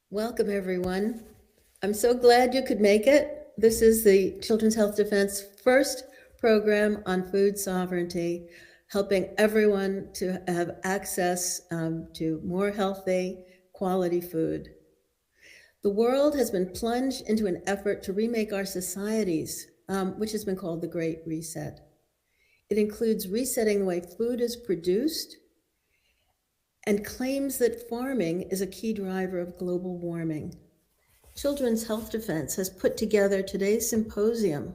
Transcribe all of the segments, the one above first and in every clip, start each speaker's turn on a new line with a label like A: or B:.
A: Welcome, everyone. I'm so glad you could make it. This is the Children's Health Defense first program on food sovereignty, helping everyone to have access to more healthy, quality food. The world has been plunged into an effort to remake our societies, which has been called the Great Reset. It includes resetting the way food is produced and claims that farming is a key driver of global warming. Children's Health Defense has put together today's symposium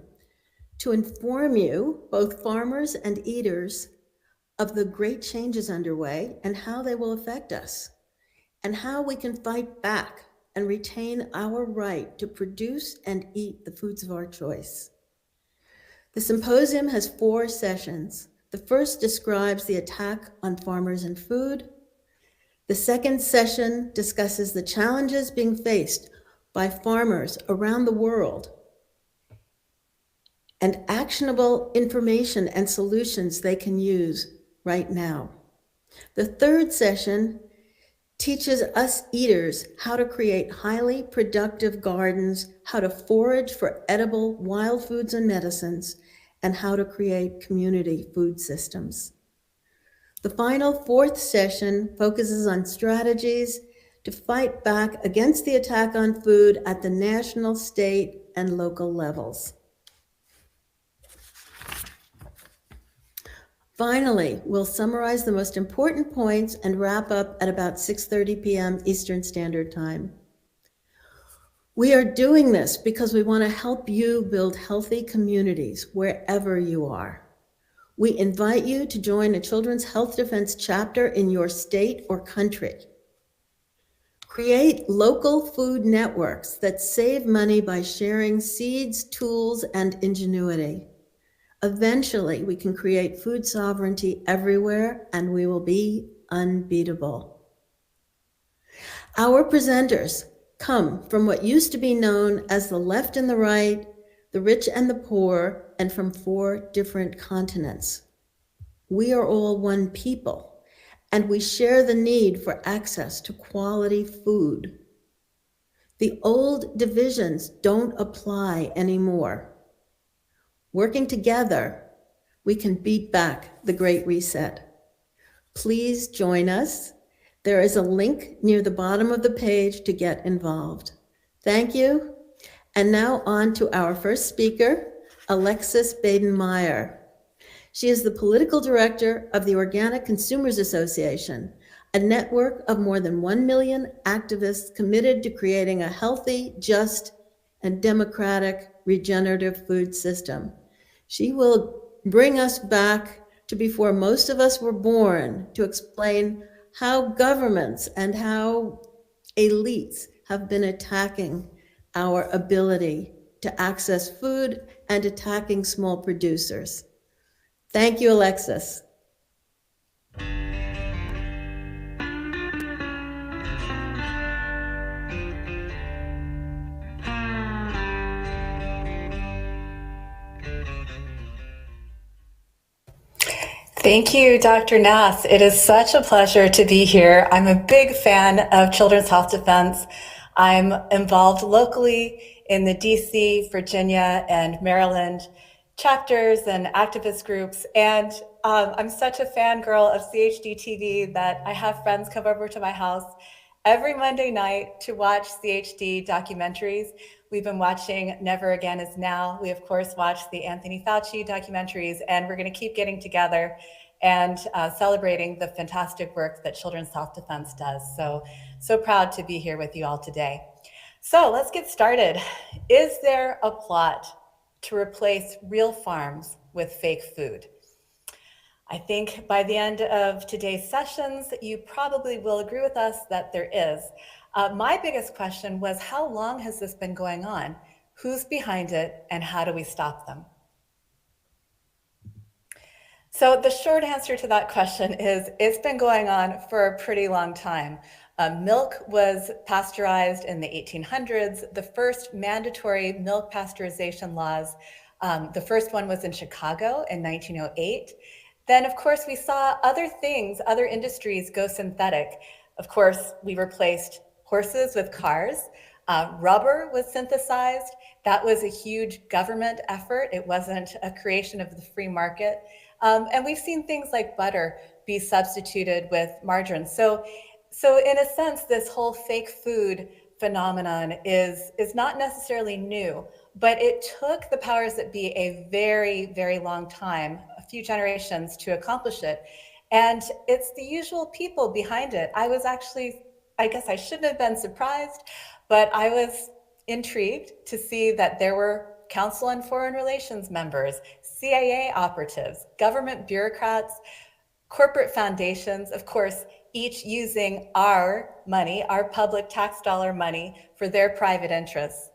A: to inform you, both farmers and eaters, of the great changes underway and how they will affect us, and how we can fight back and retain our right to produce and eat the foods of our choice. The symposium has 4 sessions. The first describes the attack on farmers and food. The second session discusses the challenges being faced by farmers around the world and actionable information and solutions they can use right now. The third session teaches us eaters how to create highly productive gardens, how to forage for edible wild foods and medicines, and how to create community food systems. The final 4th session focuses on strategies to fight back against the attack on food at the national, state, and local levels. Finally, we'll summarize the most important points and wrap up at about 6:30 p.m. Eastern Standard Time. We are doing this because we want to help you build healthy communities wherever you are. We invite you to join a Children's Health Defense chapter in your state or country. Create local food networks that save money by sharing seeds, tools, and ingenuity. Eventually, we can create food sovereignty everywhere, and we will be unbeatable. Our presenters come from what used to be known as the left and the right, the rich and the poor, and from 4 different continents. We are all one people, and we share the need for access to quality food. The old divisions don't apply anymore. Working together, we can beat back the Great Reset. Please join us. There is a link near the bottom of the page to get involved. Thank you. And now on to our first speaker, Alexis Baden-Meyer. She is the political director of the Organic Consumers Association, a network of more than 1 million activists committed to creating a healthy, just, and democratic regenerative food system. She will bring us back to before most of us were born to explain how governments and how elites have been attacking our ability to access food and attacking small producers. Thank you, Alexis.
B: Thank you, Dr. Nass. It is such a pleasure to be here. I'm a big fan of Children's Health Defense. I'm involved locally in the DC, Virginia, and Maryland chapters and activist groups. And I'm such a fangirl of CHD TV that I have friends come over to my house every Monday night to watch CHD documentaries. We've been watching Never Again Is Now. We, of course, watched the Anthony Fauci documentaries, and we're going to keep getting together and celebrating the fantastic work that Children's Health Defense does. So proud to be here with you all today. So let's get started. Is there a plot to replace real farms with fake food? I think by the end of today's sessions, you probably will agree with us that there is. My biggest question was, how long has this been going on? Who's behind it, and how do we stop them? So the short answer to that question is it's been going on for a pretty long time. Milk was pasteurized in the 1800s. The first mandatory milk pasteurization laws, the first one was in Chicago in 1908. Then, of course, we saw other things, other industries go synthetic. Of course, we replaced horses with cars. Rubber was synthesized. That was a huge government effort. It wasn't a creation of the free market. And we've seen things like butter be substituted with margarine. So in a sense, this whole fake food phenomenon is not necessarily new, but it took the powers that be a very, very long time, a few generations, to accomplish it. And it's the usual people behind it. I guess I shouldn't have been surprised, but I was intrigued to see that there were Council on Foreign Relations members, CIA operatives, government bureaucrats, corporate foundations, of course, each using our money, our public tax dollar money, for their private interests.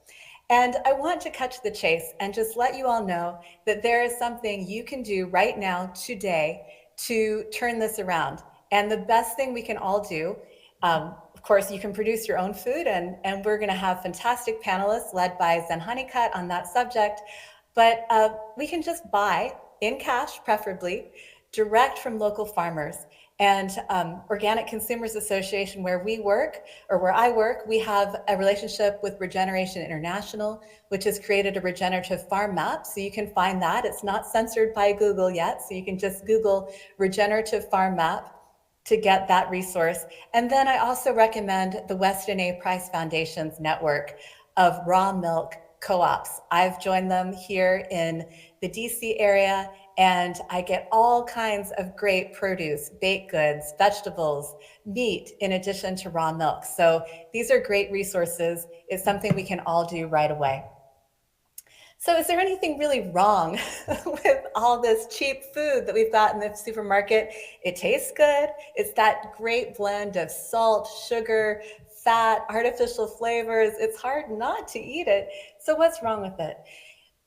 B: And I want to cut to the chase and just let you all know that there is something you can do right now, today, to turn this around. And the best thing we can all do, of course, you can produce your own food, and we're going to have fantastic panelists led by Zen Honeycutt on that subject. But we can just buy, in cash preferably, direct from local farmers. And Organic Consumers Association, where I work, we have a relationship with Regeneration International, which has created a regenerative farm map. So you can find that. It's not censored by Google yet. So you can just Google regenerative farm map to get that resource. And then I also recommend the Weston A. Price Foundation's network of raw milk co-ops. I've joined them here in the DC area, and I get all kinds of great produce, baked goods, vegetables, meat, in addition to raw milk. So these are great resources. It's something we can all do right away. So is there anything really wrong with all this cheap food that we've got in the supermarket? It tastes good. It's that great blend of salt, sugar, fat, artificial flavors. It's hard not to eat it. So what's wrong with it?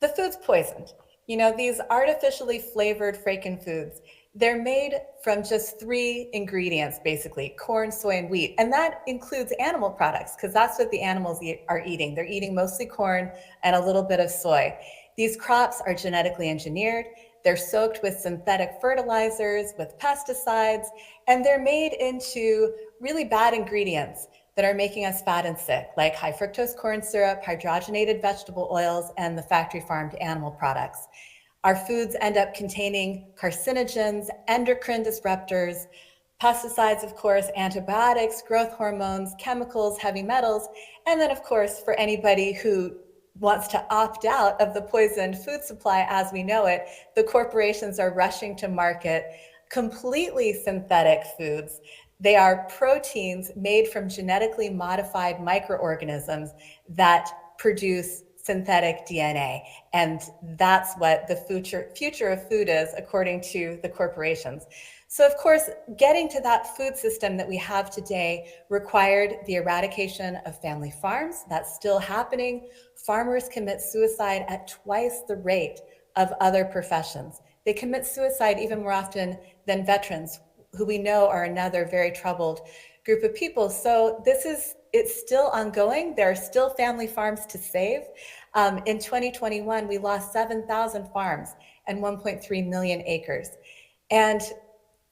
B: The food's poisoned. You know, these artificially flavored Franken foods, they're made from just 3 ingredients, basically: corn, soy, and wheat. And that includes animal products, because that's what the animals are eating. They're eating mostly corn and a little bit of soy. These crops are genetically engineered. They're soaked with synthetic fertilizers, with pesticides, and they're made into really bad ingredients that are making us fat and sick, like high fructose corn syrup, hydrogenated vegetable oils, and the factory farmed animal products. Our foods end up containing carcinogens, endocrine disruptors, pesticides, of course, antibiotics, growth hormones, chemicals, heavy metals, and then, of course, for anybody who wants to opt out of the poisoned food supply as we know it, the corporations are rushing to market completely synthetic foods. They are proteins made from genetically modified microorganisms that produce synthetic DNA. And that's what the future of food is, according to the corporations. So of course, getting to that food system that we have today required the eradication of family farms. That's still happening. Farmers commit suicide at twice the rate of other professions. They commit suicide even more often than veterans, who we know are another very troubled group of people. So it's still ongoing. There are still family farms to save. In 2021, we lost 7,000 farms and 1.3 million acres. And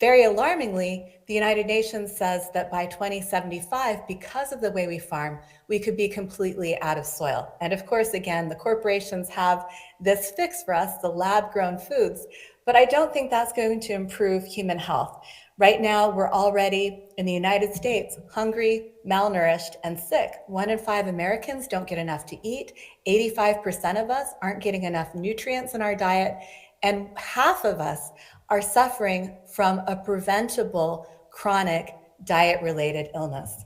B: very alarmingly, the United Nations says that by 2075, because of the way we farm, we could be completely out of soil. And of course, again, the corporations have this fix for us, the lab-grown foods, but I don't think that's going to improve human health. Right now, we're already in the United States hungry, malnourished, and sick. 1 in 5 Americans don't get enough to eat. 85% of us aren't getting enough nutrients in our diet. And half of us are suffering from a preventable chronic diet-related illness.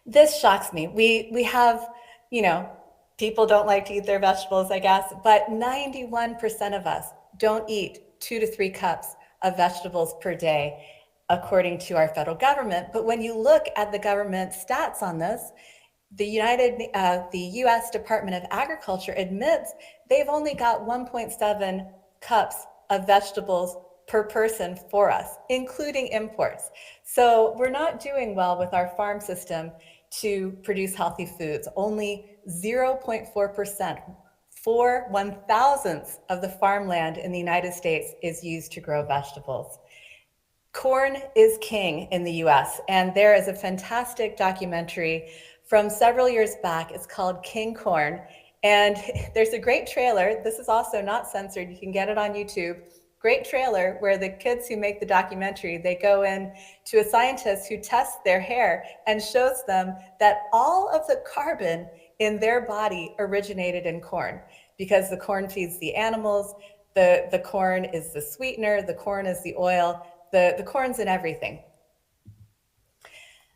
B: This shocks me. We have, people don't like to eat their vegetables, I guess, but 91% of us don't eat 2 to 3 cups of vegetables per day, according to our federal government. But when you look at the government stats on this, the U.S. Department of Agriculture admits they've only got 1.7 cups of vegetables per person for us, including imports. So we're not doing well with our farm system to produce healthy foods. Only 0.4%, 4/1000th of the farmland in the United States is used to grow vegetables. Corn is king in the US, and there is a fantastic documentary from several years back. It's called King Corn, and there's a great trailer. This is also not censored. You can get it on YouTube. Great trailer where the kids who make the documentary, they go in to a scientist who tests their hair and shows them that all of the carbon in their body originated in corn, because the corn feeds the animals, the corn is the sweetener, the corn is the oil, the corn's in everything.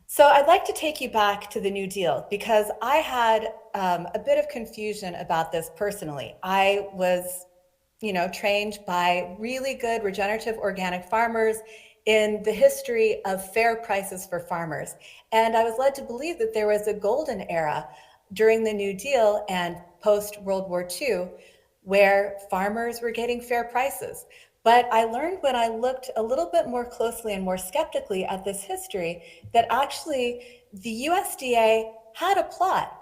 B: So I'd like to take you back to the New Deal because I had a bit of confusion about this personally. I was, trained by really good regenerative organic farmers in the history of fair prices for farmers. And I was led to believe that there was a golden era during the New Deal and post World War II where farmers were getting fair prices. But I learned when I looked a little bit more closely and more skeptically at this history that actually the USDA had a plot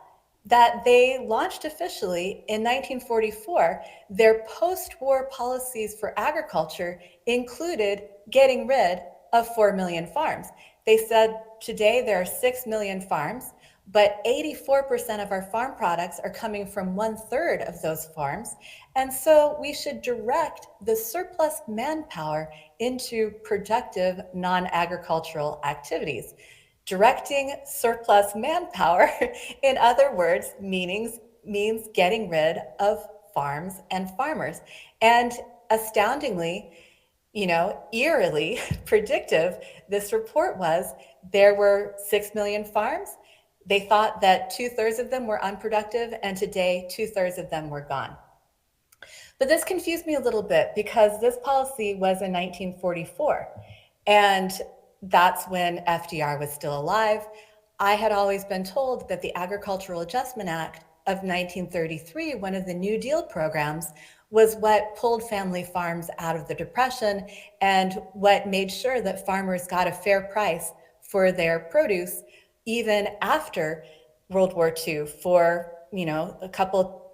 B: that they launched officially in 1944. Their post-war policies for agriculture included getting rid of 4 million farms. They said today there are 6 million farms, but 84% of our farm products are coming from 1/3 of those farms. And so we should direct the surplus manpower into productive non-agricultural activities. Directing surplus manpower, in other words, means getting rid of farms and farmers. And astoundingly, eerily predictive, this report was there were 6 million farms. They thought that 2/3 of them were unproductive, and today 2/3 of them were gone. But this confused me a little bit because this policy was in 1944, and that's when FDR was still alive. I had always been told that the Agricultural Adjustment Act of 1933, one of the New Deal programs, was what pulled family farms out of the Depression and what made sure that farmers got a fair price for their produce even after World War II for, a couple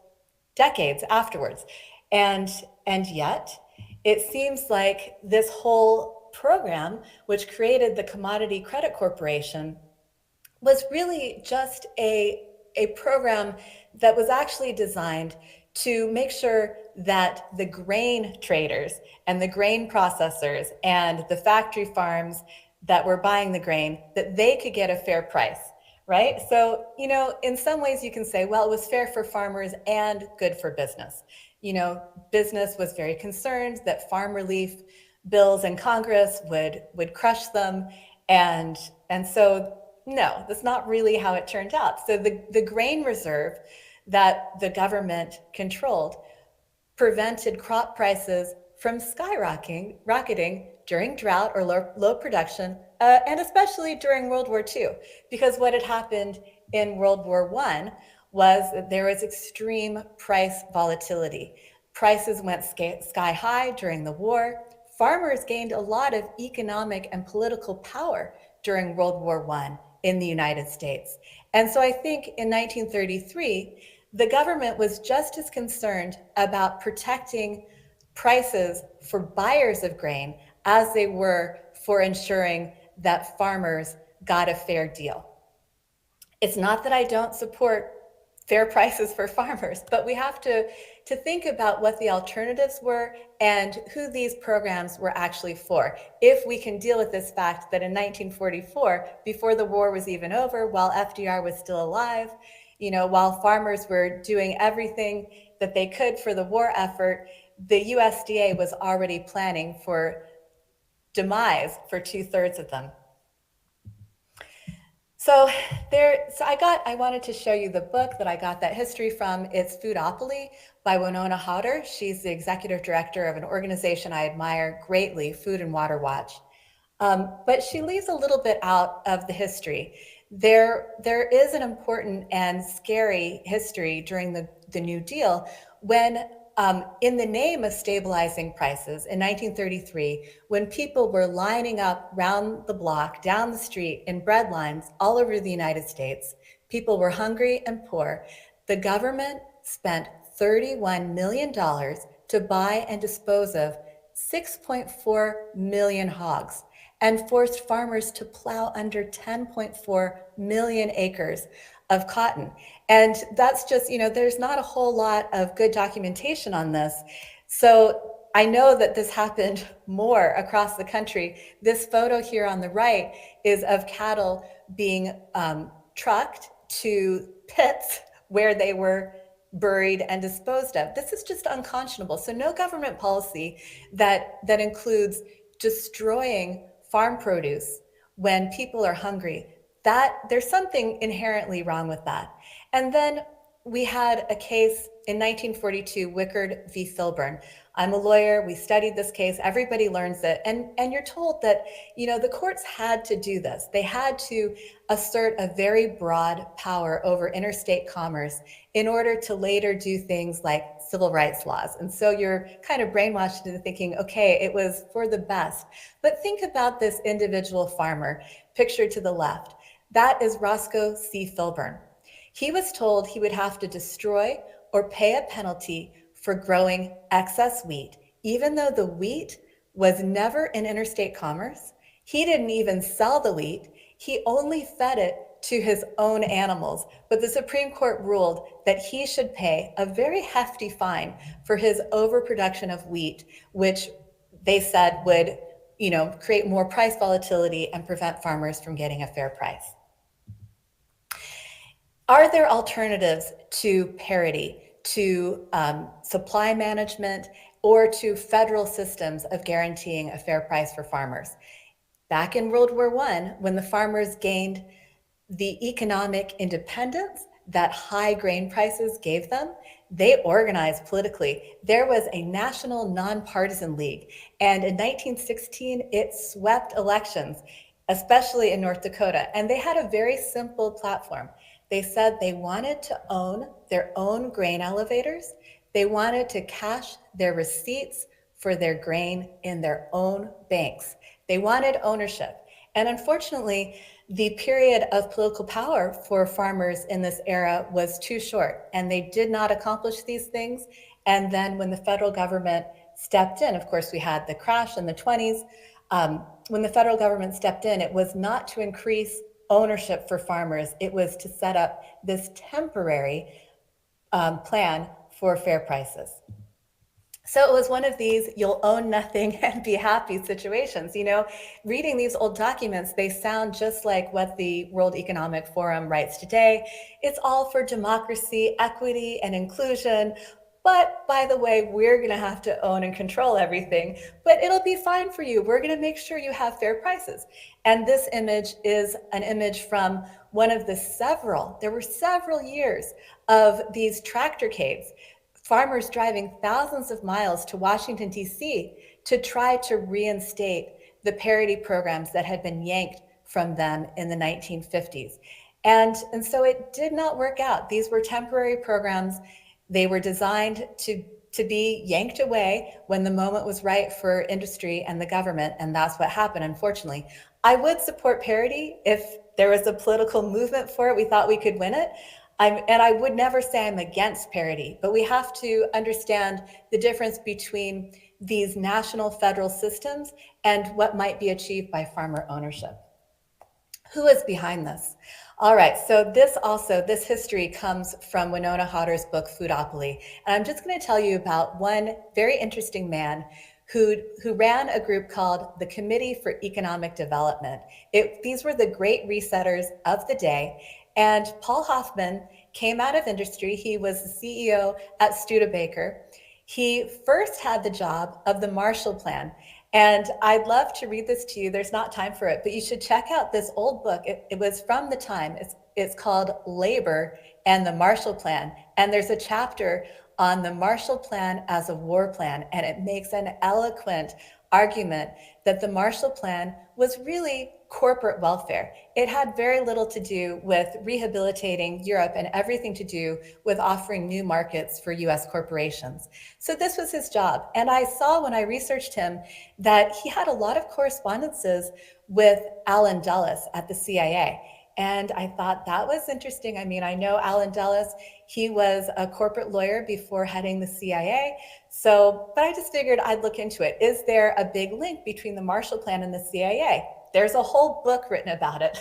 B: decades afterwards. And yet it seems like this whole program, which created the Commodity Credit Corporation, was really just a program that was actually designed to make sure that the grain traders and the grain processors and the factory farms that were buying the grain, that they could get a fair price, right? So, in some ways you can say, well, it was fair for farmers and good for business. Business was very concerned that farm relief bills in Congress would crush them. And so, no, that's not really how it turned out. So the grain reserve that the government controlled prevented crop prices from rocketing during drought or low production, and especially during World War II, because what had happened in World War I was that there was extreme price volatility. Prices went sky high during the war. Farmers gained a lot of economic and political power during World War I in the United States. And so I think in 1933, the government was just as concerned about protecting prices for buyers of grain as they were for ensuring that farmers got a fair deal. It's not that I don't support fair prices for farmers, but we have to think about what the alternatives were and who these programs were actually for. If we can deal with this fact that in 1944, before the war was even over, while FDR was still alive, while farmers were doing everything that they could for the war effort, the USDA was already planning for demise for 2/3 of them. So I wanted to show you the book that I got that history from. It's Foodopoly by Winona Hauter. She's the executive director of an organization I admire greatly, Food and Water Watch. But she leaves a little bit out of the history. There is an important and scary history during the New Deal when, in the name of stabilizing prices in 1933, when people were lining up round the block, down the street, in bread lines all over the United States, people were hungry and poor. The government spent $31 million to buy and dispose of 6.4 million hogs. and forced farmers to plow under 10.4 million acres of cotton. And that's just, there's not a whole lot of good documentation on this. So I know that this happened more across the country. This photo here on the right is of cattle being trucked to pits where they were buried and disposed of. This is just unconscionable. So no government policy that includes destroying farm produce when people are hungry, that there's something inherently wrong with that. And then we had a case in 1942, Wickard v. Filburn. I'm a lawyer. We studied this case. Everybody learns it. And you're told that, the courts had to do this. They had to assert a very broad power over interstate commerce in order to later do things like civil rights laws. And so you're kind of brainwashed into thinking, okay, it was for the best. But think about this individual farmer pictured to the left. That is Roscoe C. Filburn. He was told he would have to destroy or pay a penalty for growing excess wheat, even though the wheat was never in interstate commerce. He didn't even sell the wheat. He only fed it to his own animals. But the Supreme Court ruled that he should pay a very hefty fine for his overproduction of wheat, which they said would, create more price volatility and prevent farmers from getting a fair price. Are there alternatives to parity, to supply management, or to federal systems of guaranteeing a fair price for farmers? Back in World War I, when the farmers gained the economic independence that high grain prices gave them, they organized politically. There was a national nonpartisan league, and in 1916, it swept elections, especially in North Dakota, and they had a very simple platform. They said they wanted to own their own grain elevators. They wanted to cash their receipts for their grain in their own banks. They wanted ownership. And unfortunately, the period of political power for farmers in this era was too short, and they did not accomplish these things. And then when the federal government stepped in, of course, we had the crash in the 20s. When the federal government stepped in, it was not to increase ownership for farmers. It was to set up this temporary plan for fair prices. So it was one of these you'll own nothing and be happy situations. Reading these old documents, they sound just like what the World Economic Forum writes today. It's all for democracy, equity, and inclusion. But by the way, we're going to have to own and control everything, but it'll be fine for you. We're going to make sure you have fair prices. And this image is an image from one of there were several years of these tractorcades, farmers driving thousands of miles to Washington, D.C. to try to reinstate the parity programs that had been yanked from them in the 1950s. And so it did not work out. These were temporary programs. They were designed to be yanked away when the moment was right for industry and the government, and that's what happened, unfortunately. I would support parity if there was a political movement for it. We thought we could win it. And I would never say I'm against parity, but we have to understand the difference between these national federal systems and what might be achieved by farmer ownership. Who is behind this? All right, so this history comes from Winona Hodder's book, Foodopoly. And I'm just going to tell you about one very interesting man who ran a group called the Committee for Economic Development. These were the great resetters of the day. And Paul Hoffman came out of industry. He was the CEO at Studebaker. He first had the job of the Marshall Plan. And I'd love to read this to you. There's not time for it, but you should check out this old book. It was from the time. It's called Labor and the Marshall Plan. And there's a chapter on the Marshall Plan as a war plan. And it makes an eloquent argument that the Marshall Plan was really corporate welfare. It had very little to do with rehabilitating Europe and everything to do with offering new markets for US corporations. So this was his job. And I saw when I researched him that he had a lot of correspondences with Allen Dulles at the CIA. And I thought that was interesting. I mean, I know Alan Dulles, he was a corporate lawyer before heading the CIA. So, but I just figured I'd look into it. Is there a big link between the Marshall Plan and the CIA? There's a whole book written about it.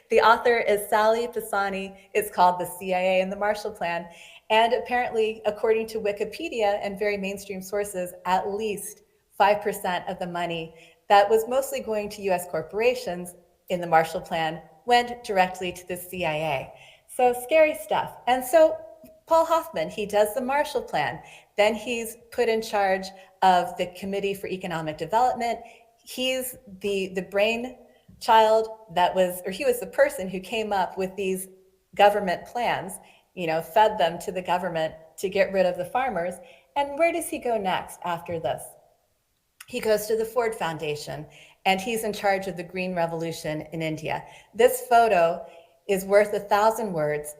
B: The author is Sally Pisani. It's called The CIA and the Marshall Plan. And apparently, according to Wikipedia and very mainstream sources, at least 5% of the money that was mostly going to US corporations in the Marshall Plan went directly to the CIA. So scary stuff. And so Paul Hoffman, he does the Marshall Plan. Then he's put in charge of the Committee for Economic Development. He's the brainchild that was, or he was the person who came up with these government plans, fed them to the government to get rid of the farmers. And where does he go next after this? He goes to the Ford Foundation, and he's in charge of the Green Revolution in India. This photo is worth 1,000 words.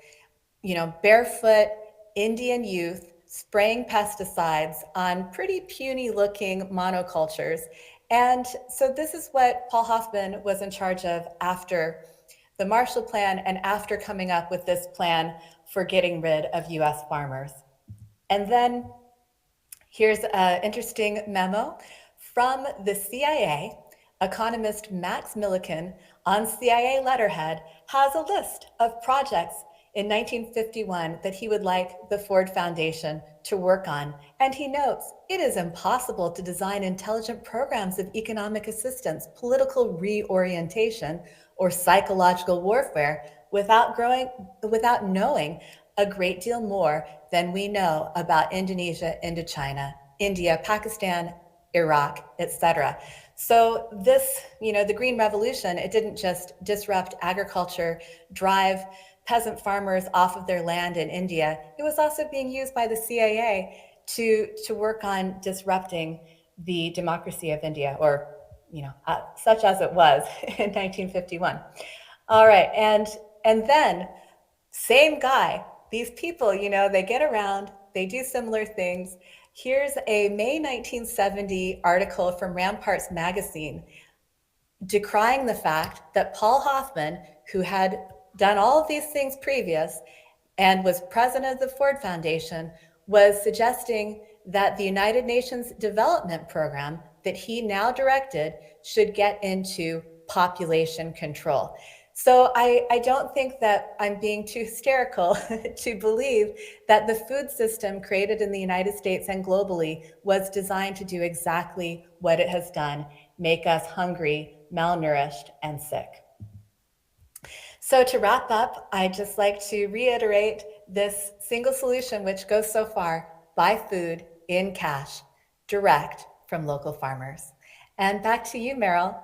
B: Barefoot Indian youth spraying pesticides on pretty puny looking monocultures. And so this is what Paul Hoffman was in charge of after the Marshall Plan and after coming up with this plan for getting rid of US farmers. And then here's an interesting memo from the CIA. Economist Max Millikan on CIA letterhead has a list of projects in 1951 that he would like the Ford Foundation to work on. And he notes, it is impossible to design intelligent programs of economic assistance, political reorientation, or psychological warfare without knowing a great deal more than we know about Indonesia, Indochina, India, Pakistan, Iraq, etc. So this, the Green Revolution, it didn't just disrupt agriculture, drive peasant farmers off of their land in India. It was also being used by the CIA to work on disrupting the democracy of India, or such as it was in 1951. All right, and then same guy. These people, they get around, they do similar things. Here's a May 1970 article from Ramparts magazine decrying the fact that Paul Hoffman, who had done all of these things previous and was president of the Ford Foundation, was suggesting that the United Nations Development Program that he now directed should get into population control. So I don't think that I'm being too hysterical to believe that the food system created in the United States and globally was designed to do exactly what it has done, make us hungry, malnourished, and sick. So to wrap up, I'd just like to reiterate this single solution which goes so far: buy food in cash, direct from local farmers. And back to you, Meryl.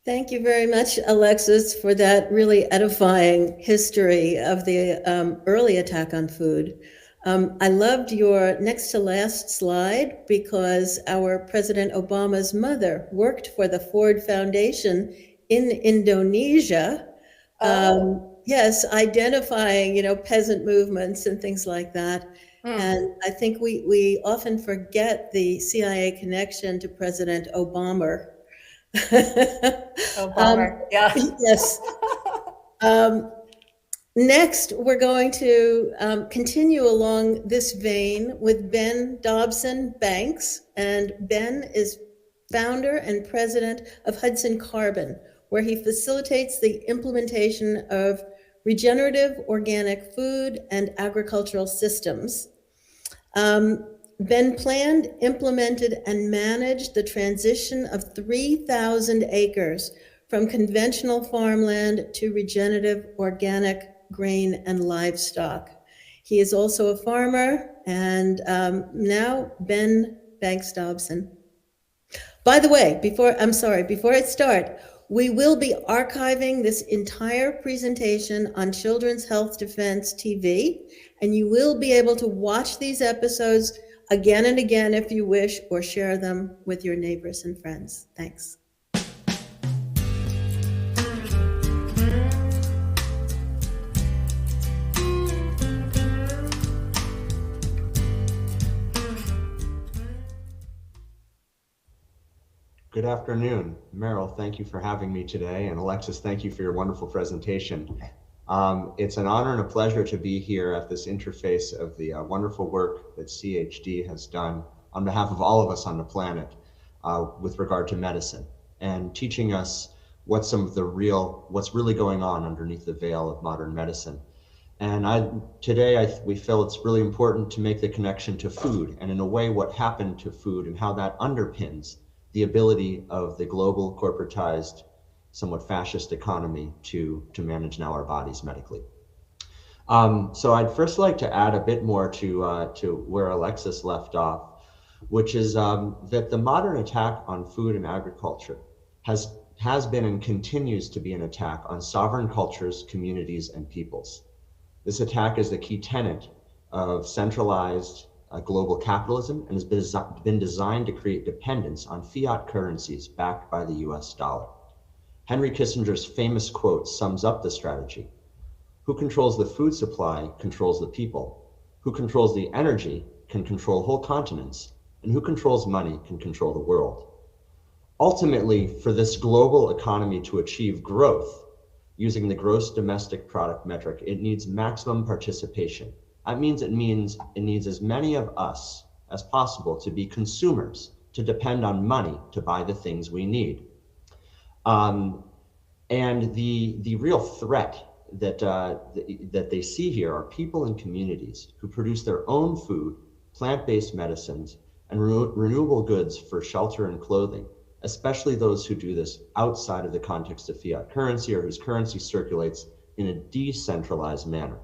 A: Thank you very much, Alexis, for that really edifying history of the early attack on food. I loved your next to last slide because our President Obama's mother worked for the Ford Foundation in Indonesia. Yes, identifying, peasant movements and things like that. And I think we often forget the CIA connection to President Obama.
B: Yeah.
A: Yes. Next, we're going to continue along this vein with Ben Dobson Banks. And Ben is founder and president of Hudson Carbon, where he facilitates the implementation of regenerative organic food and agricultural systems. Ben planned, implemented, and managed the transition of 3,000 acres from conventional farmland to regenerative organic grain and livestock. He is also a farmer, and now Ben Banks Dobson. By the way, before I start, we will be archiving this entire presentation on Children's Health Defense TV, and you will be able to watch these episodes again and again if you wish, or share them with your neighbors and friends. Thanks.
C: Good Good afternoon. Meryl, thank you for having me today. And Alexis, thank you for your wonderful presentation. It's an honor and a pleasure to be here at this interface of the wonderful work that CHD has done on behalf of all of us on the planet with regard to medicine and teaching us what's really going on underneath the veil of modern medicine. And today we feel it's really important to make the connection to food and in a way what happened to food and how that underpins the ability of the global corporatized, somewhat fascist economy to manage now our bodies medically. So I'd first like to add a bit more to where Alexis left off, which is that the modern attack on food and agriculture has been and continues to be an attack on sovereign cultures, communities, and peoples. This attack is the key tenet of centralized global capitalism and has been designed to create dependence on fiat currencies backed by the US dollar. Henry Kissinger's famous quote sums up the strategy. Who controls the food supply controls the people. Who controls the energy can control whole continents, and who controls money can control the world. Ultimately, for this global economy to achieve growth, using the gross domestic product metric, it needs maximum participation. That means it needs as many of us as possible to be consumers, to depend on money to buy the things we need. And the real threat that they see here are people and communities who produce their own food, plant-based medicines, and renewable goods for shelter and clothing, especially those who do this outside of the context of fiat currency or whose currency circulates in a decentralized manner.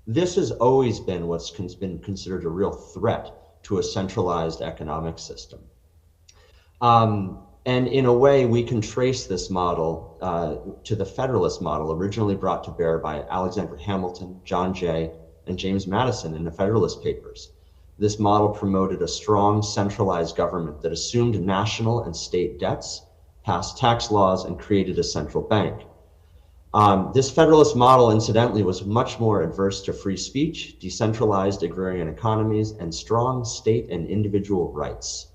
C: This has always been what's been considered a real threat to a centralized economic system. And in a way, we can trace this model to the Federalist model originally brought to bear by Alexander Hamilton, John Jay, and James Madison in the Federalist Papers. This model promoted a strong centralized government that assumed national and state debts, passed tax laws, and created a central bank. This Federalist model, incidentally, was much more adverse to free speech, decentralized agrarian economies, and strong state and individual rights.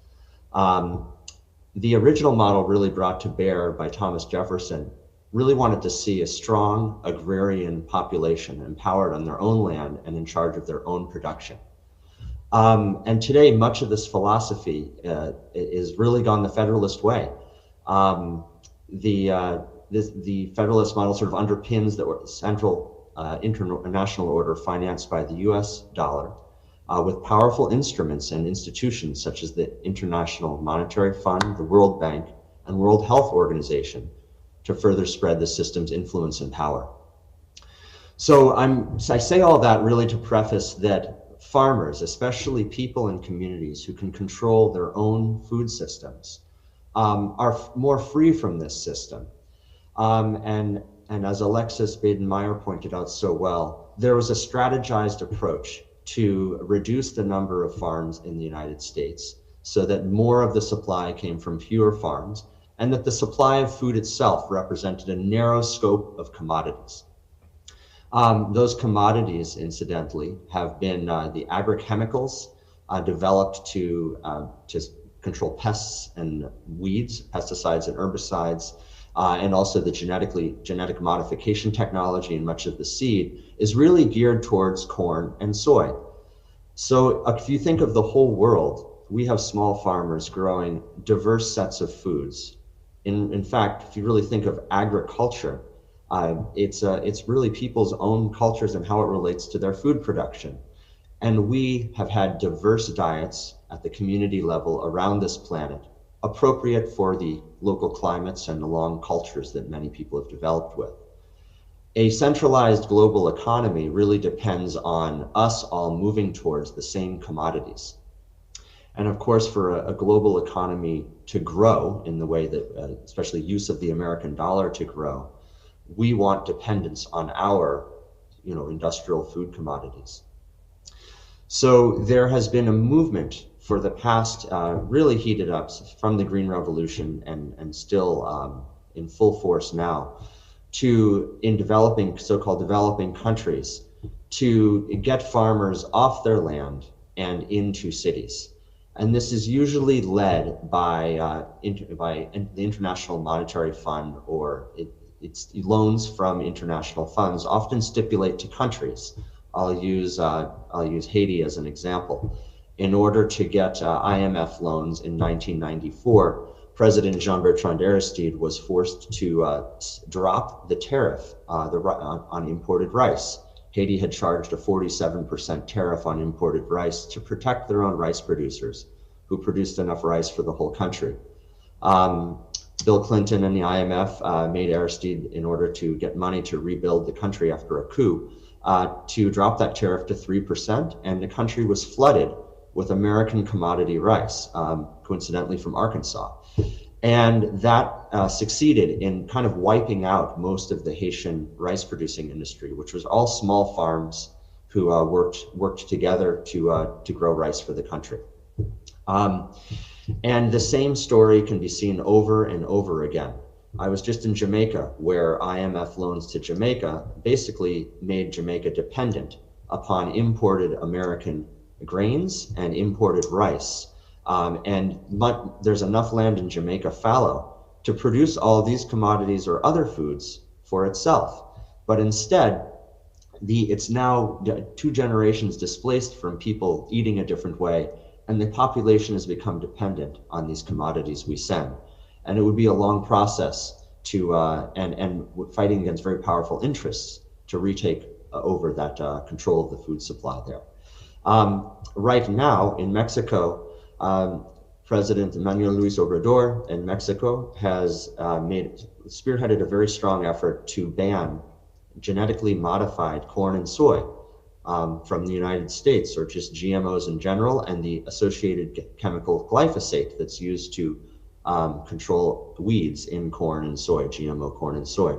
C: The original model really brought to bear by Thomas Jefferson really wanted to see a strong agrarian population empowered on their own land and in charge of their own production. And today, much of this philosophy is really gone the Federalist way. The Federalist model sort of underpins the central international order financed by the US dollar with powerful instruments and institutions such as the International Monetary Fund, the World Bank, and World Health Organization to further spread the system's influence and power. So I say all that really to preface that farmers, especially people and communities who can control their own food systems, are more free from this system. And as Alexis Baden-Meyer pointed out so well, there was a strategized approach to reduce the number of farms in the United States so that more of the supply came from fewer farms and that the supply of food itself represented a narrow scope of commodities. Those commodities, incidentally, have been the agrochemicals developed to control pests and weeds, pesticides and herbicides, and also the genetic modification technology and much of the seed is really geared towards corn and soy. So if you think of the whole world, we have small farmers growing diverse sets of foods. In fact, if you really think of agriculture, it's really people's own cultures and how it relates to their food production. And we have had diverse diets at the community level around this planet, appropriate for the local climates and the long cultures that many people have developed with. A centralized global economy really depends on us all moving towards the same commodities. And of course, for a global economy to grow in the way that, especially use of the American dollar to grow, we want dependence on our, industrial food commodities. So there has been a movement for the past, really heated up from the Green Revolution and still in full force now, in so-called developing countries, to get farmers off their land and into cities. And this is usually led by the International Monetary Fund, or it's loans from international funds, often stipulate to countries. I'll use Haiti as an example. In order to get IMF loans in 1994, President Jean-Bertrand Aristide was forced to drop the tariff on imported rice. Haiti had charged a 47% tariff on imported rice to protect their own rice producers, who produced enough rice for the whole country. Bill Clinton and the IMF made Aristide, in order to get money to rebuild the country after a coup, to drop that tariff to 3%, and the country was flooded with American commodity rice, coincidentally from Arkansas. And that succeeded in kind of wiping out most of the Haitian rice producing industry, which was all small farms who worked together to grow rice for the country. And the same story can be seen over and over again. I was just in Jamaica, where IMF loans to Jamaica basically made Jamaica dependent upon imported American grains and imported rice. There's enough land in Jamaica fallow to produce all these commodities or other foods for itself. But instead, it's now 2 generations displaced from people eating a different way, and the population has become dependent on these commodities we send. And it would be a long process to, and fighting against very powerful interests to retake over that control of the food supply there. Right now in Mexico, President Manuel Luis Obrador in Mexico has spearheaded a very strong effort to ban genetically modified corn and soy from the United States, or just GMOs in general, and the associated chemical glyphosate that's used to control weeds in corn and soy, GMO corn and soy.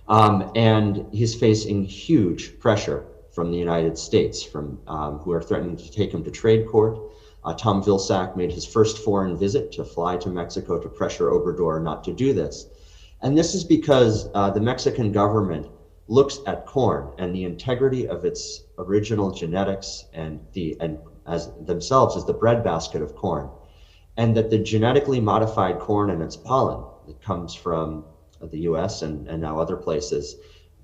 C: And he's facing huge pressure from the United States, from who are threatening to take him to trade court. Tom Vilsack made his first foreign visit to fly to Mexico to pressure Obrador not to do this. And this is because the Mexican government looks at corn and the integrity of its original genetics and as themselves as the breadbasket of corn, and that the genetically modified corn and its pollen that comes from the US and now other places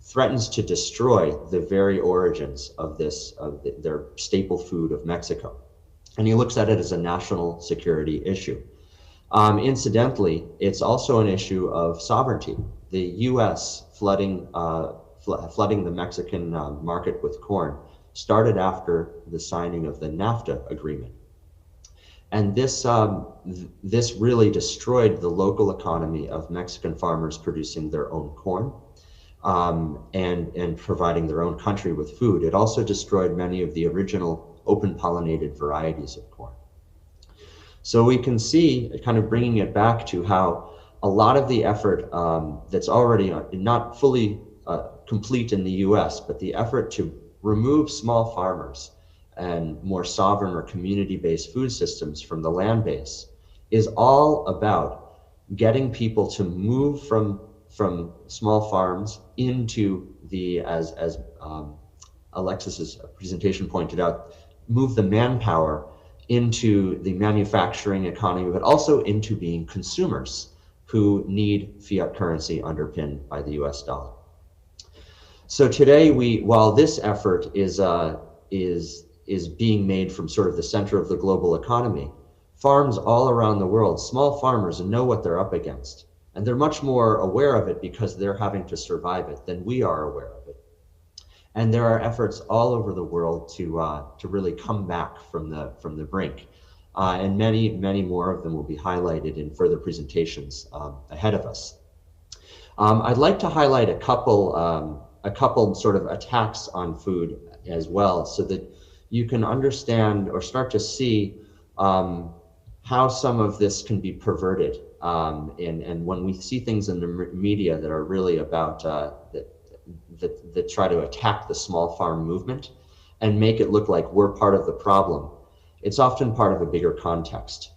C: threatens to destroy the very origins of their staple food of Mexico. And he looks at it as a national security issue. Incidentally, it's also an issue of sovereignty. The US flooding the Mexican market with corn started after the signing of the NAFTA agreement. And this really destroyed the local economy of Mexican farmers producing their own corn and providing their own country with food. It also destroyed many of the original open pollinated varieties of corn. So we can see, kind of bringing it back to how a lot of the effort that's already not fully complete in the US, but the effort to remove small farmers and more sovereign or community-based food systems from the land base is all about getting people to move from small farms into the, as Alexis's presentation pointed out, move the manpower into the manufacturing economy, but also into being consumers who need fiat currency underpinned by the US dollar. So today, while this effort is being made from sort of the center of the global economy, farms all around the world, small farmers, know what they're up against. And they're much more aware of it because they're having to survive it than we are aware of it. And there are efforts all over the world to really come back from the brink. And many more of them will be highlighted in further presentations ahead of us. I'd like to highlight a couple sort of attacks on food as well, so that you can understand or start to see how some of this can be perverted. And when we see things in the media that are really about that try to attack the small farm movement and make it look like we're part of the problem, it's often part of a bigger context.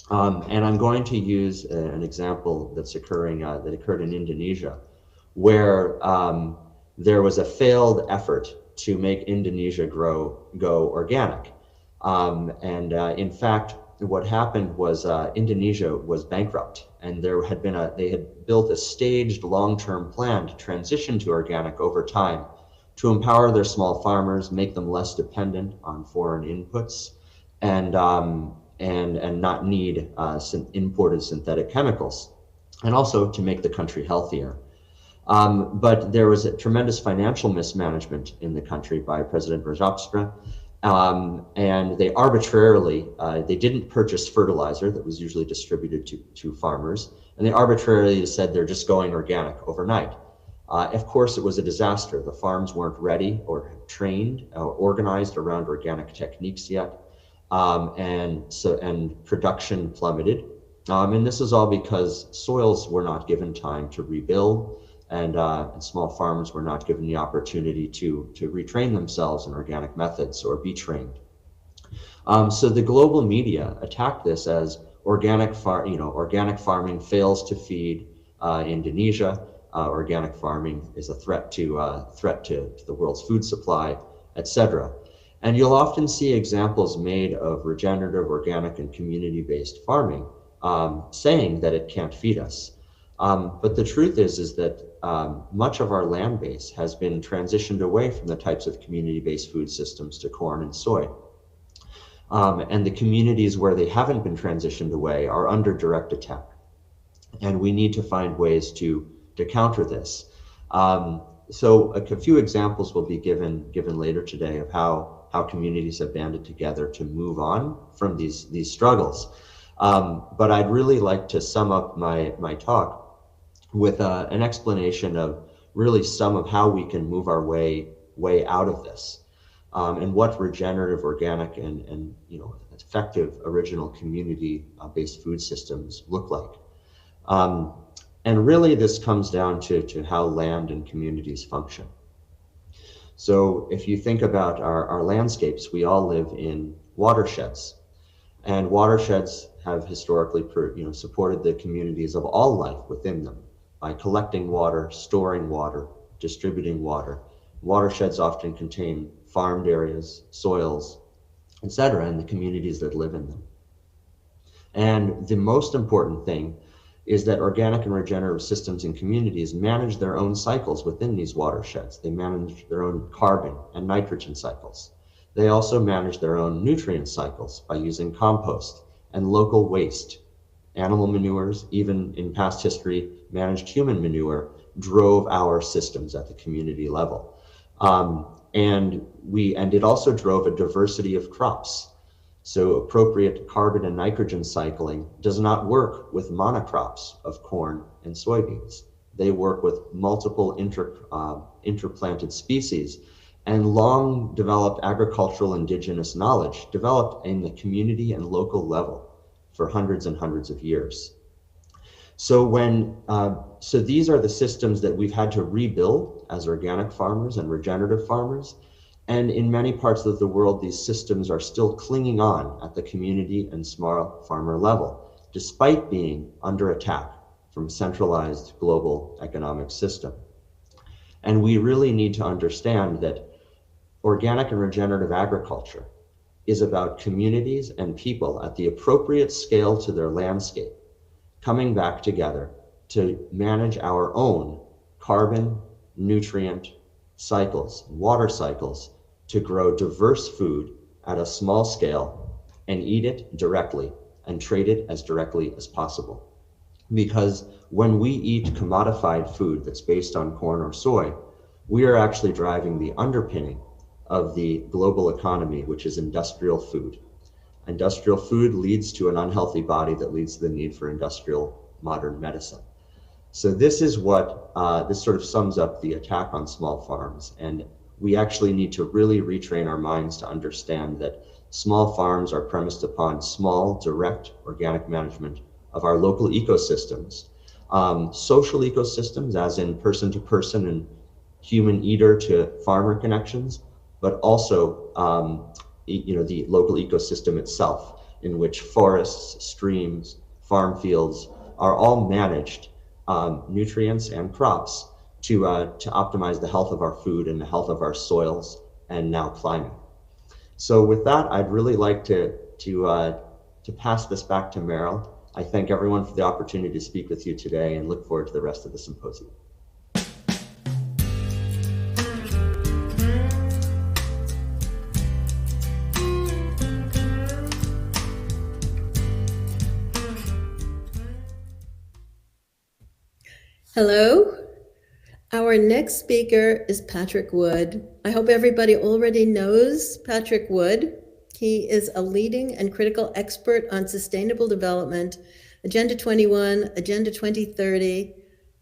C: And I'm going to use an example that occurred in Indonesia, where there was a failed effort to make Indonesia go organic. In fact, what happened was Indonesia was bankrupt, and they had built a staged long-term plan to transition to organic over time, to empower their small farmers, make them less dependent on foreign inputs, and not need imported synthetic chemicals, and also to make the country healthier. But there was a tremendous financial mismanagement in the country by President Rajapaksa, and they arbitrarily, they didn't purchase fertilizer that was usually distributed to farmers, and they arbitrarily said they're just going organic overnight. Of course, it was a disaster. The farms weren't ready or trained or organized around organic techniques yet, and production plummeted. And this is all because soils were not given time to rebuild, and small farmers were not given the opportunity to retrain themselves in organic methods or be trained. So the global media attacked this as organic farming fails to feed Indonesia. Organic farming is a threat to the world's food supply, etc. And you'll often see examples made of regenerative, organic, and community-based farming, saying that it can't feed us. But the truth is that much of our land base has been transitioned away from the types of community-based food systems to corn and soy. And the communities where they haven't been transitioned away are under direct attack. And we need to find ways to counter this. So a few examples will be given later today of how communities have banded together to move on from these struggles. But I'd really like to sum up my talk with an explanation of really some of how we can move our way out of this, and what regenerative, organic, and effective original community-based food systems look like. And really this comes down to how land and communities function. So if you think about our landscapes, we all live in watersheds, and watersheds have historically supported the communities of all life within them by collecting water, storing water, distributing water. Watersheds often contain farmed areas, soils, etc., and the communities that live in them. And the most important thing is that organic and regenerative systems and communities manage their own cycles within these watersheds. They manage their own carbon and nitrogen cycles. They also manage their own nutrient cycles by using compost and local waste. Animal manures, even in past history, managed human manure, drove our systems at the community level. And it also drove a diversity of crops. So appropriate carbon and nitrogen cycling does not work with monocrops of corn and soybeans. They work with multiple interplanted species, and long developed agricultural indigenous knowledge developed in the community and local level for hundreds and hundreds of years. So so these are the systems that we've had to rebuild as organic farmers and regenerative farmers. And in many parts of the world, these systems are still clinging on at the community and small farmer level, despite being under attack from a centralized global economic system. And we really need to understand that organic and regenerative agriculture is about communities and people at the appropriate scale to their landscape, coming back together to manage our own carbon, nutrient cycles, water cycles, to grow diverse food at a small scale and eat it directly and trade it as directly as possible. Because when we eat commodified food that's based on corn or soy, we are actually driving the underpinning of the global economy, which is industrial food. Industrial food leads to an unhealthy body that leads to the need for industrial modern medicine. So this is what, this sort of sums up the attack on small farms. And we actually need to really retrain our minds to understand that small farms are premised upon small, direct, organic management of our local ecosystems. Social ecosystems, as in person to person and human eater to farmer connections, but also the local ecosystem itself, in which forests, streams, farm fields are all managed, nutrients and crops, to optimize the health of our food and the health of our soils and now climate. So with that, I'd really like to pass this back to Meryl. I thank everyone for the opportunity to speak with you today and look forward to the rest of the symposium.
A: Hello. Our next speaker is Patrick Wood. I hope everybody already knows Patrick Wood. He is a leading and critical expert on sustainable development, Agenda 21, Agenda 2030,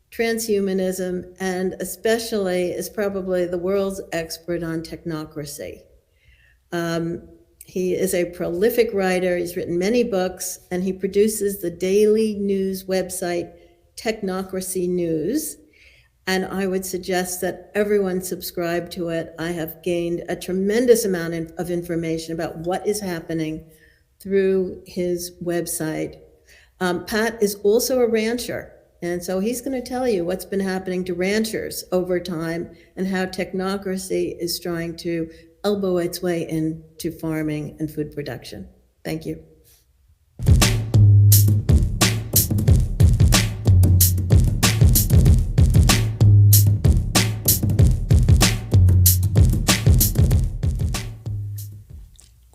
A: transhumanism, and especially is probably the world's expert on technocracy. He is a prolific writer. He's written many books, and he produces the daily news website, Technocracy News. And I would suggest that everyone subscribe to it. I have gained a tremendous amount of information about what is happening through his website. Pat is also a rancher, and so he's going to tell you what's been happening to ranchers over time and how technocracy is trying to elbow its way into farming and food production. Thank you.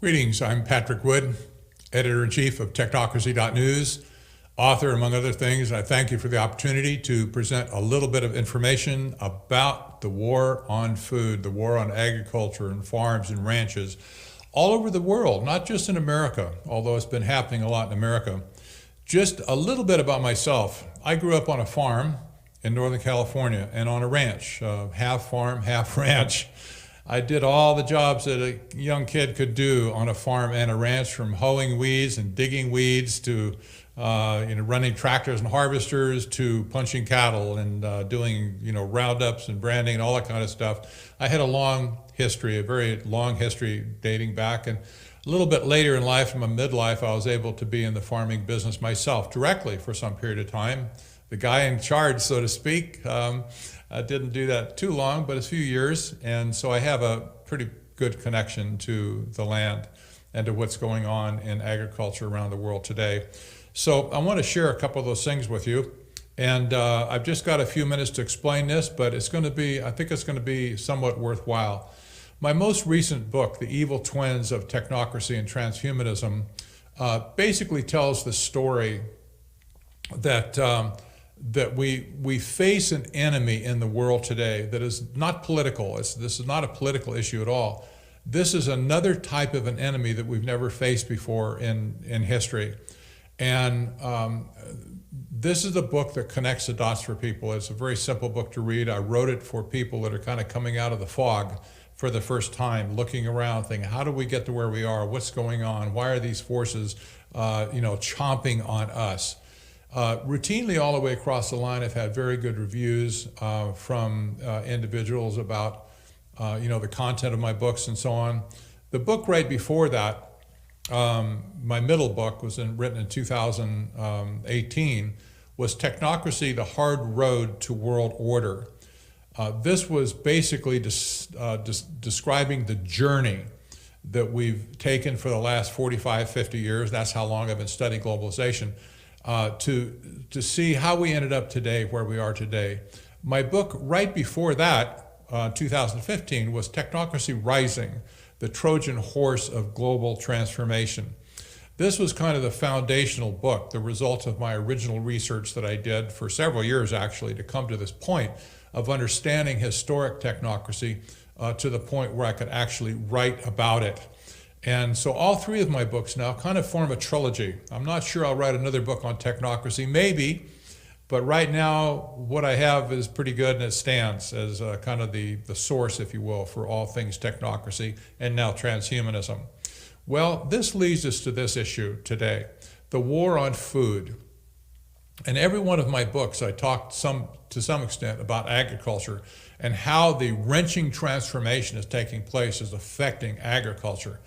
D: Greetings, I'm Patrick Wood, Editor-in-Chief of Technocracy.news, author, among other things. I thank you for the opportunity to present a little bit of information about the war on food, the war on agriculture and farms and ranches all over the world, not just in America, although it's been happening a lot in America. Just a little bit about myself. I grew up on a farm in Northern California and on a ranch, half farm, half ranch. I did all the jobs that a young kid could do on a farm and a ranch, from hoeing weeds and digging weeds to running tractors and harvesters to punching cattle and doing roundups and branding and all that kind of stuff. I had a long history, a very long history dating back, and a little bit later in life, in my midlife, I was able to be in the farming business myself directly for some period of time. The guy in charge, so to speak. I didn't do that too long, but a few years, and so I have a pretty good connection to the land and to what's going on in agriculture around the world today. So I want to share a couple of those things with you, and I've just got a few minutes to explain this, but I think it's going to be somewhat worthwhile. My most recent book, The Evil Twins of Technocracy and Transhumanism, basically tells the story that we face an enemy in the world today that is not political. This is not a political issue at all. This is another type of an enemy that we've never faced before in history. And this is a book that connects the dots for people. It's a very simple book to read. I wrote it for people that are kind of coming out of the fog for the first time, looking around, thinking, how do we get to where we are? What's going on? Why are these forces chomping on us? Routinely all the way across the line, I've had very good reviews from individuals about the content of my books and so on. The book right before that, my middle book, was written in 2018, was Technocracy, the Hard Road to World Order. This was basically describing the journey that we've taken for the last 45, 50 years. That's how long I've been studying globalization. To see how we ended up today, where we are today. My book right before that, 2015, was Technocracy Rising, the Trojan Horse of Global Transformation. This was kind of the foundational book, the result of my original research that I did for several years, actually, to come to this point of understanding historic technocracy to the point where I could actually write about it. And so all three of my books now kind of form a trilogy. I'm not sure I'll write another book on technocracy, maybe, but right now what I have is pretty good, and it stands as kind of the source, if you will, for all things technocracy and now transhumanism. Well, this leads us to this issue today, the war on food. In every one of my books, I talked to some extent about agriculture and how the wrenching transformation is taking place is affecting agriculture.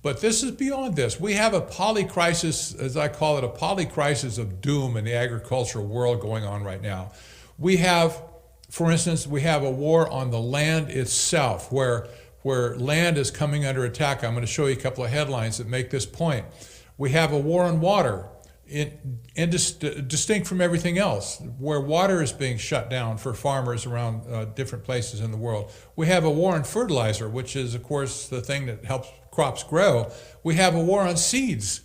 D: But this is beyond this. We have a polycrisis, as I call it, a polycrisis of doom in the agricultural world going on right now. We have, for instance, we have a war on the land itself, where where land is coming under attack. I'm going to show you a couple of headlines that make this point. We have a war on water, distinct from everything else, where water is being shut down for farmers around different places in the world. We have a war on fertilizer, which is, of course, the thing that helps crops grow. We have a war on seeds,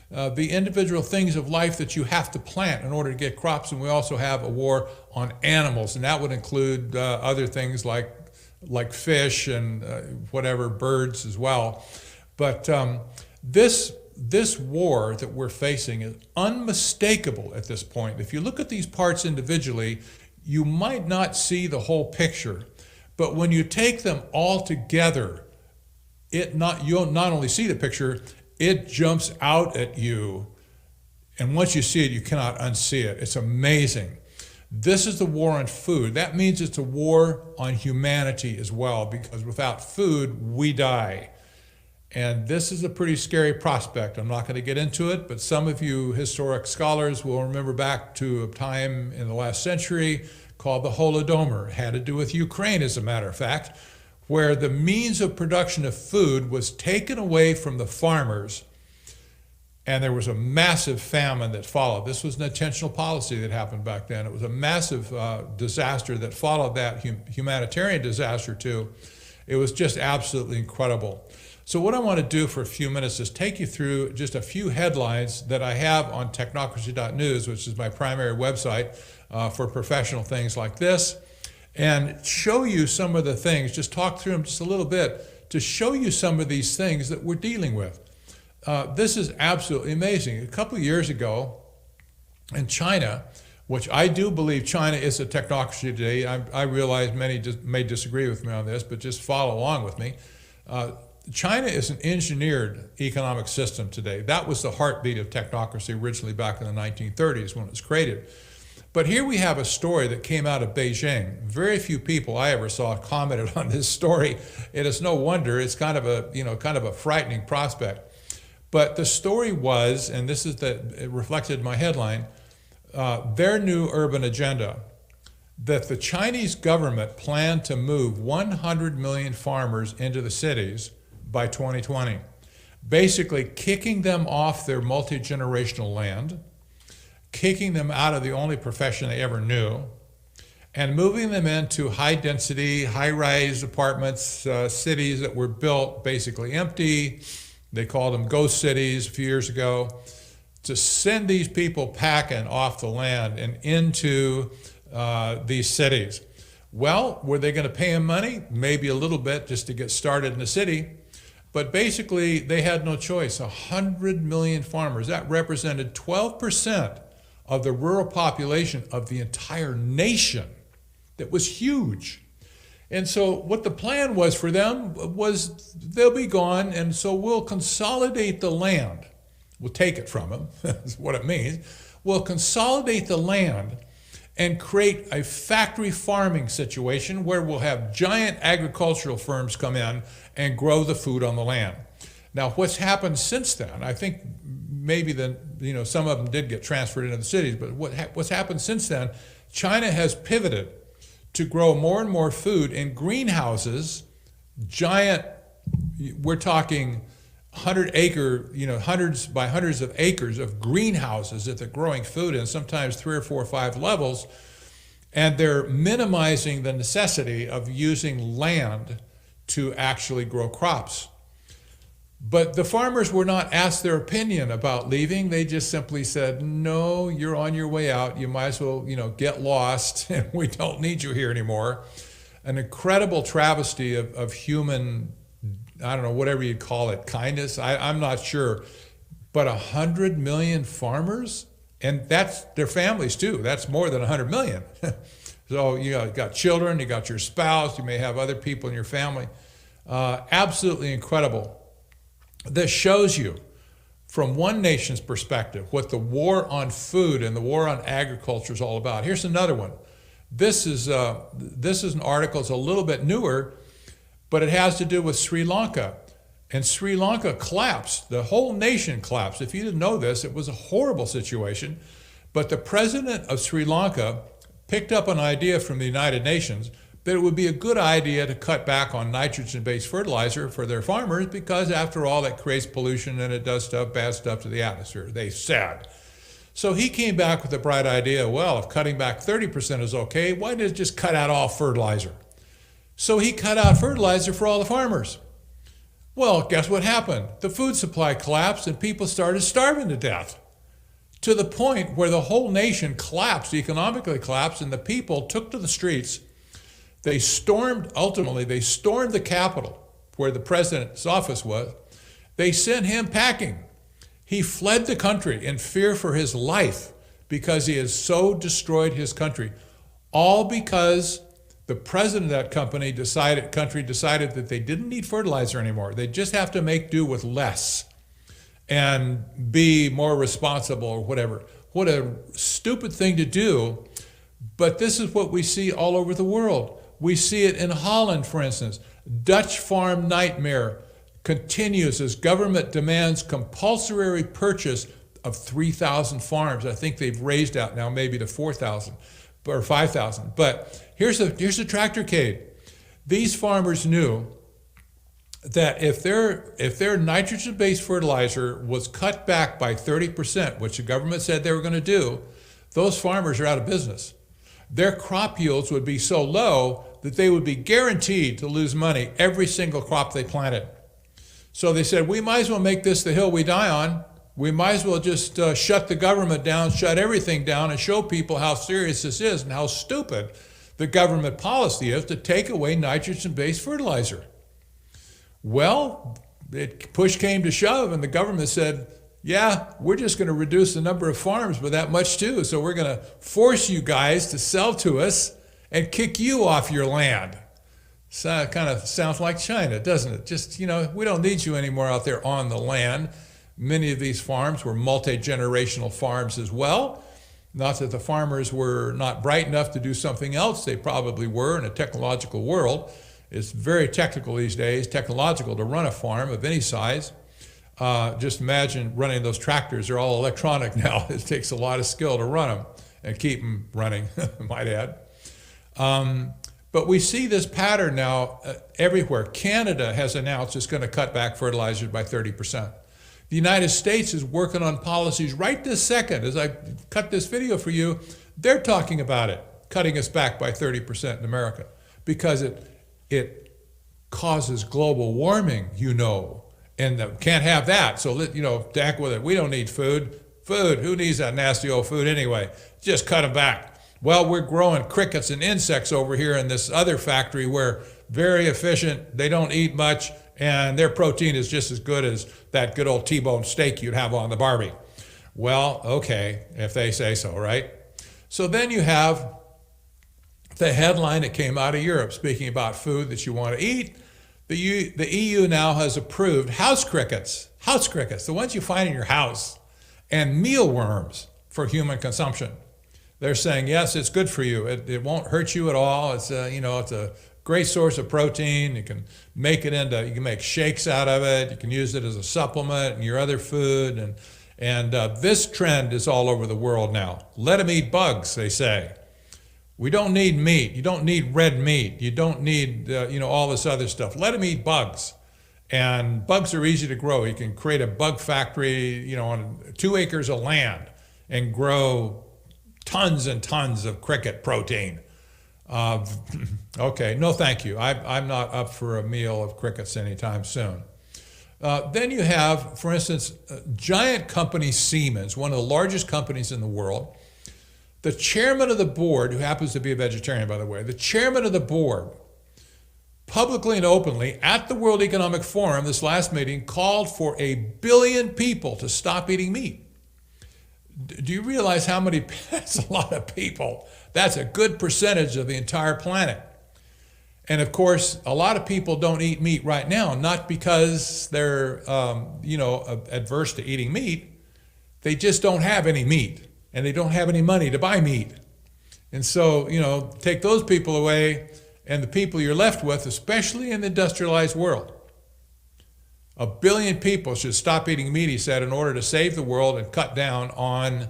D: the individual things of life that you have to plant in order to get crops. And we also have a war on animals, and that would include other things like fish and whatever, birds as well. But this war that we're facing is unmistakable at this point. If you look at these parts individually, you might not see the whole picture. But when you take them all together, you'll not only see the picture, it jumps out at you. And once you see it, you cannot unsee it. It's amazing. This is the war on food. That means it's a war on humanity as well, because without food, we die. And this is a pretty scary prospect. I'm not going to get into it, but some of you historic scholars will remember back to a time in the last century called the Holodomor. It had to do with Ukraine, as a matter of fact, where the means of production of food was taken away from the farmers, and there was a massive famine that followed. This was an intentional policy that happened back then. It was a massive disaster that followed that humanitarian disaster too. It was just absolutely incredible. So what I want to do for a few minutes is take you through just a few headlines that I have on technocracy.news, which is my primary website for professional things like this, and show you some of the things, just talk through them just a little bit to show you some of these things that we're dealing with. This is absolutely amazing. A couple of years ago in China, which I do believe China is a technocracy today. I realize many may disagree with me on this, but just follow along with me. China is an engineered economic system today. That was the heartbeat of technocracy originally back in the 1930s when it was created. But here we have a story that came out of Beijing. Very few people I ever saw commented on this story. It is no wonder. It's kind of a frightening prospect. But the story was, and this is it reflected in my headline, their new urban agenda, that the Chinese government planned to move 100 million farmers into the cities by 2020, basically kicking them off their multi-generational land, kicking them out of the only profession they ever knew, and moving them into high-density, high-rise apartments, cities that were built basically empty. They called them ghost cities a few years ago, to send these people packing off the land and into these cities. Well, were they going to pay them money? Maybe a little bit just to get started in the city. But basically, they had no choice. 100 million farmers. That represented 12% of the rural population of the entire nation. That was huge. And so what the plan was for them was they'll be gone, and so we'll consolidate the land. We'll take it from them, that's what it means. We'll consolidate the land and create a factory farming situation where we'll have giant agricultural firms come in and grow the food on the land. Now, what's happened since then, I think maybe some of them did get transferred into the cities, but what's happened since then, China has pivoted to grow more and more food in greenhouses, giant, we're talking 100-acre, hundreds by hundreds of acres of greenhouses that they're growing food in, sometimes 3 or 4 or 5 levels, and they're minimizing the necessity of using land to actually grow crops. But the farmers were not asked their opinion about leaving. They just simply said, no, you're on your way out. You might as well, get lost, and we don't need you here anymore. An incredible travesty of human, I don't know, whatever you'd call it, kindness. I'm not sure. But 100 million farmers, and that's their families too. That's more than 100 million. So you got children, you got your spouse, you may have other people in your family. Absolutely incredible. This shows you, from one nation's perspective, what the war on food and the war on agriculture is all about. Here's another one. This is an article. It's a little bit newer, but it has to do with Sri Lanka. And Sri Lanka collapsed. The whole nation collapsed. If you didn't know this, it was a horrible situation. But the president of Sri Lanka picked up an idea from the United Nations, that it would be a good idea to cut back on nitrogen-based fertilizer for their farmers because, after all, that creates pollution and it does bad stuff to the atmosphere, they said. So he came back with the bright idea, well, if cutting back 30% is okay, why didn't it just cut out all fertilizer? So he cut out fertilizer for all the farmers. Well, guess what happened? The food supply collapsed and people started starving to death, to the point where the whole nation collapsed, economically collapsed, and the people took to the streets. They stormed the Capitol, where the president's office was. They sent him packing. He fled the country in fear for his life because he has so destroyed his country, all because the president of that country decided that they didn't need fertilizer anymore. They just have to make do with less and be more responsible or whatever. What a stupid thing to do, but this is what we see all over the world. We see it in Holland, for instance. Dutch farm nightmare continues as government demands compulsory purchase of 3,000 farms. I think they've raised out now maybe to 4,000 or 5,000. But here's the tractorcade. These farmers knew that if their nitrogen-based fertilizer was cut back by 30%, which the government said they were going to do, those farmers are out of business. Their crop yields would be so low that they would be guaranteed to lose money every single crop they planted. So they said, we might as well make this the hill we die on. We might as well just shut the government down, shut everything down, and show people how serious this is and how stupid the government policy is to take away nitrogen-based fertilizer. Well, push came to shove, and the government said, yeah, we're just going to reduce the number of farms by that much too. So we're going to force you guys to sell to us and kick you off your land. So it kind of sounds like China, doesn't it? Just, we don't need you anymore out there on the land. Many of these farms were multi-generational farms as well. Not that the farmers were not bright enough to do something else. They probably were in a technological world. It's very technical these days, technological to run a farm of any size. Just imagine running those tractors. They're all electronic now. It takes a lot of skill to run them and keep them running, I might add. But we see this pattern now everywhere. Canada has announced it's going to cut back fertilizers by 30%. The United States is working on policies right this second. As I cut this video for you, they're talking about it, cutting us back by 30% in America, because it causes global warming, and can't have that. So, to heck with it. We don't need food. Who needs that nasty old food anyway? Just cut them back. Well, we're growing crickets and insects over here in this other factory where very efficient, they don't eat much, and their protein is just as good as that good old T-bone steak you'd have on the Barbie. Well, okay, if they say so, right? So then you have the headline that came out of Europe speaking about food that you want to eat. The EU now has approved house crickets, the ones you find in your house, and mealworms for human consumption. They're saying, yes, it's good for you. It won't hurt you at all. It's a great source of protein. You can make shakes out of it. You can use it as a supplement in your other food. And this trend is all over the world now. Let them eat bugs, they say. We don't need meat. You don't need red meat. You don't need, all this other stuff. Let them eat bugs. And bugs are easy to grow. You can create a bug factory, on 2 acres of land and grow tons and tons of cricket protein. Okay, no thank you. I'm not up for a meal of crickets anytime soon. Then you have, for instance, giant company Siemens, one of the largest companies in the world. The chairman of the board, who happens to be a vegetarian, by the way, the chairman of the board, publicly and openly at the World Economic Forum, this last meeting, called for 1 billion people to stop eating meat. Do you realize how many? That's a lot of people. That's a good percentage of the entire planet. And of course, a lot of people don't eat meat right now, not because they're, adverse to eating meat. They just don't have any meat, and they don't have any money to buy meat. And so, take those people away, and the people you're left with, especially in the industrialized world. 1 billion people should stop eating meat, he said, in order to save the world and cut down on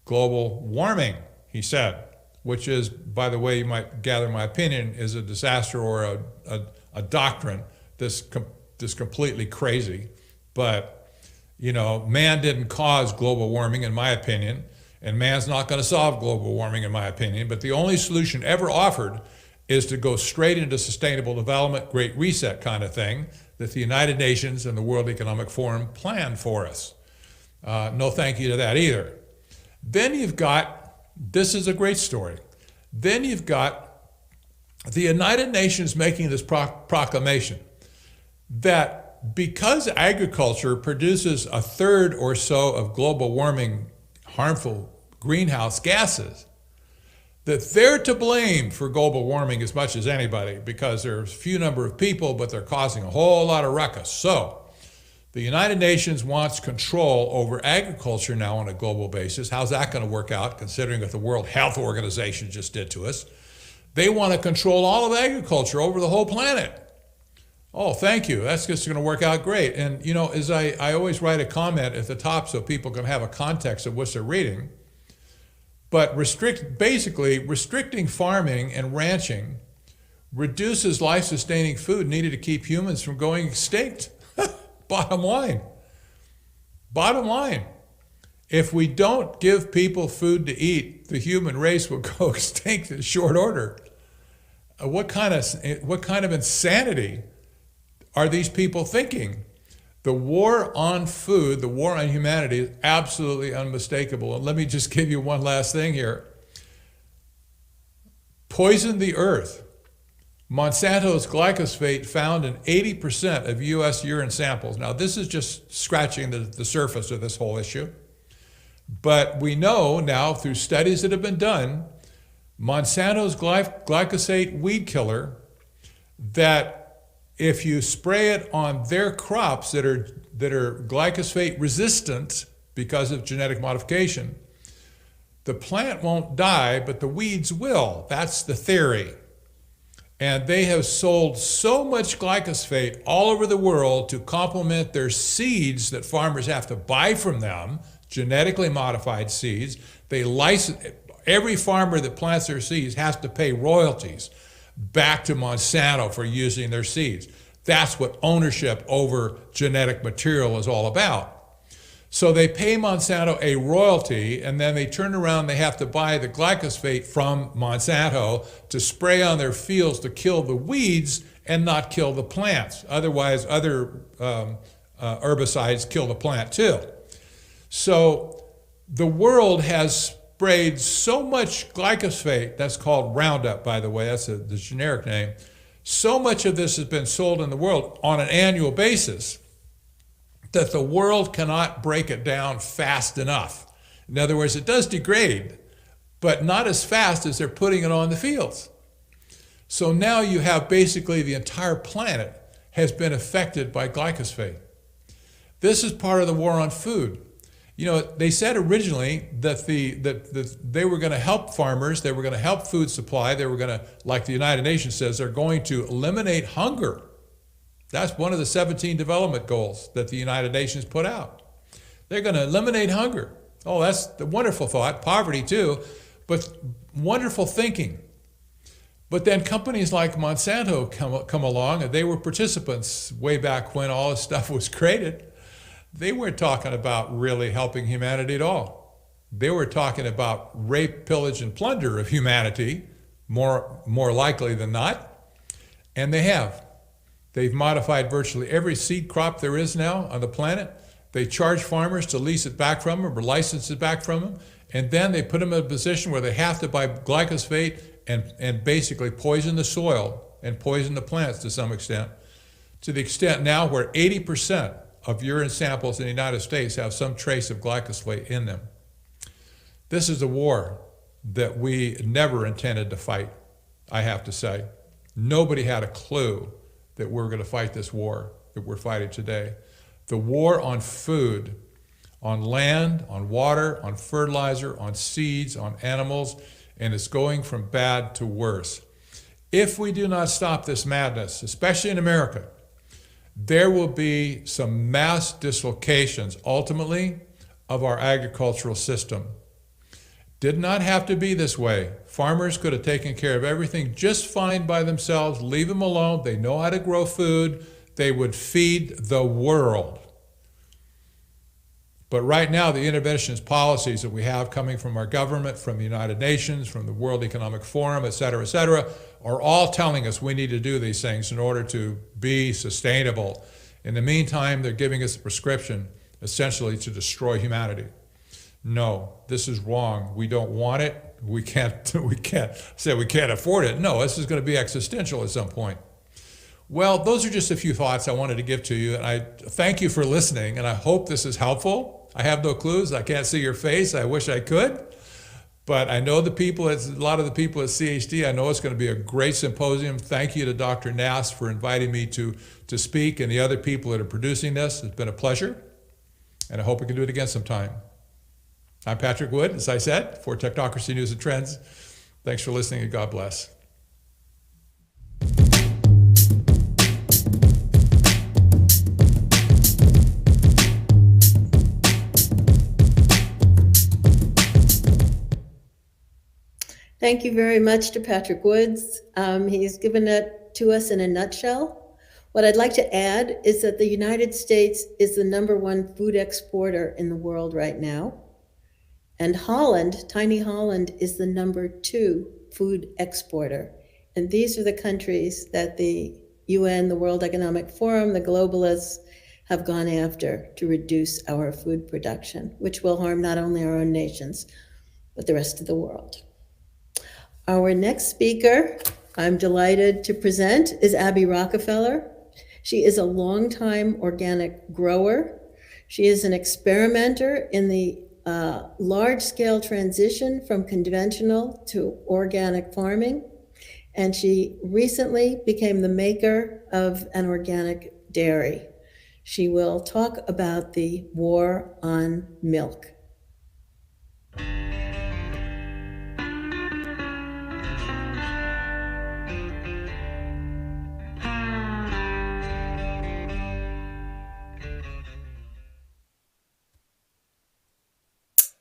D: global warming, he said. which is, by the way, you might gather my opinion, is a disaster or a doctrine that's completely crazy. But, man didn't cause global warming, in my opinion, and man's not going to solve global warming, in my opinion. But the only solution ever offered is to go straight into sustainable development, Great Reset kind of thing that the United Nations and the World Economic Forum planned for us. No thank you to that either. Then you've got, this is a great story, then you've got the United Nations making this proclamation that because agriculture produces a third or so of global warming harmful greenhouse gases, that they're to blame for global warming as much as anybody because there's a few number of people, but they're causing a whole lot of ruckus. So the United Nations wants control over agriculture now on a global basis. How's that going to work out, considering what the World Health Organization just did to us? They want to control all of agriculture over the whole planet. Oh, thank you. That's just going to work out great. And, as I always write a comment at the top so people can have a context of what they're reading. But basically restricting farming and ranching reduces life-sustaining food needed to keep humans from going extinct. Bottom line. If we don't give people food to eat, the human race will go extinct in short order. What kind of insanity are these people thinking? The war on food, the war on humanity is absolutely unmistakable. And let me just give you one last thing here. Poison the earth. Monsanto's glyphosate found in 80% of U.S. urine samples. Now, this is just scratching the surface of this whole issue. But we know now through studies that have been done, Monsanto's glyphosate weed killer, that if you spray it on their crops that are glyphosate resistant because of genetic modification, the plant won't die, but the weeds will. That's the theory. And they have sold so much glyphosate all over the world to complement their seeds that farmers have to buy from them, genetically modified seeds. They license, every farmer that plants their seeds has to pay royalties back to Monsanto for using their seeds. That's what ownership over genetic material is all about. So they pay Monsanto a royalty, and then they turn around, they have to buy the glyphosate from Monsanto to spray on their fields to kill the weeds and not kill the plants. Otherwise, other herbicides kill the plant too. So the world has sprayed so much glyphosate, that's called Roundup, by the way, that's the generic name. So much of this has been sold in the world on an annual basis that the world cannot break it down fast enough. In other words, it does degrade, but not as fast as they're putting it on the fields. So now you have basically the entire planet has been affected by glyphosate. This is part of the war on food. They said originally that they were going to help farmers, they were going to help food supply, they were going to, like the United Nations says, they're going to eliminate hunger. That's one of the 17 development goals that the United Nations put out. They're going to eliminate hunger. Oh, that's the wonderful thought. Poverty too, but wonderful thinking. But then companies like Monsanto come along, and they were participants way back when all this stuff was created. They weren't talking about really helping humanity at all. They were talking about rape, pillage, and plunder of humanity, more likely than not. And they have. They've modified virtually every seed crop there is now on the planet. They charge farmers to lease it back from them or license it back from them. And then they put them in a position where they have to buy glyphosate and basically poison the soil and poison the plants to some extent. To the extent now where 80% of urine samples in the United States have some trace of glyphosate in them. This is a war that we never intended to fight, I have to say. Nobody had a clue that we're going to fight this war that we're fighting today. The war on food, on land, on water, on fertilizer, on seeds, on animals, and it's going from bad to worse. If we do not stop this madness, especially in America, there will be some mass dislocations, ultimately, of our agricultural system. Did not have to be this way. Farmers could have taken care of everything just fine by themselves, leave them alone. They know how to grow food. They would feed the world. But right now, the interventionist policies that we have coming from our government, from the United Nations, from the World Economic Forum, et cetera, are all telling us we need to do these things in order to be sustainable. In the meantime, they're giving us a prescription, essentially, to destroy humanity. No, this is wrong. We don't want it. We can't say we can't afford it. No, this is going to be existential at some point. Well, those are just a few thoughts I wanted to give to you, and I thank you for listening, and I hope this is helpful. I have no clues. I can't see your face. I wish I could. But I know a lot of the people at CHD. I know it's going to be a great symposium. Thank you to Dr. Nass for inviting me to speak, and the other people that are producing this. It's been a pleasure, and I hope we can do it again sometime. I'm Patrick Wood, as I said, for Technocracy News and Trends. Thanks for listening, and God bless.
A: Thank you very much to Patrick Woods. He's given it to us in a nutshell. What I'd like to add is that the United States is the #1 food exporter in the world right now. And Holland, tiny Holland, is the #2 food exporter. And these are the countries that the UN, the World Economic Forum, the globalists have gone after to reduce our food production, which will harm not only our own nations, but the rest of the world. Our next speaker, I'm delighted to present, is Abby Rockefeller. She is a longtime organic grower. She is an experimenter in the large-scale transition from conventional to organic farming. And she recently became the maker of an organic dairy. She will talk about the war on milk.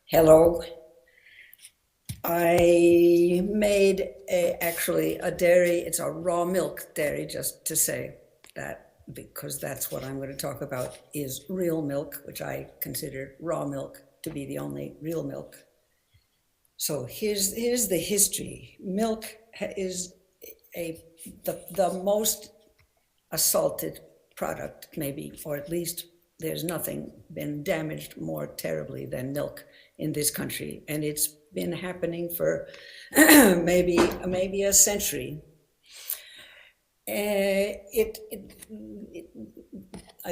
E: Hello. I made actually a dairy. It's a raw milk dairy, just to say that, because that's what I'm going to talk about, is real milk, which I consider raw milk to be the only real milk. So here's the history. Milk is the most assaulted product, maybe, or at least there's nothing been damaged more terribly than milk in this country, and it's been happening for maybe a century. I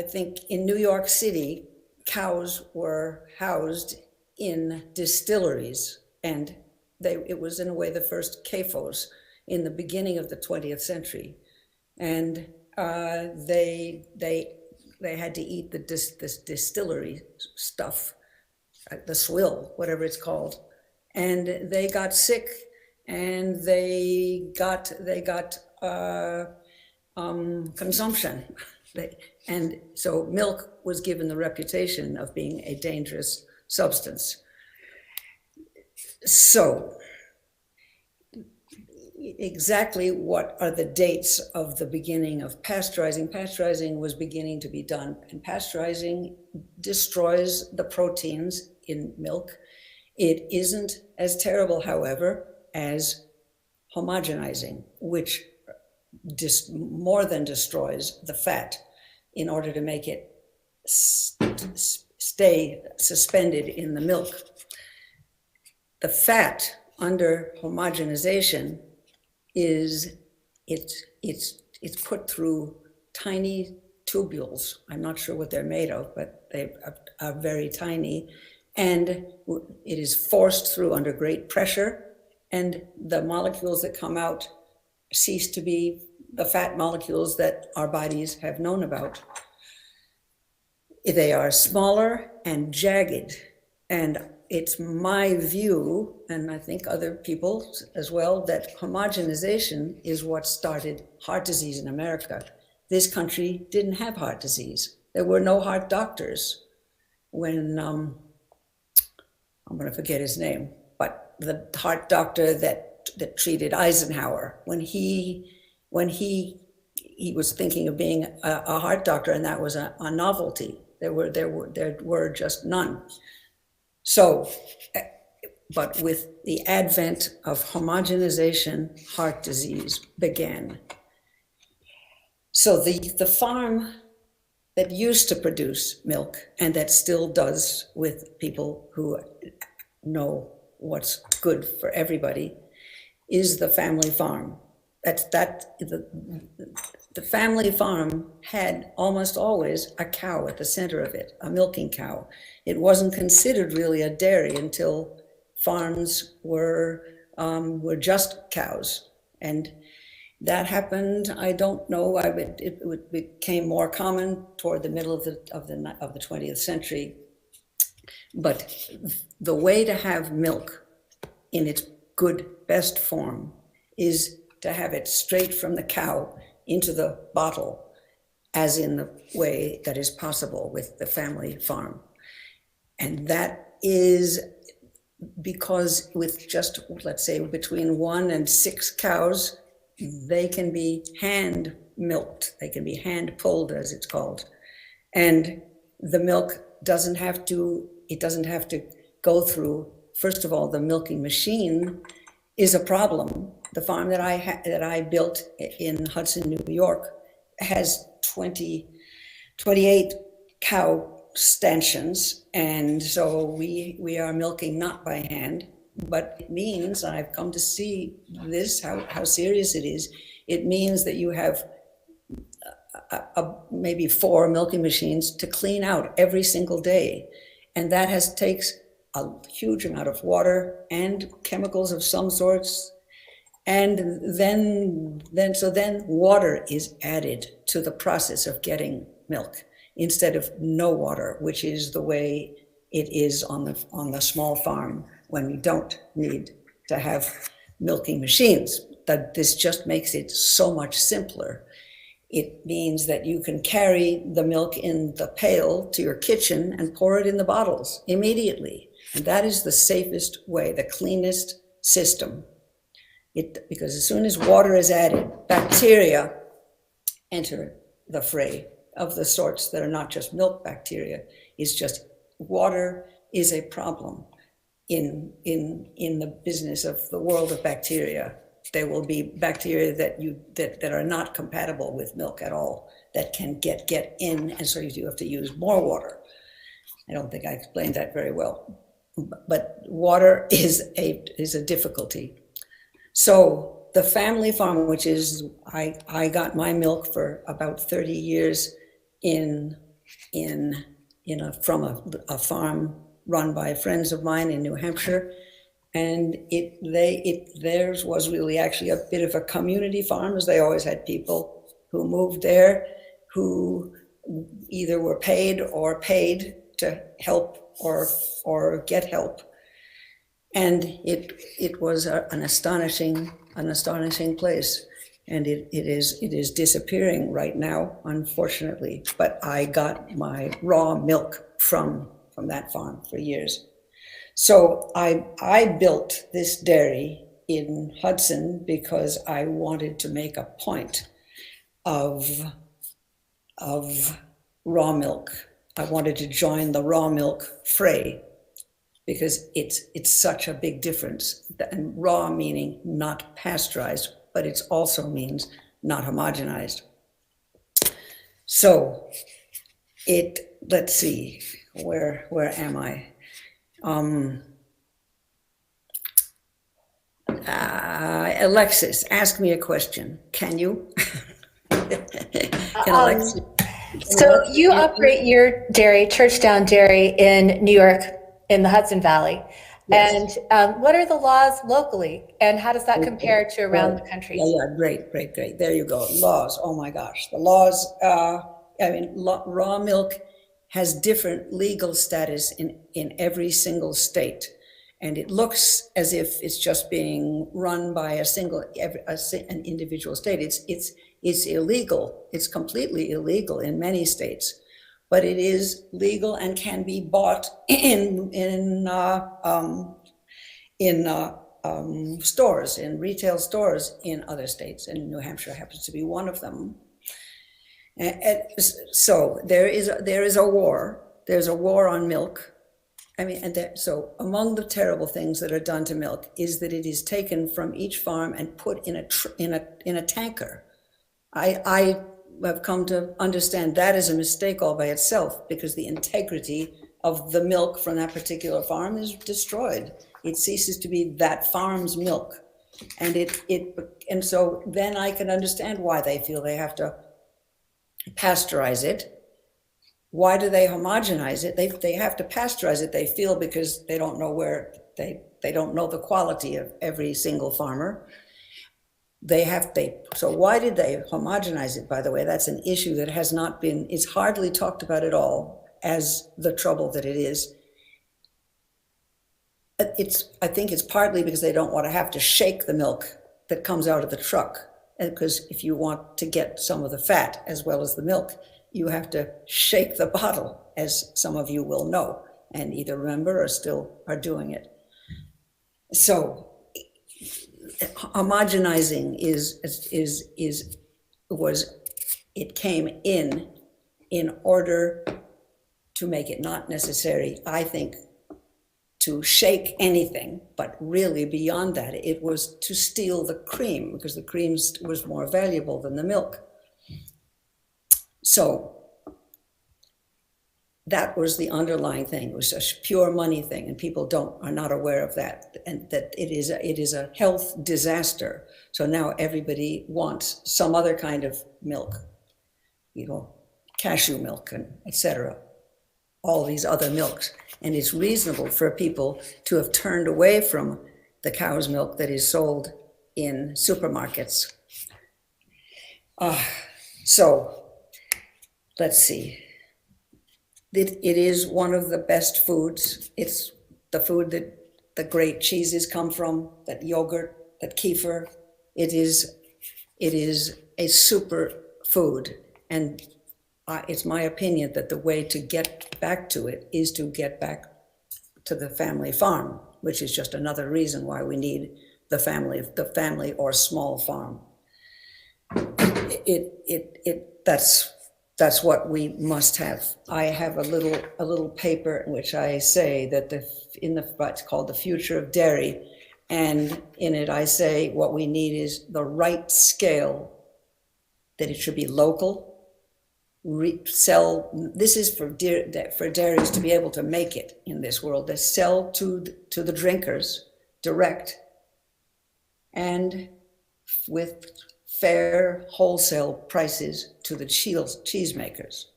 E: think in New York City, cows were housed in distilleries, and it was in a way the first CAFOs in the beginning of the 20th century, and they had to eat this distillery stuff, the swill, whatever it's called, and they got sick, and they got consumption, and so milk was given the reputation of being a dangerous substance. So exactly what are the dates of the beginning of pasteurizing? Pasteurizing was beginning to be done, and pasteurizing destroys the proteins in milk. It isn't as terrible, however, as homogenizing, which more than destroys the fat in order to make it stay suspended in the milk. The fat under homogenization is it's put through tiny tubules. I'm not sure what they're made of, but they are very tiny, and it is forced through under great pressure, and the molecules that come out cease to be the fat molecules that our bodies have known about. They are smaller and jagged, and it's my view, and I think other people as well, that homogenization is what started heart disease in America. This country didn't have heart disease. There were no heart doctors when, I'm going to forget his name, but the heart doctor that treated Eisenhower when he was thinking of being a heart doctor, and that was a novelty. There were just none. So, but with the advent of homogenization, heart disease began. So the farm that used to produce milk, and that still does with people who know what's good for everybody, is the family farm. The family farm had almost always a cow at the center of it, a milking cow. It wasn't considered really a dairy until farms were just cows, and that happened. I don't know. It became more common toward the middle of the 20th century. But the way to have milk in its good, best form is to have it straight from the cow into the bottle, as in the way that is possible with the family farm. And that is because with just, let's say, between 1 and 6 cows, they can be hand milked. They can be hand pulled, as it's called. And the milk doesn't have to go through, first of all, the milking machine is a problem. The farm that I built in Hudson, New York, has 28 cow stanchions, and so we are milking not by hand, but it means, I've come to see this, how serious it is. It means that you have maybe 4 milking machines to clean out every single day, and that takes a huge amount of water and chemicals of some sorts. And then water is added to the process of getting milk instead of no water, which is the way it is on the small farm when we don't need to have milking machines. That this just makes it so much simpler. It means that you can carry the milk in the pail to your kitchen and pour it in the bottles immediately. And that is the safest way, the cleanest system. Because as soon as water is added, bacteria enter the fray of the sorts that are not just milk bacteria. It's just water is a problem in the business of the world of bacteria. There will be bacteria that are not compatible with milk at all, that can get in, and so you have to use more water. I don't think I explained that very well, but water is a difficulty. So the family farm, which is, I got my milk for about 30 years from a farm run by friends of mine in New Hampshire. And theirs was really actually a bit of a community farm, as they always had people who moved there who either were paid to help or get help. And it was an astonishing place, and it is disappearing right now, unfortunately. But I got my raw milk from that farm for years. So I built this dairy in Hudson because I wanted to make a point of raw milk. I wanted to join the raw milk fray, because it's such a big difference. And raw meaning not pasteurized, but it also means not homogenized. So let's see, where am I? Alexis, ask me a question. Can you? Can Alexis?
B: So you operate your dairy, Churchdown Dairy, in New York, in the Hudson Valley. Yes. And what are the laws locally, and how does that compare to around the country?
E: Yeah, great. There you go. Laws. Oh my gosh, the laws. Raw milk has different legal status in every single state, and it looks as if it's just being run by an individual state. It's illegal. It's completely illegal in many states. But it is legal and can be bought in in stores, in retail stores in other states, and New Hampshire happens to be one of them. And so there is a war. There's a war on milk. I mean, so among the terrible things that are done to milk is that it is taken from each farm and put in a tanker. I have come to understand that is a mistake all by itself, because the integrity of the milk from that particular farm is destroyed. It ceases to be that farm's milk, and so then I can understand why they feel they have to pasteurize it. Why do they homogenize it? They have to pasteurize it, they feel, because they don't know they don't know the quality of every single farmer. So why did they homogenize it, by the way? That's an issue that is hardly talked about at all as the trouble that it is. I think it's partly because they don't want to have to shake the milk that comes out of the truck. Because if you want to get some of the fat as well as the milk, you have to shake the bottle, as some of you will know, and either remember or still are doing it. So homogenizing it came in order to make it not necessary, I think, to shake anything, but really beyond that, it was to steal the cream, because the cream was more valuable than the milk. So that was the underlying thing. It was a pure money thing, and people are not aware of that, and that it is a health disaster. So now everybody wants some other kind of milk, cashew milk and etc. All these other milks. And it's reasonable for people to have turned away from the cow's milk that is sold in supermarkets. So let's see. It is one of the best foods. It's the food that the great cheeses come from, that yogurt, that kefir. It is a super food. And it's my opinion that the way to get back to it is to get back to the family farm, which is just another reason why we need the family or small farm. That's what we must have. I have a little paper in which I say that it's called The Future of Dairy, and in it I say what we need is the right scale, that it should be local. This is for dairies to be able to make it in this world. They sell to the drinkers direct, and with fair wholesale prices to the cheese makers.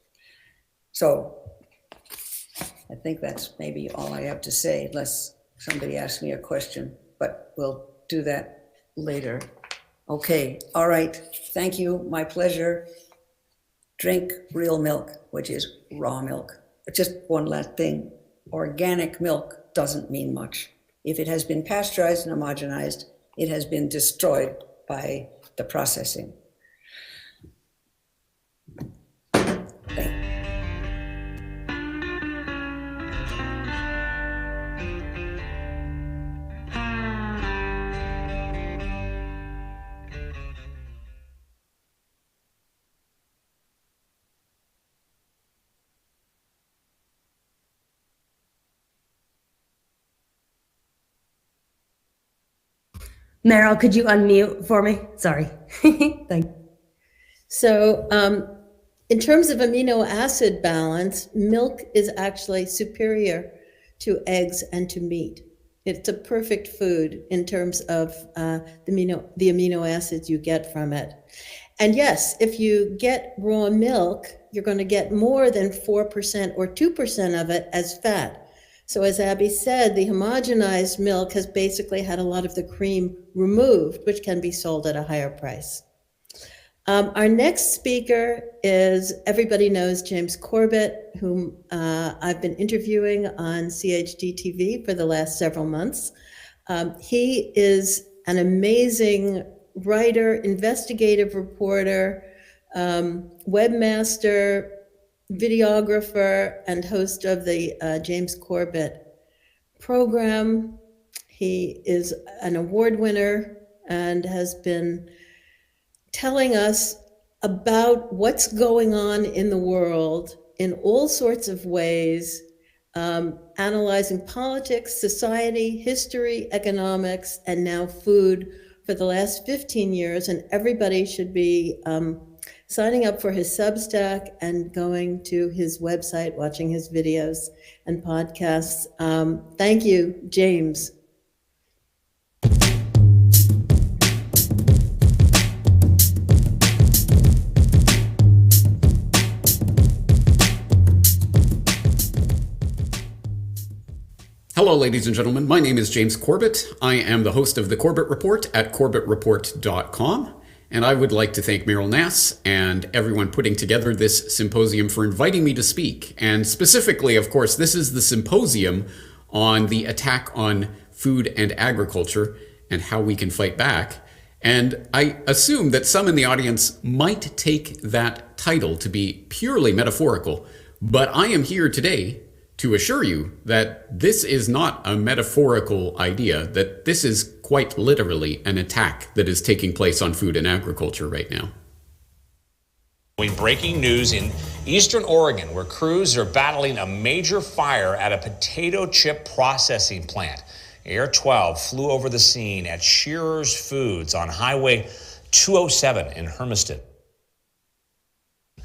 E: So I think that's maybe all I have to say, unless somebody asks me a question, but we'll do that later. Okay, all right, thank you, my pleasure. Drink real milk, which is raw milk. Just one last thing, organic milk doesn't mean much. If it has been pasteurized and homogenized, it has been destroyed by the processing.
F: Meryl, could you unmute for me? Sorry. Thank you.
A: So in terms of amino acid balance, milk is actually superior to eggs and to meat. It's a perfect food in terms of the amino acids you get from it. And yes, if you get raw milk, you're going to get more than 4% or 2% of it as fat. So as Abby said, the homogenized milk has basically had a lot of the cream removed, which can be sold at a higher price. Our next speaker is, everybody knows James Corbett, whom I've been interviewing on CHD TV for the last several months. He is an amazing writer, investigative reporter, webmaster, videographer, and host of the James Corbett program. He is an award winner and has been telling us about what's going on in the world in all sorts of ways, analyzing politics, society, history, economics, and now food for the last 15 years. And everybody should be signing up for his Substack and going to his website, watching his videos and podcasts. Thank you, James.
G: Hello, ladies and gentlemen. My name is James Corbett. I am the host of the Corbett Report at corbettreport.com. And I would like to thank Meryl Nass and everyone putting together this symposium for inviting me to speak. And specifically, of course, this is the symposium on the attack on food and agriculture and how we can fight back. And I assume that some in the audience might take that title to be purely metaphorical, but I am here today to assure you that this is not a metaphorical idea, that this is quite literally an attack that is taking place on food and agriculture right now.
H: Breaking news in eastern Oregon, where crews are battling a major fire at a potato chip processing plant. Air 12 flew over the scene at Shearer's Foods on Highway 207 in Hermiston.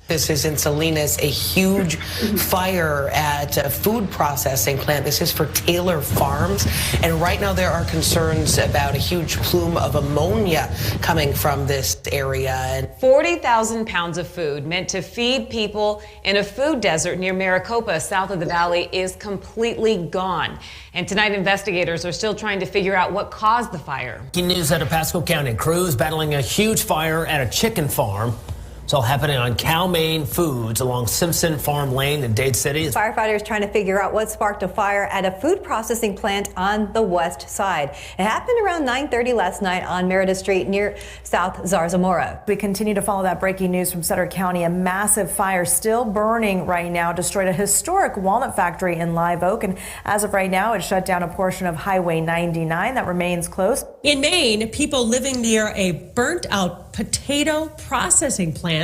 I: This is in Salinas, a huge fire at a food processing plant. This is for Taylor Farms. And right now there are concerns about a huge plume of ammonia coming from this area.
J: 40,000 pounds of food meant to feed people in a food desert near Maricopa, south of the valley, is completely gone. And tonight, investigators are still trying to figure out what caused the fire.
K: Breaking news out of Pasco County. Crews battling a huge fire at a chicken farm. It's all happening on Cal-Maine Foods along Simpson Farm Lane in Dade City.
L: Firefighters trying to figure out what sparked a fire at a food processing plant on the west side. It happened around 9:30 last night on Meredith Street near South Zarzamora.
M: We continue to follow that breaking news from Sutter County. A massive fire still burning right now destroyed a historic walnut factory in Live Oak. And as of right now, it shut down a portion of Highway 99 that remains closed.
N: In Maine, people living near a burnt out potato processing plant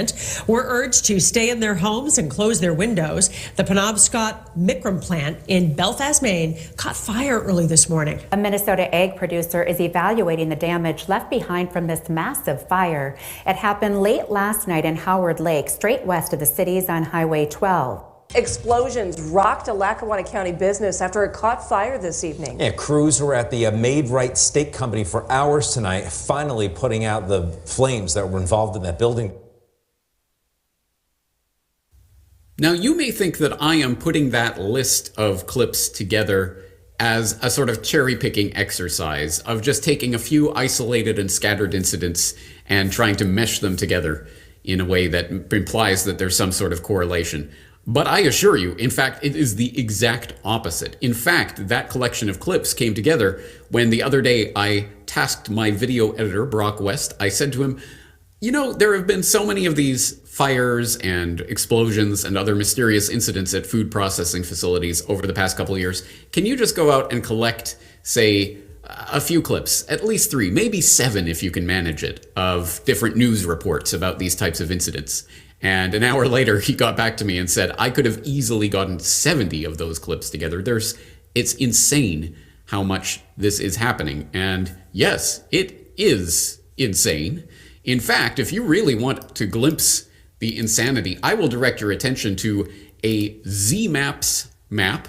N: were urged to stay in their homes and close their windows. The Penobscot Micram plant in Belfast, Maine, caught fire early this morning.
O: A Minnesota egg producer is evaluating the damage left behind from this massive fire. It happened late last night in Howard Lake, straight west of the cities on Highway 12.
P: Explosions rocked a Lackawanna County business after it caught fire this evening.
Q: Yeah, crews were at the Made Right Steak Company for hours tonight, finally putting out the flames that were involved in that building.
G: Now, you may think that I am putting that list of clips together as a sort of cherry-picking exercise of just taking a few isolated and scattered incidents and trying to mesh them together in a way that implies that there's some sort of correlation. But I assure you, in fact, it is the exact opposite. In fact, that collection of clips came together when the other day I tasked my video editor, Brock West. I said to him, you know, there have been so many of these fires and explosions and other mysterious incidents at food processing facilities over the past couple of years. Can you just go out and collect, say, a few clips, at least 3, maybe 7 if you can manage it, of different news reports about these types of incidents? And an hour later, he got back to me and said, I could have easily gotten 70 of those clips together. It's insane how much this is happening. And yes, it is insane. In fact, if you really want to glimpse the insanity, I will direct your attention to a Z-Maps map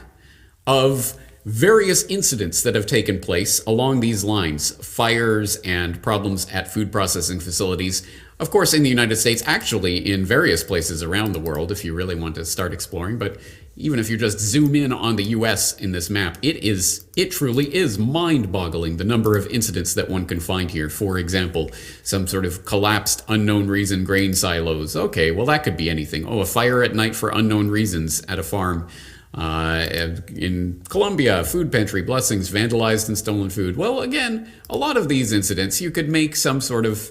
G: of various incidents that have taken place along these lines, fires and problems at food processing facilities. Of course, in the United States, actually in various places around the world, if you really want to start exploring. But even if you just zoom in on the US in this map, it truly is mind-boggling the number of incidents that one can find here. For example, some sort of collapsed unknown reason grain silos. Okay, well that could be anything. Oh, a fire at night for unknown reasons at a farm. In Colombia, food pantry, blessings, vandalized and stolen food. Well, again, a lot of these incidents, you could make some sort of,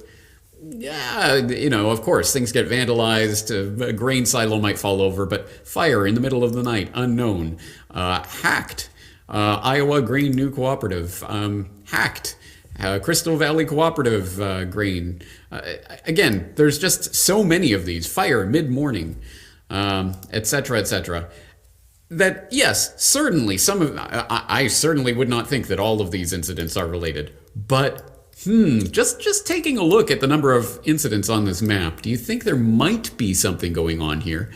G: of course, things get vandalized, a grain silo might fall over, but fire in the middle of the night, unknown, hacked, Iowa Grain New Cooperative, hacked. Crystal Valley Cooperative grain. Again, there's just so many of these. Fire mid-morning, etc., etc. That, yes, certainly some of, I certainly would not think that all of these incidents are related. But, just taking a look at the number of incidents on this map, do you think there might be something going on here?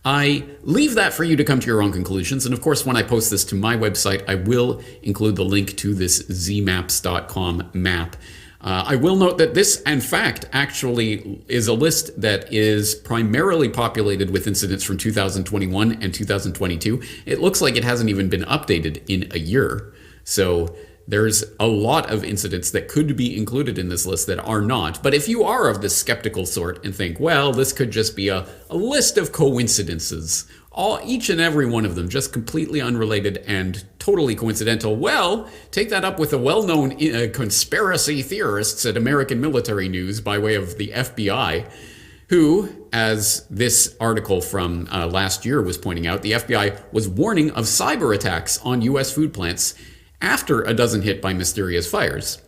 G: I leave that for you to come to your own conclusions. And of course, when I post this to my website, I will include the link to this zmaps.com map. I will note that this, in fact, actually is a list that is primarily populated with incidents from 2021 and 2022. It looks like it hasn't even been updated in a year. So there's a lot of incidents that could be included in this list that are not. But if you are of the skeptical sort and think, well, this could just be a list of coincidences, each and every one of them just completely unrelated and totally coincidental, well, take that up with the well-known conspiracy theorists at American Military News by way of the FBI, who, as this article from last year was pointing out, the FBI was warning of cyber attacks on U.S. food plants after a dozen hit by mysterious fires.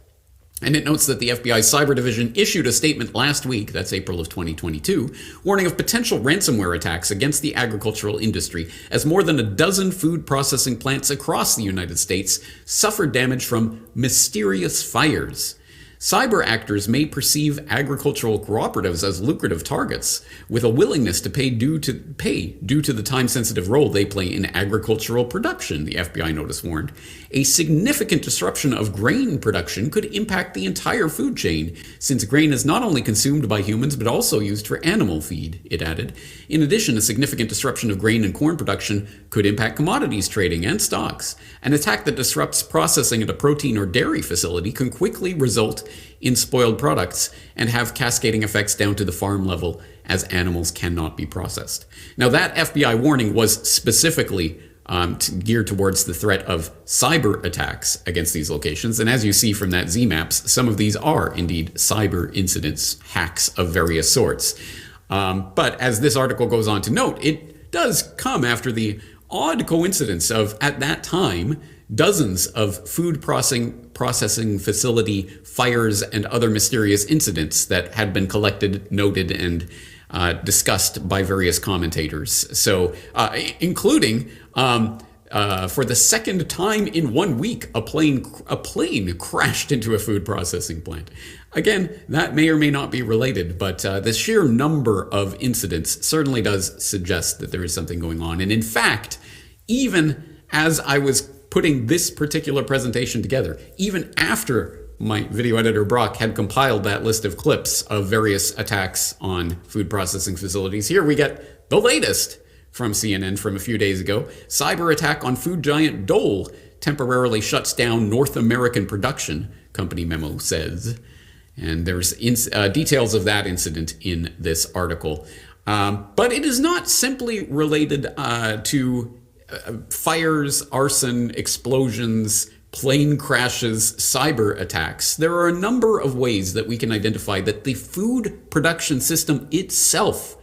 G: And it notes that the FBI's Cyber Division issued a statement last week, that's April of 2022, warning of potential ransomware attacks against the agricultural industry as more than a dozen food processing plants across the United States suffered damage from mysterious fires. Cyber actors may perceive agricultural cooperatives as lucrative targets, with a willingness to pay due to the time-sensitive role they play in agricultural production, the FBI notice warned. A significant disruption of grain production could impact the entire food chain, since grain is not only consumed by humans but also used for animal feed, it added. In addition, a significant disruption of grain and corn production could impact commodities trading and stocks. An attack that disrupts processing at a protein or dairy facility can quickly result in spoiled products and have cascading effects down to the farm level as animals cannot be processed. Now, that FBI warning was specifically geared towards the threat of cyber attacks against these locations. And as you see from that ZMaps, some of these are indeed cyber incidents, hacks of various sorts. But as this article goes on to note, it does come after the odd coincidence of, at that time, dozens of food processing facility fires and other mysterious incidents that had been collected, noted, and discussed by various commentators. So, including for the second time in 1 week, a plane crashed into a food processing plant. Again, that may or may not be related, but the sheer number of incidents certainly does suggest that there is something going on. And in fact, even as I was putting this particular presentation together, even after my video editor Brock had compiled that list of clips of various attacks on food processing facilities, here we get the latest from CNN from a few days ago. Cyber attack on food giant Dole temporarily shuts down North American production, company memo says. And there's details of that incident in this article. But it is not simply related to fires, arson, explosions, plane crashes, cyber attacks. There are a number of ways that we can identify that the food production system itself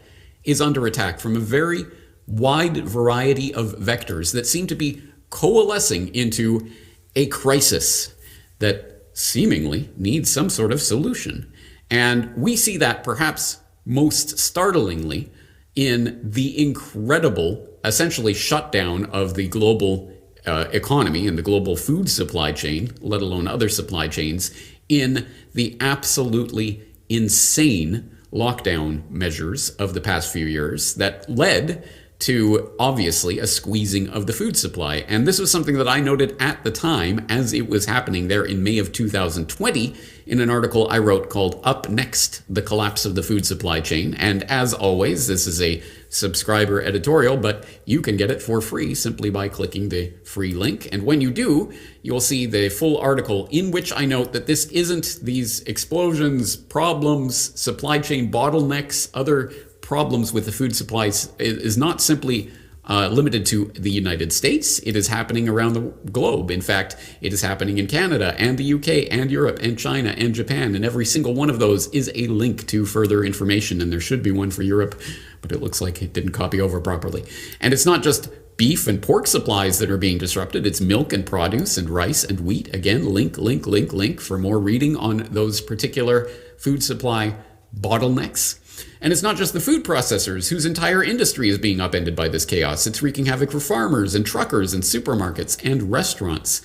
G: is under attack from a very wide variety of vectors that seem to be coalescing into a crisis that seemingly needs some sort of solution. And we see that perhaps most startlingly in the incredible, essentially shutdown of the global economy and the global food supply chain, let alone other supply chains, in the absolutely insane lockdown measures of the past few years that led to, obviously, a squeezing of the food supply. And this was something that I noted at the time as it was happening there in May of 2020 in an article I wrote called Up Next, The Collapse of the Food Supply Chain. And as always, this is a subscriber editorial, but you can get it for free simply by clicking the free link. And when you do, you'll see the full article in which I note that this isn't these explosions, problems, supply chain bottlenecks, other problems with the food supplies is not simply limited to the United States. It is happening around the globe. In fact, it is happening in Canada and the UK and Europe and China and Japan. And every single one of those is a link to further information. And there should be one for Europe, but it looks like it didn't copy over properly. And it's not just beef and pork supplies that are being disrupted. It's milk and produce and rice and wheat. Again, link for more reading on those particular food supply bottlenecks. And it's not just the food processors whose entire industry is being upended by this chaos. It's wreaking havoc for farmers and truckers and supermarkets and restaurants.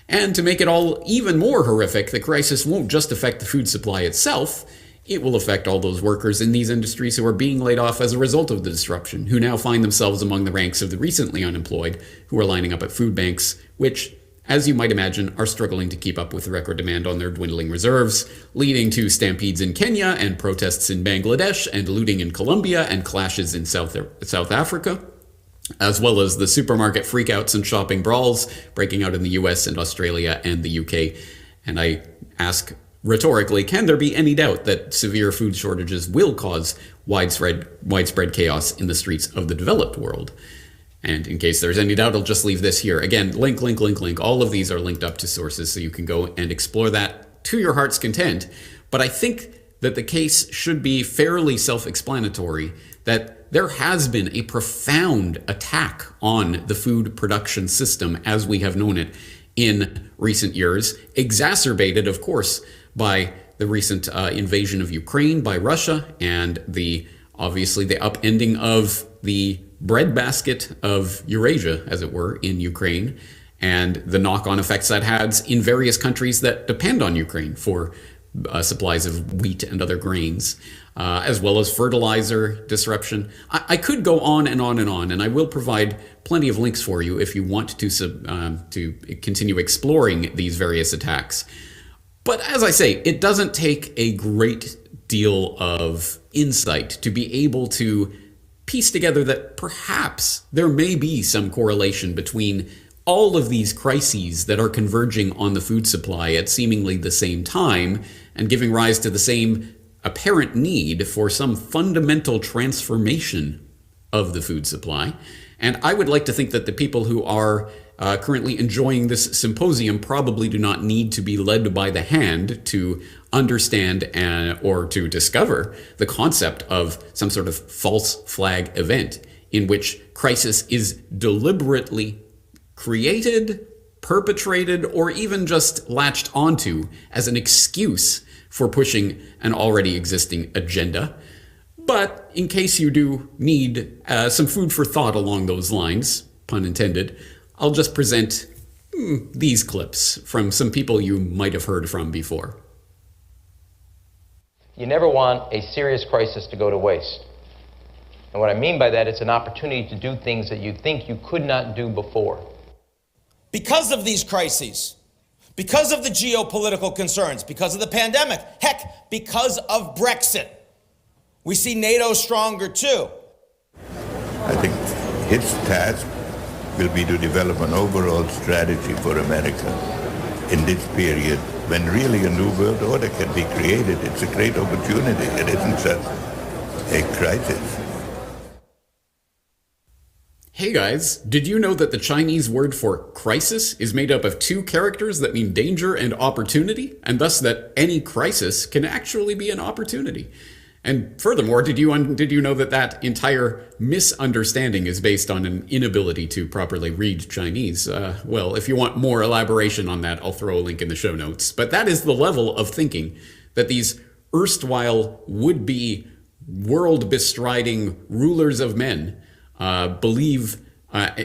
G: And to make it all even more horrific, the crisis won't just affect the food supply itself. It will affect all those workers in these industries who are being laid off as a result of the disruption, who now find themselves among the ranks of the recently unemployed, who are lining up at food banks, which, as you might imagine, are struggling to keep up with the record demand on their dwindling reserves, leading to stampedes in Kenya and protests in Bangladesh and looting in Colombia and clashes in South Africa, as well as the supermarket freakouts and shopping brawls breaking out in the US and Australia and the UK. And I ask rhetorically, can there be any doubt that severe food shortages will cause widespread chaos in the streets of the developed world? And in case there's any doubt, I'll just leave this here. Again, link. All of these are linked up to sources, so you can go and explore that to your heart's content. But I think that the case should be fairly self-explanatory, that there has been a profound attack on the food production system as we have known it in recent years, exacerbated, of course, by the recent invasion of Ukraine by Russia and obviously the upending of the breadbasket of Eurasia, as it were, in Ukraine, and the knock-on effects that has in various countries that depend on Ukraine for supplies of wheat and other grains, as well as fertilizer disruption. I could go on and on and on, and I will provide plenty of links for you if you want to continue exploring these various attacks. But as I say, it doesn't take a great deal of insight to be able to piece together that perhaps there may be some correlation between all of these crises that are converging on the food supply at seemingly the same time and giving rise to the same apparent need for some fundamental transformation of the food supply. And I would like to think that the people who are currently enjoying this symposium probably do not need to be led by the hand to understand or to discover the concept of some sort of false flag event in which crisis is deliberately created, perpetrated, or even just latched onto as an excuse for pushing an already existing agenda. But in case you do need some food for thought along those lines, pun intended, I'll just present these clips from some people you might have heard from before.
R: You never want a serious crisis to go to waste. And what I mean by that, it's an opportunity to do things that you think you could not do before.
S: Because of these crises, because of the geopolitical concerns, because of the pandemic, heck, because of Brexit, we see NATO stronger too.
T: I think its task will be to develop an overall strategy for America in this period when really a new world order can be created. It's a great opportunity. It isn't just a crisis.
G: Hey guys, did you know that the Chinese word for crisis is made up of two characters that mean danger and opportunity, and thus that any crisis can actually be an opportunity? And furthermore, did you know that that entire misunderstanding is based on an inability to properly read Chinese? Well, if you want more elaboration on that, I'll throw a link in the show notes. But that is the level of thinking that these erstwhile would-be world-bestriding rulers of men believe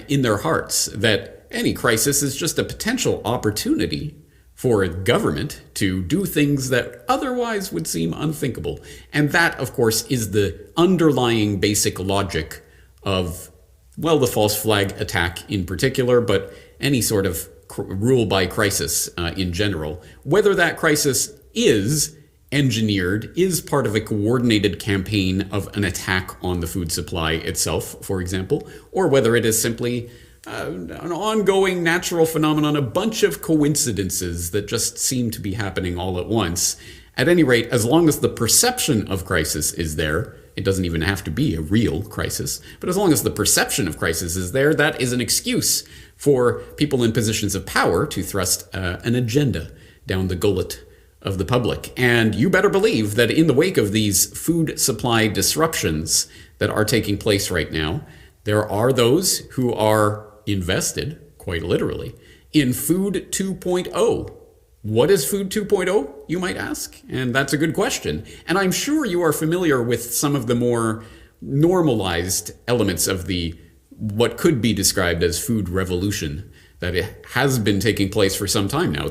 G: in their hearts, that any crisis is just a potential opportunity for a government to do things that otherwise would seem unthinkable. And that, of course, is the underlying basic logic of, well, the false flag attack in particular, but any sort of rule by crisis in general. Whether that crisis is engineered, is part of a coordinated campaign of an attack on the food supply itself, for example, or whether it is simply an ongoing natural phenomenon, a bunch of coincidences that just seem to be happening all at once. At any rate, as long as the perception of crisis is there, it doesn't even have to be a real crisis, but as long as the perception of crisis is there, that is an excuse for people in positions of power to thrust an agenda down the gullet of the public. And you better believe that in the wake of these food supply disruptions that are taking place right now, There are those who are invested, quite literally, in Food 2.0. What is Food 2.0, you might ask? And that's a good question. And I'm sure you are familiar with some of the more normalized elements of the what could be described as food revolution that it has been taking place for some time now.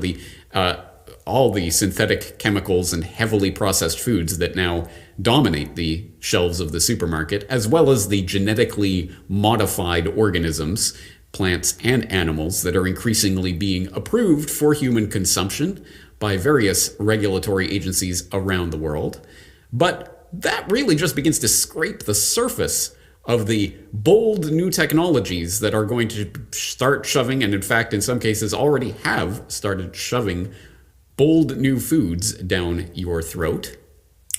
G: All the synthetic chemicals and heavily processed foods that now dominate the shelves of the supermarket, as well as the genetically modified organisms, plants and animals, that are increasingly being approved for human consumption by various regulatory agencies around the world. But that really just begins to scrape the surface of the bold new technologies that are going to start shoving, and in fact, in some cases already have started shoving, bold new foods down your throat.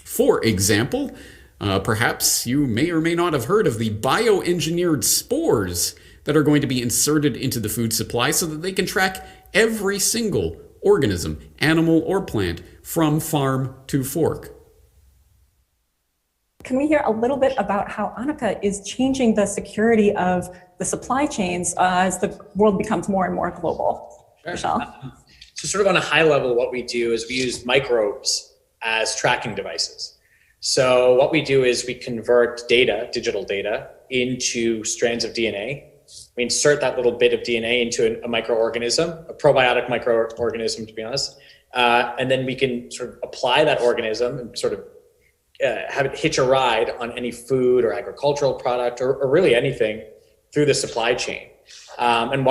G: For example, perhaps you may or may not have heard of the bioengineered spores that are going to be inserted into the food supply so that they can track every single organism, animal or plant, from farm to fork.
U: Can we hear a little bit about how Annika is changing the security of the supply chains as the world becomes more and more global?
V: Sure.
U: Michelle?
V: So sort of on a high level, what we do is we use microbes as tracking devices. So what we do is we convert data, digital data, into strands of DNA. We insert that little bit of DNA into a microorganism, a probiotic microorganism, to be honest. And then we can sort of apply that organism and sort of have it hitch a ride on any food or agricultural product or really anything through the supply chain. And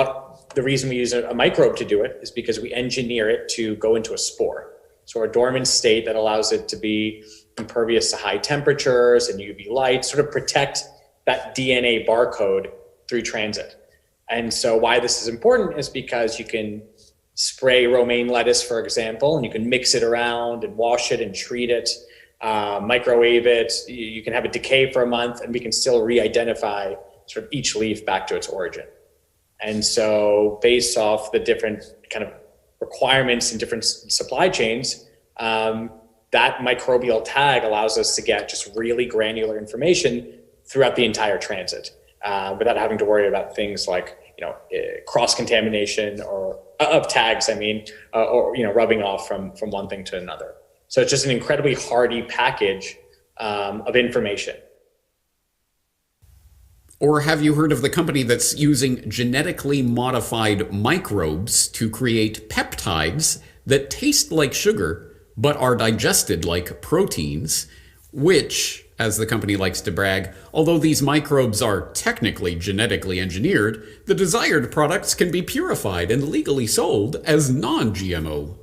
V: the reason we use a microbe to do it is because we engineer it to go into a spore. So a dormant state that allows it to be impervious to high temperatures and UV light, sort of protect that DNA barcode through transit. And so why this is important is because you can spray romaine lettuce, for example, and you can mix it around and wash it and treat it, microwave it. You can have it decay for a month and we can still re-identify sort of each leaf back to its origin. And so based off the different kind of requirements in different supply chains, that microbial tag allows us to get just really granular information throughout the entire transit without having to worry about things like, cross-contamination or of tags, or rubbing off from one thing to another. So it's just an incredibly hardy package of information.
G: Or have you heard of the company that's using genetically modified microbes to create peptides that taste like sugar but are digested like proteins, which, as the company likes to brag, although these microbes are technically genetically engineered, the desired products can be purified and legally sold as non-GMO.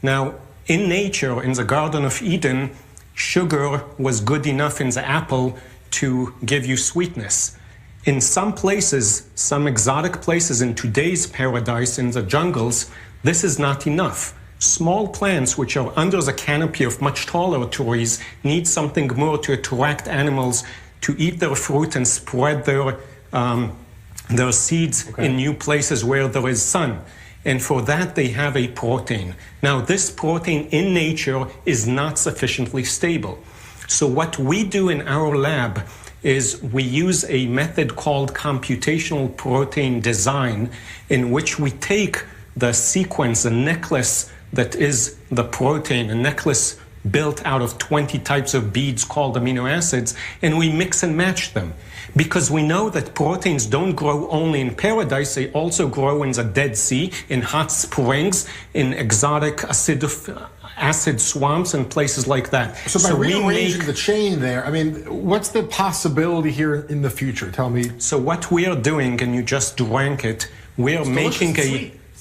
W: Now, in nature, in the Garden of Eden, sugar was good enough in the apple to give you sweetness. In some places, some exotic places in today's paradise in the jungles, this is not enough. Small plants which are under the canopy of much taller trees need something more to attract animals to eat their fruit and spread their seeds in new places where there is sun. And for that, they have a protein. Now, this protein in nature is not sufficiently stable. So what we do in our lab is we use a method called computational protein design, in which we take the sequence, the necklace that is the protein, a necklace built out of 20 types of beads called amino acids, and we mix and match them. Because we know that proteins don't grow only in paradise, they also grow in the Dead Sea, in hot springs, in exotic acid swamps and places like that.
X: So by rearranging the chain there, what's the possibility here in the future? Tell me.
W: So what we are doing, and you just drank it, we are making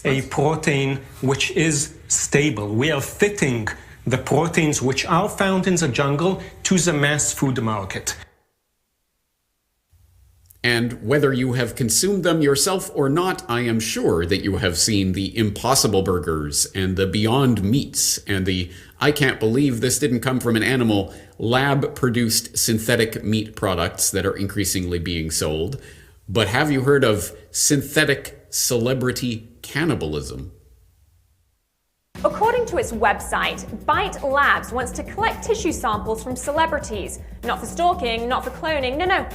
W: a protein which is stable. We are fitting the proteins which are found in the jungle to the mass food market.
G: And whether you have consumed them yourself or not, I am sure that you have seen the Impossible Burgers and the Beyond Meats and the I can't believe this didn't come from an animal lab-produced synthetic meat products that are increasingly being sold. But have you heard of synthetic celebrity cannibalism?
Y: According to its website, Bite Labs wants to collect tissue samples from celebrities. Not for stalking, not for cloning, no.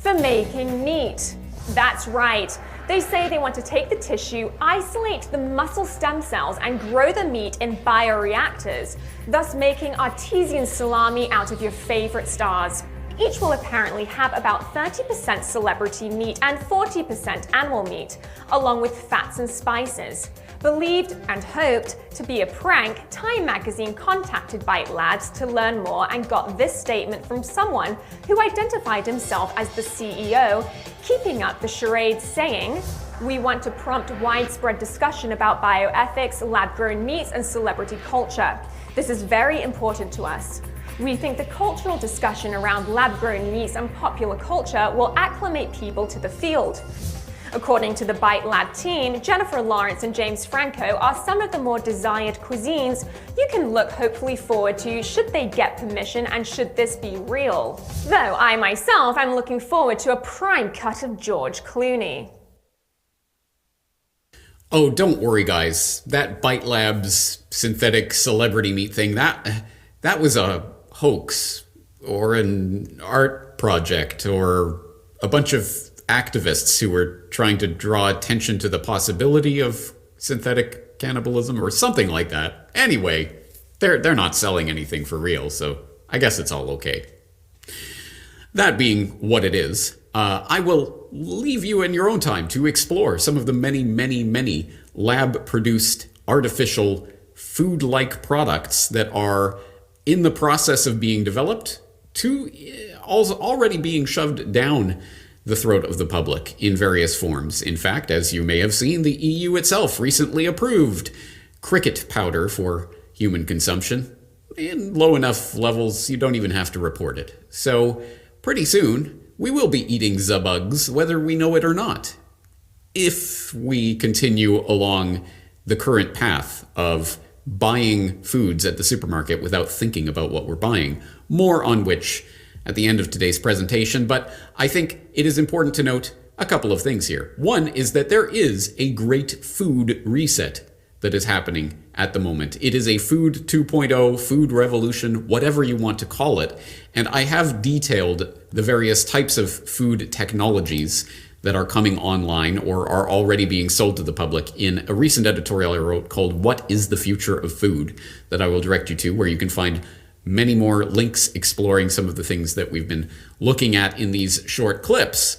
Y: for making meat. That's right. They say they want to take the tissue, isolate the muscle stem cells, and grow the meat in bioreactors, thus making artesian salami out of your favorite stars. Each will apparently have about 30% celebrity meat and 40% animal meat, along with fats and spices. Believed and hoped to be a prank, Time magazine contacted Bite Labs to learn more and got this statement from someone who identified himself as the CEO, keeping up the charade, saying, "We want to prompt widespread discussion about bioethics, lab-grown meats, and celebrity culture. This is very important to us. We think the cultural discussion around lab-grown meats and popular culture will acclimate people to the field." According to the Bite Lab team, Jennifer Lawrence and James Franco are some of the more desired cuisines you can look hopefully forward to should they get permission and should this be real. Though I myself am looking forward to a prime cut of George Clooney.
G: Oh, don't worry, guys. That Bite Labs synthetic celebrity meat thing, that was a hoax or an art project or a bunch of activists who were trying to draw attention to the possibility of synthetic cannibalism or something like that. Anyway, they're not selling anything for real, so I guess it's all okay. That being what it is, I will leave you in your own time to explore some of the many lab-produced artificial food-like products that are in the process of being developed to already being shoved down the throat of the public in various forms. In fact, as you may have seen, the EU itself recently approved cricket powder for human consumption. In low enough levels, you don't even have to report it. So, pretty soon, we will be eating zabugs, whether we know it or not, if we continue along the current path of buying foods at the supermarket without thinking about what we're buying. More on which at the end of today's presentation, but I think it is important to note a couple of things here. One is that there is a great food reset that is happening at the moment. It is a food 2.0, food revolution, whatever you want to call it. And I have detailed the various types of food technologies that are coming online or are already being sold to the public in a recent editorial I wrote called What is the Future of Food, that I will direct you to, where you can find many more links exploring some of the things that we've been looking at in these short clips.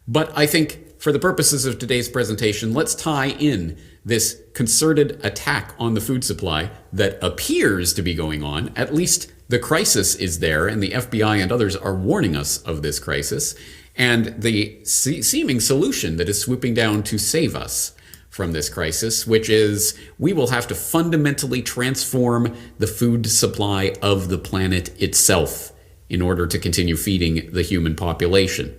G: But I think for the purposes of today's presentation, let's tie in this concerted attack on the food supply that appears to be going on. At least the crisis is there, and the FBI and others are warning us of this crisis, and the seeming solution that is swooping down to save us from this crisis, which is we will have to fundamentally transform the food supply of the planet itself in order to continue feeding the human population.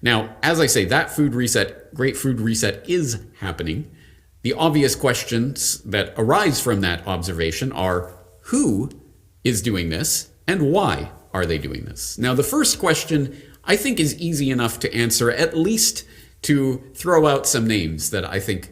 G: Now, as I say, that food reset, great food reset is happening. The obvious questions that arise from that observation are who is doing this and why are they doing this? Now, the first question I think is easy enough to answer, at least to throw out some names that I think,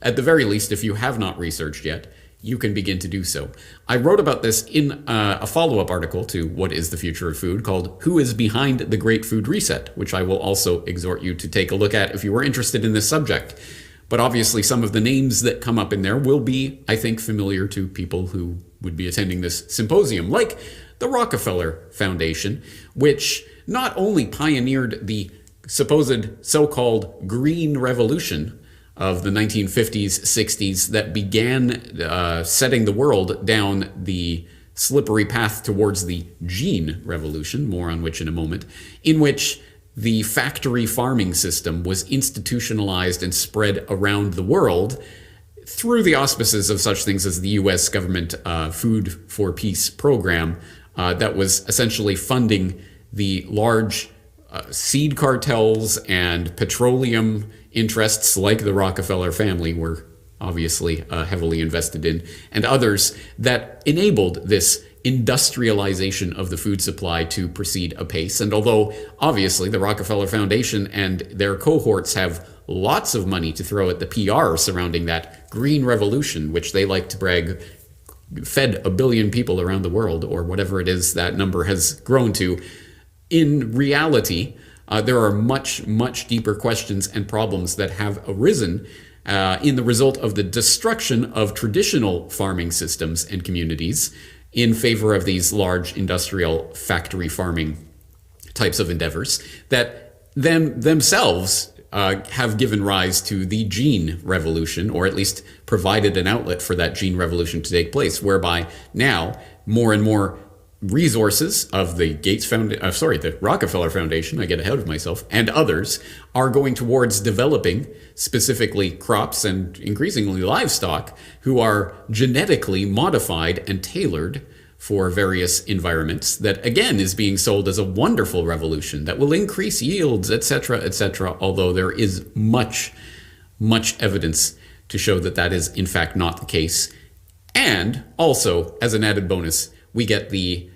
G: at the very least, if you have not researched yet, you can begin to do so. I wrote about this in a follow-up article to What is the Future of Food called Who is Behind the Great Food Reset, which I will also exhort you to take a look at if you are interested in this subject. But obviously some of the names that come up in there will be, I think, familiar to people who would be attending this symposium, like the Rockefeller Foundation, which not only pioneered the supposed so-called Green Revolution of the 1950s, 60s that began setting the world down the slippery path towards the gene revolution, more on which in a moment, in which the factory farming system was institutionalized and spread around the world through the auspices of such things as the U.S. government Food for Peace program that was essentially funding the large seed cartels and petroleum interests like the Rockefeller family were obviously heavily invested in, and others that enabled this industrialization of the food supply to proceed apace. And although obviously the Rockefeller Foundation and their cohorts have lots of money to throw at the PR surrounding that green revolution, which they like to brag fed 1 billion people around the world, or whatever it is that number has grown to, in reality, There are much, much deeper questions and problems that have arisen in the result of the destruction of traditional farming systems and communities in favor of these large industrial factory farming types of endeavors that themselves have given rise to the gene revolution, or at least provided an outlet for that gene revolution to take place, whereby now more and more resources of the the Rockefeller Foundation, I get ahead of myself, and others are going towards developing specifically crops and increasingly livestock who are genetically modified and tailored for various environments, that again is being sold as a wonderful revolution that will increase yields, etc., although there is much evidence to show that that is in fact not the case. And also, as an added bonus, we get the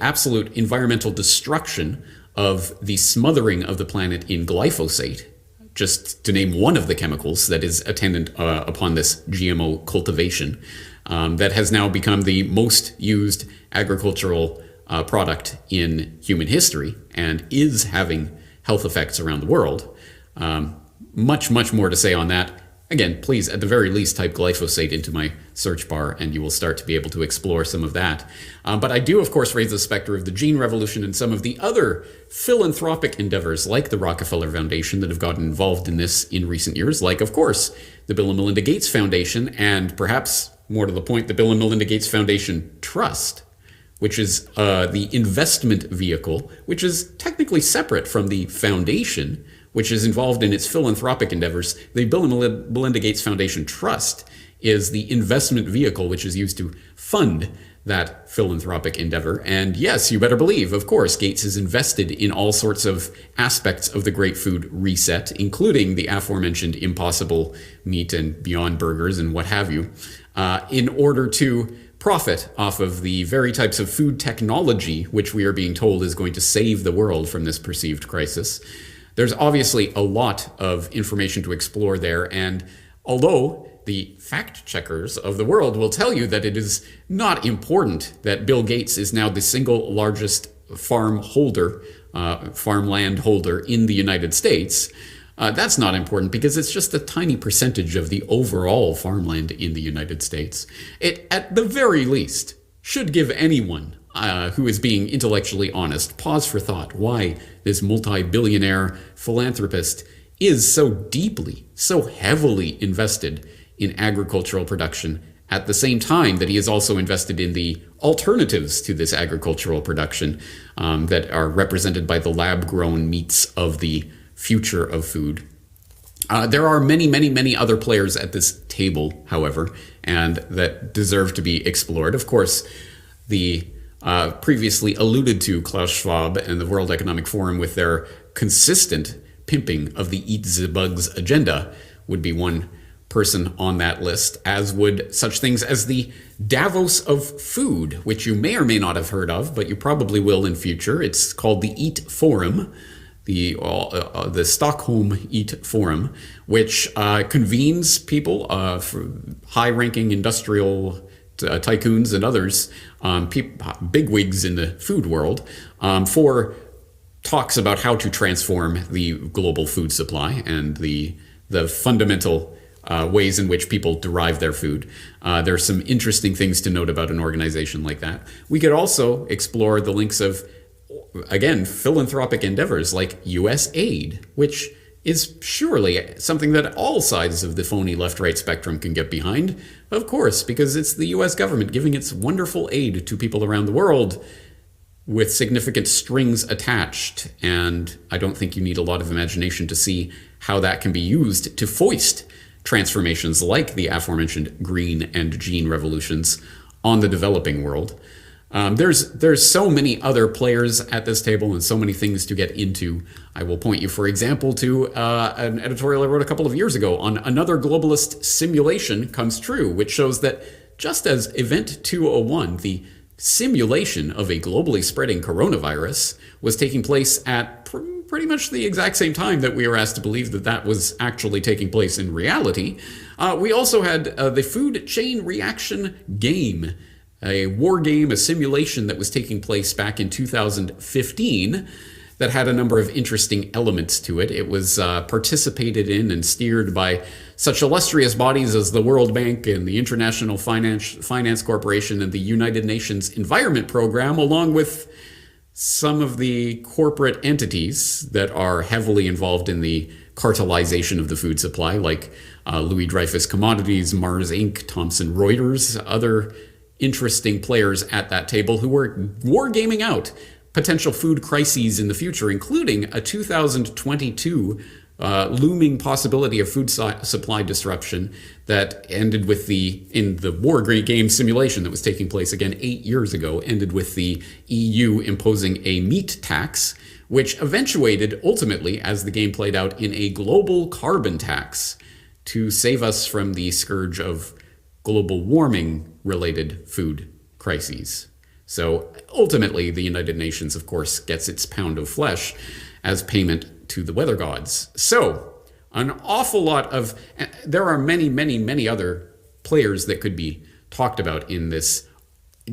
G: absolute environmental destruction of the smothering of the planet in glyphosate, just to name one of the chemicals that is attendant upon this GMO cultivation, that has now become the most used agricultural product in human history and is having health effects around the world. Much more to say on that. Again, please, at the very least, type glyphosate into my search bar and you will start to be able to explore some of that. But I do, of course, raise the specter of the gene revolution and some of the other philanthropic endeavors like the Rockefeller Foundation that have gotten involved in this in recent years, like, of course, the Bill and Melinda Gates Foundation, and perhaps more to the point, the Bill and Melinda Gates Foundation Trust, which is the investment vehicle, which is technically separate from the foundation, which is involved in its philanthropic endeavors. The Bill and Melinda Gates Foundation Trust is the investment vehicle which is used to fund that philanthropic endeavor. And yes, you better believe, of course, Gates is invested in all sorts of aspects of the Great Food Reset, including the aforementioned Impossible Meat and Beyond Burgers and what have you, in order to profit off of the very types of food technology which we are being told is going to save the world from this perceived crisis. There's obviously a lot of information to explore there, and although the fact checkers of the world will tell you that it is not important that Bill Gates is now the single largest farmland holder in the United States, that's not important because it's just a tiny percentage of the overall farmland in the United States. It, at the very least, should give anyone who is being intellectually honest pause for thought why this multi-billionaire philanthropist is so deeply, so heavily invested in agricultural production at the same time that he is also invested in the alternatives to this agricultural production that are represented by the lab-grown meats of the future of food. There are many other players at this table, however, and that deserve to be explored. Of course, the previously alluded to Klaus Schwab and the World Economic Forum with their consistent pimping of the Eat the Bugs agenda would be one person on that list, as would such things as the Davos of Food, which you may or may not have heard of, but you probably will in future. It's called the Eat Forum, the Stockholm Eat Forum, which convenes people, high-ranking industrial tycoons and others, bigwigs in the food world, for talks about how to transform the global food supply and the fundamental ways in which people derive their food. There's some interesting things to note about an organization like that. We could also explore the links of, again, philanthropic endeavors like U.S. aid, which is surely something that all sides of the phony left-right spectrum can get behind. Of course, because it's the U.S. government giving its wonderful aid to people around the world with significant strings attached. And I don't think you need a lot of imagination to see how that can be used to foist transformations like the aforementioned green and gene revolutions on the developing world. There's so many other players at this table and so many things to get into. I will point you, for example, to an editorial I wrote a couple of years ago on another globalist simulation comes true, which shows that just as Event 201, the simulation of a globally spreading coronavirus, was taking place at pretty much the exact same time that we were asked to believe that that was actually taking place in reality, we also had the food chain reaction game, a war game, a simulation that was taking place back in 2015 that had a number of interesting elements to it. It was participated in and steered by such illustrious bodies as the World Bank and the International Finance Corporation and the United Nations Environment Program, along with some of the corporate entities that are heavily involved in the cartelization of the food supply, like Louis Dreyfus Commodities, Mars Inc., Thomson Reuters, other interesting players at that table who were wargaming out potential food crises in the future, including a 2022 looming possibility of food supply disruption that ended with in the war game simulation that was taking place again 8 years ago, ended with the EU imposing a meat tax, which eventuated ultimately, as the game played out, in a global carbon tax to save us from the scourge of global warming related food crises. So ultimately, the United Nations, of course, gets its pound of flesh as payment to the weather gods. So an awful lot of, there are many, many, many other players that could be talked about in this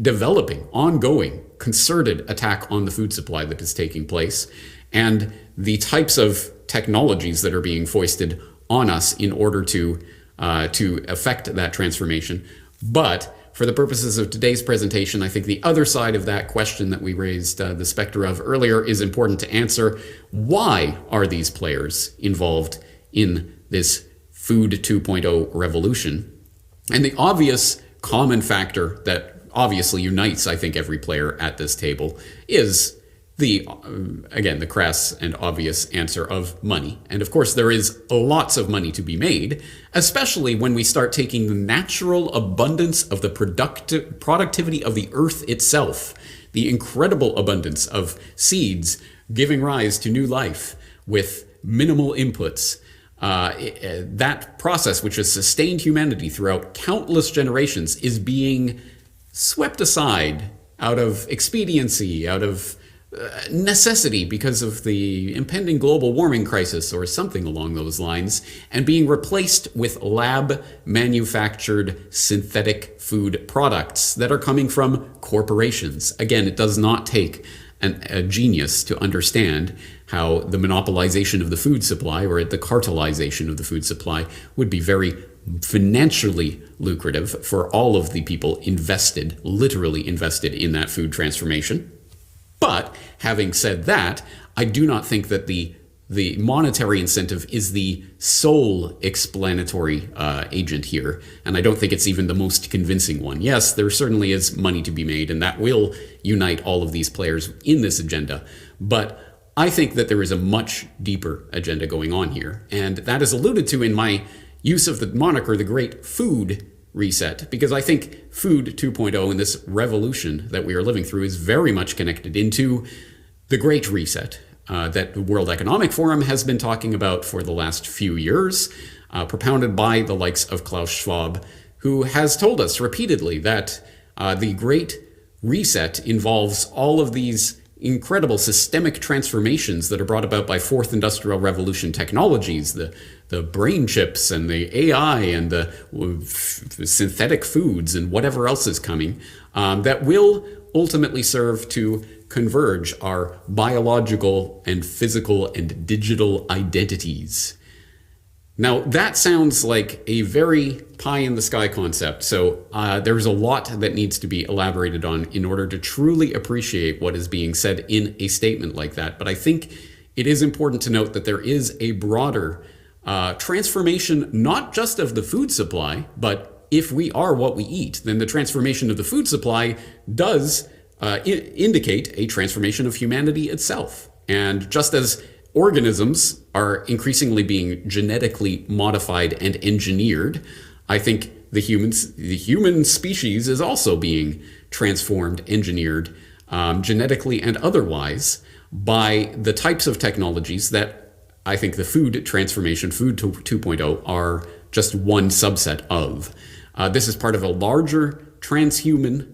G: developing, ongoing, concerted attack on the food supply that is taking place, and the types of technologies that are being foisted on us in order to affect that transformation. But for the purposes of today's presentation, I think the other side of that question that we raised the specter of earlier is important to answer. Why are these players involved in this Food 2.0 revolution? And the obvious common factor that obviously unites, I think, every player at this table is the crass and obvious answer of money. And of course, there is lots of money to be made, especially when we start taking the natural abundance of the productivity of the earth itself, the incredible abundance of seeds giving rise to new life with minimal inputs. That process, which has sustained humanity throughout countless generations, is being swept aside out of expediency, out of necessity because of the impending global warming crisis or something along those lines, and being replaced with lab-manufactured synthetic food products that are coming from corporations. Again, it does not take a genius to understand how the monopolization of the food supply or the cartelization of the food supply would be very financially lucrative for all of the people literally invested in that food transformation. But having said that, I do not think that the monetary incentive is the sole explanatory agent here, and I don't think it's even the most convincing one. Yes, there certainly is money to be made, and that will unite all of these players in this agenda, but I think that there is a much deeper agenda going on here, and that is alluded to in my use of the moniker, the Great Food Reset, because I think Food 2.0 and this revolution that we are living through is very much connected into the Great Reset that the World Economic Forum has been talking about for the last few years, propounded by the likes of Klaus Schwab, who has told us repeatedly that the Great Reset involves all of these incredible systemic transformations that are brought about by Fourth Industrial Revolution technologies, the brain chips and the AI and the synthetic foods and whatever else is coming, that will ultimately serve to converge our biological and physical and digital identities. Now, that sounds like a very pie-in-the-sky concept, so there's a lot that needs to be elaborated on in order to truly appreciate what is being said in a statement like that. But I think it is important to note that there is a broader transformation, not just of the food supply, but if we are what we eat, then the transformation of the food supply does indicate a transformation of humanity itself. And just as organisms are increasingly being genetically modified and engineered, I think the human species is also being transformed, engineered, genetically and otherwise, by the types of technologies that I think the food transformation, Food 2.0, are just one subset of. This is part of a larger transhuman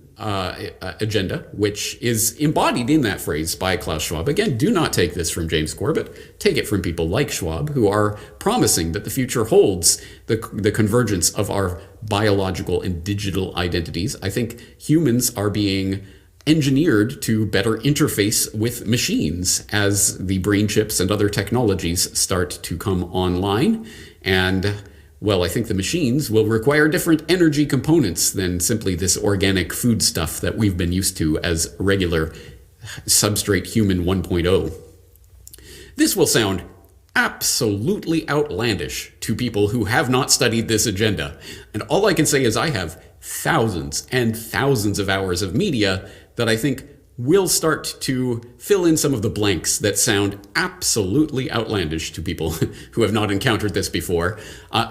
G: agenda, which is embodied in that phrase by Klaus Schwab. Again, do not take this from James Corbett. Take it from people like Schwab, who are promising that the future holds the convergence of our biological and digital identities. I think humans are being engineered to better interface with machines as the brain chips and other technologies start to come online. And, well, I think the machines will require different energy components than simply this organic food stuff that we've been used to as regular substrate human 1.0. This will sound absolutely outlandish to people who have not studied this agenda. And all I can say is I have thousands and thousands of hours of media that I think will start to fill in some of the blanks that sound absolutely outlandish to people who have not encountered this before.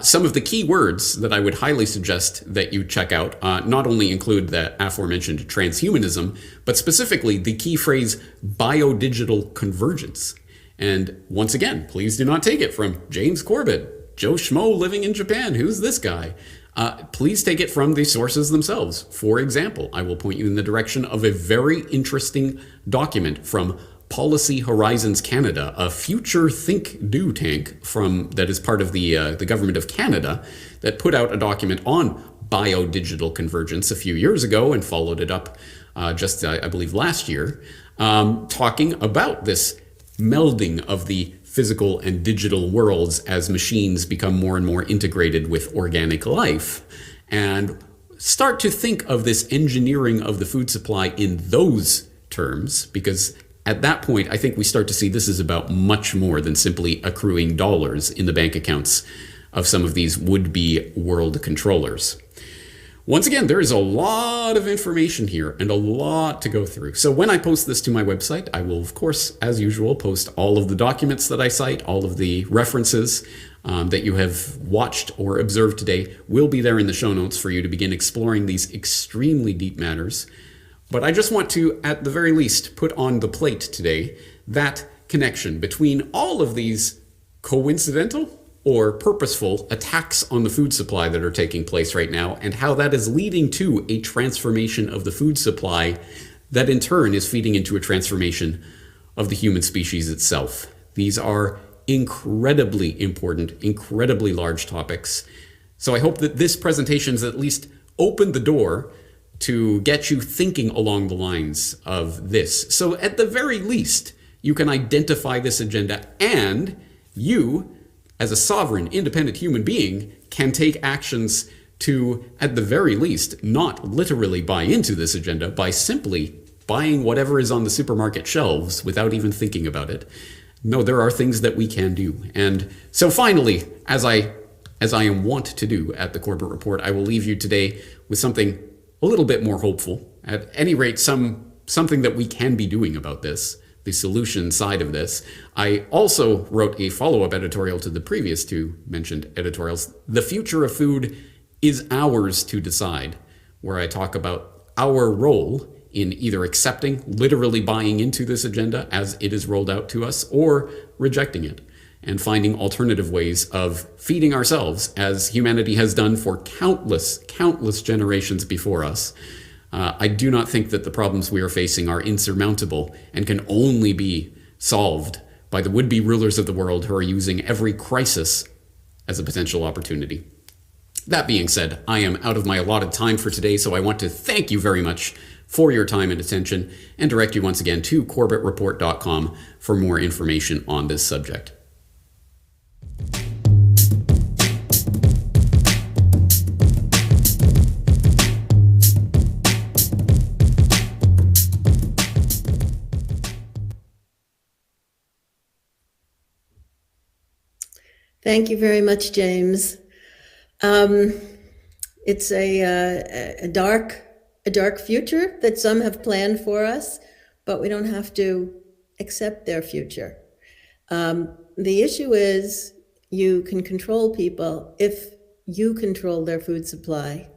G: Some of the key words that I would highly suggest that you check out not only include the aforementioned transhumanism, but specifically the key phrase biodigital convergence. And once again, please do not take it from James Corbett, Joe Schmo living in Japan. Who's this guy? Please take it from the sources themselves. For example, I will point you in the direction of a very interesting document from Policy Horizons Canada, a future think-do tank that is part of the government of Canada, that put out a document on biodigital convergence a few years ago and followed it up I believe, last year, talking about this melding of the physical and digital worlds as machines become more and more integrated with organic life, and start to think of this engineering of the food supply in those terms, because at that point, I think we start to see this is about much more than simply accruing dollars in the bank accounts of some of these would-be world controllers. Once again, there is a lot of information here and a lot to go through. So when I post this to my website, I will, of course, as usual, post all of the documents that I cite, all of the references that you have watched or observed today will be there in the show notes for you to begin exploring these extremely deep matters. But I just want to, at the very least, put on the plate today that connection between all of these coincidental or purposeful attacks on the food supply that are taking place right now, and how that is leading to a transformation of the food supply that in turn is feeding into a transformation of the human species itself. These are incredibly important, incredibly large topics. So I hope that this presentation has at least opened the door to get you thinking along the lines of this. So at the very least, you can identify this agenda, and you, as a sovereign, independent human being, can take actions to, at the very least, not literally buy into this agenda by simply buying whatever is on the supermarket shelves without even thinking about it. No, there are things that we can do. And so finally, as I am wont to do at the Corbett Report, I will leave you today with something a little bit more hopeful. At any rate, something that we can be doing about this, the solution side of this. I also wrote a follow-up editorial to the previous two mentioned editorials. The future of food is ours to decide, where I talk about our role in either accepting, literally buying into this agenda as it is rolled out to us, or rejecting it and finding alternative ways of feeding ourselves, as humanity has done for countless generations before us. I do not think that the problems we are facing are insurmountable and can only be solved by the would-be rulers of the world who are using every crisis as a potential opportunity. That being said, I am out of my allotted time for today, so I want to thank you very much for your time and attention and direct you once again to corbettreport.com for more information on this subject.
A: Thank you very much, James. It's a dark future that some have planned for us, but we don't have to accept their future. The issue is you can control people if you control their food supply.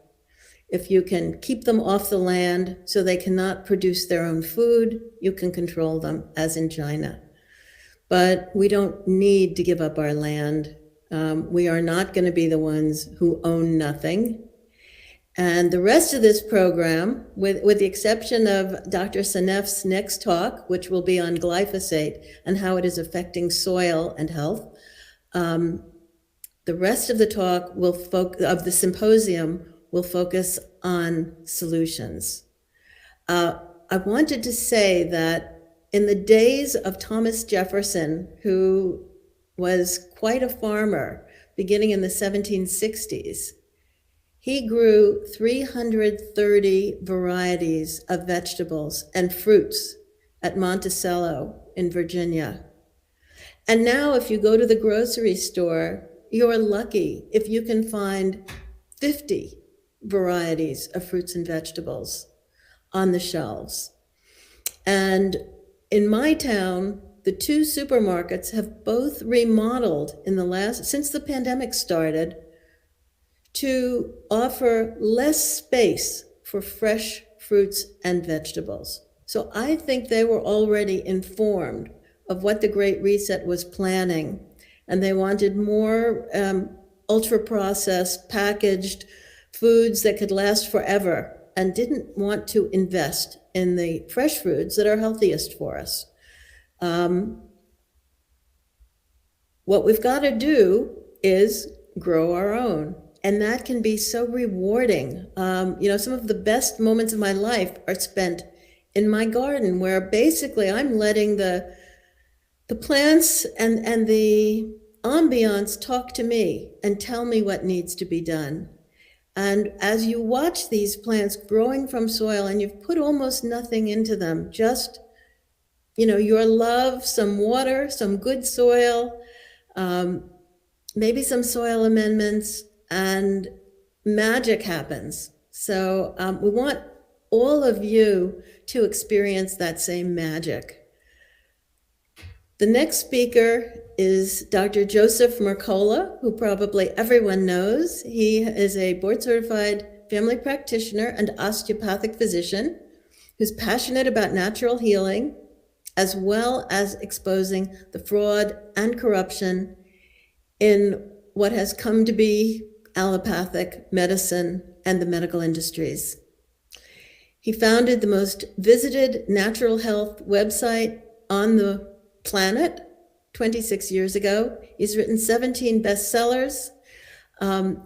A: If you can keep them off the land so they cannot produce their own food, you can control them, as in China. But we don't need to give up our land. We are not going to be the ones who own nothing. And the rest of this program, with the exception of Dr. Seneff's next talk, which will be on glyphosate and how it is affecting soil and health, the rest of the talk of the symposium will focus on solutions. I wanted to say that in the days of Thomas Jefferson, who was quite a farmer beginning in the 1760s, he grew 330 varieties of vegetables and fruits at Monticello in Virginia. And now if you go to the grocery store, you're lucky if you can find 50 varieties of fruits and vegetables on the shelves. And in my town, the two supermarkets have both remodeled since the pandemic started, to offer less space for fresh fruits and vegetables. So I think they were already informed of what the Great Reset was planning, and they wanted more ultra-processed, packaged foods that could last forever, and didn't want to invest in the fresh foods that are healthiest for us. What we've got to do is grow our own. And that can be so rewarding. Some of the best moments of my life are spent in my garden, where basically I'm letting the plants and the ambiance talk to me and tell me what needs to be done. And as you watch these plants growing from soil and you've put almost nothing into them, just, your love, some water, some good soil, maybe some soil amendments, and magic happens. So we want all of you to experience that same magic. The next speaker is Dr. Joseph Mercola, who probably everyone knows. He is a board-certified family practitioner and osteopathic physician who's passionate about natural healing, as well as exposing the fraud and corruption in what has come to be allopathic medicine and the medical industries. He founded the most visited natural health website on the planet 26 years ago. He's written 17 bestsellers. And,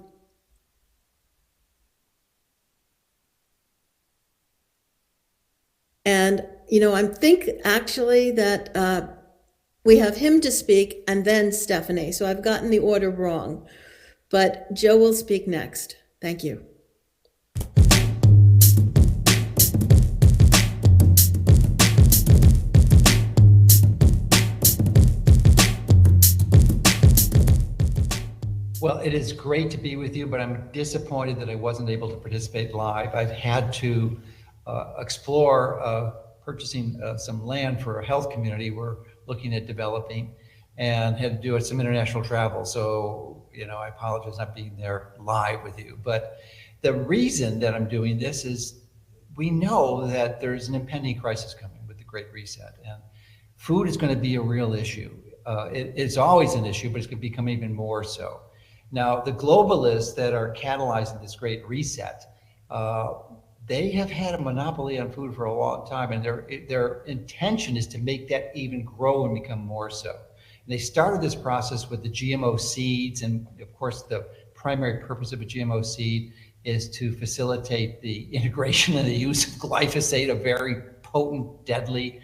A: I think actually that we have him to speak and then Stephanie. So I've gotten the order wrong. But Joe will speak next. Thank you.
B: Well, it is great to be with you, but I'm disappointed that I wasn't able to participate live. I've had to explore purchasing some land for a health community we're looking at developing, and had to do some international travel. So, I apologize not being there live with you. But the reason that I'm doing this is we know that there's an impending crisis coming with the Great Reset, and food is going to be a real issue. It's always an issue, but it's going to become even more so. Now, the globalists that are catalyzing this Great Reset, they have had a monopoly on food for a long time, and their intention is to make that even grow and become more so. And they started this process with the GMO seeds, and of course the primary purpose of a GMO seed is to facilitate the integration and the use of glyphosate, a very potent, deadly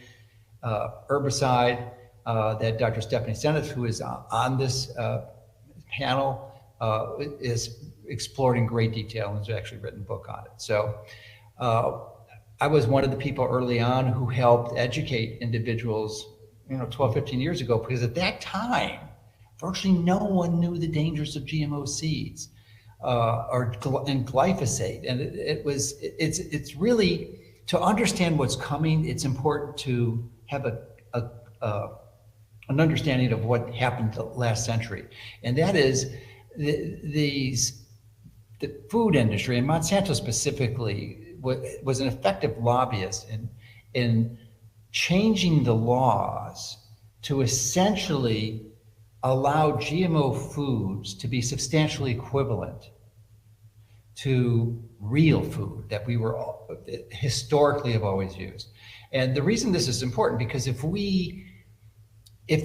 B: herbicide that Dr. Stephanie Seneff, who is on this panel, is explored in great detail and has actually written a book on it. So I was one of the people early on who helped educate individuals 12, 15 years ago, because at that time, virtually no one knew the dangers of GMO seeds and glyphosate. And it's really, to understand what's coming, it's important to have an understanding of what happened last century. And that is the food industry, and Monsanto specifically, was an effective lobbyist in changing the laws to essentially allow GMO foods to be substantially equivalent to real food that we were historically have always used. And the reason this is important, because if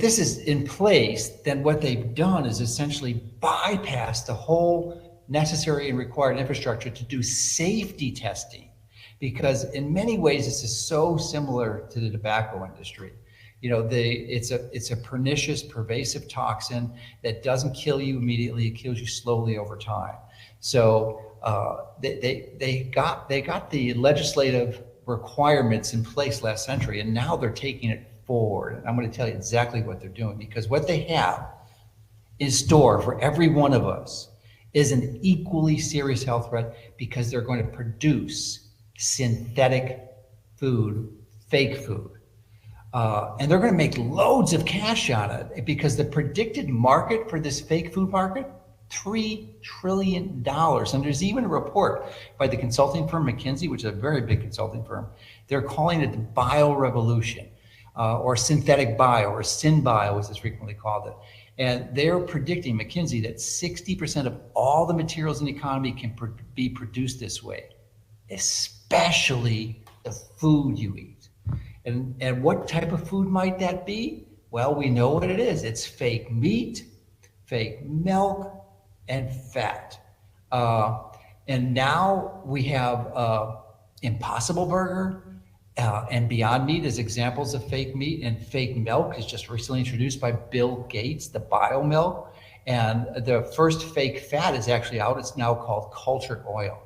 B: this is in place, then what they've done is essentially bypass the whole necessary and required infrastructure to do safety testing. because in many ways this is so similar to the tobacco industry. You know, it's a pernicious, pervasive toxin that doesn't kill you immediately; it kills you slowly over time. So they got the legislative requirements in place last century, and now they're taking it forward. And I'm going to tell you exactly what they're doing, because what they have in store for every one of us is an equally serious health threat, because they're going to produce synthetic food, fake food. And they're going to make loads of cash on it, because the predicted market for this fake food market, $3 trillion. And there's even a report by the consulting firm McKinsey, which is a very big consulting firm. They're calling it the bio revolution, or synthetic bio, or syn bio, as it's frequently called it. And they're predicting, McKinsey, that 60% of all the materials in the economy can be produced this way, especially the food you eat. And what type of food might that be? Well, we know what it is. It's fake meat, fake milk, and fat. And now we have Impossible Burger and Beyond Meat as examples of fake meat, and fake milk is just recently introduced by Bill Gates, the bio milk. And the first fake fat is actually out. It's now called cultured oil.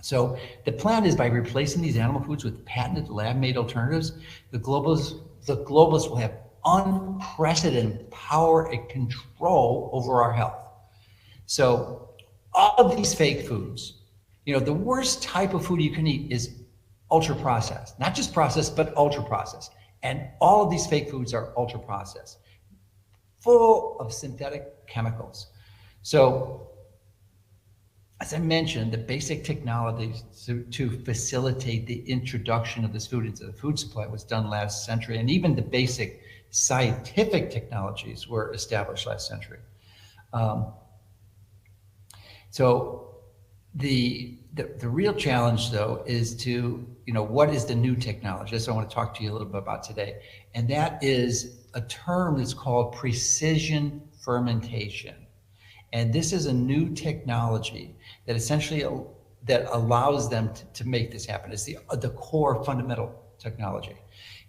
B: So the plan is, by replacing these animal foods with patented lab-made alternatives, the globalists will have unprecedented power and control over our health. So all of these fake foods, you know, the worst type of food you can eat is ultra processed, not just processed, but ultra processed. And all of these fake foods are ultra processed, full of synthetic chemicals. So, as I mentioned, the basic technologies to facilitate the introduction of this food into the food supply was done last century, and even the basic scientific technologies were established last century. So the real challenge, though, is to, you know, what is the new technology? That's what I want to talk to you a little bit about today. And that is a term that's called precision fermentation. And this is a new technology that essentially that allows them to make this happen. It's the core fundamental technology.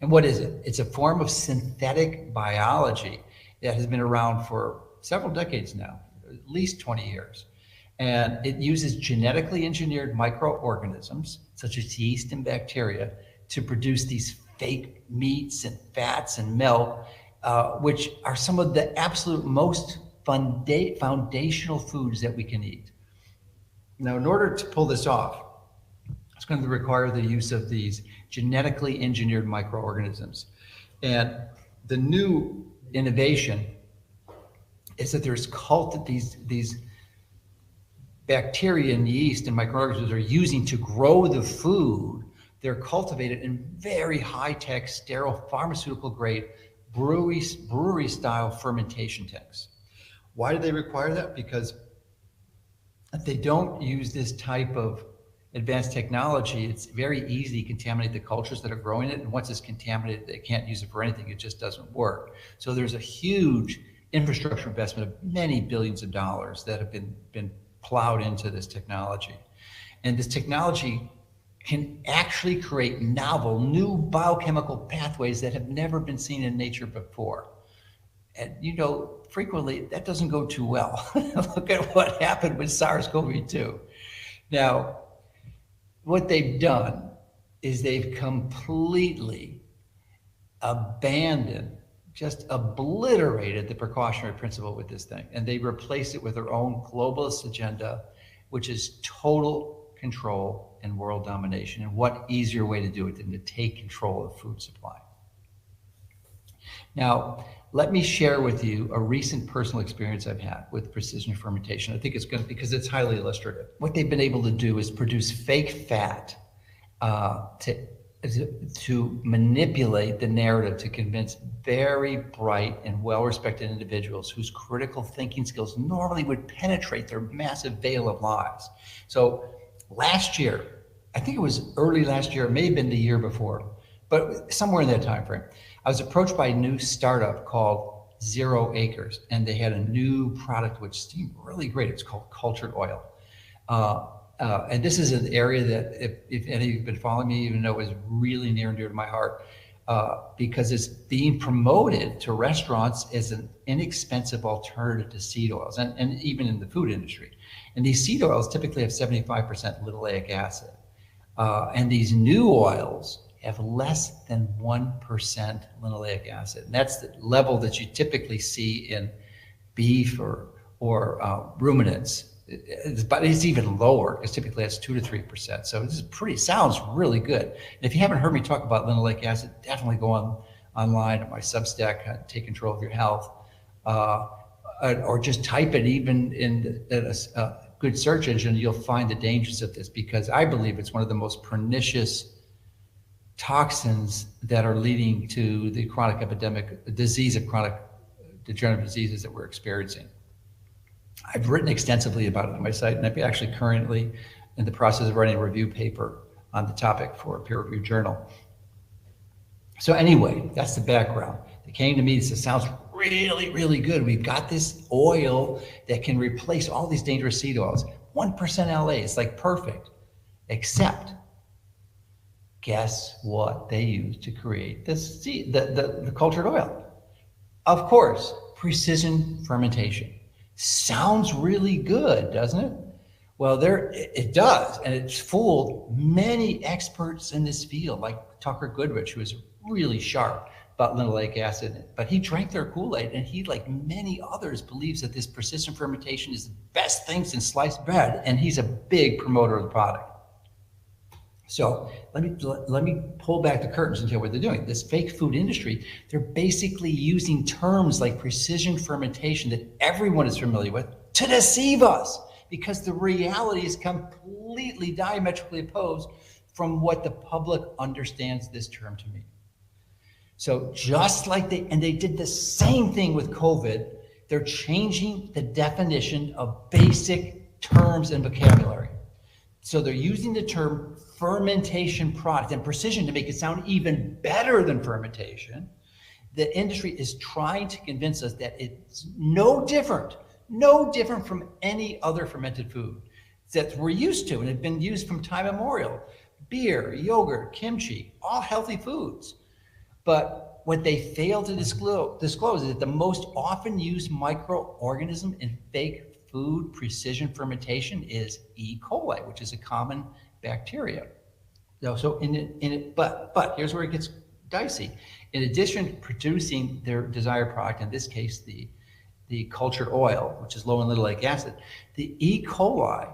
B: And what is it? It's a form of synthetic biology that has been around for several decades now, at least 20 years. And it uses genetically engineered microorganisms, such as yeast and bacteria, to produce these fake meats and fats and milk, which are some of the absolute most foundational foods that we can eat. Now, in order to pull this off, it's going to require the use of these genetically engineered microorganisms. And the new innovation is that there's these bacteria and yeast and microorganisms are using to grow the food. They're cultivated in very high-tech, sterile, pharmaceutical-grade, brewery-style fermentation tanks. Why do they require that? Because if they don't use this type of advanced technology, it's very easy to contaminate the cultures that are growing it. And once it's contaminated, they can't use it for anything. It just doesn't work. So there's a huge infrastructure investment of many billions of dollars that have been plowed into this technology. And this technology can actually create novel, new biochemical pathways that have never been seen in nature before. And, you know, frequently that doesn't go too well. Look at what happened with SARS-CoV-2. Now, what they've done is they've completely abandoned, just obliterated the precautionary principle with this thing. And they replaced it with their own globalist agenda, which is total control and world domination. And what easier way to do it than to take control of the food supply? Now, let me share with you a recent personal experience I've had with precision fermentation. I think it's good because it's highly illustrative. What they've been able to do is produce fake fat to manipulate the narrative to convince very bright and well-respected individuals whose critical thinking skills normally would penetrate their massive veil of lies. So last year, I think it was early last year, it may have been the year before, but somewhere in that time frame, I was approached by a new startup called 0 Acres, and they had a new product which seemed really great. It's called cultured oil. and this is an area that if any of you have been following me, even know is really near and dear to my heart, because it's being promoted to restaurants as an inexpensive alternative to seed oils, and even in the food industry. And these seed oils typically have 75% linoleic acid. And these new oils have less than 1% linoleic acid. And that's the level that you typically see in beef or ruminants. But it's even lower, because typically that's 2 to 3%. So this is sounds really good. And if you haven't heard me talk about linoleic acid, definitely go online at my Substack, Take Control of Your Health, or just type it even in a good search engine. You'll find the dangers of this, because I believe it's one of the most pernicious toxins that are leading to the chronic epidemic, disease of chronic degenerative diseases that we're experiencing. I've written extensively about it on my site, and I'm actually currently in the process of writing a review paper on the topic for a peer-reviewed journal. So anyway, that's the background. They came to me and said, sounds really, really good. We've got this oil that can replace all these dangerous seed oils. 1% LA, it's like perfect, except guess what they used to create this seed, the cultured oil? Of course, precision fermentation. Sounds really good, doesn't it? Well, it does, and it's fooled many experts in this field, like Tucker Goodrich, who is really sharp about linoleic acid, but he drank their Kool-Aid, and he, like many others, believes that this persistent fermentation is the best thing since sliced bread, and he's a big promoter of the product. So let me pull back the curtains and tell you what they're doing. This fake food industry, they're basically using terms like precision fermentation that everyone is familiar with to deceive us, because the reality is completely diametrically opposed from what the public understands this term to mean. So just like they did the same thing with COVID, they're changing the definition of basic terms and vocabulary. So they're using the term fermentation product and precision to make it sound even better than fermentation. The industry is trying to convince us that it's no different from any other fermented food that we're used to and have been used from time immemorial. Beer, yogurt, kimchi, all healthy foods. But what they fail to disclose is that the most often used microorganism in fake food precision fermentation is E. coli, which is a common bacteria. So but here's where it gets dicey. In addition to producing their desired product, in this case the cultured oil, which is low in linoleic acid, the E. coli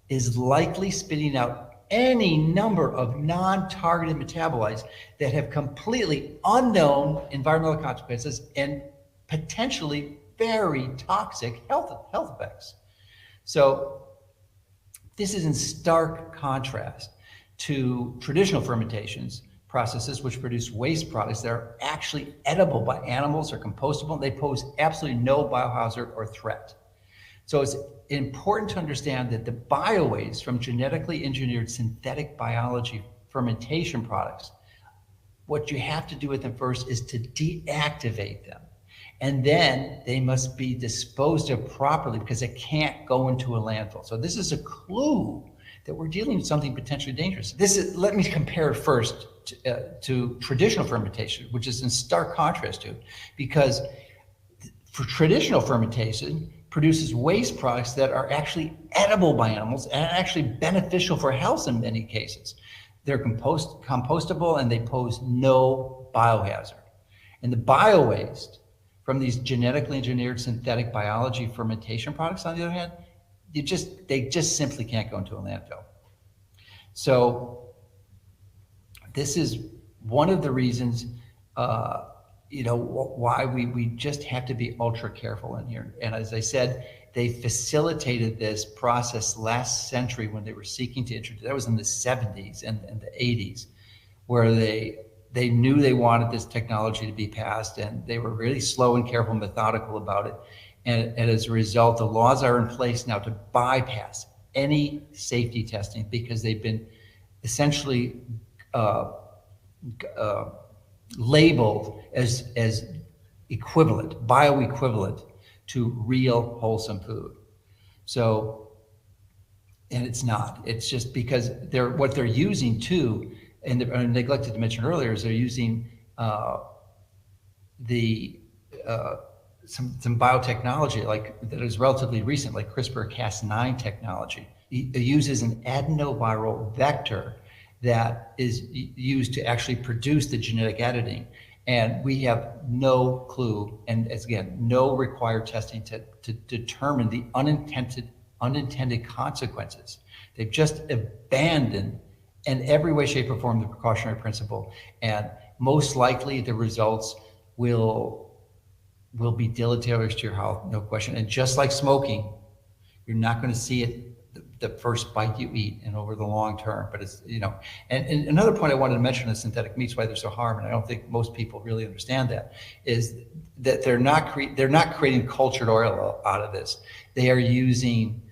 B: is likely spitting out any number of non-targeted metabolites that have completely unknown environmental consequences and potentially very toxic health effects. So this is in stark contrast to traditional fermentations processes which produce waste products that are actually edible by animals or compostable, and they pose absolutely no biohazard or threat. So it's important to understand that the biowaste from genetically engineered synthetic biology fermentation products, what you have to do with them first is to deactivate them. And then they must be disposed of properly because it can't go into a landfill. So this is a clue that we're dealing with something potentially dangerous. Let me compare first to traditional fermentation, which is in stark contrast to it, because for traditional fermentation produces waste products that are actually edible by animals and actually beneficial for health in many cases. They're compostable and they pose no biohazard. And the biowaste from these genetically engineered synthetic biology fermentation products, on the other hand, they just simply can't go into a landfill. So this is one of the reasons, why we just have to be ultra careful in here. And as I said, they facilitated this process last century when they were seeking to introduce, that was in the 70s and the 80s, where they knew they wanted this technology to be passed, and they were really slow and careful and methodical about it. And as a result, the laws are in place now to bypass any safety testing because they've been essentially labeled as equivalent, bioequivalent to real wholesome food. So And it's not. It's just because what they're using too, and I neglected to mention earlier, is they're using some biotechnology that is relatively recent, like CRISPR-Cas9 technology. It uses an adenoviral vector that is used to actually produce the genetic editing. And we have no clue, and again, no required testing to determine the unintended consequences. They've just abandoned in every way, shape, or form the precautionary principle. And most likely the results will be deleterious to your health, no question. And just like smoking, you're not going to see it the first bite you eat and over the long term. But it's, and another point I wanted to mention is synthetic meats, why they're so harmful, and I don't think most people really understand that, is that they're not creating cultured oil out of this. They are using,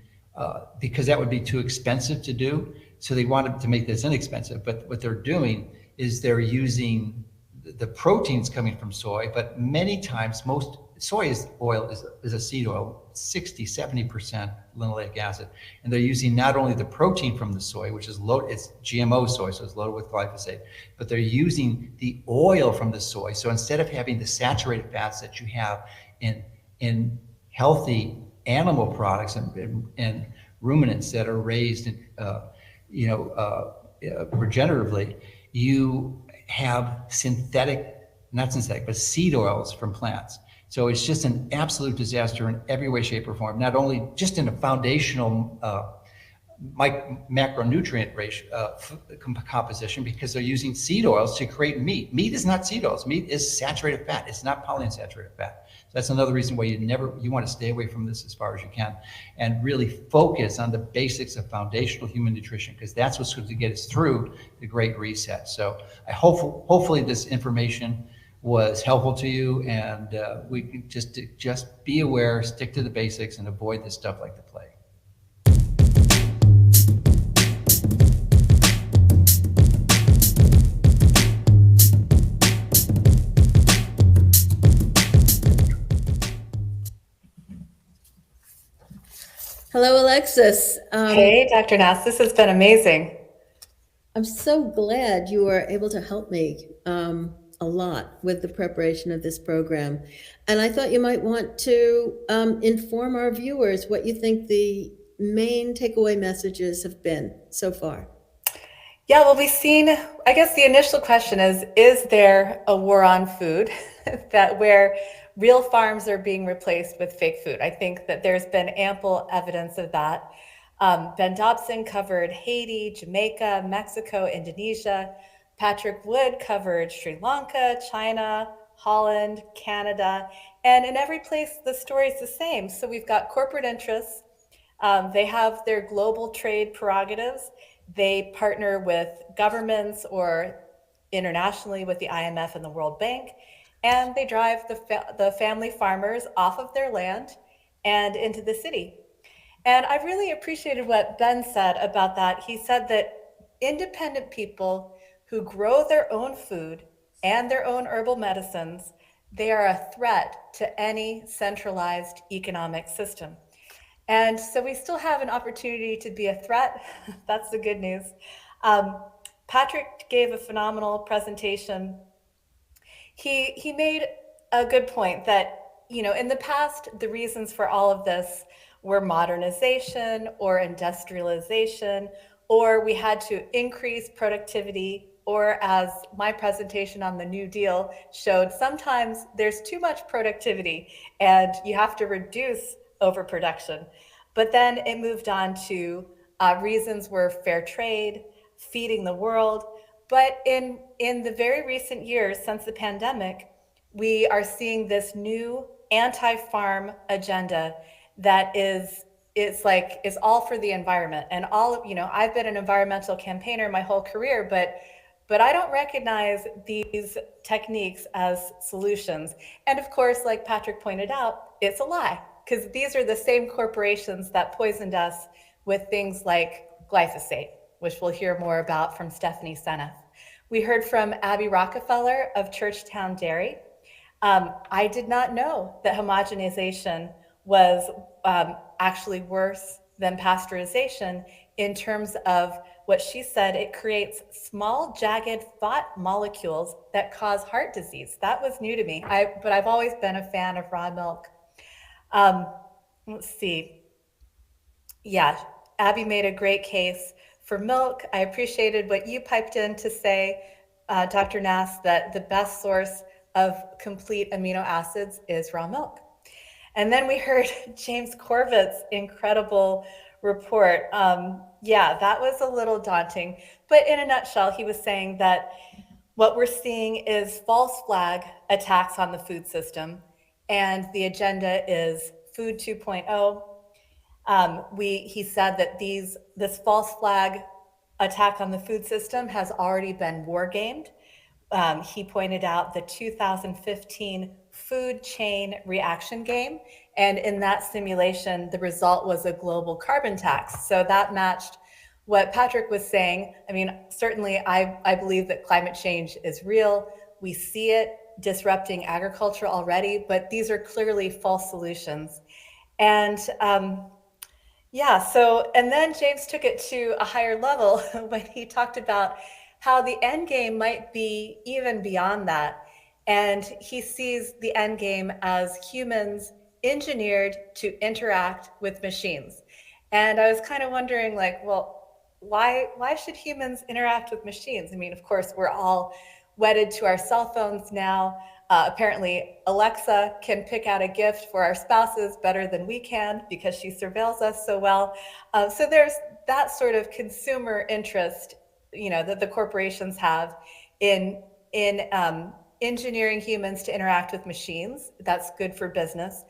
B: because that would be too expensive to do, so they wanted to make this inexpensive. But what they're doing is they're using the proteins coming from soy, but many times most soy oil is a seed oil, 60-70% linoleic acid, and they're using not only the protein from the soy, which is loaded, it's GMO soy, so it's loaded with glyphosate, but they're using the oil from the soy. So instead of having the saturated fats that you have in healthy animal products and ruminants that are raised regeneratively, you have seed oils from plants. So it's just an absolute disaster in every way, shape, or form, not only just in a foundational macronutrient ratio, composition, because they're using seed oils to create meat. Meat is not seed oils. Meat is saturated fat. It's not polyunsaturated fat. So that's another reason why you want to stay away from this as far as you can, and really focus on the basics of foundational human nutrition, because that's what's going to get us through the Great Reset. So hopefully this information was helpful to you, and we can just be aware, stick to the basics, and avoid this stuff like the plague.
A: Hello, Alexis.
L: Hey, Dr. Nass, this has been amazing.
A: I'm so glad you were able to help me a lot with the preparation of this program. And I thought you might want to inform our viewers what you think the main takeaway messages have been so far.
L: Yeah, well, we've seen, I guess the initial question is there a war on food where real farms are being replaced with fake food? I think that there's been ample evidence of that. Ben Dobson covered Haiti, Jamaica, Mexico, Indonesia. Patrick Wood covered Sri Lanka, China, Holland, Canada, and in every place the story is the same. So we've got corporate interests. They have their global trade prerogatives. They partner with governments or internationally with the IMF and the World Bank, and they drive the family farmers off of their land and into the city. And I really appreciated what Ben said about that. He said that independent people who grow their own food and their own herbal medicines, they are a threat to any centralized economic system. And so we still have an opportunity to be a threat. That's the good news. Patrick gave a phenomenal presentation. He made a good point that, in the past, the reasons for all of this were modernization or industrialization, or we had to increase productivity, or as my presentation on the New Deal showed, sometimes there's too much productivity and you have to reduce overproduction. But then it moved on to reasons were fair trade, feeding the world. But in the very recent years since the pandemic, we are seeing this new anti-farm agenda that is all for the environment. And I've been an environmental campaigner my whole career, but I don't recognize these techniques as solutions. And of course, like Patrick pointed out, it's a lie, because these are the same corporations that poisoned us with things like glyphosate, which we'll hear more about from Stephanie Seneff. We heard from Abby Rockefeller of Churchtown Dairy. I did not know that homogenization was actually worse than pasteurization in terms of what she said. It creates small, jagged fat molecules that cause heart disease. That was new to me, but I've always been a fan of raw milk. Let's see. Yeah, Abby made a great case for milk. I appreciated what you piped in to say, Dr. Nass, that the best source of complete amino acids is raw milk. And then we heard James Corbett's incredible report. Yeah, that was a little daunting. But in a nutshell, he was saying that what we're seeing is false flag attacks on the food system, and the agenda is Food 2.0. He said that this false flag attack on the food system has already been war gamed. He pointed out the 2015 food chain reaction game. And in that simulation, the result was a global carbon tax. So that matched what Patrick was saying. I mean, certainly I believe that climate change is real. We see it disrupting agriculture already, but these are clearly false solutions. And yeah, so, and then James took it to a higher level when he talked about how the end game might be even beyond that. And he sees the end game as humans engineered to interact with machines. And I was kind of wondering, like, well, why should humans interact with machines? I mean, of course, we're all wedded to our cell phones now. Apparently, Alexa can pick out a gift for our spouses better than we can because she surveils us so well. So there's that sort of consumer interest, that the corporations have in engineering humans to interact with machines. That's good for business.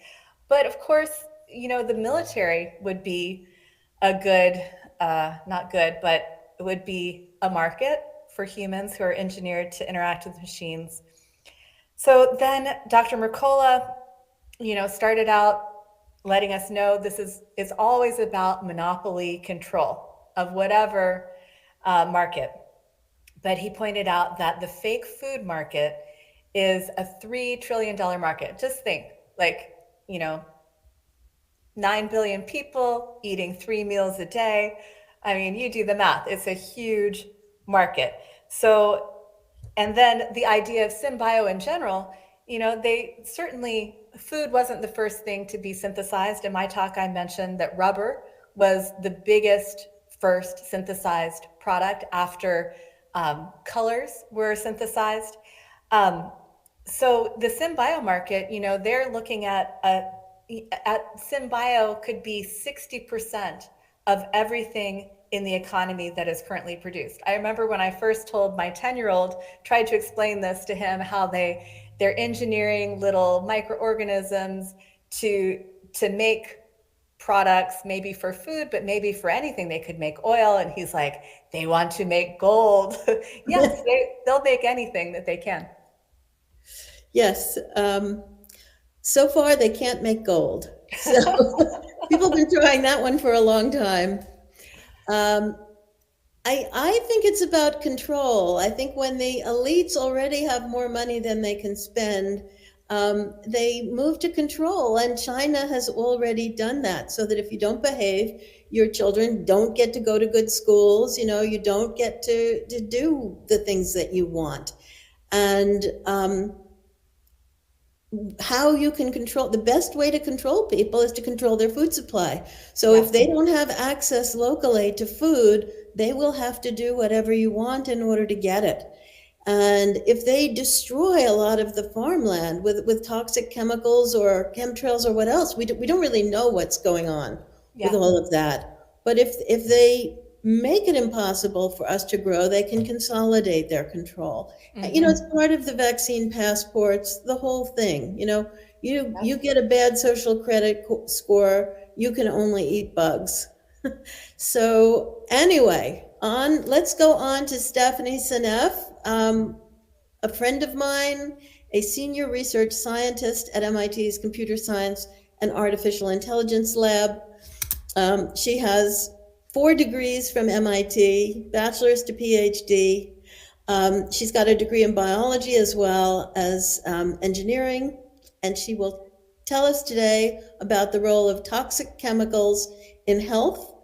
L: But of course, the military would be a good, not good, but it would be a market for humans who are engineered to interact with machines. So then Dr. Mercola, started out letting us know it's always about monopoly control of whatever market. But he pointed out that the fake food market is a $3 trillion market. Just think, 9 billion people eating 3 meals a day. I mean, you do the math. It's a huge market. So, and then the idea of SynBio in general, food wasn't the first thing to be synthesized. In my talk, I mentioned that rubber was the biggest first synthesized product after colors were synthesized. So the SynBio market, they're looking at SynBio could be 60% of everything in the economy that is currently produced. I remember when I first told my 10-year-old, tried to explain this to him, how they're engineering little microorganisms to make products, maybe for food, but maybe for anything. They could make oil. And he's like, they want to make gold. Yes, they'll make anything that they can. Yes.
A: So far, they can't make gold. So people have been trying that one for a long time. I think it's about control. I think when the elites already have more money than they can spend, they move to control. And China has already done that, so that if you don't behave, your children don't get to go to good schools. You don't get to do the things that you want. And how you can control, the best way to control people is to control their food supply. So if they don't have access locally to food, they will have to do whatever you want in order to get it. And if they destroy a lot of the farmland with toxic chemicals or chemtrails or what else, we don't really know what's going on with all of that. But if they make it impossible for us to grow, they can consolidate their control. Mm-hmm. It's part of the vaccine passports, the whole thing. You get a bad social credit score, you can only eat bugs. So anyway, let's go on to Stephanie Seneff, a friend of mine, a senior research scientist at MIT's Computer Science and Artificial Intelligence Lab. She has 4 degrees from MIT, bachelor's to PhD. She's got a degree in biology as well as engineering, and she will tell us today about the role of toxic chemicals in health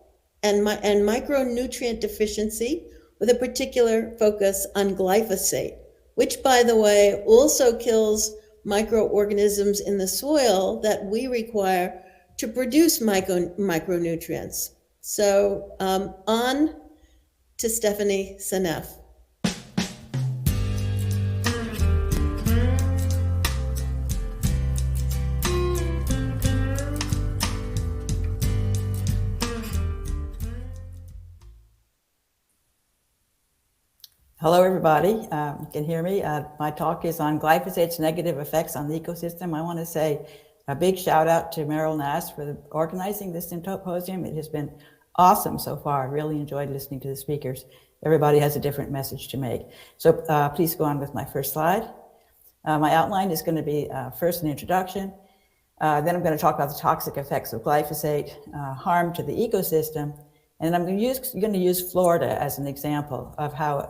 A: and micronutrient deficiency, with a particular focus on glyphosate, which, by the way, also kills microorganisms in the soil that we require to produce micronutrients. So on to Stephanie Seneff.
C: Hello, everybody. You can hear me. My talk is on glyphosate's negative effects on the ecosystem. I want to say a big shout out to Meryl Nass for organizing this symposium. It has been awesome so far. I really enjoyed listening to the speakers. Everybody has a different message to make. So please go on with my first slide. My outline is going to be first an introduction. Then I'm going to talk about the toxic effects of glyphosate, harm to the ecosystem. And I'm going to use Florida as an example of how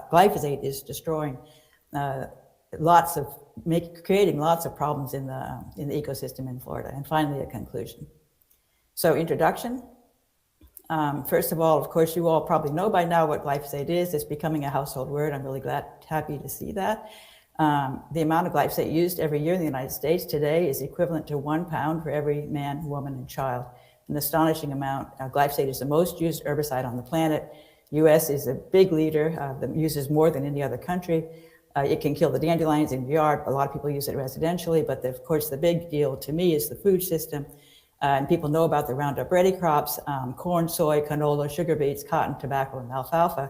C: glyphosate is destroying creating lots of problems in the ecosystem in Florida. And finally, a conclusion. So introduction. First of all, of course, you all probably know by now what glyphosate is. It's becoming a household word. I'm really happy to see that. The amount of glyphosate used every year in the United States today is equivalent to 1 pound for every man, woman, and child. An astonishing amount. Glyphosate is the most used herbicide on the planet. U.S. is a big leader that uses more than any other country. It can kill the dandelions in the yard. A lot of people use it residentially, but of course the big deal to me is the food system. And people know about the Roundup Ready crops, corn, soy, canola, sugar beets, cotton, tobacco, and alfalfa.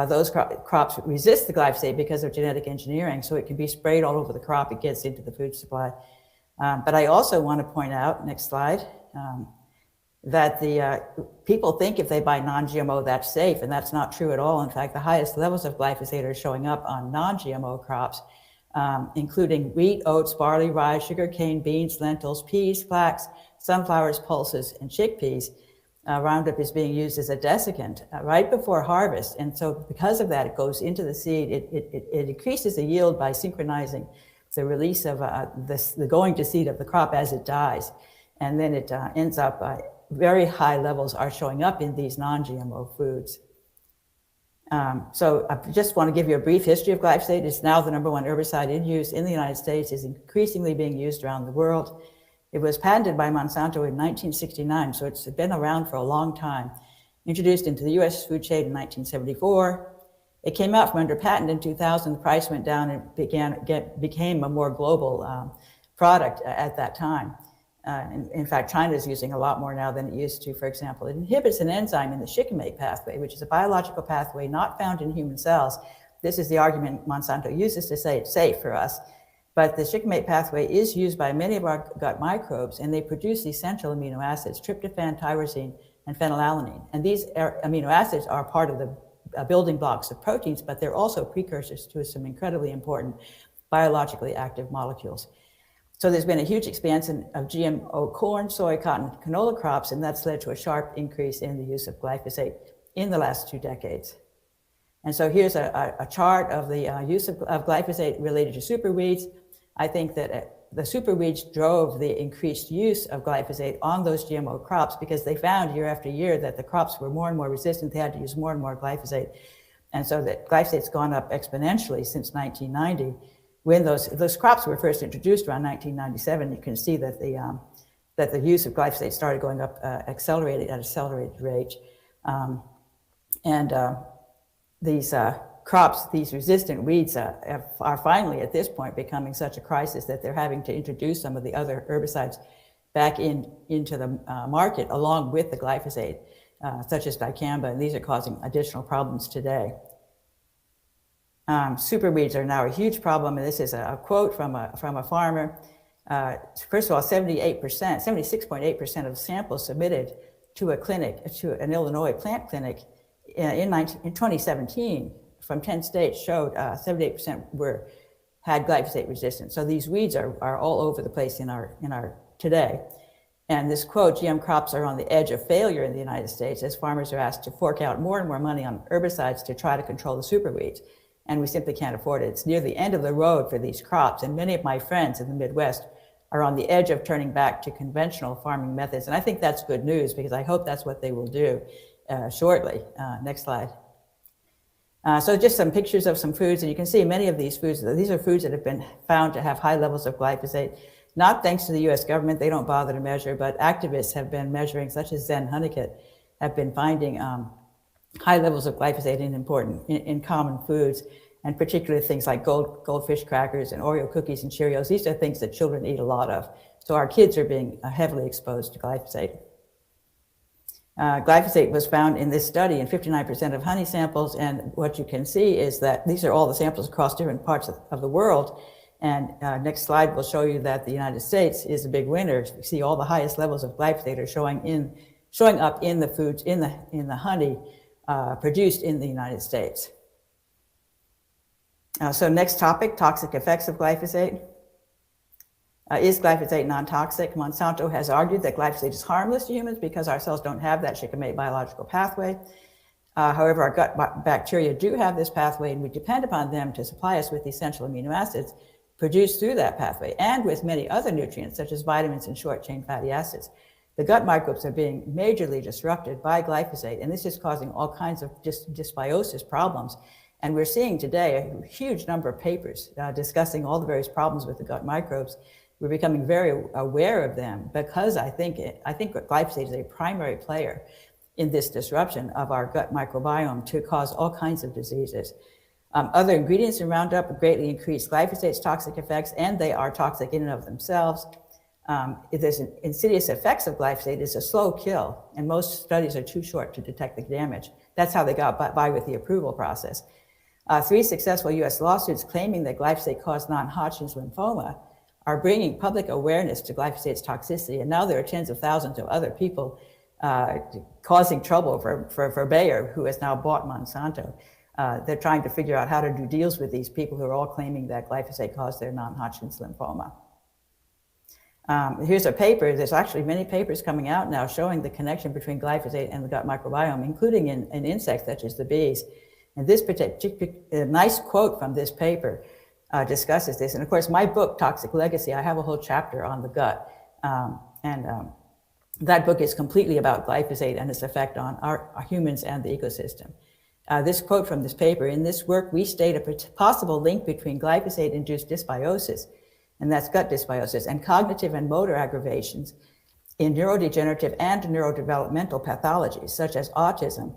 C: Those crops resist the glyphosate because of genetic engineering, so it can be sprayed all over the crop. It gets into the food supply. But I also want to point out, next slide, that the people think if they buy non-GMO, that's safe, and that's not true at all. In fact, the highest levels of glyphosate are showing up on non-GMO crops, including wheat, oats, barley, rye, sugarcane, beans, lentils, peas, flax, sunflowers, pulses, and chickpeas. Roundup is being used as a desiccant right before harvest, and so because of that, it goes into the seed. It increases the yield by synchronizing the release of the going to seed of the crop as it dies, and then it ends up very high levels are showing up in these non-GMO foods. So I just want to give you a brief history of glyphosate. It's now the #1 herbicide in use in the United States, is increasingly being used around the world. It was patented by Monsanto in 1969, so it's been around for a long time. Introduced into the US food chain in 1974. It came out from under patent in 2000, the price went down and became a more global product at that time. In fact, China is using a lot more now than it used to. For example, it inhibits an enzyme in the shikimate pathway, which is a biological pathway not found in human cells. This is the argument Monsanto uses to say it's safe for us. But the shikimate pathway is used by many of our gut microbes, and they produce essential amino acids, tryptophan, tyrosine, and phenylalanine. And these amino acids are part of the building blocks of proteins, but they're also precursors to some incredibly important biologically active molecules. So there's been a huge expansion of GMO corn, soy, cotton, canola crops, and that's led to a sharp increase in the use of glyphosate in the last 2 decades. And so here's a chart of the use of glyphosate related to superweeds. I think that the superweeds drove the increased use of glyphosate on those GMO crops because they found year after year that the crops were more and more resistant. They had to use more and more glyphosate. And so that glyphosate's gone up exponentially since 1990. When those crops were first introduced around 1997, you can see that the use of glyphosate started going up at an accelerated rate. These crops, these resistant weeds are finally at this point becoming such a crisis that they're having to introduce some of the other herbicides back into the market along with the glyphosate, such as dicamba, and these are causing additional problems today. Superweeds are now a huge problem, and this is a quote from a farmer. First of all, 76.8% of samples submitted to a clinic, to an Illinois plant clinic in 2017 from 10 states showed 78% had glyphosate resistance. So these weeds are all over the place in our today. And this quote, GM crops are on the edge of failure in the United States as farmers are asked to fork out more and more money on herbicides to try to control the superweeds. And we simply can't afford it. It's near the end of the road for these crops. And many of my friends in the Midwest are on the edge of turning back to conventional farming methods. And I think that's good news because I hope that's what they will do shortly. Next slide. So just some pictures of some foods, and you can see many of these foods, these are foods that have been found to have high levels of glyphosate, not thanks to the US government, they don't bother to measure, but activists have been measuring, such as Zen Honeycutt, have been finding high levels of glyphosate in common foods, and particularly things like goldfish crackers and Oreo cookies and Cheerios. These are things that children eat a lot of. So our kids are being heavily exposed to glyphosate. Glyphosate was found in this study in 59% of honey samples, and what you can see is that these are all the samples across different parts of the world. And next slide will show you that the United States is a big winner. You see all the highest levels of glyphosate are showing up in the foods, in the honey produced in the United States. So next topic, toxic effects of glyphosate. Is glyphosate non-toxic? Monsanto has argued that glyphosate is harmless to humans because our cells don't have that shikimate biological pathway. However, our gut bacteria do have this pathway, and we depend upon them to supply us with essential amino acids produced through that pathway, and with many other nutrients, such as vitamins and short-chain fatty acids. The gut microbes are being majorly disrupted by glyphosate, and this is causing all kinds of dysbiosis problems. And we're seeing today a huge number of papers discussing all the various problems with the gut microbes. We're becoming very aware of them because I think glyphosate is a primary player in this disruption of our gut microbiome to cause all kinds of diseases. Other ingredients in Roundup greatly increase glyphosate's toxic effects, and they are toxic in and of themselves. There's insidious effects of glyphosate. It's a slow kill, and most studies are too short to detect the damage. That's how they got by with the approval process. 3 successful US lawsuits claiming that glyphosate caused non-Hodgkin's lymphoma are bringing public awareness to glyphosate's toxicity, and now there are tens of thousands of other people causing trouble for Bayer, who has now bought Monsanto. They're trying to figure out how to do deals with these people who are all claiming that glyphosate caused their non-Hodgkin's lymphoma. Here's a paper. There's actually many papers coming out now showing the connection between glyphosate and the gut microbiome, including in insects such as the bees. And this particular nice quote from this paper discusses this. And of course, my book, Toxic Legacy, I have a whole chapter on the gut. That book is completely about glyphosate and its effect on our humans and the ecosystem. This quote from this paper: in this work, we state a possible link between glyphosate-induced dysbiosis, and that's gut dysbiosis, and cognitive and motor aggravations in neurodegenerative and neurodevelopmental pathologies, such as autism.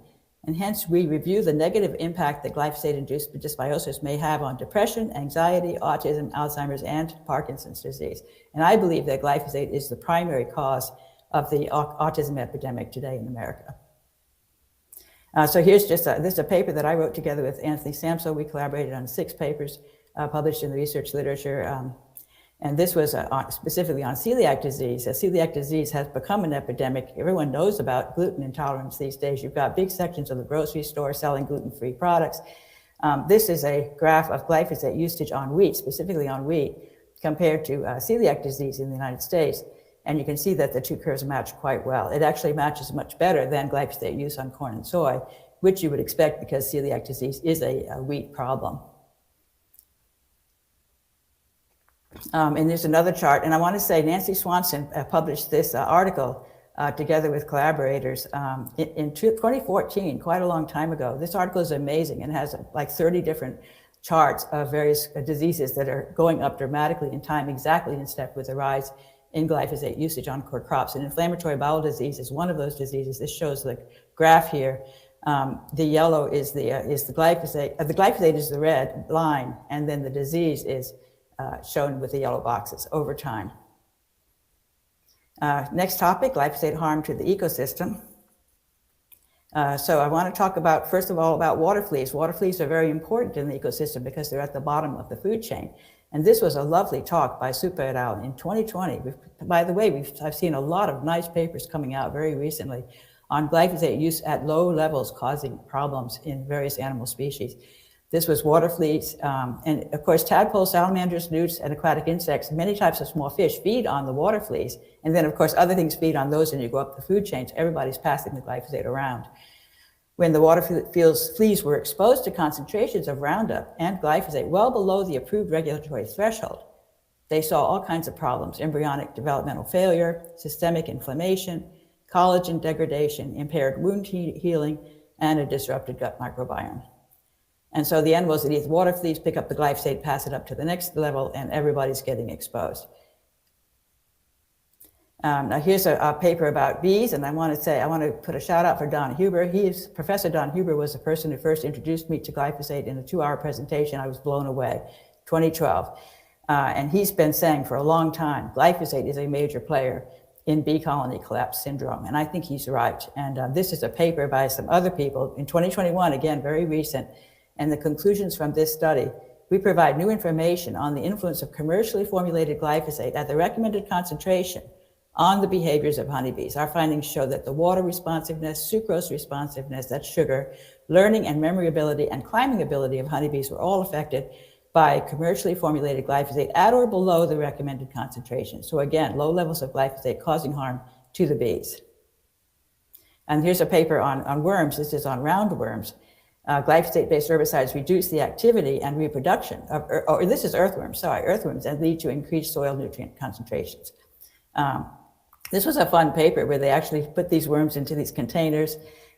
C: And hence, we review the negative impact that glyphosate-induced dysbiosis may have on depression, anxiety, autism, Alzheimer's, and Parkinson's disease. And I believe that glyphosate is the primary cause of the autism epidemic today in America. So here's just this is a paper that I wrote together with Anthony Samso. We collaborated on 6 papers published in the research literature. And this was specifically on celiac disease. Celiac disease has become an epidemic. Everyone knows about gluten intolerance these days. You've got big sections of the grocery store selling gluten-free products. This is a graph of glyphosate usage on wheat, specifically on wheat, compared to celiac disease in the United States. And you can see that the 2 curves match quite well. It actually matches much better than glyphosate use on corn and soy, which you would expect because celiac disease is a wheat problem. And there's another chart, and I want to say Nancy Swanson published this article together with collaborators in 2014, quite a long time ago. This article is amazing and has like 30 different charts of various diseases that are going up dramatically in time, exactly in step with the rise in glyphosate usage on core crops. And inflammatory bowel disease is one of those diseases. This shows the graph here. The yellow is the glyphosate. The glyphosate is the red line, and then the disease is shown with the yellow boxes over time. Next topic, glyphosate harm to the ecosystem. So I want to talk about, first of all, about water fleas. Water fleas are very important in the ecosystem because they're at the bottom of the food chain. And this was a lovely talk by Supa et al. In 2020. By the way, I've seen a lot of nice papers coming out very recently on glyphosate use at low levels causing problems in various animal species. This was water fleas, and of course, tadpoles, salamanders, newts, and aquatic insects, many types of small fish feed on the water fleas. And then, of course, other things feed on those, and you go up the food chain, so everybody's passing the glyphosate around. When the water fleas were exposed to concentrations of Roundup and glyphosate well below the approved regulatory threshold, They saw all kinds of problems: embryonic developmental failure, systemic inflammation, collagen degradation, impaired wound healing, and a disrupted gut microbiome. And so the end was that these water fleas pick up the glyphosate, pass it up to the next level, and everybody's getting exposed. Now here's a paper about bees, and I want to put a shout out for Don Huber. Professor Don Huber was the person who first introduced me to glyphosate in a 2-hour presentation. I was blown away, 2012. And he's been saying for a long time, glyphosate is a major player in bee colony collapse syndrome, and I think he's right. And this is a paper by some other people in 2021, again, very recent, and the conclusions from this study: we provide new information on the influence of commercially formulated glyphosate at the recommended concentration on the behaviors of honeybees. Our findings show that the water responsiveness, sucrose responsiveness, that's sugar, learning and memory ability, and climbing ability of honeybees were all affected by commercially formulated glyphosate at or below the recommended concentration. So again, low levels of glyphosate causing harm to the bees. And here's a paper on worms. This is on roundworms. Glyphosate-based herbicides reduce the activity and reproduction of, this is earthworms, and lead to increased soil nutrient concentrations. This was a fun paper where they actually put these worms into these containers,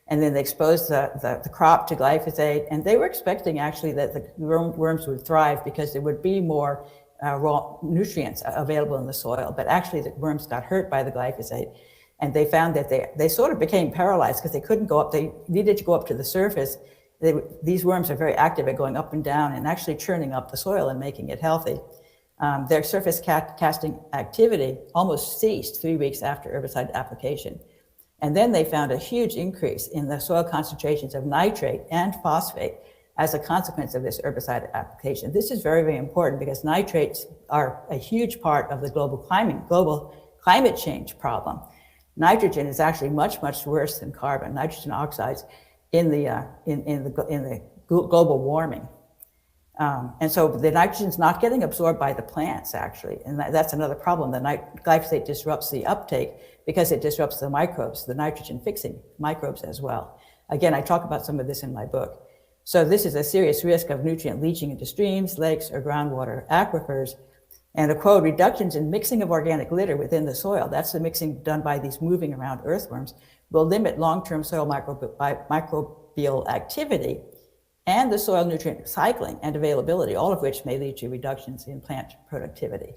C: and then they exposed the crop to glyphosate, and they were expecting actually that the worms would thrive because there would be more raw nutrients available in the soil, but actually the worms got hurt by the glyphosate, and they found that they sort of became paralyzed because they couldn't go up. They needed to go up to the surface. These worms are very active at going up and down and actually churning up the soil and making it healthy. Their surface casting activity almost ceased 3 weeks after herbicide application. And then they found a huge increase in the soil concentrations of nitrate and phosphate as a consequence of this herbicide application. This is very, very important because nitrates are a huge part of the global climate change problem. Nitrogen is actually much, much worse than carbon, nitrogen oxides in the global warming. And so the nitrogen's not getting absorbed by the plants, actually, and that's another problem. The glyphosate disrupts the uptake because it disrupts the microbes, the nitrogen-fixing microbes as well. Again, I talk about some of this in my book. So this is a serious risk of nutrient leaching into streams, lakes, or groundwater aquifers. And a quote, reductions in mixing of organic litter within the soil, that's the mixing done by these moving around earthworms, will limit long-term soil microbial activity and the soil nutrient cycling and availability, all of which may lead to reductions in plant productivity.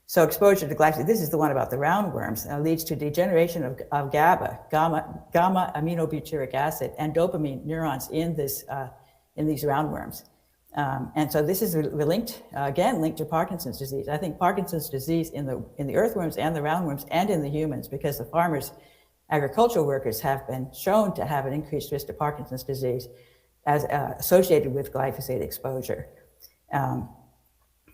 C: So exposure to glyphosate, this is the one about the roundworms, leads to degeneration of gamma aminobutyric acid and dopamine neurons in these roundworms. And so this is linked to Parkinson's disease. I think Parkinson's disease in the earthworms and the roundworms and in the humans, because the farmers, agricultural workers have been shown to have an increased risk of Parkinson's disease as associated with glyphosate exposure.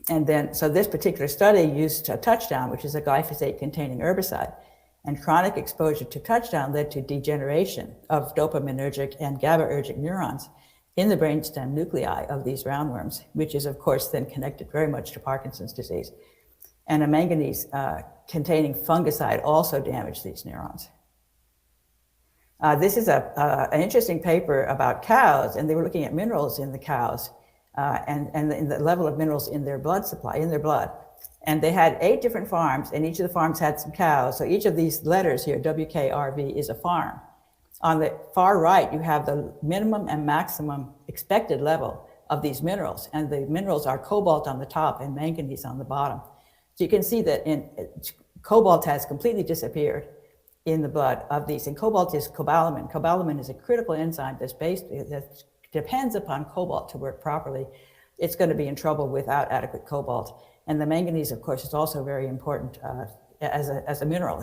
C: And then, so this particular study used Touchdown, which is a glyphosate-containing herbicide, and chronic exposure to Touchdown led to degeneration of dopaminergic and GABAergic neurons in the brainstem nuclei of these roundworms, which is, of course, then connected very much to Parkinson's disease. And a manganese-containing fungicide also damaged these neurons. This is an interesting paper about cows, and they were looking at minerals in the cows and the level of minerals in their blood supply, in their blood. And they had 8 different farms, and each of the farms had some cows. So each of these letters here, WKRV, is a farm. On the far right, you have the minimum and maximum expected level of these minerals, and the minerals are cobalt on the top and manganese on the bottom. So you can see that cobalt has completely disappeared in the blood of these, and cobalt is cobalamin. Cobalamin is a critical enzyme that depends upon cobalt to work properly. It's going to be in trouble without adequate cobalt. And the manganese, of course, is also very important as a mineral,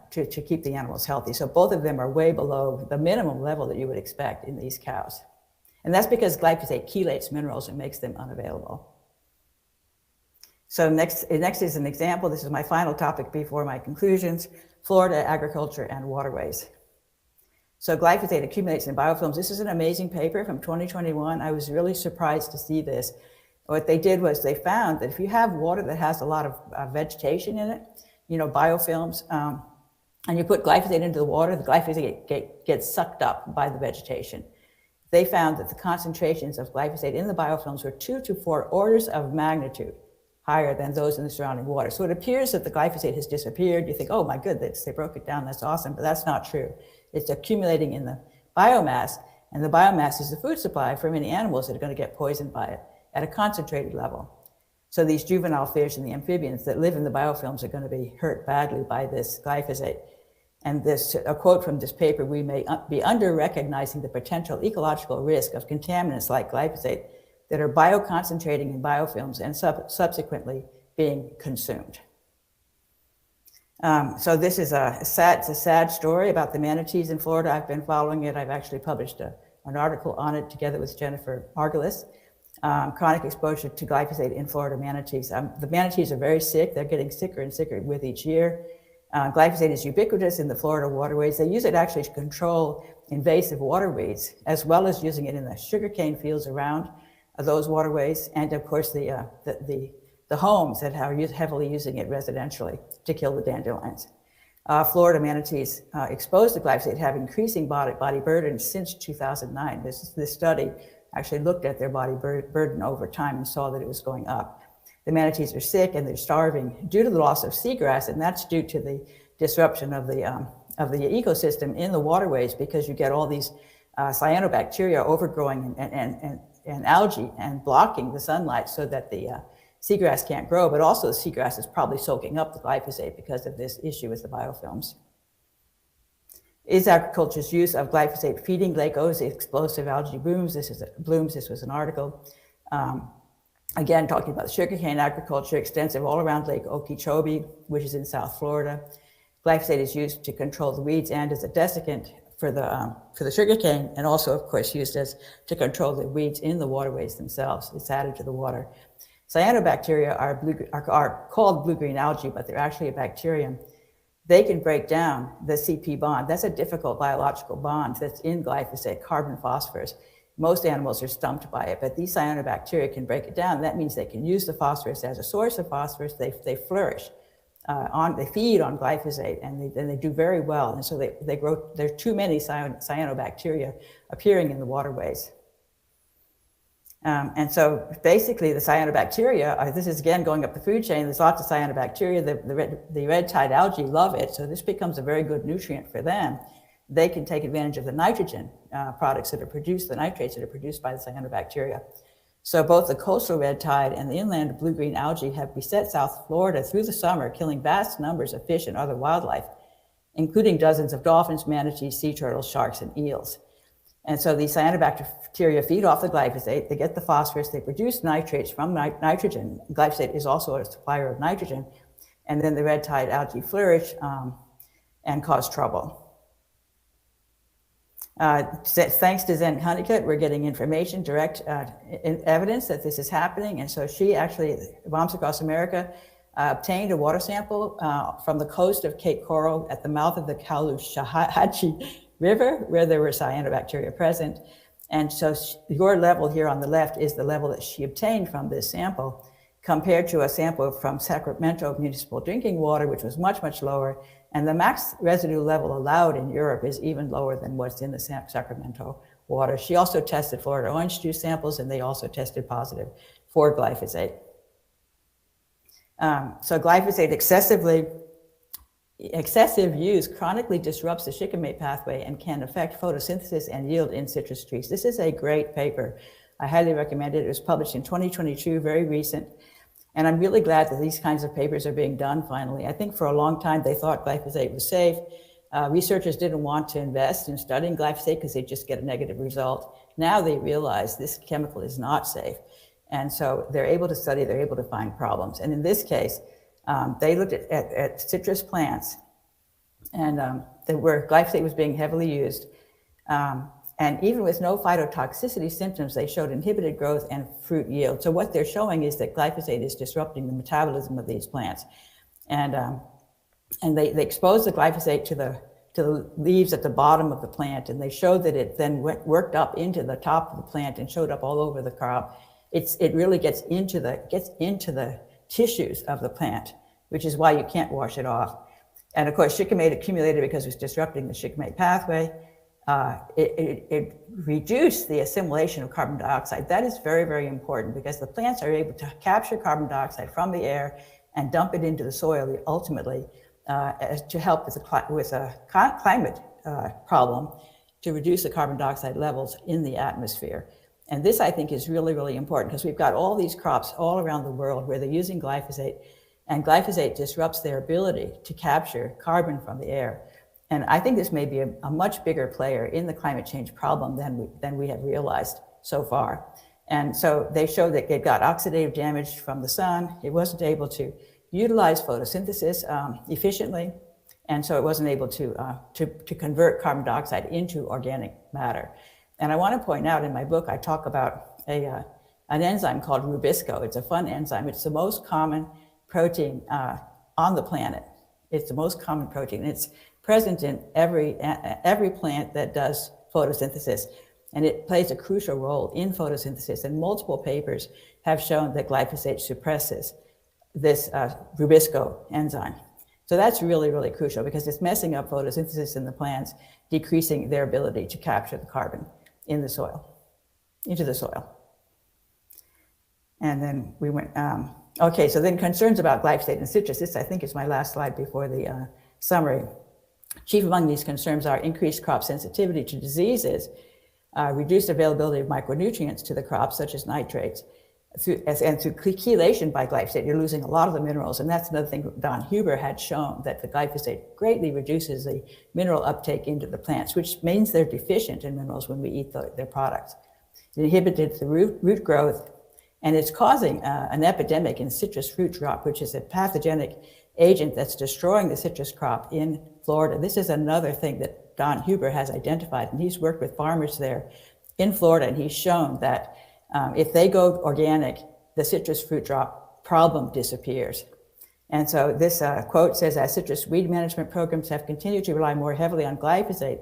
C: to keep the animals healthy. So both of them are way below the minimum level that you would expect in these cows. And that's because glyphosate chelates minerals and makes them unavailable. So next is an example. This is my final topic before my conclusions: Florida agriculture and waterways. So glyphosate accumulates in biofilms. This is an amazing paper from 2021. I was really surprised to see this. What they did was they found that if you have water that has a lot of vegetation in it, biofilms, and you put glyphosate into the water, the glyphosate gets sucked up by the vegetation. they found that the concentrations of glyphosate in the biofilms were 2 to 4 orders of magnitude higher than those in the surrounding water. So it appears that the glyphosate has disappeared. You think, oh my goodness, they broke it down, that's awesome, but that's not true. It's accumulating in the biomass, and the biomass is the food supply for many animals that are going to get poisoned by it at a concentrated level. So these juvenile fish and the amphibians that live in the biofilms are going to be hurt badly by this glyphosate. And this, a quote from this paper, we may be under-recognizing the potential ecological risk of contaminants like glyphosate that are bioconcentrating in biofilms and subsequently being consumed. So this is it's a sad story about the manatees in Florida. I've been following it. I've actually published an article on it together with Jennifer Margulis. Chronic exposure to glyphosate in Florida manatees. The manatees are very sick. They're getting sicker and sicker with each year. Glyphosate is ubiquitous in the Florida waterways. They use it actually to control invasive water weeds, as well as using it in the sugarcane fields around those waterways, and of course the homes that are heavily using it residentially to kill the dandelions. Florida manatees exposed to glyphosate have increasing body burden since 2009. This study actually looked at their body burden over time and saw that it was going up. The manatees are sick and they're starving due to the loss of seagrass, and that's due to the disruption of the ecosystem in the waterways, because you get all these cyanobacteria overgrowing and algae and blocking the sunlight so that the seagrass can't grow, but also the seagrass is probably soaking up the glyphosate because of this issue with the biofilms. Is agriculture's use of glyphosate feeding Lake O's explosive algae blooms? This was an article. Again, talking about sugarcane agriculture, extensive all around Lake Okeechobee, which is in South Florida. Glyphosate is used to control the weeds and as a desiccant for the sugarcane, and also, of course, used to control the weeds in the waterways themselves. It's added to the water. Cyanobacteria are called blue-green algae, but they're actually a bacterium. They can break down the CP bond. That's a difficult biological bond that's in glyphosate, carbon phosphorus. Most animals are stumped by it, but these cyanobacteria can break it down. That means they can use the phosphorus as a source of phosphorus. They flourish. They feed on glyphosate, and they do very well. And so they grow. There are too many cyanobacteria appearing in the waterways. And so basically the cyanobacteria, this is again going up the food chain, there's lots of cyanobacteria, the red tide algae love it, so this becomes a very good nutrient for them. They can take advantage of the nitrogen products that are produced, the nitrates that are produced by the cyanobacteria. So both the coastal red tide and the inland blue-green algae have beset South Florida through the summer, killing vast numbers of fish and other wildlife, including dozens of dolphins, manatees, sea turtles, sharks, and eels. And so these cyanobacteria feed off the glyphosate, they get the phosphorus, they produce nitrates from nitrogen. Glyphosate is also a supplier of nitrogen, and then the red tide algae flourish and cause trouble. Thanks to Zen Honeycutt, we're getting information, direct evidence that this is happening. And so she actually, Bombs Across America, obtained a water sample from the coast of Cape Coral at the mouth of the Caloosahatchee River, where there were cyanobacteria present. And so your level here on the left is the level that she obtained from this sample, compared to a sample from Sacramento municipal drinking water, which was much, much lower. And the max residue level allowed in Europe is even lower than what's in the Sacramento water. She also tested Florida orange juice samples, and they also tested positive for glyphosate. So glyphosate excessive use chronically disrupts the shikimate pathway and can affect photosynthesis and yield in citrus trees. This is a great paper. I highly recommend it. It was published in 2022, very recent. And I'm really glad that these kinds of papers are being done finally. I think for a long time they thought glyphosate was safe. Researchers didn't want to invest in studying glyphosate because they just get a negative result. Now they realize this chemical is not safe. And so they're able to study, they're able to find problems. And in this case, they looked at citrus plants and where glyphosate was being heavily used. And even with no phytotoxicity symptoms, they showed inhibited growth and fruit yield. So what they're showing is that glyphosate is disrupting the metabolism of these plants. And they exposed the glyphosate to the leaves at the bottom of the plant, and they showed that it then worked up into the top of the plant and showed up all over the crop. It really gets into the tissues of the plant, which is why you can't wash it off. And of course, shikimate accumulated because it's disrupting the shikimate pathway. it reduced the assimilation of carbon dioxide. That is very, very important because the plants are able to capture carbon dioxide from the air and dump it into the soil ultimately to help with a climate problem, to reduce the carbon dioxide levels in the atmosphere. And this, I think, is really, really important because we've got all these crops all around the world where they're using glyphosate, and glyphosate disrupts their ability to capture carbon from the air. And I think this may be a much bigger player in the climate change problem than we have realized so far. And so they showed that it got oxidative damage from the sun. It wasn't able to utilize photosynthesis efficiently. And so it wasn't able to convert carbon dioxide into organic matter. And I want to point out in my book, I talk about an enzyme called rubisco. It's a fun enzyme. It's the most common protein on the planet. It's the most common protein. It's present in every plant that does photosynthesis. And it plays a crucial role in photosynthesis. And multiple papers have shown that glyphosate suppresses this rubisco enzyme. So that's really, really crucial because it's messing up photosynthesis in the plants, decreasing their ability to capture the carbon in the soil, into the soil. And then we went, okay, so then concerns about glyphosate and citrus. This, I think, is my last slide before the summary. Chief among these concerns are increased crop sensitivity to diseases, reduced availability of micronutrients to the crops, such as nitrates, and through chelation by glyphosate, you're losing a lot of the minerals. And that's another thing Don Huber had shown, that the glyphosate greatly reduces the mineral uptake into the plants, which means they're deficient in minerals when we eat their products. It inhibited the root growth, and it's causing an epidemic in citrus fruit drop, which is a pathogenic agent that's destroying the citrus crop in Florida. This is another thing that Don Huber has identified, and he's worked with farmers there in Florida, and he's shown that if they go organic, the citrus fruit drop problem disappears. And so this quote says, as citrus weed management programs have continued to rely more heavily on glyphosate,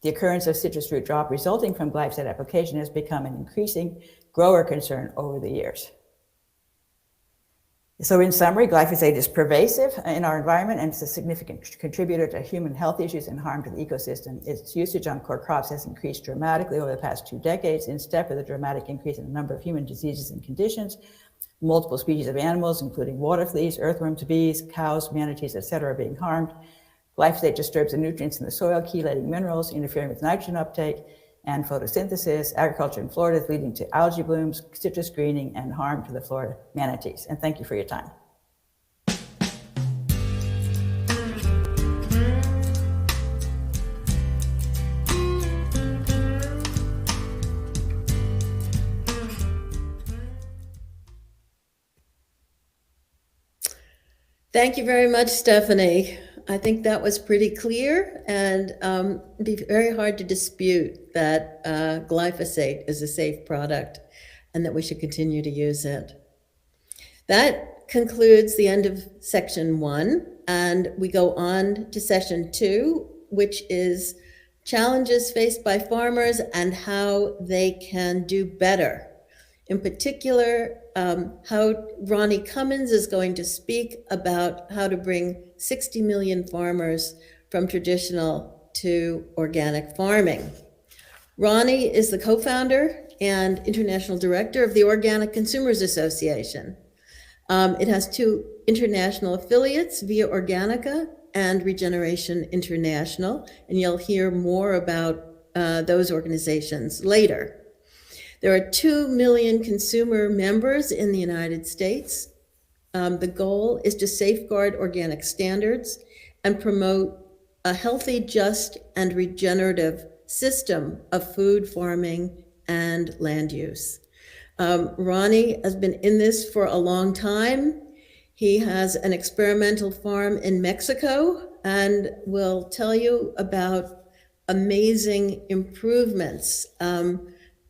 C: the occurrence of citrus fruit drop resulting from glyphosate application has become an increasing grower concern over the years. So in summary, glyphosate is pervasive in our environment, and it's a significant contributor to human health issues and harm to the ecosystem. Its usage on core crops has increased dramatically over the past 2 decades, in step with a dramatic increase in the number of human diseases and conditions. Multiple species of animals, including water fleas, earthworms, bees, cows, manatees, etc., are being harmed. Glyphosate disturbs the nutrients in the soil, chelating minerals, interfering with nitrogen uptake and photosynthesis. Agriculture in Florida is leading to algae blooms, citrus greening, and harm to the Florida manatees. And thank you for your time.
A: Thank you very much, Stephanie. I think that was pretty clear, and it'd be very hard to dispute that glyphosate is a safe product and that we should continue to use it. That concludes the end of section 1, and we go on to session 2, which is challenges faced by farmers and how they can do better. In particular, how Ronnie Cummins is going to speak about how to bring 60 million farmers from traditional to organic farming. Ronnie is the co-founder and international director of the Organic Consumers Association. It has 2 international affiliates, Via Organica and Regeneration International, and you'll hear more about those organizations later. There are 2 million consumer members in the United States. The goal is to safeguard organic standards and promote a healthy, just, and regenerative system of food, farming, and land use. Ronnie has been in this for a long time. He has an experimental farm in Mexico and will tell you about amazing improvements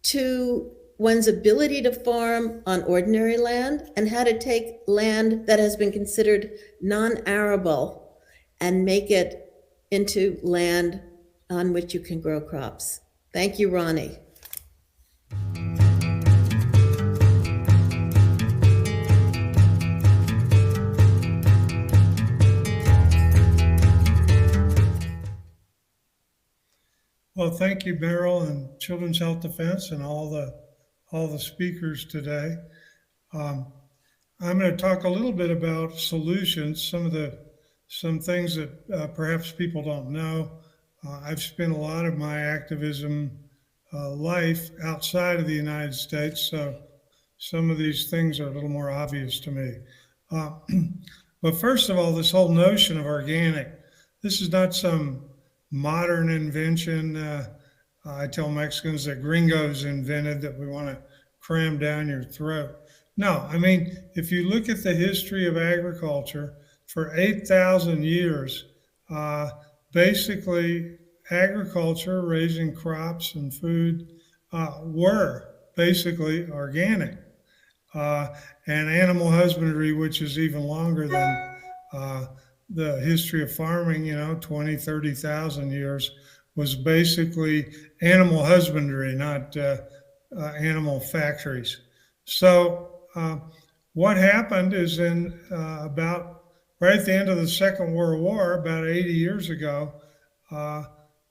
A: to one's ability to farm on ordinary land and how to take land that has been considered non-arable and make it into land on which you can grow crops. Thank you, Ronnie.
D: Well, thank you, Beryl, and Children's Health Defense, and all the speakers today. I'm going to talk a little bit about solutions, some things that perhaps people don't know. I've spent a lot of my activism life outside of the United States, so some of these things are a little more obvious to me. But first of all, this whole notion of organic, this is not some modern invention. I tell Mexicans that gringos invented that we want to cram down your throat. No, I mean, if you look at the history of agriculture, for 8,000 years, basically agriculture, raising crops and food, were basically organic. And animal husbandry, which is even longer than the history of farming, 20, 30,000 years, was basically animal husbandry, not animal factories. So what happened is about right at the end of the Second World War, about 80 years ago,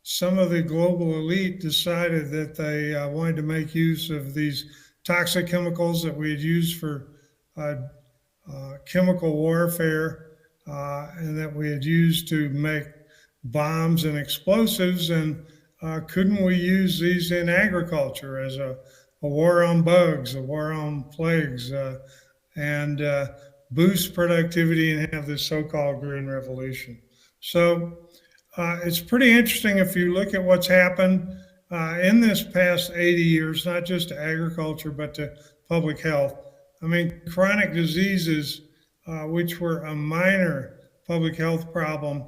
D: some of the global elite decided that they wanted to make use of these toxic chemicals that we had used for chemical warfare and that we had used to make bombs and explosives, and couldn't we use these in agriculture as a war on bugs, a war on plagues, and boost productivity and have this so-called green revolution. So it's pretty interesting if you look at what's happened in this past 80 years, not just to agriculture, but to public health. I mean, chronic diseases, which were a minor public health problem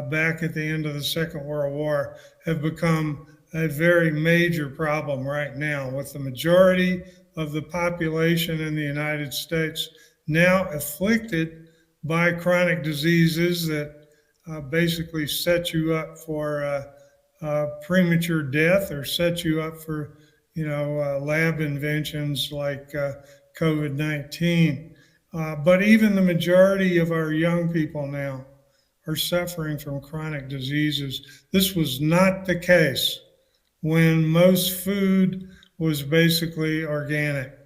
D: back at the end of the Second World War, have become a very major problem right now, with the majority of the population in the United States now afflicted by chronic diseases that basically set you up for premature death or set you up for, lab inventions like COVID-19. But even the majority of our young people now are suffering from chronic diseases. This was not the case when most food was basically organic.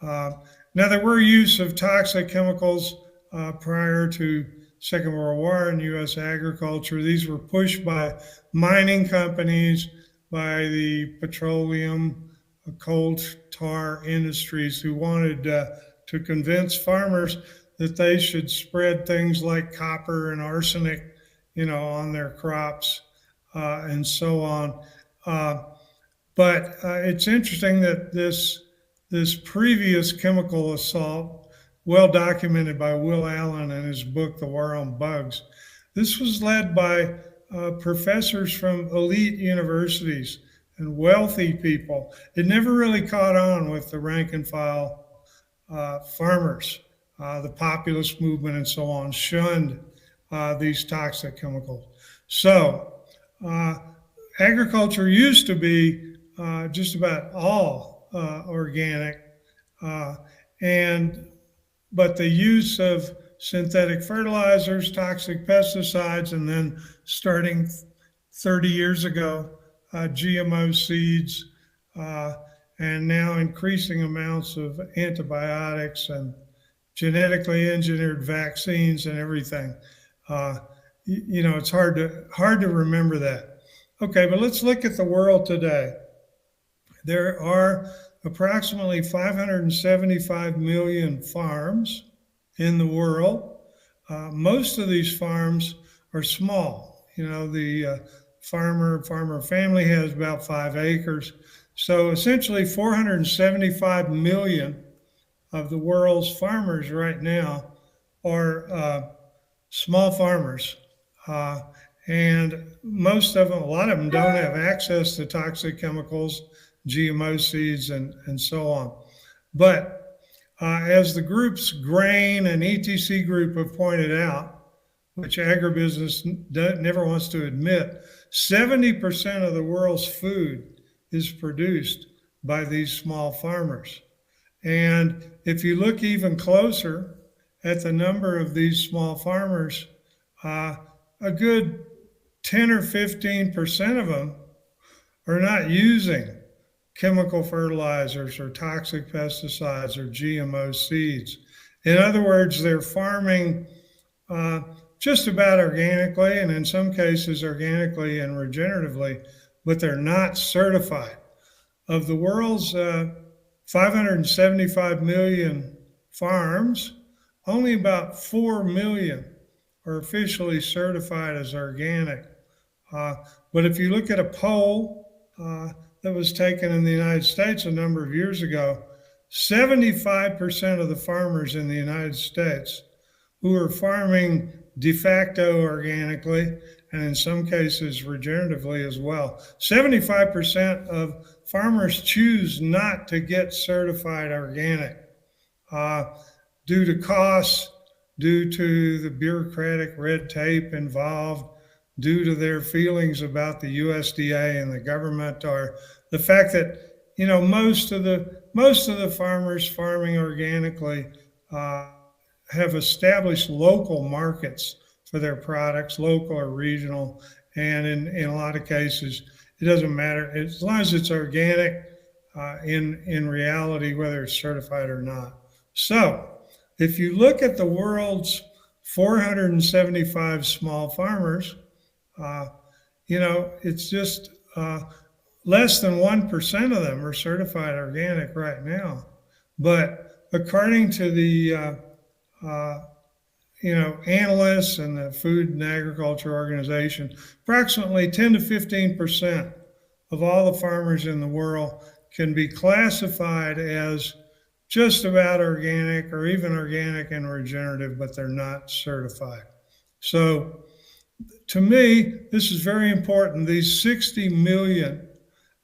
D: Now, there were use of toxic chemicals prior to Second World War in U.S. agriculture. These were pushed by mining companies, by the petroleum, coal tar industries, who wanted to convince farmers that they should spread things like copper and arsenic, on their crops and so on. But it's interesting that this previous chemical assault, well documented by Will Allen in his book, The War on Bugs, this was led by professors from elite universities and wealthy people. It never really caught on with the rank and file farmers. The populist movement and so on shunned these toxic chemicals. So agriculture used to be just about all organic, but the use of synthetic fertilizers, toxic pesticides, and then starting 30 years ago, GMO seeds, and now increasing amounts of antibiotics and genetically engineered vaccines and everything. It's hard to remember that. Okay, but let's look at the world today. There are approximately 575 million farms in the world. Most of these farms are small. The farmer family has about 5 acres. So essentially 475 million of the world's farmers right now are small farmers. And most of them, a lot of them don't have access to toxic chemicals, GMO seeds, and so on. But as the groups Grain and ETC Group have pointed out, which agribusiness never wants to admit, 70% of the world's food is produced by these small farmers. And if you look even closer at the number of these small farmers, a good 10 or 15% of them are not using chemical fertilizers or toxic pesticides or GMO seeds. In other words, they're farming just about organically, and in some cases organically and regeneratively, but they're not certified. Of the world's 575 million farms, only about 4 million are officially certified as organic. But if you look at a poll that was taken in the United States a number of years ago, 75% of the farmers in the United States who are farming de facto organically, and in some cases regeneratively as well, 75% of farmers choose not to get certified organic due to costs, due to the bureaucratic red tape involved, due to their feelings about the USDA and the government, or the fact that, you know, most of the farmers farming organically have established local markets for their products, local or regional, and in a lot of cases, it doesn't matter as long as it's organic in reality, whether it's certified or not. So, if you look at the world's 475 small farmers, you know, it's just less than 1% of them are certified organic right now. But according to the you know, analysts and the Food and Agriculture Organization, approximately 10 to 15% of all the farmers in the world can be classified as just about organic or even organic and regenerative, but they're not certified. So to me, this is very important. These 60 million,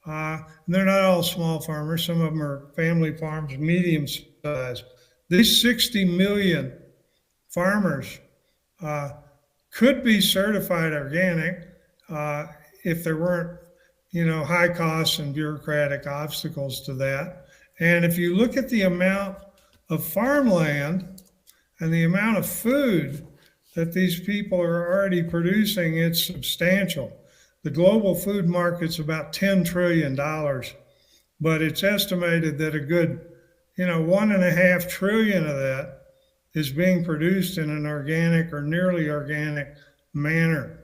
D: they're not all small farmers. Some of them are family farms, medium size. These 60 million farmers could be certified organic if there weren't, you know, high costs and bureaucratic obstacles to that. And if you look at the amount of farmland and the amount of food that these people are already producing, it's substantial. The global food market's about $10 trillion, but it's estimated that a good, you know, 1.5 trillion of that is being produced in an organic or nearly organic manner.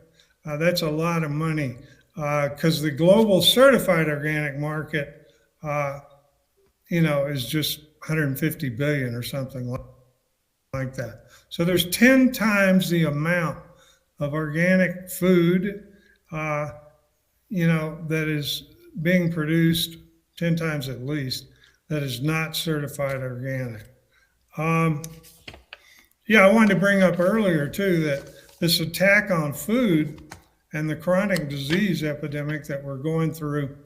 D: That's a lot of money because the global certified organic market, you know, is just 150 billion or something like that. So there's 10 times the amount of organic food, you know, that is being produced, 10 times at least, that is not certified organic. Yeah, I wanted to bring up earlier too that this attack on food and the chronic disease epidemic that we're going through,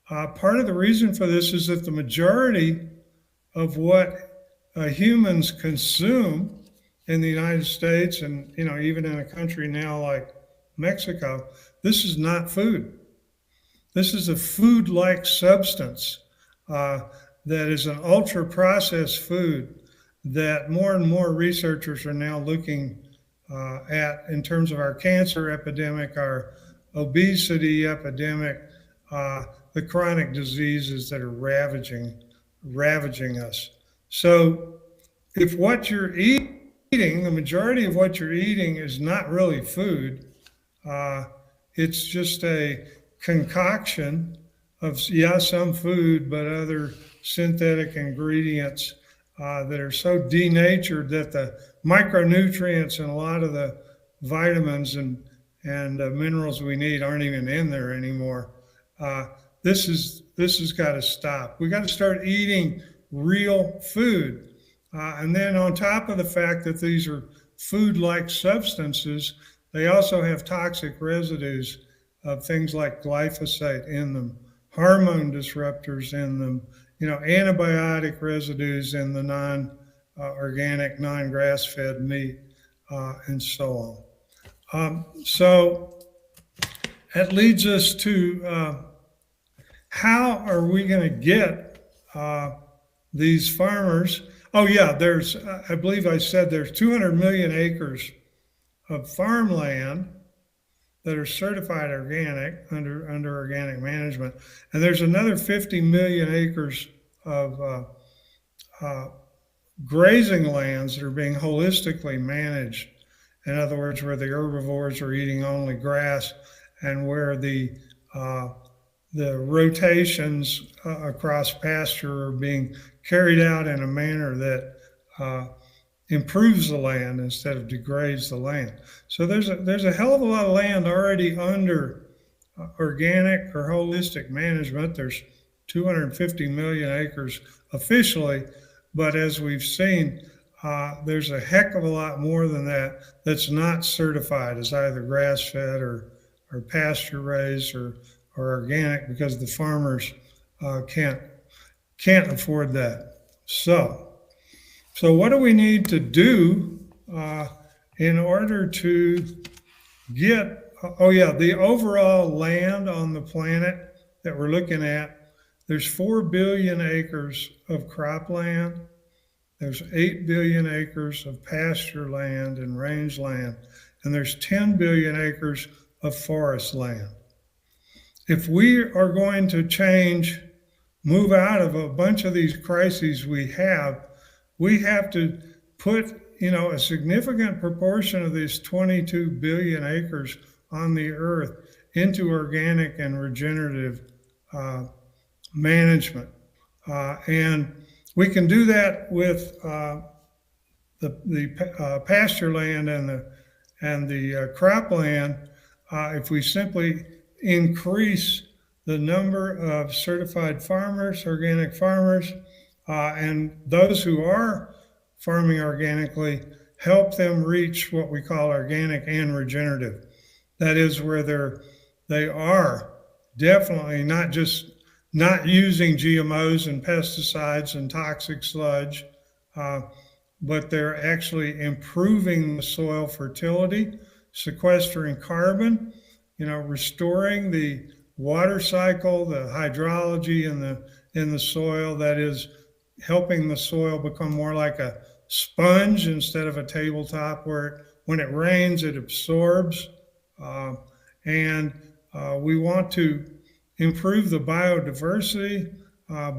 D: part of the reason for this is that the majority of what humans consume in the United States and, you know, even in a country now like Mexico, this is not food. This is a food-like substance that is an ultra-processed food that more and more researchers are now looking at in terms of our cancer epidemic, our obesity epidemic, the chronic diseases that are ravaging us. So if what you're eating, the majority of what you're eating is not really food, it's just a concoction of, yeah, some food, but other synthetic ingredients that are so denatured that the micronutrients and a lot of the vitamins and minerals we need aren't even in there anymore. This has got to stop. We got to start eating real food. And then on top of the fact that these are food-like substances, they also have toxic residues of things like glyphosate in them, hormone disruptors in them, you know, antibiotic residues in the non-organic, non-grass-fed meat, and so on. So that leads us to how are we going to get these farmers? Oh yeah, there's, I believe I said there's 200 million acres of farmland that are certified organic under organic management. And there's another 50 million acres of grazing lands that are being holistically managed. In other words, where the herbivores are eating only grass, and where the rotations across pasture are being carried out in a manner that improves the land instead of degrades the land. So there's a hell of a lot of land already under organic or holistic management. There's 250 million acres officially, but as we've seen, there's a heck of a lot more than that that's not certified as either grass-fed or pasture-raised or organic, because the farmers can't afford that. So what do we need to do in order to get, the overall land on the planet that we're looking at? There's 4 billion acres of cropland. There's 8 billion acres of pasture land and range land, and there's 10 billion acres of forest land. If we are going to move out of a bunch of these crises we have to put, a significant proportion of this 22 billion acres on the earth into organic and regenerative management. And we can do that with the pasture land and the cropland if we simply increase the number of certified farmers, organic farmers, and those who are farming organically, help them reach what we call organic and regenerative. That is where they are definitely not using GMOs and pesticides and toxic sludge, but they're actually improving the soil fertility, sequestering carbon, restoring the water cycle, the hydrology in the soil, that is helping the soil become more like a sponge instead of a tabletop where when it rains, it absorbs. And we want to improve the biodiversity,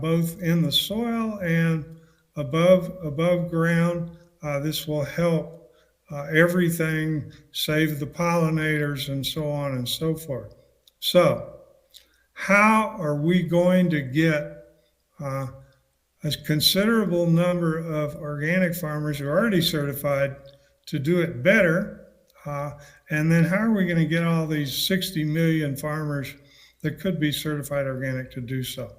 D: both in the soil and above ground. This will help everything, save the pollinators and so on and so forth. So how are we going to get a considerable number of organic farmers who are already certified to do it better? And then how are we going to get all these 60 million farmers that could be certified organic to do so?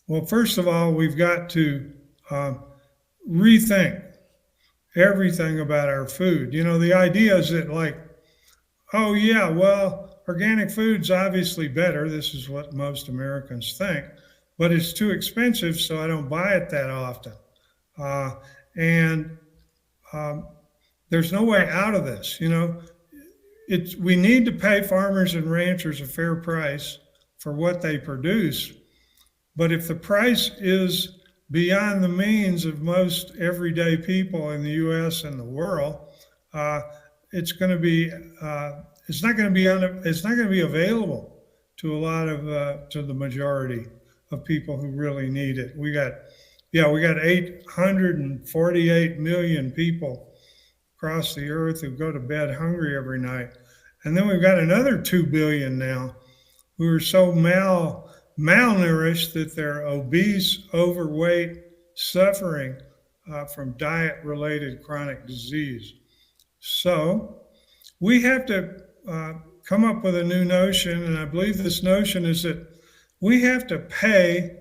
D: Well, first of all, we've got to rethink everything about our food. The idea is that organic food's obviously better. This is what most Americans think, but it's too expensive, so I don't buy it that often. There's no way out of this. We need to pay farmers and ranchers a fair price for what they produce. But if the price is beyond the means of most everyday people in the U.S. and the world, it's not going to be available to to the majority of people who really need it. We got 848 million people across the earth who go to bed hungry every night. And then we've got another 2 billion now who are so malnourished that they're obese, overweight, suffering from diet-related chronic disease. So we have to come up with a new notion, and I believe this notion is that we have to pay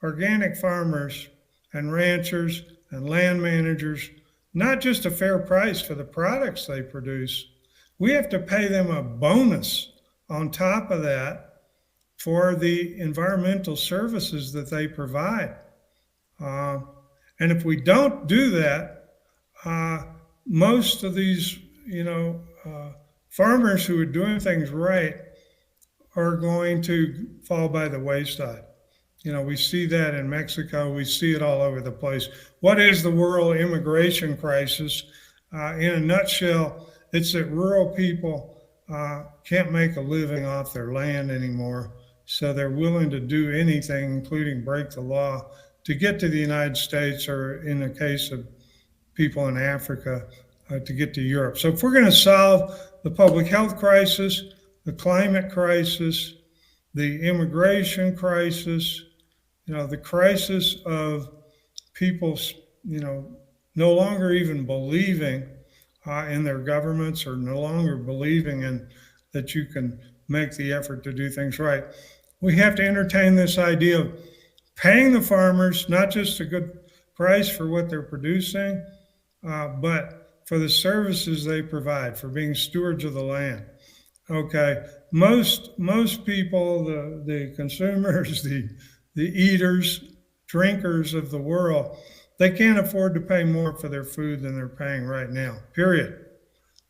D: organic farmers and ranchers and land managers not just a fair price for the products they produce. We have to pay them a bonus on top of that for the environmental services that they provide. And if we don't do that, most of these, farmers who are doing things right are going to fall by the wayside. We see that in Mexico. We see it all over the place. What is the world immigration crisis? In a nutshell, it's that rural people can't make a living off their land anymore. So they're willing to do anything, including break the law, to get to the United States, or in the case of people in Africa, to get to Europe. So if we're going to solve the public health crisis, the climate crisis, the immigration crisis, the crisis of people, no longer even believing in their governments, or no longer believing in that you can make the effort to do things right. We have to entertain this idea of paying the farmers, not just a good price for what they're producing, but for the services they provide, for being stewards of the land. Okay, most people, the consumers, the eaters, drinkers of the world, they can't afford to pay more for their food than they're paying right now, period.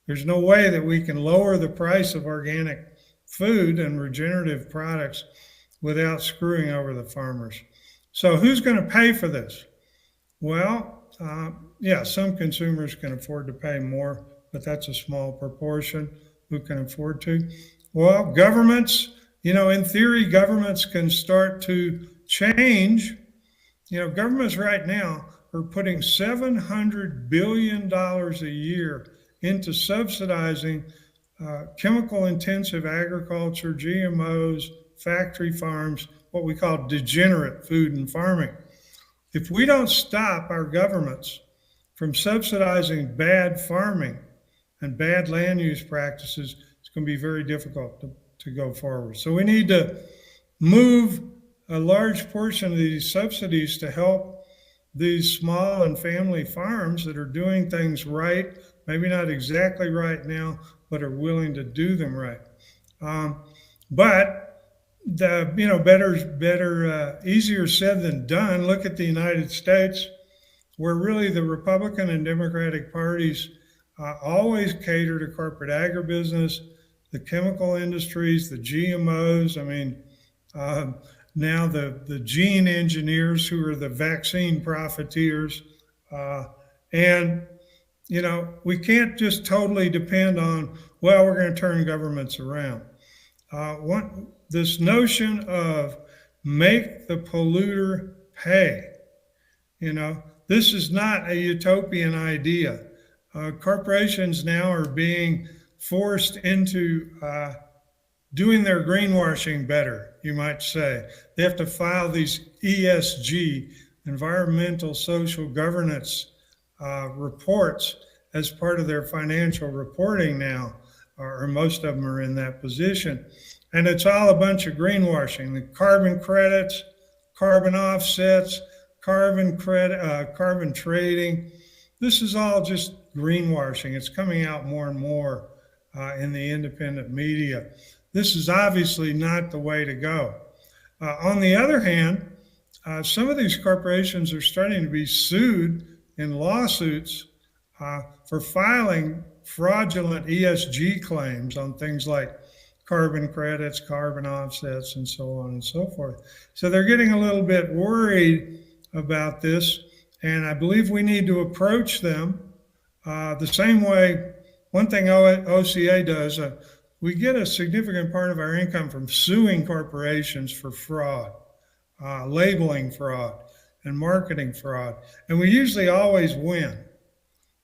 D: There's no way that we can lower the price of organic food and regenerative products without screwing over the farmers. So who's going to pay for this? Well, some consumers can afford to pay more, but that's a small proportion. Who can afford to? Well, governments, in theory, governments can start to change. Governments right now are putting $700 billion a year into subsidizing chemical-intensive agriculture, GMOs, factory farms, what we call degenerate food and farming. If we don't stop our governments from subsidizing bad farming and bad land use practices, it's going to be very difficult to go forward. So we need to move a large portion of these subsidies to help these small and family farms that are doing things right, maybe not exactly right now, but are willing to do them right. But better, easier said than done. Look at the United States, where really the Republican and Democratic parties always cater to corporate agribusiness, the chemical industries, the GMOs. Now the gene engineers who are the vaccine profiteers. And we can't just totally depend on, we're going to turn governments around. This notion of make the polluter pay, this is not a utopian idea. Corporations now are being forced into doing their greenwashing better, you might say. They have to file these ESG, environmental social governance reports as part of their financial reporting now, or most of them are in that position. And it's all a bunch of greenwashing. The carbon credits, carbon offsets, carbon trading. This is all just greenwashing. It's coming out more and more in the independent media. This is obviously not the way to go. On the other hand, some of these corporations are starting to be sued in lawsuits for filing fraudulent ESG claims on things like carbon credits, carbon offsets, and so on and so forth. So they're getting a little bit worried about this, and I believe we need to approach them the same way. One thing OCA does, we get a significant part of our income from suing corporations for fraud, labeling fraud, and marketing fraud. And we usually always win.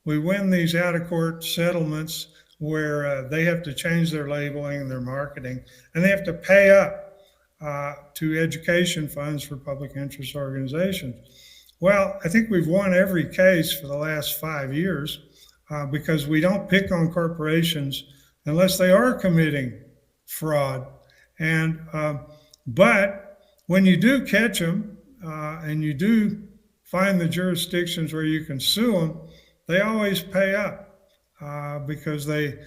D: We win these out-of-court settlements where they have to change their labeling and their marketing, and they have to pay up to education funds for public interest organizations. Well, I think we've won every case for the last 5 years because we don't pick on corporations unless they are committing fraud. And but when you do catch them and you do find the jurisdictions where you can sue them, they always pay up because they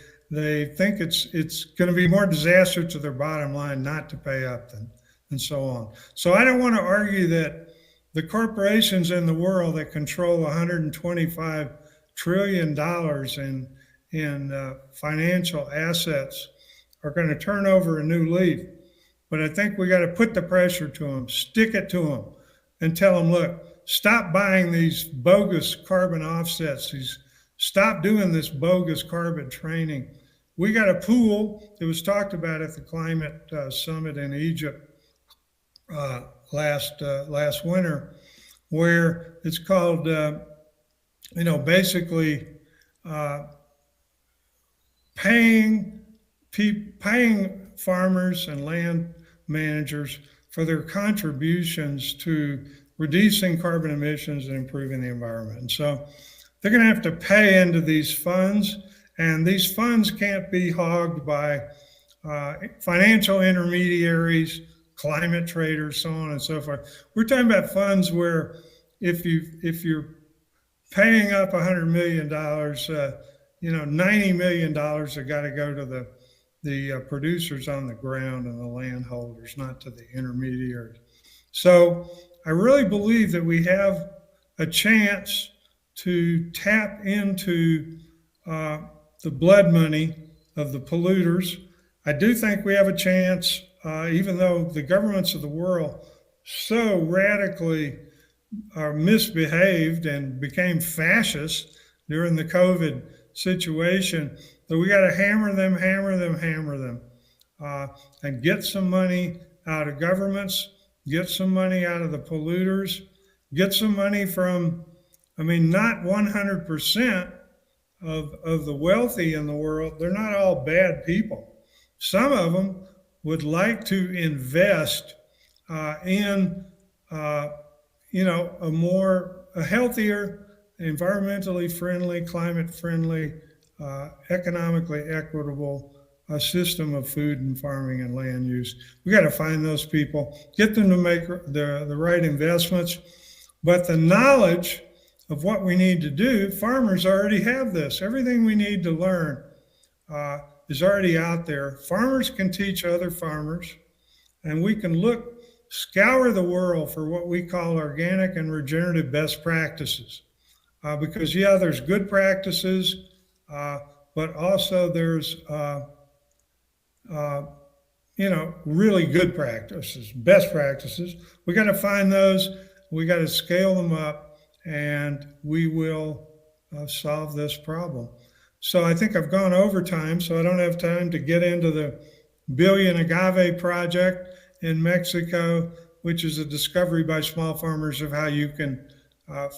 D: think it's going to be more disaster to their bottom line not to pay up and so on. So I don't want to argue that the corporations in the world that control $125 trillion in financial assets are going to turn over a new leaf. But I think we got to put the pressure to them, stick it to them, and tell them, look, stop buying these bogus carbon offsets, stop doing this bogus carbon trading, we got a pool that was talked about at the climate summit in Egypt last winter, where it's called, basically paying farmers and land managers for their contributions to reducing carbon emissions and improving the environment. And so they're going to have to pay into these funds, and these funds can't be hogged by financial intermediaries, climate traders, so on and so forth. We're talking about funds where if you're paying up $100 million, $90 million have got to go to the producers on the ground and the landholders, not to the intermediaries. So I really believe that we have a chance to tap into the blood money of the polluters. I do think we have a chance, even though the governments of the world so radically misbehaved and became fascist during the COVID situation, that we got to hammer them, and get some money out of governments, get some money out of the polluters, get some money from, not 100% of the wealthy in the world. They're not all bad people. Some of them would like to invest in, a healthier, environmentally friendly, climate friendly, economically equitable system of food and farming and land use. We got to find those people, get them to make the right investments. But the knowledge of what we need to do, farmers already have this. Everything we need to learn is already out there. Farmers can teach other farmers, and we can scour the world for what we call organic and regenerative best practices. Because there's good practices, but also there's really good practices, best practices. We got to find those. We got to scale them up, and we will solve this problem. So I think I've gone over time, so I don't have time to get into the Billion Agave project in Mexico, which is a discovery by small farmers of how you can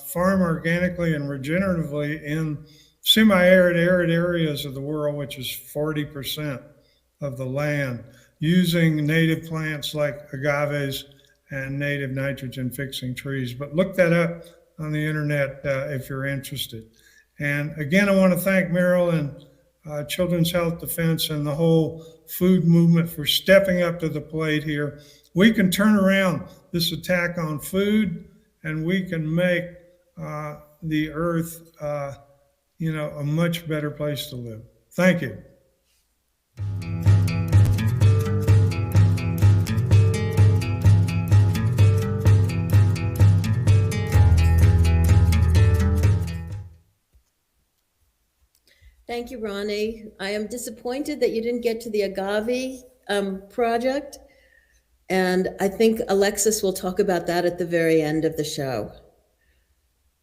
D: farm organically and regeneratively in semi-arid, arid areas of the world, which is 40% of the land, using native plants like agaves and native nitrogen-fixing trees. But look that up on the internet if you're interested. And again, I want to thank Meryl and Children's Health Defense and the whole food movement for stepping up to the plate here. We can turn around this attack on food, and we can make the earth, a much better place to live. Thank you.
A: Thank you, Ronnie. I am disappointed that you didn't get to the agave project. And I think Alexis will talk about that at the very end of the show.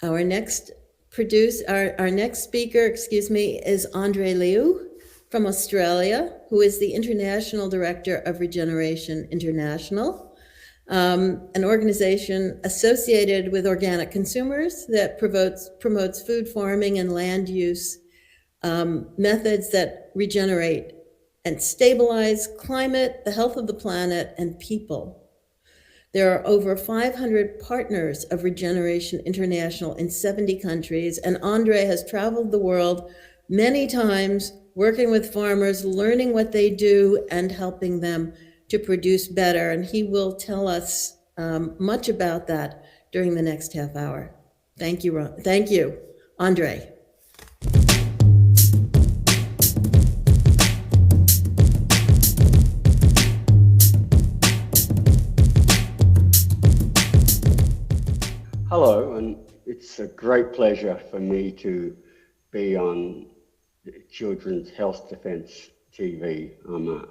A: Our next speaker, is Andre Liu from Australia, who is the International Director of Regeneration International, an organization associated with organic consumers that promotes food farming and land use methods that regenerate and stabilize climate, the health of the planet, and people. There are over 500 partners of Regeneration International in 70 countries, and Andre has traveled the world many times, working with farmers, learning what they do, and helping them to produce better. And he will tell us much about that during the next half hour. Thank you, Andre.
E: Hello, and it's a great pleasure for me to be on Children's Health Defense TV. I'm a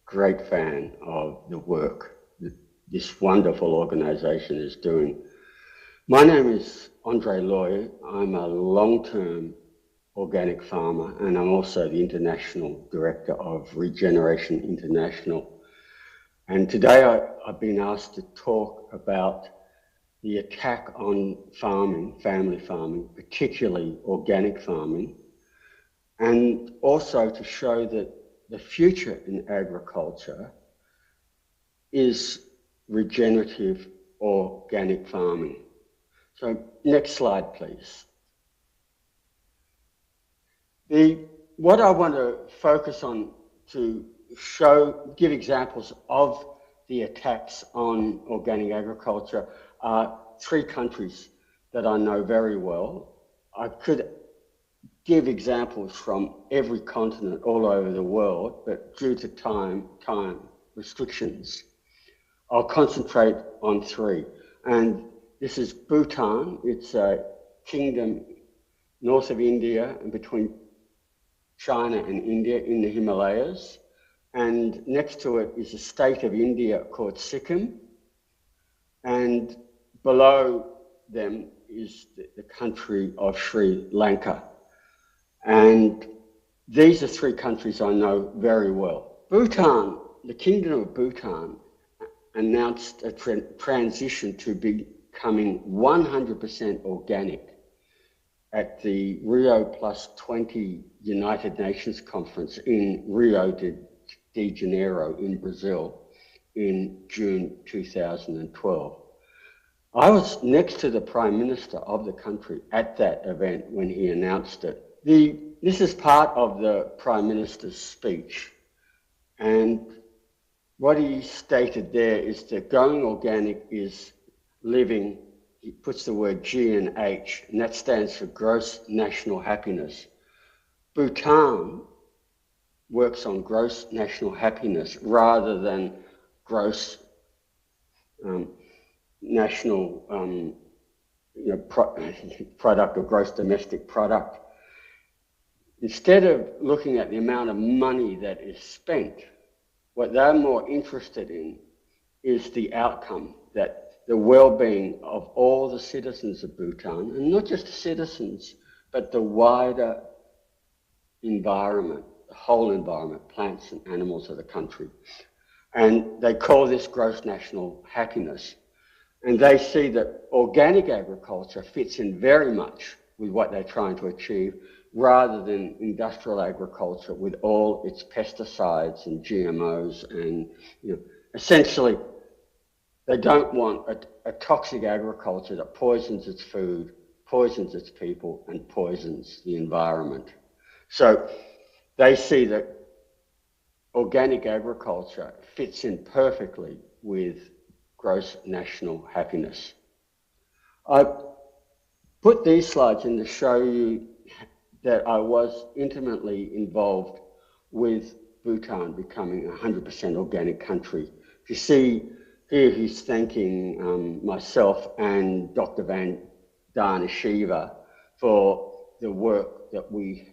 E: great fan of the work that this wonderful organization is doing. My name is Andre Liu. I'm a long-term organic farmer, and I'm also the international director of Regeneration International. And today I've been asked to talk about the attack on farming, family farming, particularly organic farming, and also to show that the future in agriculture is regenerative organic farming. So next slide, please. What I want to focus on to give examples of the attacks on organic agriculture are 3 countries that I know very well. I could give examples from every continent all over the world, but due to time restrictions, I'll concentrate on 3. And this is Bhutan. It's a kingdom north of India and between China and India in the Himalayas. And next to it is a state of India called Sikkim. And below them is the country of Sri Lanka. And these are 3 countries I know very well. Bhutan, the Kingdom of Bhutan, announced a transition to becoming 100% organic at the Rio +20 United Nations Conference in Rio de Janeiro in Brazil in June 2012. I was next to the Prime Minister of the country at that event when he announced it. This is part of the Prime Minister's speech, and what he stated there is that going organic is living, he puts the word G and H, and that stands for gross national happiness. Bhutan works on gross national happiness rather than gross national product or gross domestic product. Instead of looking at the amount of money that is spent, what they're more interested in is the outcome, that the well-being of all the citizens of Bhutan, and not just the citizens, but the wider environment, the whole environment, plants and animals of the country. And they call this gross national happiness. And they see that organic agriculture fits in very much with what they're trying to achieve, rather than industrial agriculture with all its pesticides and GMOs. And essentially, they don't want a toxic agriculture that poisons its food, poisons its people, and poisons the environment. So they see that organic agriculture fits in perfectly with gross national happiness. I put these slides in to show you that I was intimately involved with Bhutan becoming a 100% organic country. You see here he's thanking myself and Dr. Vandana Shiva for the work that we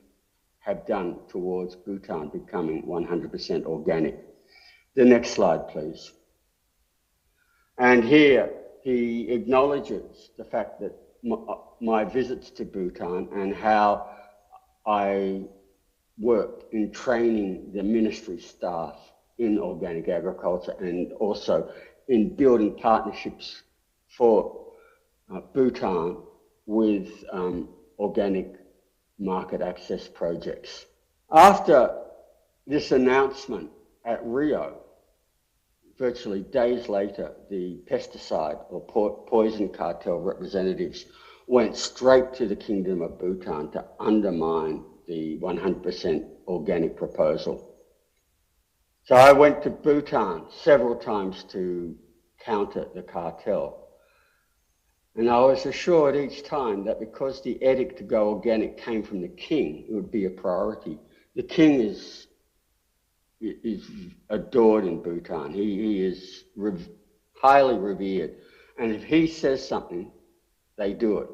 E: have done towards Bhutan becoming 100% organic. The next slide, please. And here he acknowledges the fact that my visits to Bhutan and how I worked in training the ministry staff in organic agriculture and also in building partnerships for Bhutan with organic market access projects. After this announcement at Rio, virtually days later, the pesticide or poison cartel representatives went straight to the Kingdom of Bhutan to undermine the 100% organic proposal. So I went to Bhutan several times to counter the cartel. And I was assured each time that because the edict to go organic came from the king, it would be a priority. The king is adored in Bhutan. He is highly revered. And if he says something, they do it.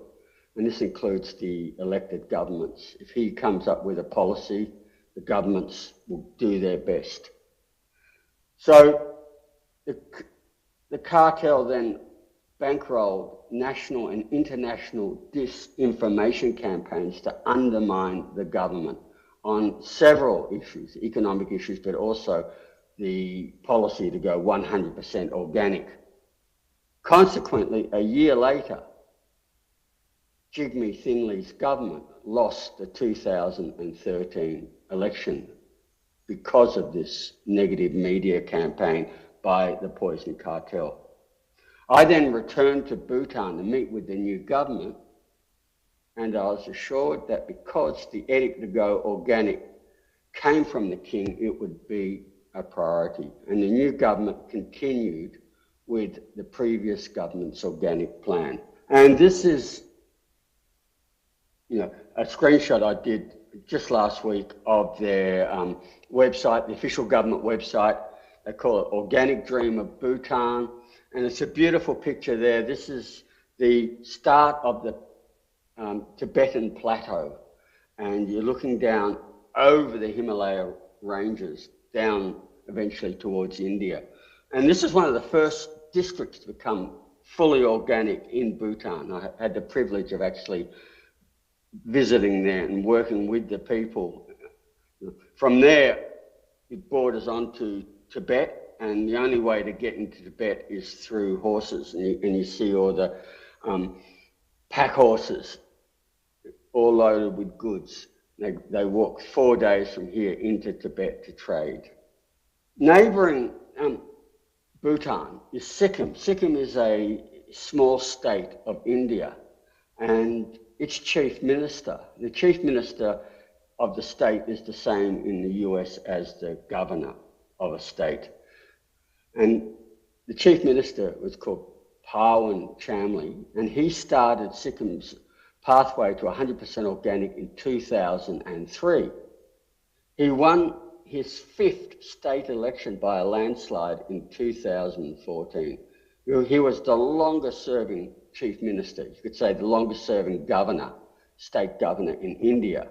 E: And this includes the elected governments. If he comes up with a policy, the governments will do their best. So the cartel then bankrolled national and international disinformation campaigns to undermine the government on several issues, economic issues, but also the policy to go 100% organic. Consequently, a year later, Jigme Thinley's government lost the 2013 election because of this negative media campaign by the poison cartel. I then returned to Bhutan to meet with the new government, and I was assured that because the edict to go organic came from the king, it would be a priority. And the new government continued with the previous government's organic plan. And this is, a screenshot I did just last week of their website, the official government website. They call it Organic Dream of Bhutan. And it's a beautiful picture there. This is the start of the Tibetan plateau. And you're looking down over the Himalaya ranges, down eventually towards India. And this is one of the first districts to become fully organic in Bhutan. I had the privilege of actually visiting there and working with the people. From there, it borders on to Tibet, and the only way to get into Tibet is through horses. And you see all the pack horses, all loaded with goods. They walk 4 days from here into Tibet to trade. Neighbouring Bhutan is Sikkim. Sikkim is a small state of India, and its chief minister, the chief minister of the state is the same in the US as the governor of a state. And the chief minister was called Pawan Chamley, and he started Sikkim's pathway to 100% organic in 2003. He won his 5th state election by a landslide in 2014. He was the longest serving chief minister, you could say the longest serving governor, state governor in India.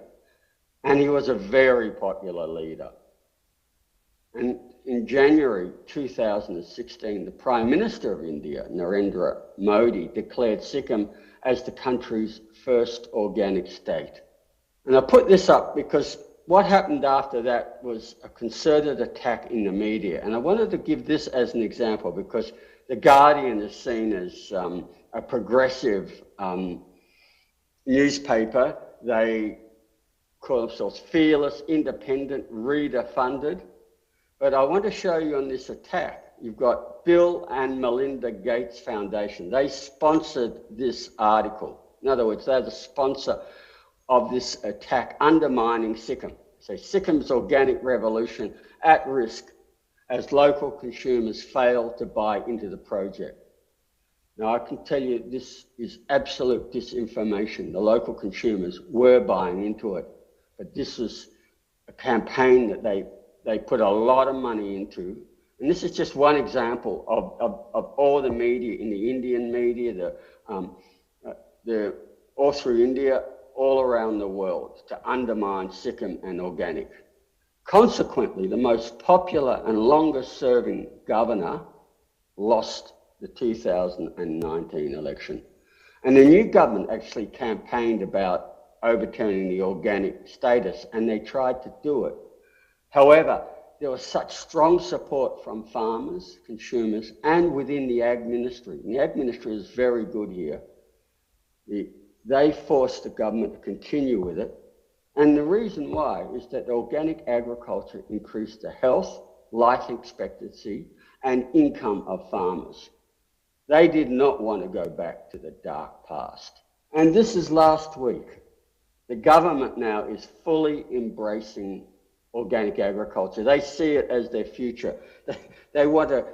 E: And he was a very popular leader. And in January 2016, the Prime Minister of India, Narendra Modi, declared Sikkim as the country's first organic state. And I put this up because what happened after that was a concerted attack in the media. And I wanted to give this as an example because The Guardian is seen as a progressive newspaper. They call themselves fearless, independent, reader-funded. But I want to show you on this attack, you've got Bill and Melinda Gates Foundation. They sponsored this article. In other words, they're the sponsor of this attack undermining Sikkim. So Sikkim's organic revolution at risk as local consumers fail to buy into the project. Now, I can tell you this is absolute disinformation. The local consumers were buying into it, but this was a campaign that they put a lot of money into. And this is just one example of all the media, in the Indian media, all through India, all around the world, to undermine Sikkim and organic. Consequently, the most popular and longest serving governor lost the 2019 election. And the new government actually campaigned about overturning the organic status, and they tried to do it. However, there was such strong support from farmers, consumers, and within the ag ministry. And the ag ministry is very good here. They forced the government to continue with it. And the reason why is that organic agriculture increased the health, life expectancy, and income of farmers. They did not want to go back to the dark past. And this is last week. The government now is fully embracing organic agriculture. They see it as their future. They want to,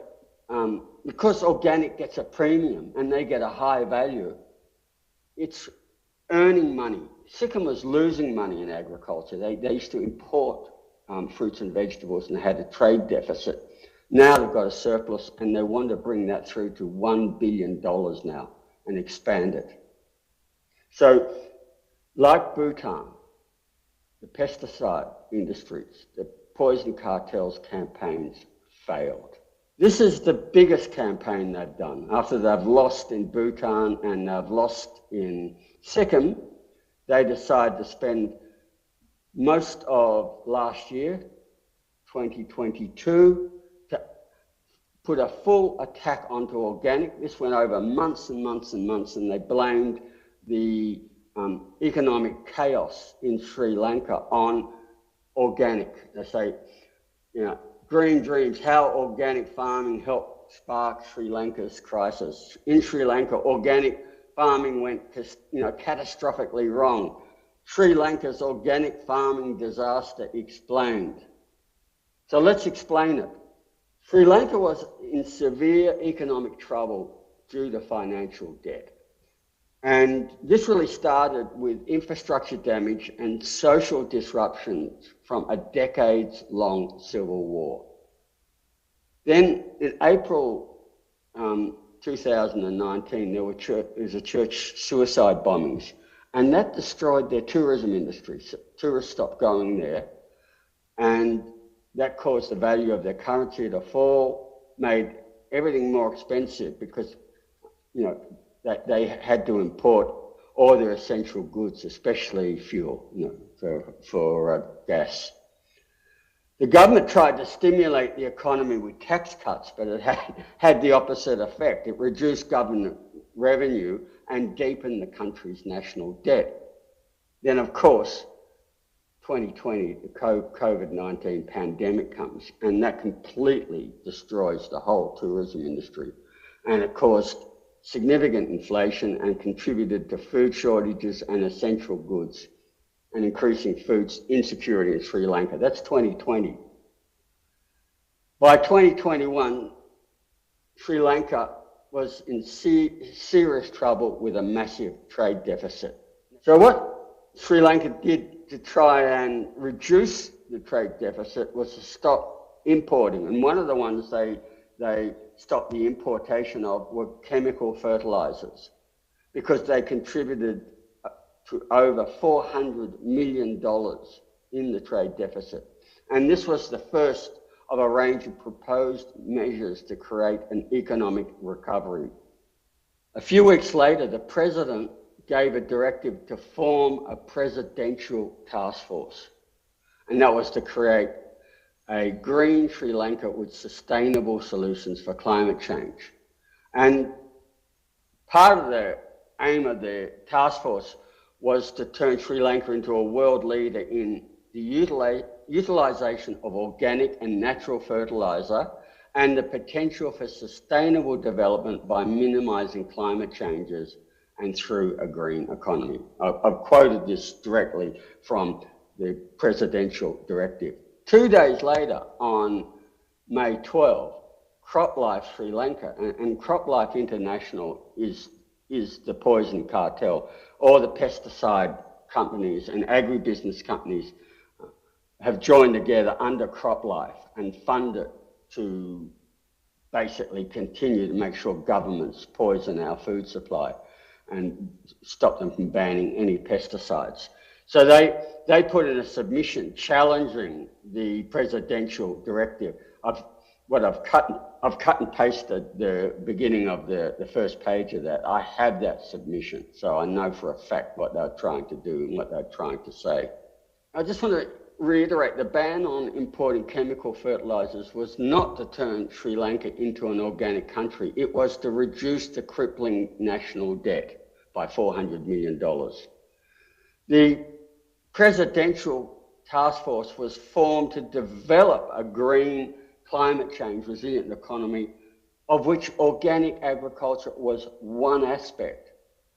E: because organic gets a premium and they get a high value, it's earning money. Sikkim was losing money in agriculture. They used to import fruits and vegetables and they had a trade deficit. Now they've got a surplus and they want to bring that through to $1 billion now and expand it. So, like Bhutan, the pesticide industries, the poison cartels campaigns failed. This is the biggest campaign they've done. After they've lost in Bhutan and they've lost in Sikkim, they decided to spend most of last year, 2022, to put a full attack onto organic. This went over months and months and months, and they blamed the economic chaos in Sri Lanka on organic. They say, you know, green dreams, how organic farming helped spark Sri Lanka's crisis. In Sri Lanka, organic farming went, catastrophically wrong. Sri Lanka's organic farming disaster explained. So let's explain it. Sri Lanka was in severe economic trouble due to financial debt. And this really started with infrastructure damage and social disruptions from a decades-long civil war. Then in April 2019, there was a church suicide bombings, and that destroyed their tourism industry. So tourists stopped going there, and that caused the value of their currency to fall, made everything more expensive because, that they had to import all their essential goods, especially fuel, for gas. The government tried to stimulate the economy with tax cuts, but it had the opposite effect. It reduced government revenue and deepened the country's national debt. Then, of course, 2020, the COVID-19 pandemic comes, and that completely destroys the whole tourism industry. And it caused significant inflation and contributed to food shortages and essential goods and increasing food insecurity in Sri Lanka. That's 2020. By 2021, Sri Lanka was in serious trouble with a massive trade deficit. So what Sri Lanka did to try and reduce the trade deficit was to stop importing. And one of the ones they stopped the importation of were chemical fertilizers, because they contributed to over $400 million in the trade deficit. And this was the first of a range of proposed measures to create an economic recovery. A few weeks later, the president gave a directive to form a presidential task force. And that was to create a green Sri Lanka with sustainable solutions for climate change. And part of the aim of the task force was to turn Sri Lanka into a world leader in the utilization of organic and natural fertilizer and the potential for sustainable development by minimizing climate changes and through a green economy. I've quoted this directly from the presidential directive. 2 days later, on May 12, CropLife Sri Lanka, and CropLife International is the poison cartel, all the pesticide companies and agribusiness companies have joined together under CropLife and funded to basically continue to make sure governments poison our food supply and stop them from banning any pesticides. So they put in a submission challenging the presidential directive. I've cut and pasted the beginning of the first page of that. I have that submission, so I know for a fact what they're trying to do and what they're trying to say. I just want to reiterate, the ban on importing chemical fertilizers was not to turn Sri Lanka into an organic country. It was to reduce the crippling national debt by $400 million. The presidential task force was formed to develop a green, climate change resilient economy, of which organic agriculture was one aspect.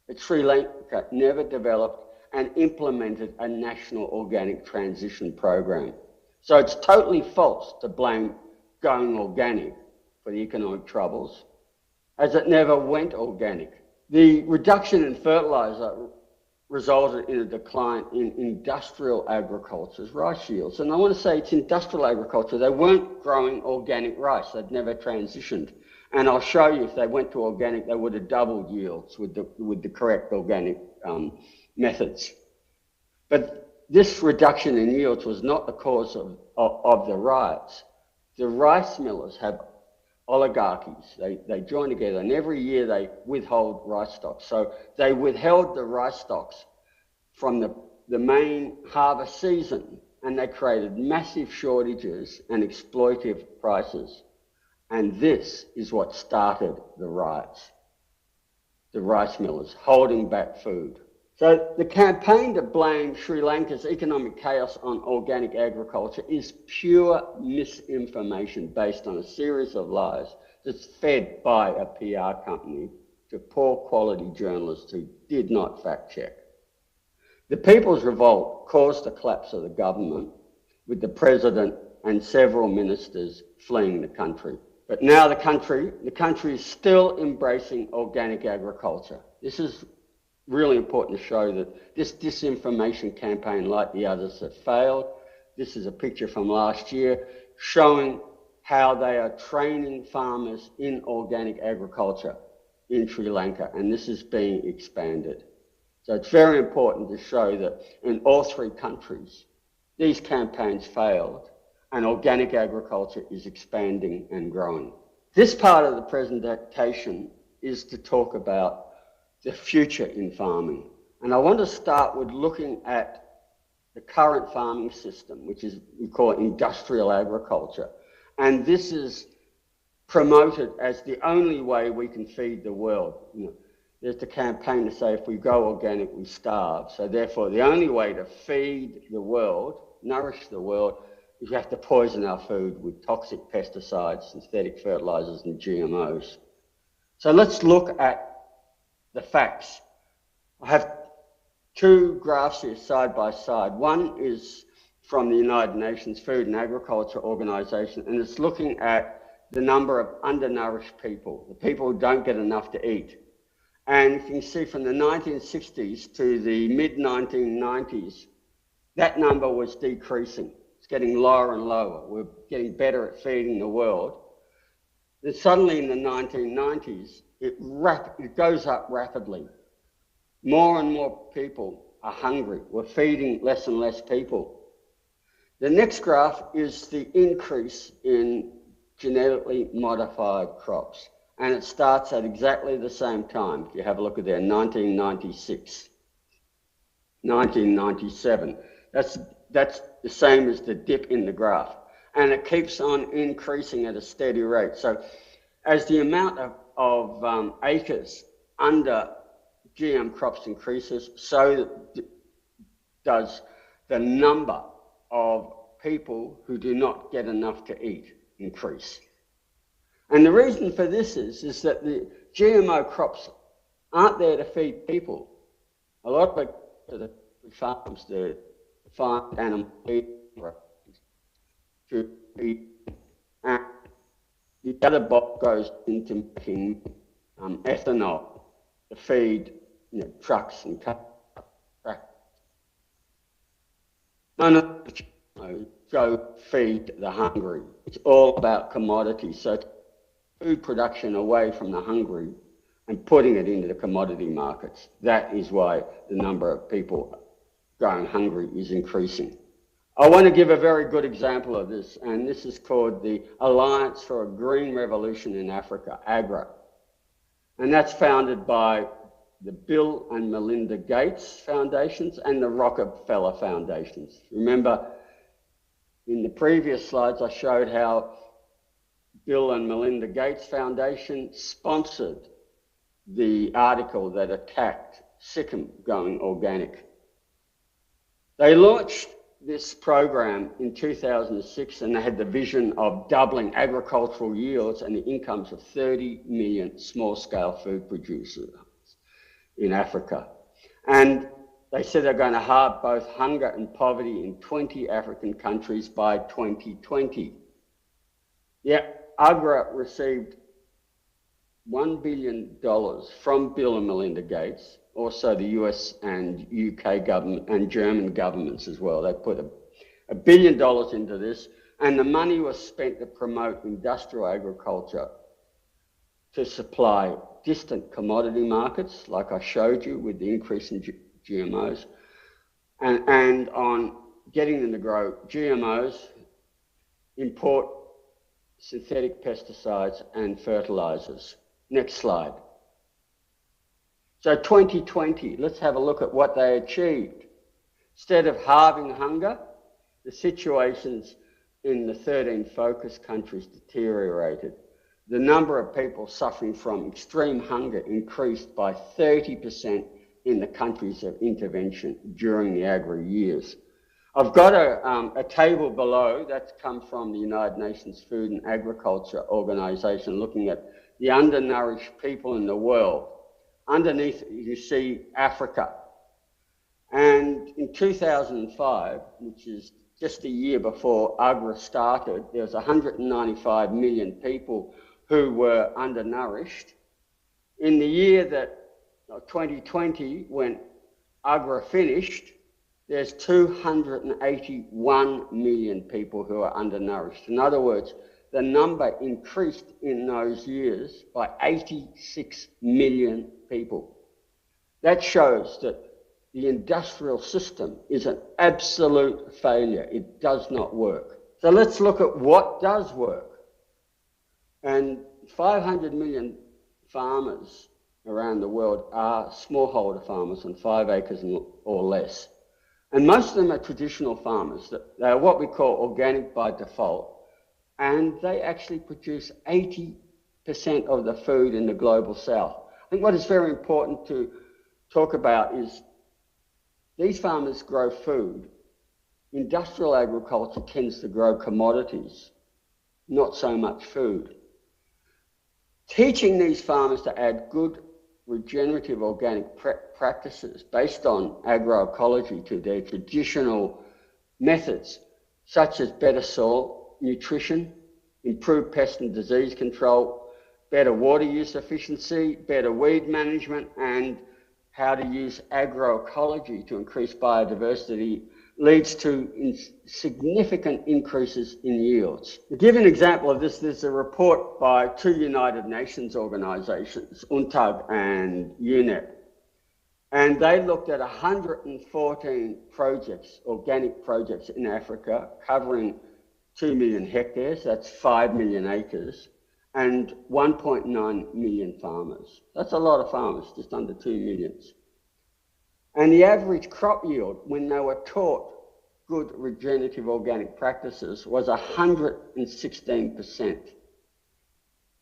E: But Sri Lanka never developed and implemented a national organic transition program. So it's totally false to blame going organic for the economic troubles, as it never went organic. The reduction in fertilizer resulted in a decline in industrial agriculture's rice yields. And I want to say it's industrial agriculture. They weren't growing organic rice. They'd never transitioned. And I'll show you, if they went to organic, they would have doubled yields with the correct organic methods. But this reduction in yields was not the cause of the riots. The rice millers have oligarchies. They join together, and every year they withhold rice stocks. So they withheld the rice stocks from the main harvest season, and they created massive shortages and exploitative prices. And this is what started the riots. The rice millers holding back food. So the campaign to blame Sri Lanka's economic chaos on organic agriculture is pure misinformation based on a series of lies that's fed by a PR company to poor quality journalists who did not fact check. The People's Revolt caused the collapse of the government, with the president and several ministers fleeing the country. But now the country is still embracing organic agriculture. This is really important to show that this disinformation campaign, like the others, have failed. This is a picture from last year showing how they are training farmers in organic agriculture in Sri Lanka, and this is being expanded. So it's very important to show that in all three countries, these campaigns failed and organic agriculture is expanding and growing. This part of the presentation is to talk about the future in farming. And I want to start with looking at the current farming system, which is, we call it industrial agriculture. And this is promoted as the only way we can feed the world. You know, there's the campaign to say if we go organic, we starve. So therefore, the only way to feed the world, nourish the world, is you have to poison our food with toxic pesticides, synthetic fertilizers, and GMOs. So let's look at the facts. I have two graphs here side by side. One is from the United Nations Food and Agriculture Organization, and it's looking at the number of undernourished people, the people who don't get enough to eat. And you can see from the 1960s to the mid-1990s, that number was decreasing. It's getting lower and lower. We're getting better at feeding the world. Then suddenly in the 1990s, it goes up rapidly. More and more people are hungry. We're feeding less and less people. The next graph is the increase in genetically modified crops. And it starts at exactly the same time. If you have a look at there, 1996, 1997. That's the same as the dip in the graph. And it keeps on increasing at a steady rate. So as the amount of acres under GM crops increases, so does the number of people who do not get enough to eat increase. And the reason for this is that the GMO crops aren't there to feed people. A lot of the farms, the farm animal feed to feed, and the other bulk goes into making ethanol to feed trucks and cars. None of the go feed the hungry. It's all about commodities. So food production away from the hungry and putting it into the commodity markets. That is why the number of people going hungry is increasing. I want to give a very good example of this, and this is called the Alliance for a Green Revolution in Africa, AGRA. And that's founded by the Bill and Melinda Gates Foundations and the Rockefeller Foundations. Remember, in the previous slides, I showed how Bill and Melinda Gates Foundation sponsored the article that attacked Sikkim going organic. They launched this program in 2006, and they had the vision of doubling agricultural yields and the incomes of 30 million small-scale food producers in Africa. And they said they're going to halve both hunger and poverty in 20 African countries by 2020. Yeah, AGRA received $1 billion from Bill and Melinda Gates, also the US and UK government and German governments as well. They put $1 billion into this, and the money was spent to promote industrial agriculture to supply distant commodity markets, like I showed you with the increase in GMOs, and on getting them to grow GMOs, import synthetic pesticides and fertilizers. Next slide. So 2020, let's have a look at what they achieved. Instead of halving hunger, the situations in the 13 focus countries deteriorated. The number of people suffering from extreme hunger increased by 30% in the countries of intervention during the agri years. I've got a table below that's come from the United Nations Food and Agriculture Organization looking at the undernourished people in the world. Underneath you see Africa. And in 2005, which is just a year before AGRA started, there was 195 million people who were undernourished. In the year that 2020, when AGRA finished, there's 281 million people who are undernourished. In other words, the number increased in those years by 86 million people. That shows that the industrial system is an absolute failure. It does not work. So let's look at what does work. And 500 million farmers around the world are smallholder farmers on 5 acres or less. And most of them are traditional farmers. They are what we call organic by default. And they actually produce 80% of the food in the global south. I think what is very important to talk about is these farmers grow food. Industrial agriculture tends to grow commodities, not so much food. Teaching these farmers to add good regenerative organic practices based on agroecology to their traditional methods, such as better soil nutrition, improved pest and disease control, better water use efficiency, better weed management, and how to use agroecology to increase biodiversity leads to significant increases in yields. To give an example of this, there's a report by two United Nations organisations, UNTAG and UNEP, and they looked at 114 projects, organic projects in Africa, covering 2 million hectares, that's 5 million acres, and 1.9 million farmers. That's a lot of farmers, just under 2 million. And the average crop yield, when they were taught good regenerative organic practices, was 116%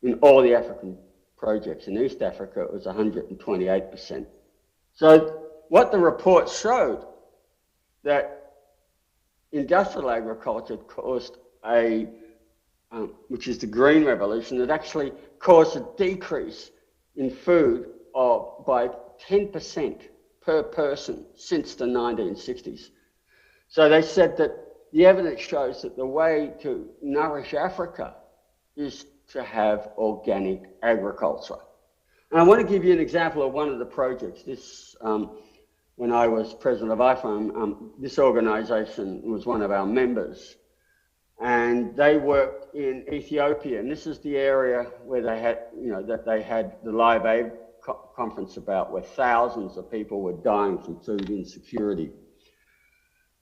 E: in all the African projects. In East Africa, it was 128%. So what the report showed, that industrial agriculture caused which is the green revolution, that actually caused a decrease in food by 10% per person since the 1960s. So they said that the evidence shows that the way to nourish Africa is to have organic agriculture. And I want to give you an example of one of the projects. This, when I was president of IFOAM, this organisation was one of our members. And they worked in Ethiopia, and this is the area where they had, that they had the Live Aid conference about, where thousands of people were dying from food insecurity.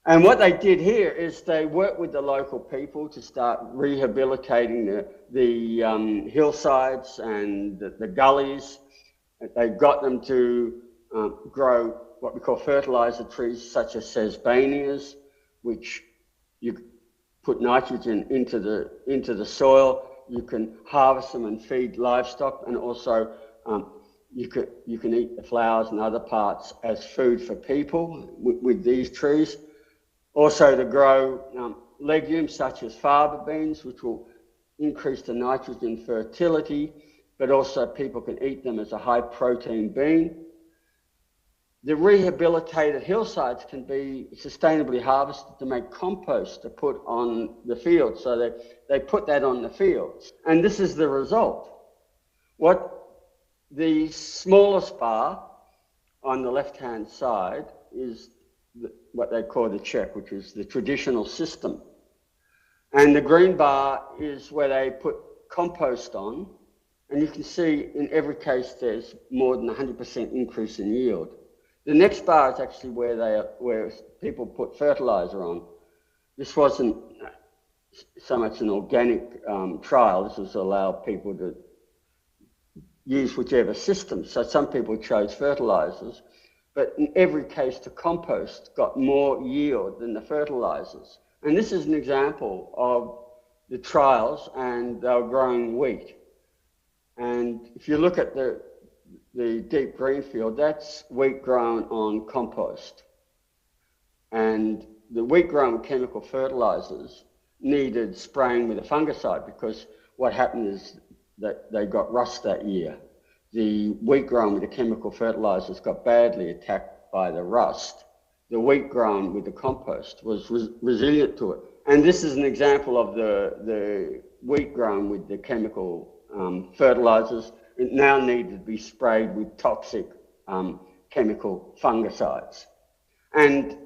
E: And what they did here is they worked with the local people to start rehabilitating the hillsides and the gullies. They got them to grow what we call fertilizer trees, such as sesbanias, which you put nitrogen into the soil. You can harvest them and feed livestock, and also you can eat the flowers and other parts as food for people with these trees. Also to grow legumes such as faba beans, which will increase the nitrogen fertility, but also people can eat them as a high protein bean. The rehabilitated hillsides can be sustainably harvested to make compost to put on the fields. So they put that on the fields. And this is the result. What the smallest bar on the left-hand side is what they call the check, which is the traditional system. And the green bar is where they put compost on. And you can see in every case there's more than 100% increase in yield. The next bar is actually where people put fertilizer on. This wasn't so much an organic trial. This was to allow people to use whichever system. So some people chose fertilizers, but in every case the compost got more yield than the fertilizers. And this is an example of the trials, and they were growing wheat. And if you look at the deep green field, that's wheat grown on compost. And the wheat grown with chemical fertilizers needed spraying with a fungicide, because what happened is that they got rust that year. The wheat grown with the chemical fertilizers got badly attacked by the rust. The wheat grown with the compost was resilient to it. And this is an example of the wheat grown with the chemical fertilizers. It now needed to be sprayed with toxic chemical fungicides. And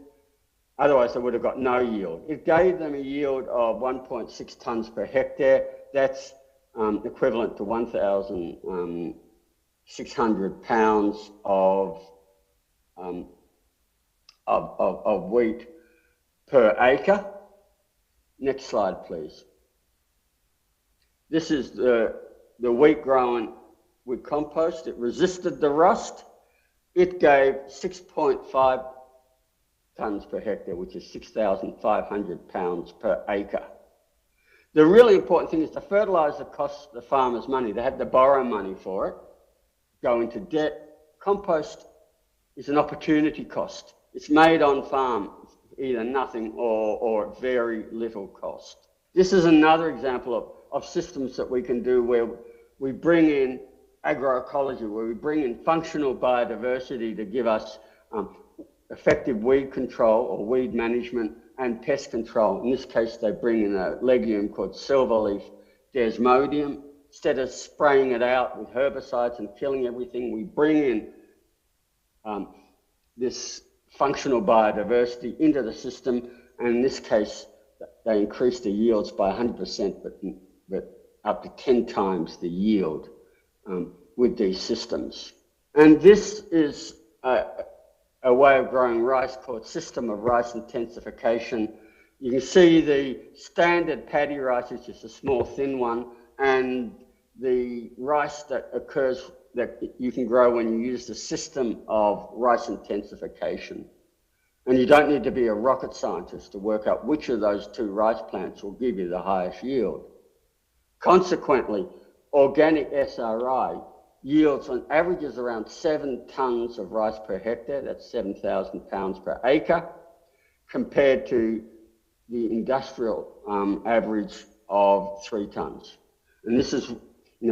E: otherwise they would have got no yield. It gave them a yield of 1.6 tonnes per hectare. That's equivalent to 1,600 pounds of wheat per acre. Next slide, please. This is the wheat grown with compost. It resisted the rust. It gave 6.5 tonnes per hectare, which is 6,500 pounds per acre. The really important thing is the fertilizer costs the farmers money. They had to borrow money for it, go into debt. Compost is an opportunity cost. It's made on farm, either nothing or very little cost. This is another example of systems that we can do where we bring in agroecology, where we bring in functional biodiversity to give us effective weed control or weed management and pest control. In this case, they bring in a legume called silverleaf desmodium. Instead of spraying it out with herbicides and killing everything, we bring in this functional biodiversity into the system, and in this case, they increase the yields by 100%, but up to 10 times the yield with these systems. And this is a way of growing rice called system of rice intensification. You can see the standard paddy rice is just a small thin one, and the rice that occurs that you can grow when you use the system of rice intensification. And you don't need to be a rocket scientist to work out which of those two rice plants will give you the highest yield. Consequently, organic SRI yields on averages around 7 tonnes of rice per hectare, that's 7,000 pounds per acre, compared to the industrial average of 3 tonnes. And this is,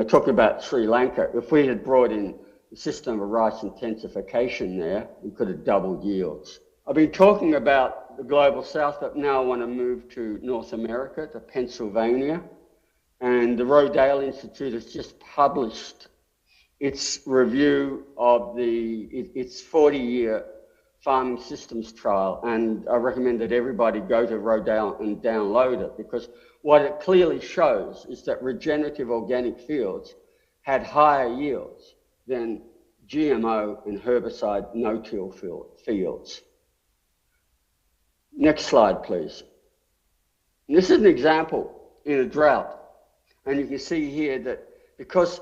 E: talking about Sri Lanka, if we had brought in the system of rice intensification there, we could have doubled yields. I've been talking about the global south, but now I want to move to North America, to Pennsylvania. And the Rodale Institute has just published its review of its 40-year farming systems trial. And I recommend that everybody go to Rodale and download it, because what it clearly shows is that regenerative organic fields had higher yields than GMO and herbicide no-till fields. Next slide, please. And this is an example in a drought. And you can see here that because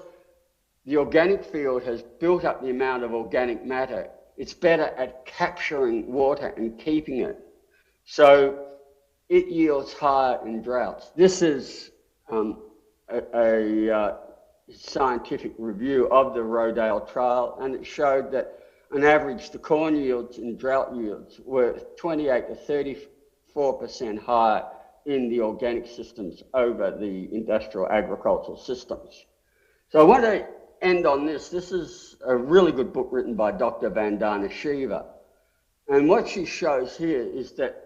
E: the organic field has built up the amount of organic matter, it's better at capturing water and keeping it. So it yields higher in droughts. This is a scientific review of the Rodale trial, and it showed that on average, the corn yields and drought yields were 28 to 34% higher in the organic systems over the industrial agricultural systems. So I want to end on this. This is a really good book written by Dr. Vandana Shiva. And what she shows here is that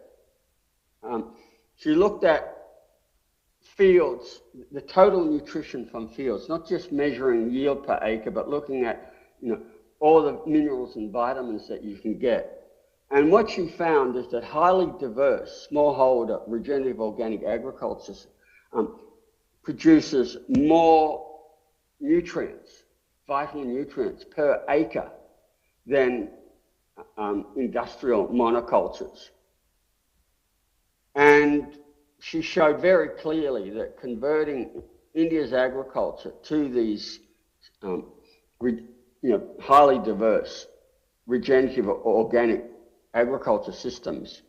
E: she looked at fields, the total nutrition from fields, not just measuring yield per acre, but looking at, all the minerals and vitamins that you can get. And what she found is that highly diverse smallholder regenerative organic agriculture produces more nutrients, vital nutrients per acre than industrial monocultures. And she showed very clearly that converting India's agriculture to these highly diverse regenerative or organic agriculture systems,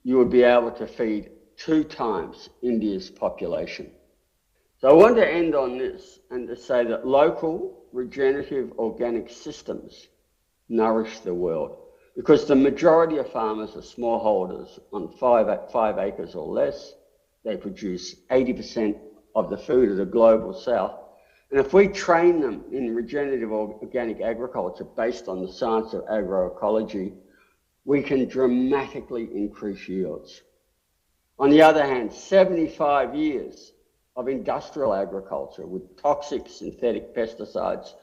E: you would be able to feed 2 times India's population. So I want to end on this and to say that local regenerative organic systems nourish the world, because the majority of farmers are smallholders on 5 acres or less. They produce 80% of the food of the global south. And if we train them in regenerative organic agriculture based on the science of agroecology, we can dramatically increase yields. On the other hand, 75 years of industrial agriculture with toxic synthetic pesticides,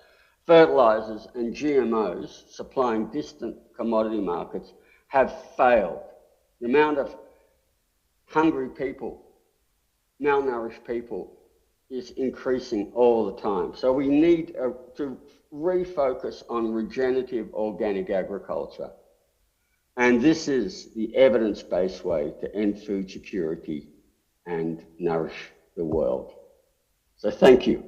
E: fertilizers and GMOs supplying distant commodity markets have failed. The amount of hungry people, malnourished people, is increasing all the time. So we need to refocus on regenerative organic agriculture. And this is the evidence-based way to end food security and nourish the world. So thank you.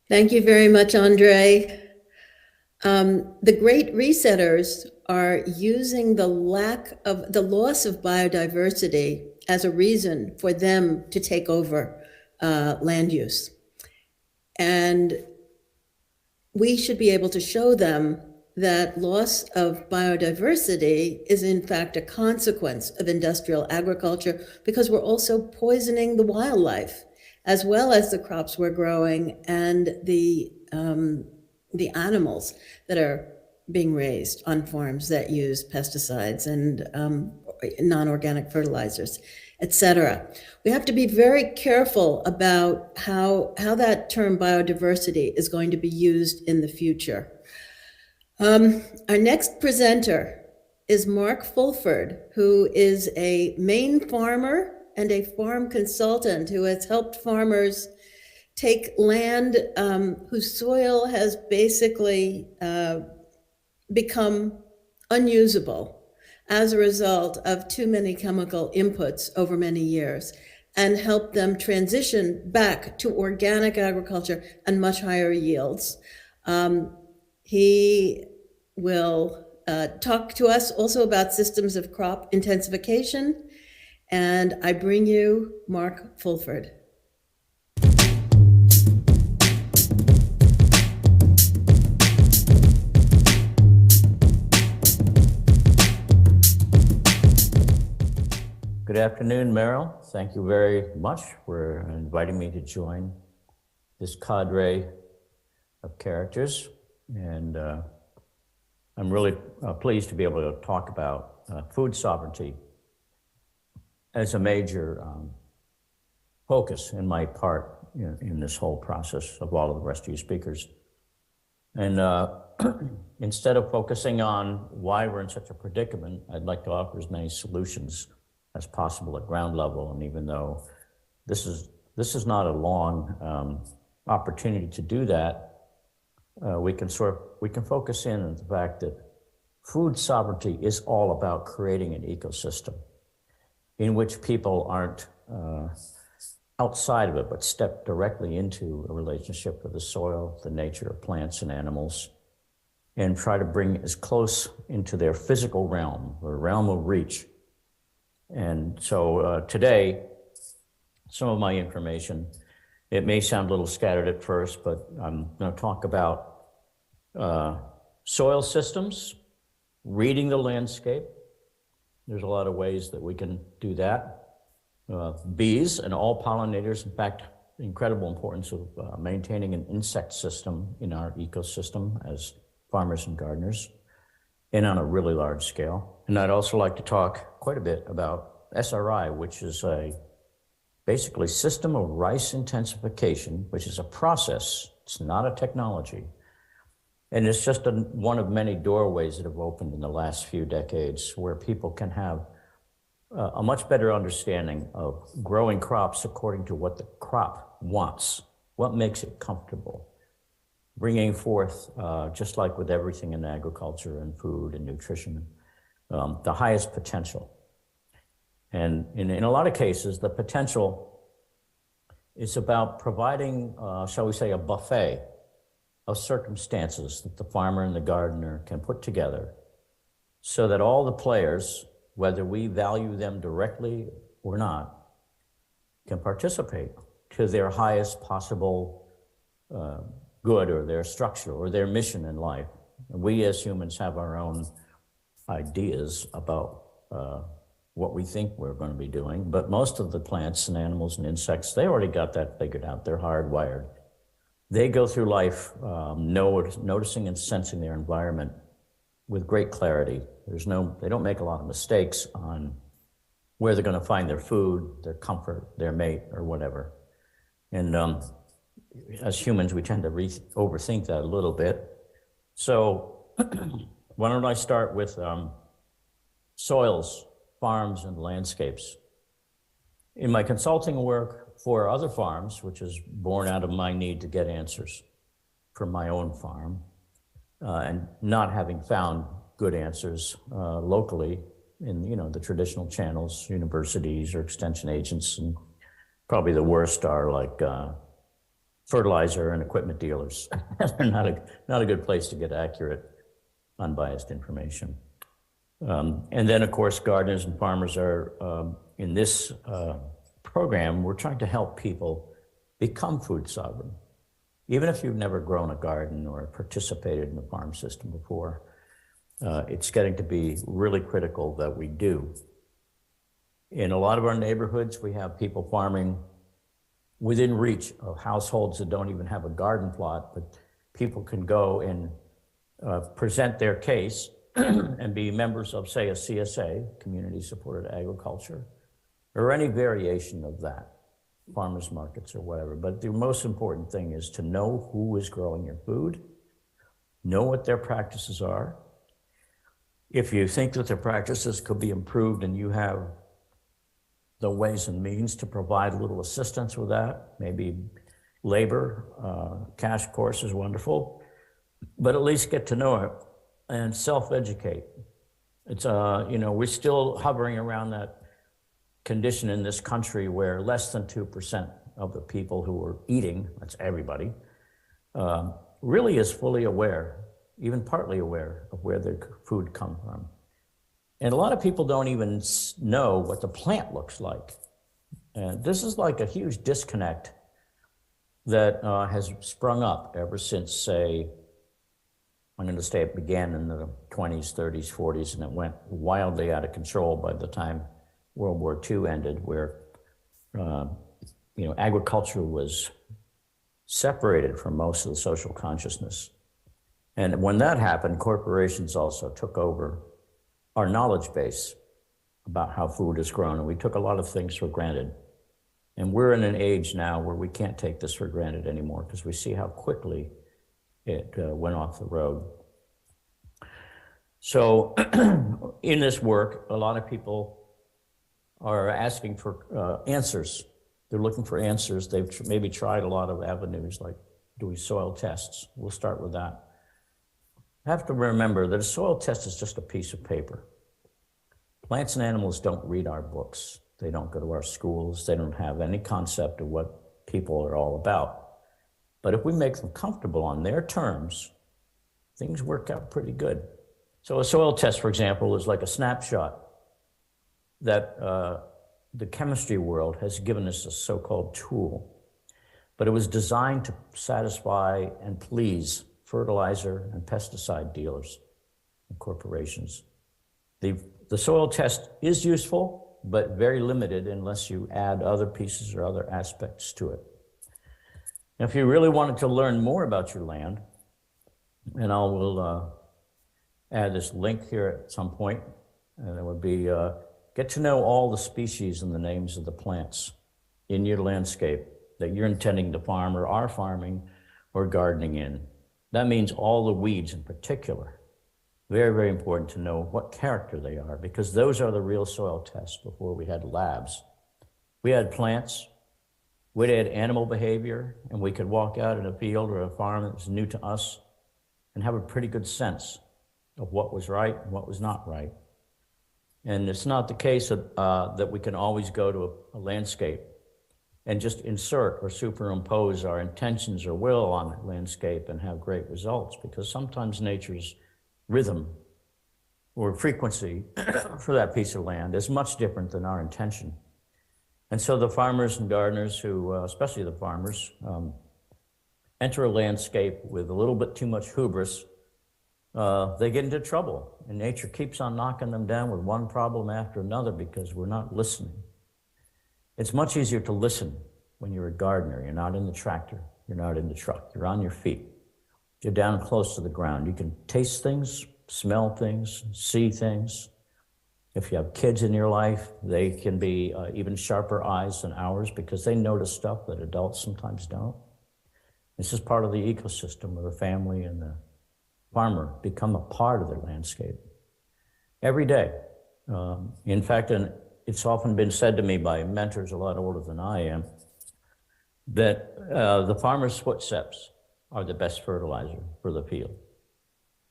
A: Thank you very much, Andre. The great resetters are using the loss of biodiversity as a reason for them to take over land use. And we should be able to show them that loss of biodiversity is in fact a consequence of industrial agriculture, because we're also poisoning the wildlife as well as the crops we're growing and the animals that are being raised on farms that use pesticides and non-organic fertilizers, etc. We have to be very careful about how that term biodiversity is going to be used in the future. Our next presenter is Mark Fulford, who is a Maine farmer and a farm consultant who has helped farmers take land whose soil has basically become unusable as a result of too many chemical inputs over many years, and help them transition back to organic agriculture and much higher yields. He will talk to us also about systems of crop intensification. And I bring you Mark Fulford.
F: Good afternoon, Meryl. Thank you very much for inviting me to join this cadre of characters. And I'm really pleased to be able to talk about food sovereignty as a major focus in my part in this whole process of all of the rest of you speakers. And instead of focusing on why we're in such a predicament, I'd like to offer as many solutions as possible at ground level. And even though this is not a long opportunity to do that, we can focus in on the fact that food sovereignty is all about creating an ecosystem in which people aren't outside of it, but step directly into a relationship with the soil, the nature of plants and animals, and try to bring as close into their physical realm, or realm of reach. And so today, some of my information, it may sound a little scattered at first, but I'm going to talk about soil systems, reading the landscape. There's a lot of ways that we can do that. Bees and all pollinators, in fact, the incredible importance of maintaining an insect system in our ecosystem as farmers and gardeners, and on a really large scale. And I'd also like to talk quite a bit about SRI, which is a basically system of rice intensification, which is a process. It's not a technology. And it's just one of many doorways that have opened in the last few decades where people can have a much better understanding of growing crops according to what the crop wants, what makes it comfortable, bringing forth, just like with everything in agriculture and food and nutrition, the highest potential. And in a lot of cases, the potential is about providing, shall we say, a buffet of circumstances that the farmer and the gardener can put together so that all the players, whether we value them directly or not, can participate to their highest possible good or their structure or their mission in life. And we as humans have our own ideas about what we think we're going to be doing, but most of the plants and animals and insects, they already got that figured out. They're hardwired. They go through life noticing and sensing their environment with great clarity. They don't make a lot of mistakes on where they're going to find their food, their comfort, their mate, or whatever. And as humans, we tend to overthink that a little bit. So why don't I start with soils, farms, and landscapes. In my consulting work for other farms, which is born out of my need to get answers for my own farm, and not having found good answers locally in the traditional channels, universities or extension agents, and probably the worst are like fertilizer and equipment dealers. They're not a good place to get accurate, unbiased information. And then, of course, gardeners and farmers are, in this program, we're trying to help people become food sovereign. Even if you've never grown a garden or participated in the farm system before, it's getting to be really critical that we do. In a lot of our neighborhoods, we have people farming within reach of households that don't even have a garden plot, but people can go and present their case and be members of, say, a CSA, Community Supported Agriculture, or any variation of that, farmers markets or whatever. But the most important thing is to know who is growing your food, know what their practices are. If you think that their practices could be improved and you have the ways and means to provide a little assistance with that, maybe labor, cash course is wonderful, but at least get to know it and self-educate. It's, we're still hovering around that condition in this country where less than 2% of the people who are eating, that's everybody, really is fully aware, even partly aware of where their food comes from. And a lot of people don't even know what the plant looks like. And this is like a huge disconnect that has sprung up ever since, say, I'm going to say it began in the 20s, 30s, 40s, and it went wildly out of control by the time World War II ended, where agriculture was separated from most of the social consciousness. And when that happened, corporations also took over our knowledge base about how food is grown, and we took a lot of things for granted. And we're in an age now where we can't take this for granted anymore because we see how quickly it went off the road. So in this work, a lot of people are asking for answers. They're looking for answers. They've maybe tried a lot of avenues like doing soil tests. We'll start with that. I have to remember that a soil test is just a piece of paper. Plants and animals don't read our books. They don't go to our schools. They don't have any concept of what people are all about. But if we make them comfortable on their terms, things work out pretty good. So a soil test, for example, is like a snapshot that the chemistry world has given us a so-called tool. But it was designed to satisfy and please fertilizer and pesticide dealers and corporations. The soil test is useful, but very limited unless you add other pieces or other aspects to it. If you really wanted to learn more about your land, and I will add this link here at some point, and it would be get to know all the species and the names of the plants in your landscape that you're intending to farm or are farming or gardening in. That means all the weeds in particular. Very, very important to know what character they are, because those are the real soil tests before we had labs. We had plants, we had animal behavior, and we could walk out in a field or a farm that was new to us and have a pretty good sense of what was right and what was not right. And it's not the case that we can always go to a landscape and just insert or superimpose our intentions or will on that landscape and have great results, because sometimes nature's rhythm or frequency for that piece of land is much different than our intention. And so the farmers and gardeners who, especially the farmers, enter a landscape with a little bit too much hubris, they get into trouble. And nature keeps on knocking them down with one problem after another because we're not listening. It's much easier to listen when you're a gardener. You're not in the tractor, you're not in the truck, you're on your feet. You're down close to the ground. You can taste things, smell things, see things. If you have kids in your life, they can be even sharper eyes than ours because they notice stuff that adults sometimes don't. This is part of the ecosystem where the family and the farmer become a part of their landscape every day. In fact, and it's often been said to me by mentors a lot older than I am, that the farmer's footsteps are the best fertilizer for the field.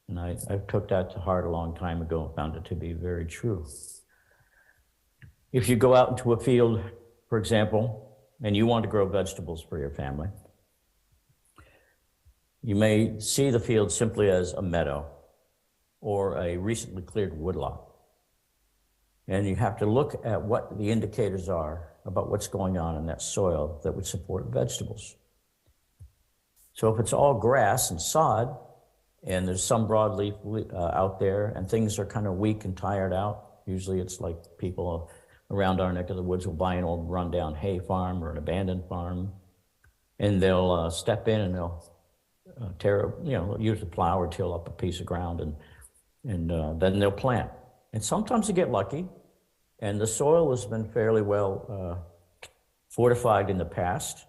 F: And I took that to heart a long time ago and found it to be very true. If you go out into a field, for example, and you want to grow vegetables for your family, you may see the field simply as a meadow or a recently cleared woodlot. And you have to look at what the indicators are about what's going on in that soil that would support vegetables. So if it's all grass and sod, and there's some broadleaf out there, and things are kind of weak and tired out, usually it's like people around our neck of the woods will buy an old rundown hay farm or an abandoned farm, and they'll step in and they'll use a plow or till up a piece of ground, and then they'll plant. And sometimes they get lucky, and the soil has been fairly well fortified in the past,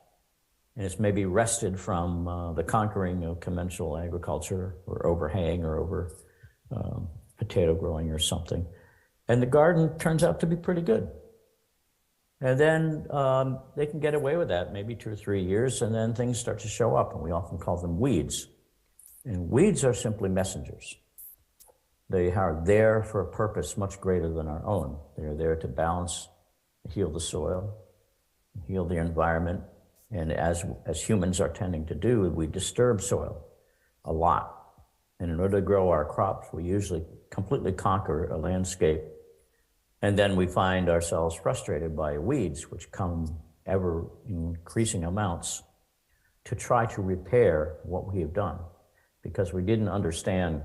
F: and it's maybe rested from the conquering of conventional agriculture or overhang or over potato growing or something. And the garden turns out to be pretty good. And then they can get away with that maybe 2 or 3 years, and then things start to show up, and we often call them weeds. And weeds are simply messengers. They are there for a purpose much greater than our own. They're there to balance, heal the soil, heal the environment. And as humans are tending to do, we disturb soil a lot. And in order to grow our crops, we usually completely conquer a landscape. And then we find ourselves frustrated by weeds, which come ever increasing amounts to try to repair what we have done, because we didn't understand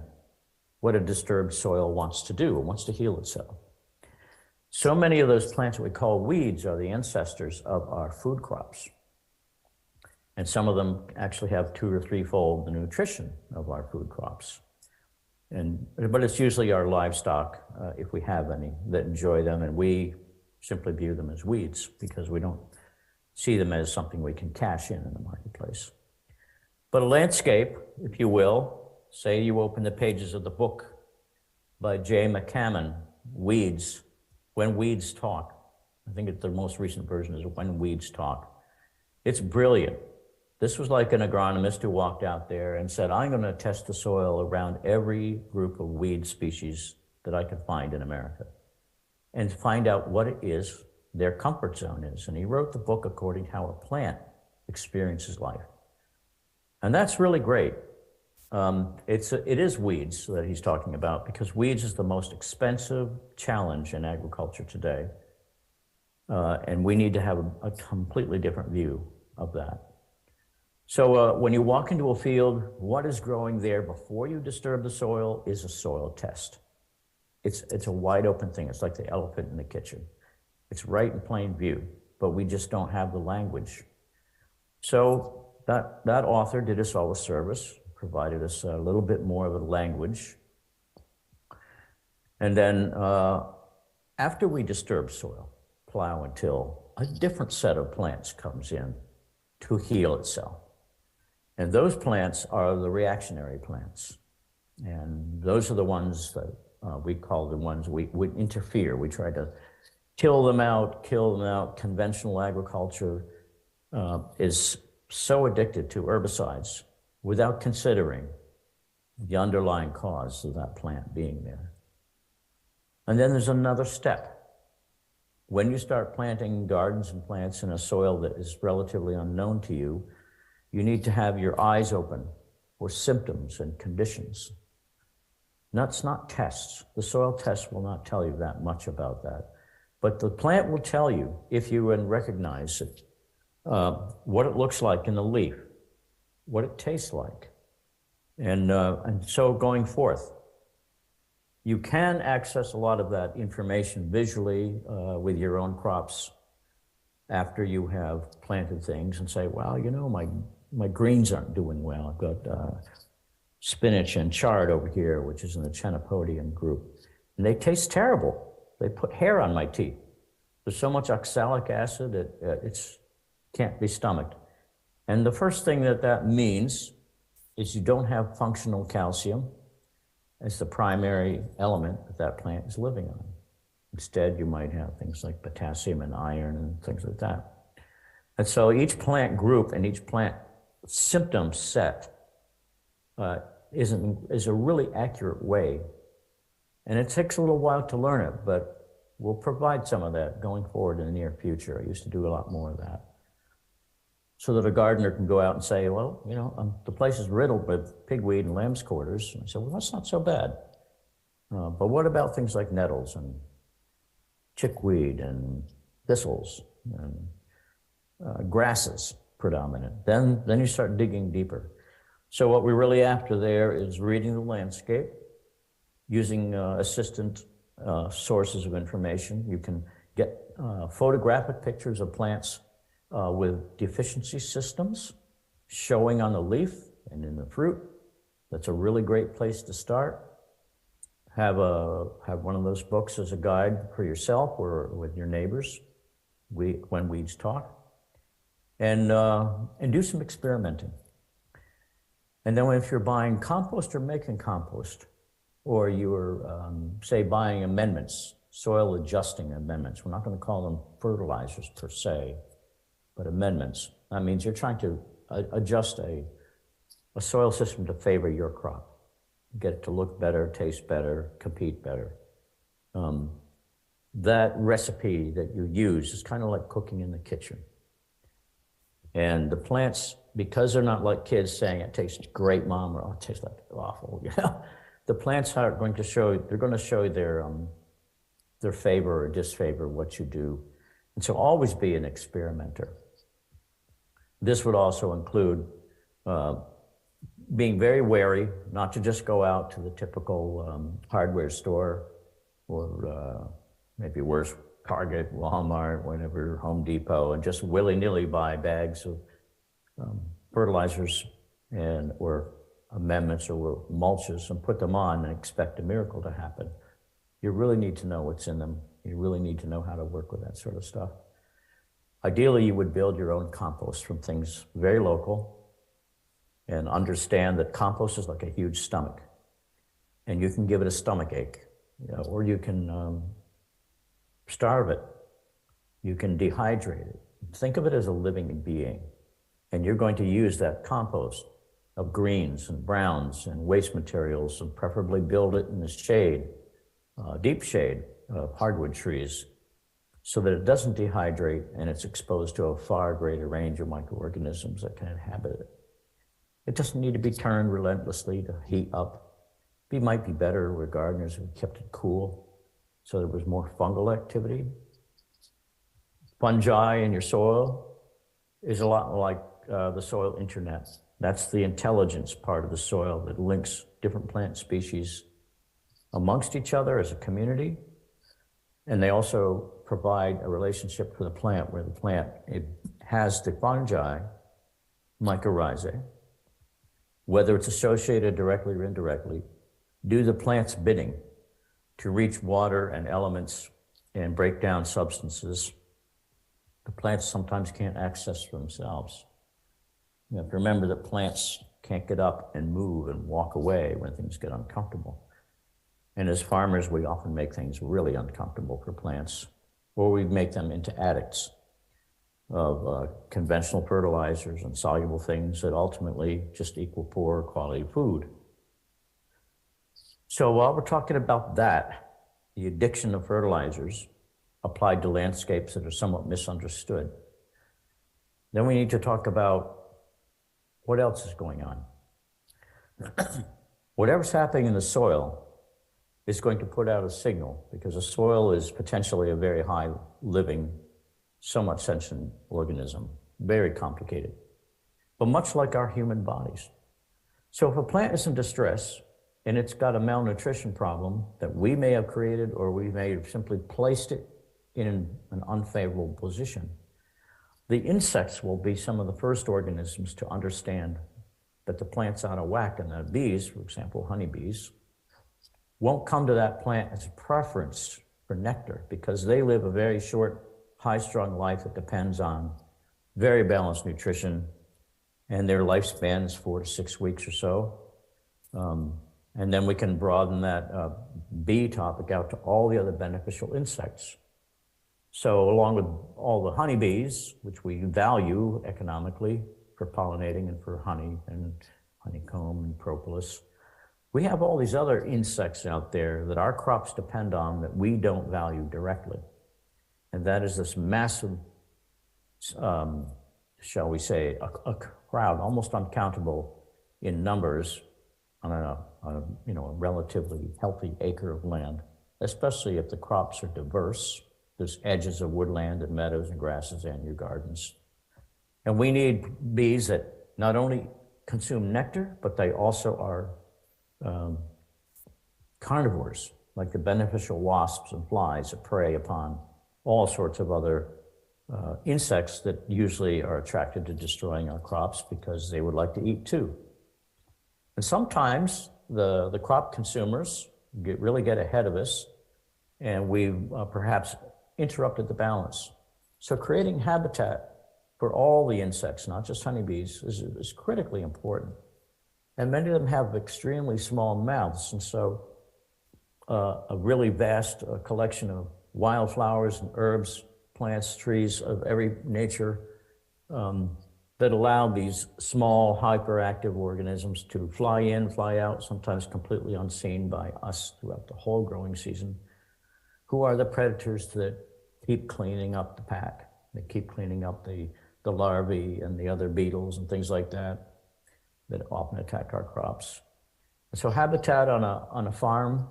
F: what a disturbed soil wants to do. It wants to heal itself. So many of those plants that we call weeds are the ancestors of our food crops. And some of them actually have 2 or 3-fold the nutrition of our food crops. But it's usually our livestock, if we have any, that enjoy them, and we simply view them as weeds because we don't see them as something we can cash in the marketplace. But a landscape, if you will, say you open the pages of the book by Jay McCammon, Weeds, When Weeds Talk. I think the most recent version is When Weeds Talk. It's brilliant. This was like an agronomist who walked out there and said, I'm going to test the soil around every group of weed species that I could find in America and find out what it is their comfort zone is. And he wrote the book according to how a plant experiences life. And that's really great. It is weeds that he's talking about, because weeds is the most expensive challenge in agriculture today. And we need to have a completely different view of that. So when you walk into a field, what is growing there before you disturb the soil is a soil test. It's a wide open thing. It's like the elephant in the kitchen. It's right in plain view, but we just don't have the language. So that author did us all a service, provided us a little bit more of a language. And then after we disturb soil, plow and till, a different set of plants comes in to heal itself. And those plants are the reactionary plants. And those are the ones that we call the ones we would interfere. We try to kill them out. Conventional agriculture is so addicted to herbicides without considering the underlying cause of that plant being there. And then there's another step. When you start planting gardens and plants in a soil that is relatively unknown to you, you need to have your eyes open for symptoms and conditions. That's not tests. The soil test will not tell you that much about that. But the plant will tell you, if you recognize it, what it looks like in the leaf, what it tastes like. And so going forth, you can access a lot of that information visually with your own crops after you have planted things and say, well, you know, my greens aren't doing well. I've got spinach and chard over here, which is in the Chenopodium group. And they taste terrible. They put hair on my teeth. There's so much oxalic acid that it can't be stomached. And the first thing that means is you don't have functional calcium as the primary element that plant is living on. Instead, you might have things like potassium and iron and things like that. And so each plant group and each plant symptom set is a really accurate way. And it takes a little while to learn it, but we'll provide some of that going forward in the near future. I used to do a lot more of that. So that a gardener can go out and say, well, you know, the place is riddled with pigweed and lamb's quarters. And I said, well, that's not so bad. But what about things like nettles and chickweed and thistles and grasses predominant? Then you start digging deeper. So what we're really after there is reading the landscape, using assistant sources of information. You can get photographic pictures of plants with deficiency systems showing on the leaf and in the fruit. That's a really great place to start. Have one of those books as a guide for yourself or with your neighbors when weeds talk. And do some experimenting. And then if you're buying compost or making compost, or you're, say, buying amendments, soil adjusting amendments, we're not going to call them fertilizers per se, but amendments. That means you're trying to adjust a soil system to favor your crop, get it to look better, taste better, compete better. That recipe that you use is kind of like cooking in the kitchen. And the plants, because they're not like kids saying it tastes great, Mom, or oh, it tastes like awful, you know. The plants are going to show, they're going to show their favor or disfavor what you do. And so always be an experimenter. This would also include being very wary, not to just go out to the typical hardware store or maybe worse, Target, Walmart, whatever, Home Depot, and just willy-nilly buy bags of fertilizers or amendments or mulches and put them on and expect a miracle to happen. You really need to know what's in them. You really need to know how to work with that sort of stuff. Ideally, you would build your own compost from things very local and understand that compost is like a huge stomach. And you can give it a stomach ache, you know, or you can starve it. You can dehydrate it. Think of it as a living being. And you're going to use that compost of greens and browns and waste materials and preferably build it in the shade, deep shade of hardwood trees, so that it doesn't dehydrate and it's exposed to a far greater range of microorganisms that can inhabit it. It doesn't need to be turned relentlessly to heat up. It might be better where gardeners have kept it cool so there was more fungal activity. Fungi in your soil is a lot like the soil internet. That's the intelligence part of the soil that links different plant species amongst each other as a community. And they also provide a relationship for the plant where the plant, it has the fungi, mycorrhizae, whether it's associated directly or indirectly, do the plant's bidding to reach water and elements and break down substances the plants sometimes can't access for themselves. You have to remember that plants can't get up and move and walk away when things get uncomfortable. And as farmers, we often make things really uncomfortable for plants, or we make them into addicts of conventional fertilizers and soluble things that ultimately just equal poor quality food. So while we're talking about that, the addiction of fertilizers applied to landscapes that are somewhat misunderstood, then we need to talk about what else is going on. Whatever's happening in the soil is going to put out a signal, because the soil is potentially a very high living, somewhat sentient organism, very complicated, but much like our human bodies. So if a plant is in distress and it's got a malnutrition problem that we may have created, or we may have simply placed it in an unfavorable position, the insects will be some of the first organisms to understand that the plant's out of whack, and the bees, for example, honeybees, won't come to that plant as a preference for nectar, because they live a very short, high-strung life that depends on very balanced nutrition, and their lifespan is 4 to 6 weeks or so. And then we can broaden that bee topic out to all the other beneficial insects. So along with all the honeybees, which we value economically for pollinating and for honey and honeycomb and propolis, we have all these other insects out there that our crops depend on that we don't value directly. And that is this massive, shall we say, a crowd, almost uncountable in numbers on a relatively healthy acre of land, especially if the crops are diverse. There's edges of woodland and meadows and grasses and your gardens. And we need bees that not only consume nectar, but they also are carnivores, like the beneficial wasps and flies that prey upon all sorts of other insects that usually are attracted to destroying our crops because they would like to eat too. And sometimes the crop consumers really get ahead of us, and we've perhaps interrupted the balance. So creating habitat for all the insects, not just honeybees, is critically important. And many of them have extremely small mouths, and so a really vast collection of wildflowers and herbs, plants, trees of every nature that allow these small hyperactive organisms to fly in, fly out, sometimes completely unseen by us throughout the whole growing season, who are the predators that keep cleaning up the pack. They keep cleaning up the larvae and the other beetles and things like that often attack our crops. So habitat on a farm,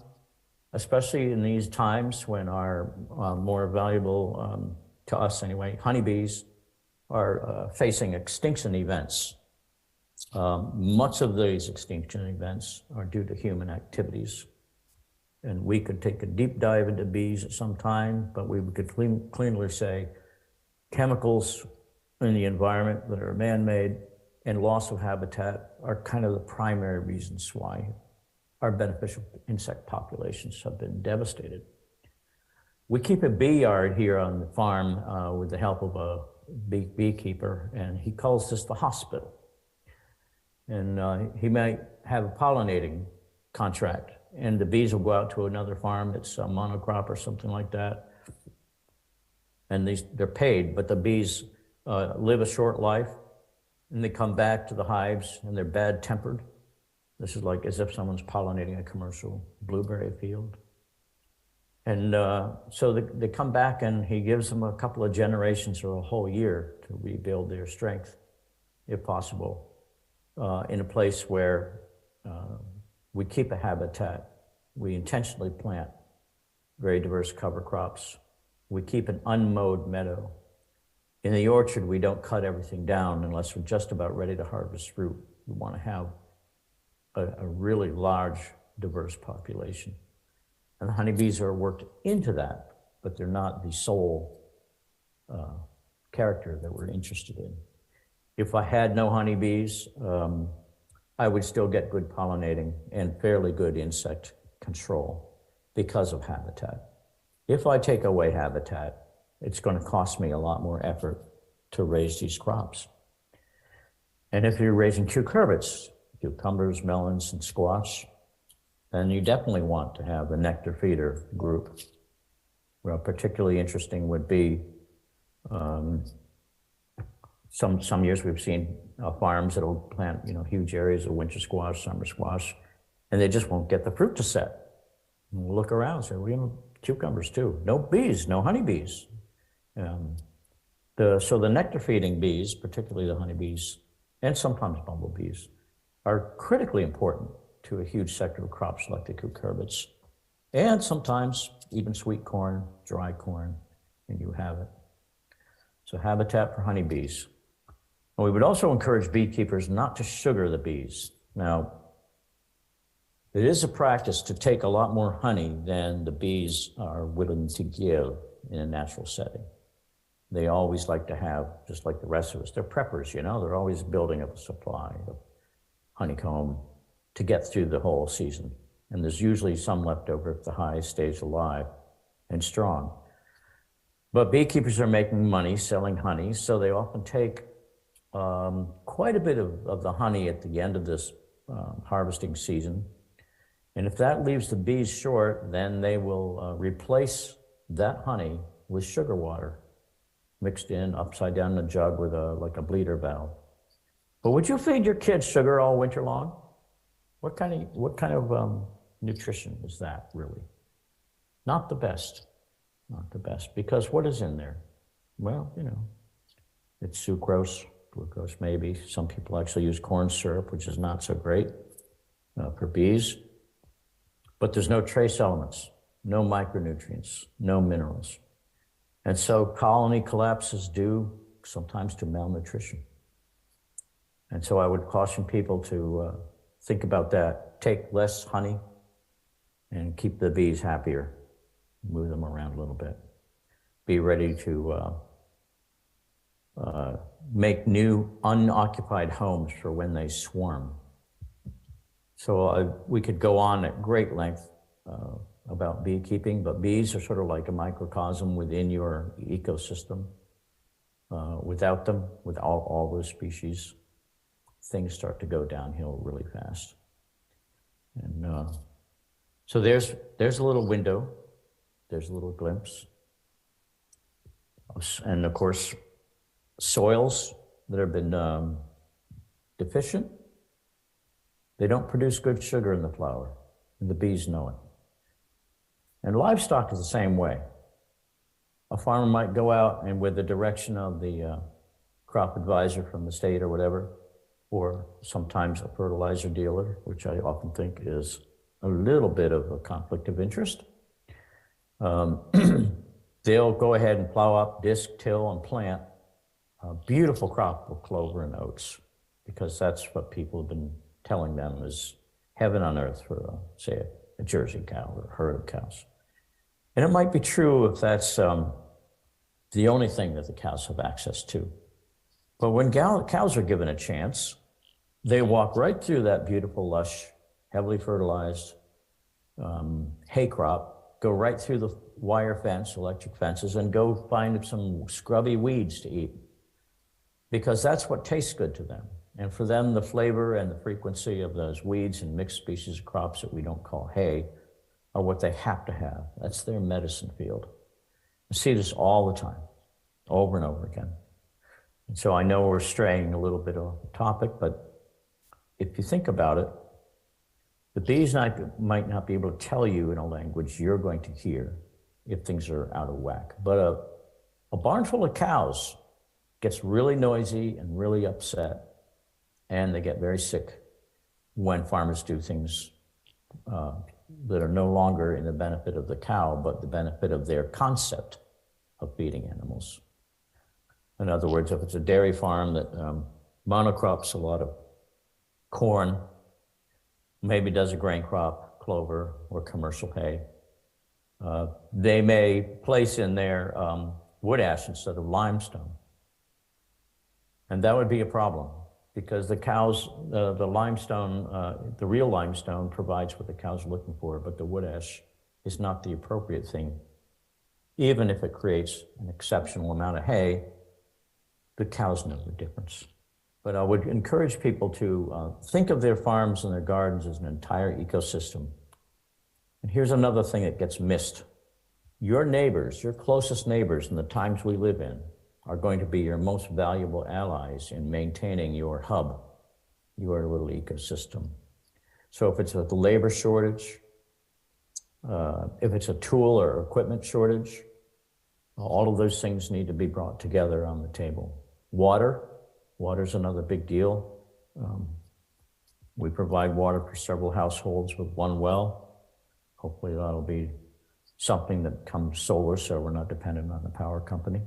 F: especially in these times when our more valuable, to us anyway, honeybees are facing extinction events. Much of these extinction events are due to human activities. And we could take a deep dive into bees at some time, but we could cleanly say chemicals in the environment that are man-made and loss of habitat are kind of the primary reasons why our beneficial insect populations have been devastated. We keep a bee yard here on the farm with the help of a beekeeper, and he calls this the hospital. And he might have a pollinating contract, and the bees will go out to another farm that's a monocrop or something like that, and they're paid, but the bees live a short life, and they come back to the hives, and they're bad-tempered. This is like as if someone's pollinating a commercial blueberry field. And so they come back, and he gives them a couple of generations or a whole year to rebuild their strength, if possible, in a place where we keep a habitat. We intentionally plant very diverse cover crops. We keep an unmowed meadow. In the orchard, we don't cut everything down unless we're just about ready to harvest fruit. We want to have a really large, diverse population. And the honeybees are worked into that, but they're not the sole character that we're interested in. If I had no honeybees, I would still get good pollinating and fairly good insect control because of habitat. If I take away habitat, it's going to cost me a lot more effort to raise these crops. And if you're raising cucurbits, cucumbers, melons, and squash. And you definitely want to have a nectar feeder group. Well, particularly interesting would be some years we've seen farms that'll plant huge areas of winter squash, summer squash, and they just won't get the fruit to set. And we'll look around and say, we have cucumbers too. No bees, no honeybees. So the nectar feeding bees, particularly the honeybees, and sometimes bumblebees, are critically important to a huge sector of crops like the cucurbits, and sometimes even sweet corn, dry corn, and you have it. So habitat for honeybees. And we would also encourage beekeepers not to sugar the bees. Now, it is a practice to take a lot more honey than the bees are willing to give in a natural setting. They always like to have, just like the rest of us, they're preppers, they're always building up a supply of honeycomb to get through the whole season. And there's usually some left over if the hive stays alive and strong. But beekeepers are making money selling honey, so they often take quite a bit of the honey at the end of this harvesting season. And if that leaves the bees short, then they will replace that honey with sugar water mixed in upside down in a jug with like a bleeder valve. But would you feed your kids sugar all winter long? What kind of nutrition is that really? Not the best. Not the best, because what is in there? Well, it's sucrose, glucose maybe. Some people actually use corn syrup, which is not so great for bees. But there's no trace elements, no micronutrients, no minerals. And so colony collapse is due sometimes to malnutrition. And so I would caution people to think about that. Take less honey and keep the bees happier. Move them around a little bit. Be ready to make new unoccupied homes for when they swarm. So we could go on at great length about beekeeping, but bees are sort of like a microcosm within your ecosystem. Without them, with all those species, things start to go downhill really fast. And so there's a little window. There's a little glimpse. And of course, soils that have been deficient, they don't produce good sugar in the flower, and the bees know it. And livestock is the same way. A farmer might go out and with the direction of the crop advisor from the state or whatever, or sometimes a fertilizer dealer, which I often think is a little bit of a conflict of interest. They'll go ahead and plow up, disc, till, and plant a beautiful crop of clover and oats, because that's what people have been telling them is heaven on earth for, say, a Jersey cow or a herd of cows. And it might be true if that's the only thing that the cows have access to. But when cows are given a chance, they walk right through that beautiful, lush, heavily fertilized hay crop, go right through the wire fence, electric fences, and go find some scrubby weeds to eat, because that's what tastes good to them. And for them, the flavor and the frequency of those weeds and mixed species of crops that we don't call hay are what they have to have. That's their medicine field. I see this all the time, over and over again. And so I know we're straying a little bit off the topic, but if you think about it, the bees might not be able to tell you in a language you're going to hear if things are out of whack. But a barn full of cows gets really noisy and really upset, and they get very sick when farmers do things that are no longer in the benefit of the cow, but the benefit of their concept of feeding animals. In other words, if it's a dairy farm that monocrops a lot of corn, maybe does a grain crop, clover, or commercial hay, they may place in there wood ash instead of limestone. And that would be a problem, because the cows, the limestone, the real limestone provides what the cows are looking for, but the wood ash is not the appropriate thing. Even if it creates an exceptional amount of hay, the cows know the difference. But I would encourage people to think of their farms and their gardens as an entire ecosystem. And here's another thing that gets missed. Your neighbors, your closest neighbors in the times we live in, are going to be your most valuable allies in maintaining your hub, your little ecosystem. So if it's a labor shortage, if it's a tool or equipment shortage, all of those things need to be brought together on the table. Water's another big deal. We provide water for several households with one well. Hopefully that'll be something that comes solar, so we're not dependent on the power company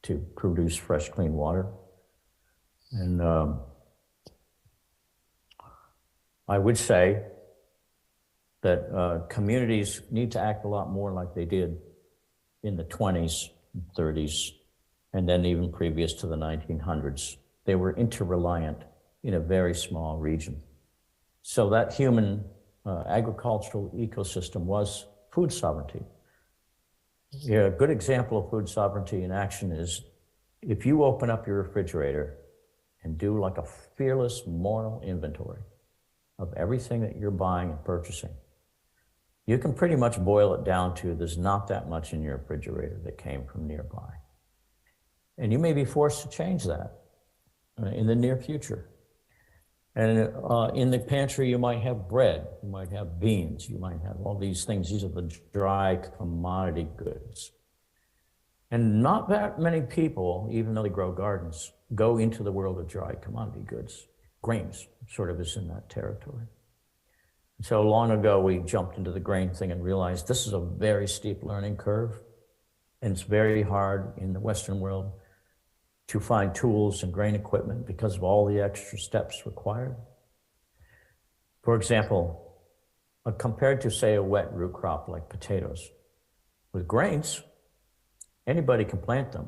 F: to produce fresh, clean water. And I would say that communities need to act a lot more like they did in the 20s, 30s, and then even previous to the 1900s. They were interreliant in a very small region. So that human agricultural ecosystem was food sovereignty. Yeah, a good example of food sovereignty in action is if you open up your refrigerator and do like a fearless moral inventory of everything that you're buying and purchasing, you can pretty much boil it down to there's not that much in your refrigerator that came from nearby. And you may be forced to change that in the near future. And in the pantry, you might have bread, you might have beans, you might have all these things. These are the dry commodity goods. And not that many people, even though they grow gardens, go into the world of dry commodity goods. Grains sort of is in that territory. So long ago, we jumped into the grain thing and realized this is a very steep learning curve. And it's very hard in the Western world to find tools and grain equipment because of all the extra steps required. For example, compared to, say, a wet root crop like potatoes, with grains, anybody can plant them.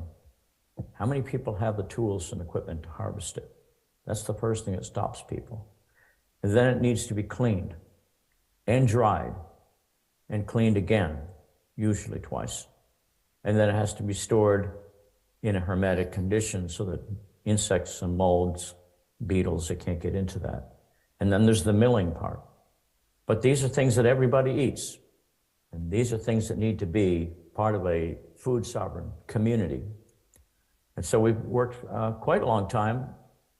F: How many people have the tools and equipment to harvest it? That's the first thing that stops people. And then it needs to be cleaned and dried and cleaned again, usually twice. And then it has to be stored in a hermetic condition so that insects and molds, beetles, they can't get into that. And then there's the milling part. But these are things that everybody eats. And these are things that need to be part of a food sovereign community. And so we've worked quite a long time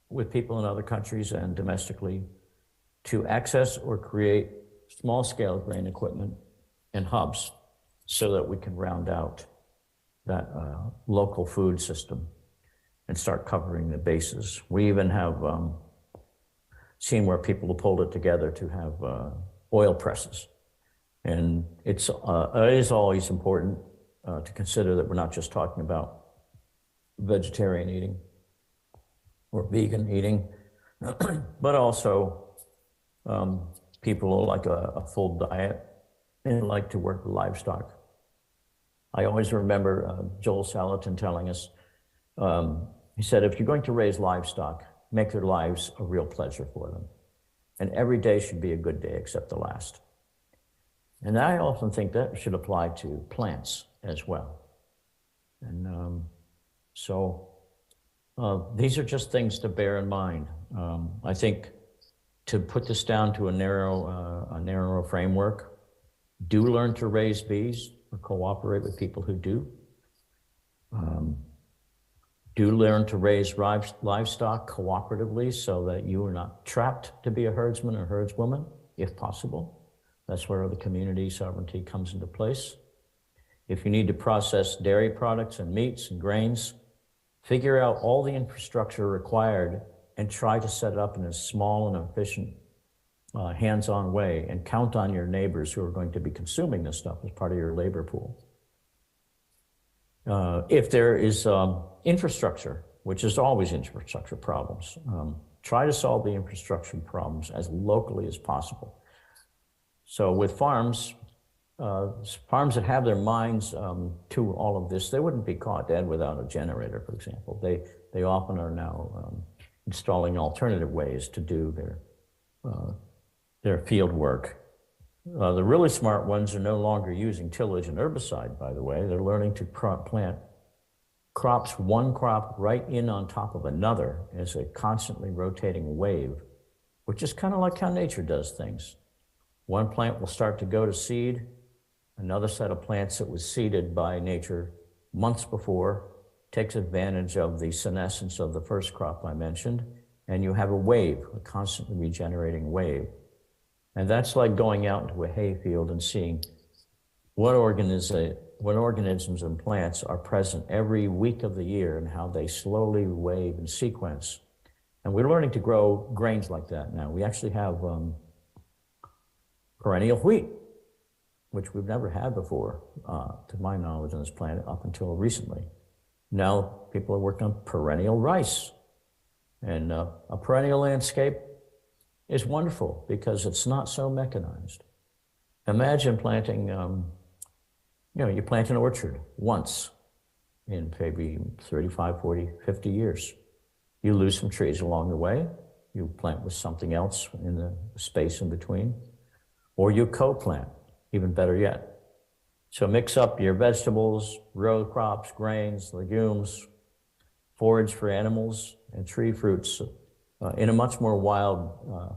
F: with people in other countries and domestically to access or create small-scale grain equipment and hubs so that we can round out that local food system and start covering the bases. We even have seen where people have pulled it together to have oil presses. And it is always important to consider that we're not just talking about vegetarian eating or vegan eating, but also people who like a full diet and like to work with livestock. I always remember Joel Salatin telling us, he said, if you're going to raise livestock, make their lives a real pleasure for them. And every day should be a good day except the last. And I often think that should apply to plants as well. And these are just things to bear in mind. I think to put this down to a narrow framework, do learn to raise bees or cooperate with people who do. Do learn to raise livestock cooperatively so that you are not trapped to be a herdsman or herdswoman, if possible. That's where the community sovereignty comes into place. If you need to process dairy products and meats and grains, figure out all the infrastructure required and try to set it up in a small and efficient, hands-on way, and count on your neighbors who are going to be consuming this stuff as part of your labor pool. If there is infrastructure, which is always infrastructure problems, try to solve the infrastructure problems as locally as possible. So with farms that have their minds to all of this, they wouldn't be caught dead without a generator, for example. They often are now installing alternative ways to do their field work. The really smart ones are no longer using tillage and herbicide, by the way. They're learning to plant crops, one crop right in on top of another as a constantly rotating wave, which is kind of like how nature does things. One plant will start to go to seed, another set of plants that was seeded by nature months before takes advantage of the senescence of the first crop I mentioned, and you have a wave, a constantly regenerating wave. And that's like going out into a hayfield and seeing what organisms and plants are present every week of the year and how they slowly wave in sequence. And we're learning to grow grains like that now. We actually have perennial wheat, which we've never had before, to my knowledge, on this planet up until recently. Now people are working on perennial rice. And a perennial landscape is wonderful because it's not so mechanized. Imagine planting, you plant an orchard once in maybe 35, 40, 50 years. You lose some trees along the way. You plant with something else in the space in between. Or you co-plant, even better yet. So mix up your vegetables, row crops, grains, legumes, forage for animals, and tree fruits in a much more wild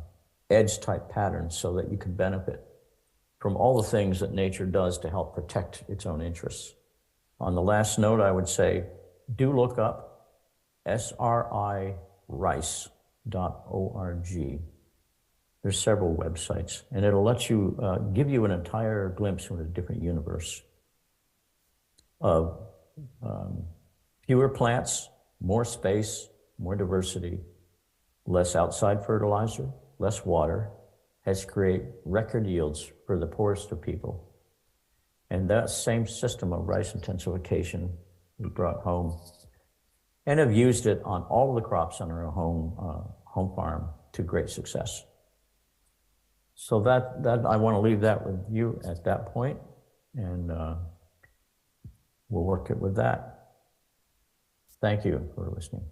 F: edge-type pattern so that you can benefit from all the things that nature does to help protect its own interests. On the last note, I would say, do look up sririce.org. There's several websites, and it'll let you, give you an entire glimpse into a different universe of fewer plants, more space, more diversity, less outside fertilizer, less water, has created record yields for the poorest of people. And that same system of rice intensification we brought home and have used it on all the crops on our home farm to great success. So that I want to leave that with you at that point, and we'll work it with that. Thank you for listening.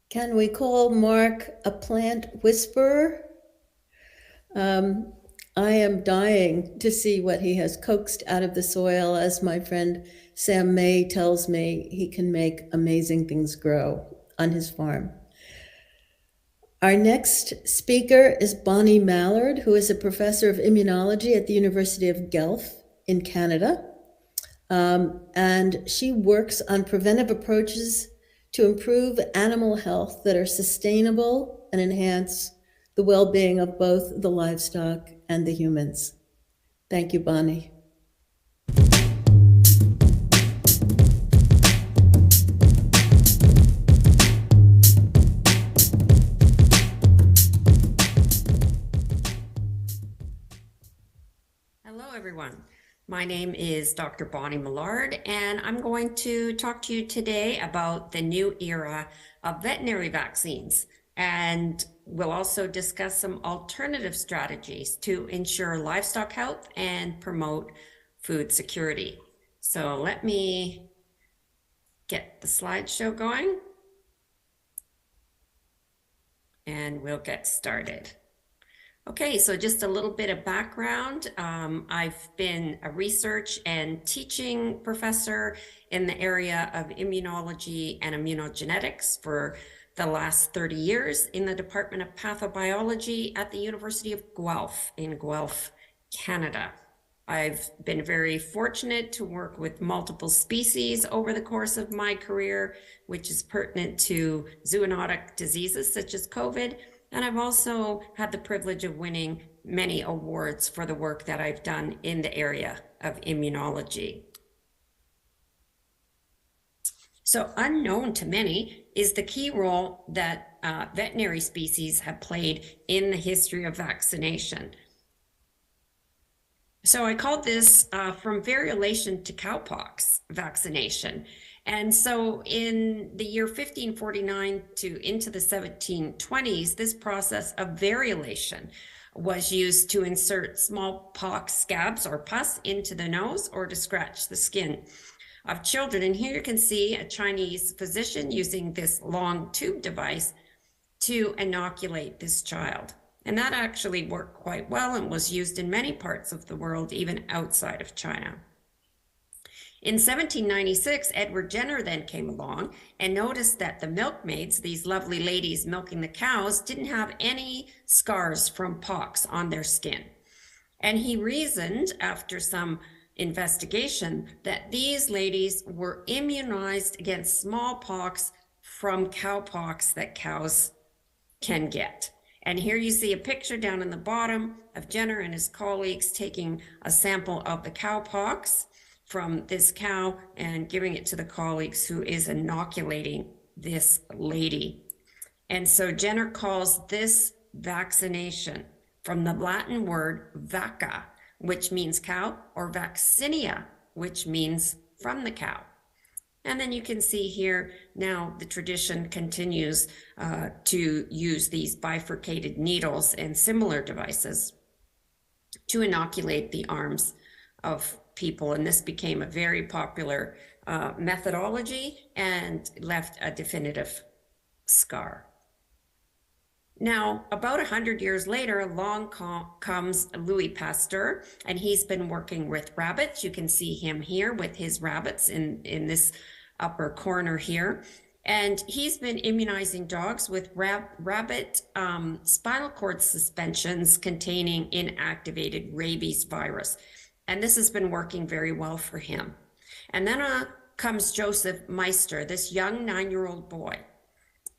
A: Can we call Mark a plant whisperer? I am dying to see what he has coaxed out of the soil. As my friend Sam May tells me, he can make amazing things grow on his farm. Our next speaker is Bonnie Mallard, who is a professor of immunology at the University of Guelph in Canada. And she works on preventive approaches to improve animal health that are sustainable and enhance the well-being of both the livestock and the humans. Thank you, Bonnie.
H: Hello, everyone. My name is Dr. Bonnie Mallard, and I'm going to talk to you today about the new era of veterinary vaccines. And we'll also discuss some alternative strategies to ensure livestock health and promote food security. So let me get the slideshow going, and we'll get started. Okay, so just a little bit of background. I've been a research and teaching professor in the area of immunology and immunogenetics for the last 30 years in the Department of Pathobiology at the University of Guelph in Guelph, Canada. I've been very fortunate to work with multiple species over the course of my career, which is pertinent to zoonotic diseases such as COVID. And I've also had the privilege of winning many awards for the work that I've done in the area of immunology. So unknown to many is the key role that veterinary species have played in the history of vaccination. So I called this from variolation to cowpox vaccination. And so in the year 1549 to into the 1720s, this process of variolation was used to insert smallpox scabs or pus into the nose or to scratch the skin. of children. And here you can see a Chinese physician using this long tube device to inoculate this child. And that actually worked quite well and was used in many parts of the world, even outside of China. In 1796, Edward Jenner then came along and noticed that the milkmaids, these lovely ladies milking the cows, didn't have any scars from pox on their skin. And he reasoned, after some investigation, that these ladies were immunized against smallpox from cowpox that cows can get. And here you see a picture down in the bottom of Jenner and his colleagues taking a sample of the cowpox from this cow and giving it to the colleagues who is inoculating this lady. And so Jenner calls this vaccination from the Latin word vacca, which means cow, or vaccinia, which means from the cow. And then you can see here now the tradition continues to use these bifurcated needles and similar devices to inoculate the arms of people. And this became a very popular methodology and left a definitive scar. Now, about 100 years later, along comes Louis Pasteur, and he's been working with rabbits. You can see him here with his rabbits in this upper corner here. And he's been immunizing dogs with rabbit spinal cord suspensions containing inactivated rabies virus. And this has been working very well for him. And then comes Joseph Meister, this young 9-year-old boy.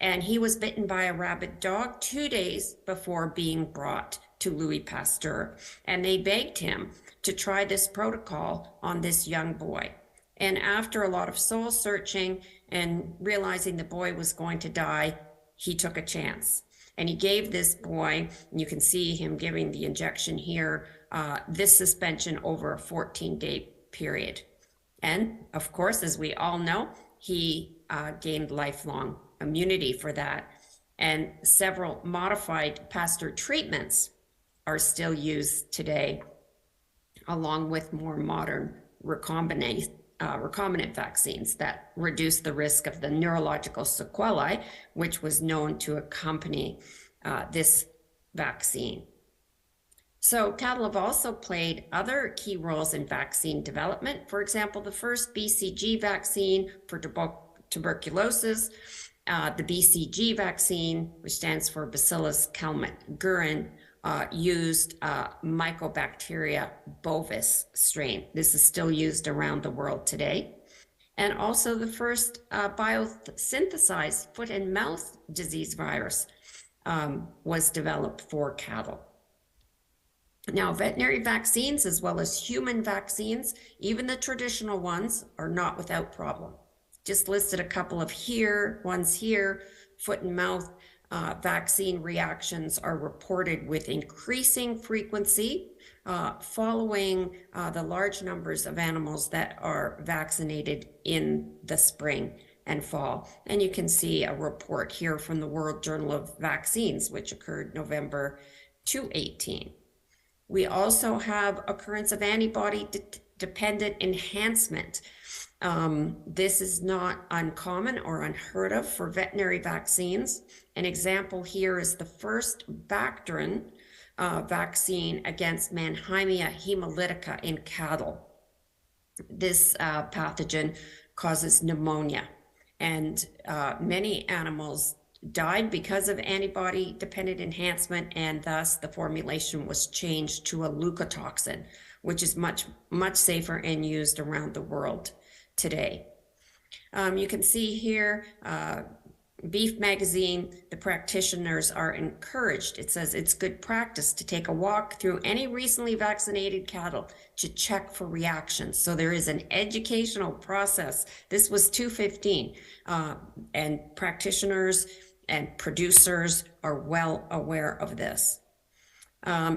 H: And he was bitten by a rabid dog 2 days before being brought to Louis Pasteur. And they begged him to try this protocol on this young boy. And after a lot of soul searching and realizing the boy was going to die, he took a chance. And he gave this boy, and you can see him giving the injection here, this suspension over a 14-day period. And of course, as we all know, he gained lifelong immunity for that. And several modified Pasteur treatments are still used today, along with more modern recombinant vaccines that reduce the risk of the neurological sequelae, which was known to accompany this vaccine. So cattle have also played other key roles in vaccine development. For example, the first BCG vaccine for tuberculosis, the BCG vaccine, which stands for Bacillus calmette-guerin, used Mycobacteria bovis strain. This is still used around the world today. And also the first biosynthesized foot and mouth disease virus was developed for cattle. Now, veterinary vaccines, as well as human vaccines, even the traditional ones, are not without problem. Just listed a couple of ones here, foot and mouth vaccine reactions are reported with increasing frequency following the large numbers of animals that are vaccinated in the spring and fall. And you can see a report here from the World Journal of Vaccines, which occurred November 2018. We also have occurrence of antibody-dependent enhancement. This is not uncommon or unheard of for veterinary vaccines. An example here is the first Bactrin vaccine against Mannheimia hemolytica in cattle. This pathogen causes pneumonia, and many animals died because of antibody-dependent enhancement, and thus the formulation was changed to a leukotoxin, which is much safer and used around the world today. You can see here, Beef Magazine, the practitioners are encouraged. It says it's good practice to take a walk through any recently vaccinated cattle to check for reactions. So there is an educational process. This was 215, and practitioners and producers are well aware of this.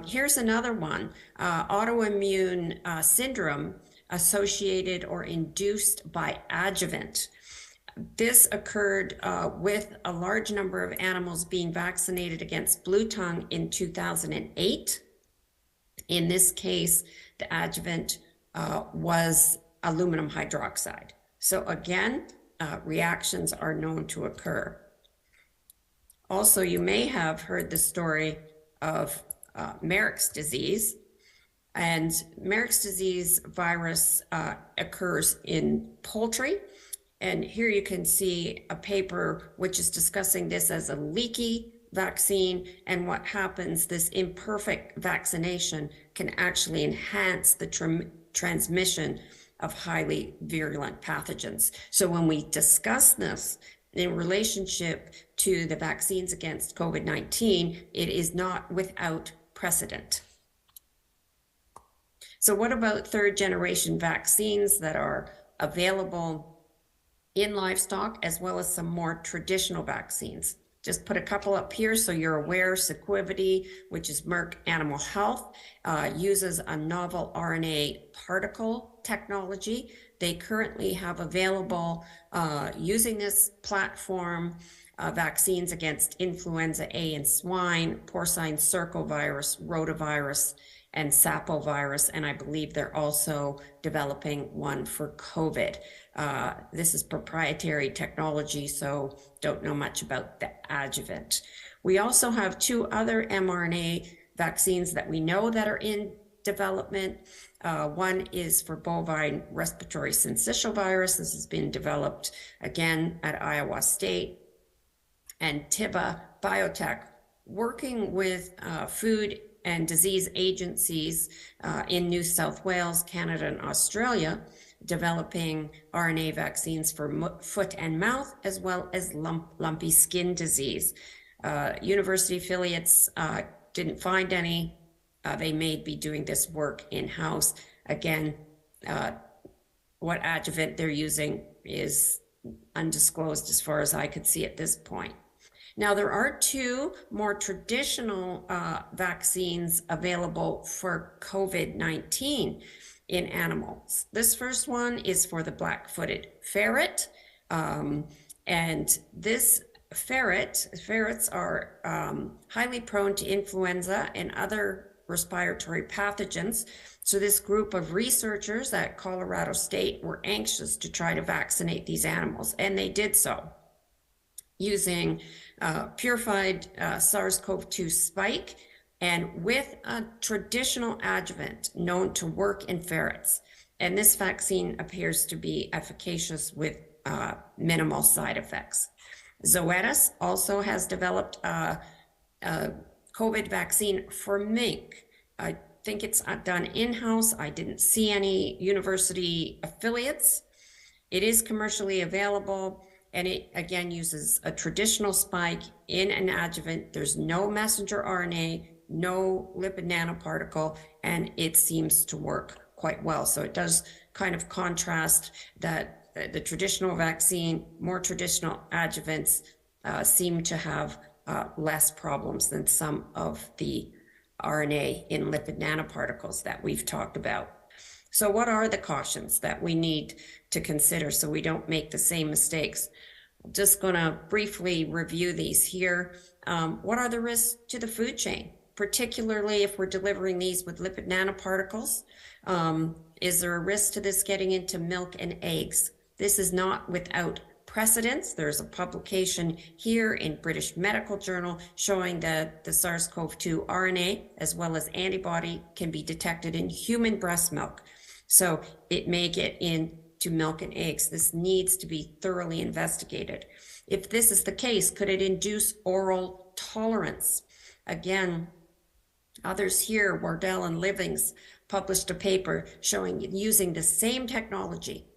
H: Here's another one, autoimmune syndrome associated or induced by adjuvant. This occurred with a large number of animals being vaccinated against blue tongue in 2008. In this case, the adjuvant was aluminum hydroxide. So again, reactions are known to occur. Also, you may have heard the story of Merrick's disease. And Merrick's disease virus occurs in poultry. And here you can see a paper which is discussing this as a leaky vaccine, and what happens, this imperfect vaccination can actually enhance the transmission of highly virulent pathogens. So when we discuss this in relationship to the vaccines against COVID-19, it is not without precedent. So what about third generation vaccines that are available in livestock, as well as some more traditional vaccines? Just put a couple up here so you're aware. Sequivity, which is Merck Animal Health, uses a novel RNA particle technology. They currently have available, using this platform, vaccines against influenza A in swine, porcine circovirus, rotavirus, and sapovirus, and I believe they're also developing one for COVID. This is proprietary technology, so don't know much about the adjuvant. We also have 2 other mRNA vaccines that we know that are in development. One is for bovine respiratory syncytial virus. This has been developed again at Iowa State. And Tiba Biotech, working with food and disease agencies in New South Wales, Canada, and Australia, developing RNA vaccines for foot and mouth, as well as lumpy skin disease. University affiliates didn't find any. They may be doing this work in-house. Again, what adjuvant they're using is undisclosed as far as I could see at this point. Now, there are 2 more traditional vaccines available for COVID-19 in animals. This first one is for the black-footed ferret. And this ferrets are highly prone to influenza and other respiratory pathogens. So this group of researchers at Colorado State were anxious to try to vaccinate these animals, and they did so using purified SARS-CoV-2 spike and with a traditional adjuvant known to work in ferrets. And this vaccine appears to be efficacious with minimal side effects. Zoetis also has developed a COVID vaccine for mink. I think it's done in-house. I didn't see any university affiliates. It is commercially available, and it again uses a traditional spike in an adjuvant. There's no messenger RNA, no lipid nanoparticle, and it seems to work quite well. So it does kind of contrast that the traditional vaccine, more traditional adjuvants seem to have less problems than some of the RNA in lipid nanoparticles that we've talked about. So what are the cautions that we need to consider so we don't make the same mistakes? I'm just going to briefly review these here. What are the risks to the food chain, particularly if we're delivering these with lipid nanoparticles? Is there a risk to this getting into milk and eggs? This is not without precedence. There's a publication here in British Medical Journal showing that the SARS-CoV-2 RNA as well as antibody can be detected in human breast milk. So it may get into milk and eggs. This needs to be thoroughly investigated. If this is the case, could it induce oral tolerance? Again, others here, Wardell and Livings, published a paper showing using the same technology,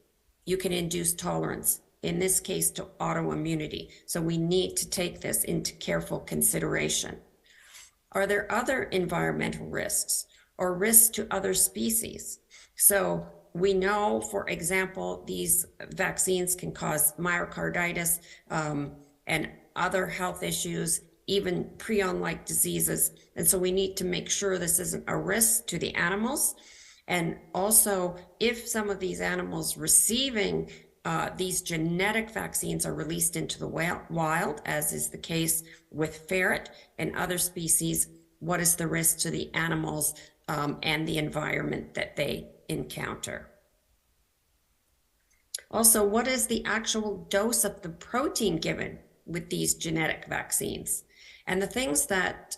H: you can induce tolerance, in this case to autoimmunity. So we need to take this into careful consideration. Are there other environmental risks or risks to other species? So we know, for example, these vaccines can cause myocarditis and other health issues, even prion-like diseases. And so we need to make sure this isn't a risk to the animals. And also, if some of these animals receiving these genetic vaccines are released into the wild, as is the case with ferret and other species, what is the risk to the animals and the environment that they encounter? Also, what is the actual dose of the protein given with these genetic vaccines? And the things that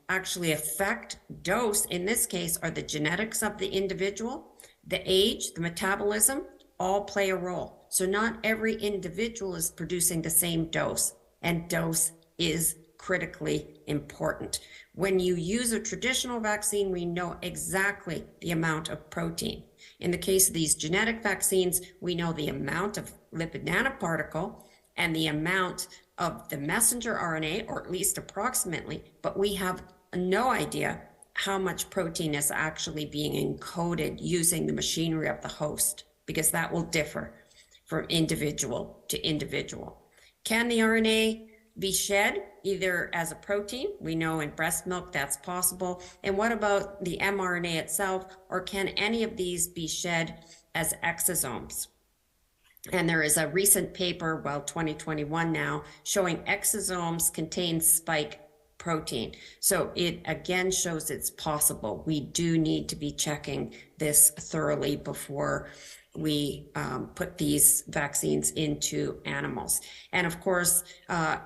H: actually affect dose in this case are the genetics of the individual, the age, the metabolism, all play a role. So not every individual is producing the same dose, and dose is critically important. When you use a traditional vaccine, we know exactly the amount of protein. In the case of these genetic vaccines, we know the amount of lipid nanoparticle and the amount of the messenger RNA, or at least approximately, but we have no idea how much protein is actually being encoded using the machinery of the host, because that will differ from individual to individual. Can the RNA be shed either as a protein? We know in breast milk that's possible. And what about the mRNA itself, or can any of these be shed as exosomes? And there is a recent paper, 2021 now, showing exosomes contain spike protein. So it again shows it's possible. We do need to be checking this thoroughly before we put these vaccines into animals. And of course,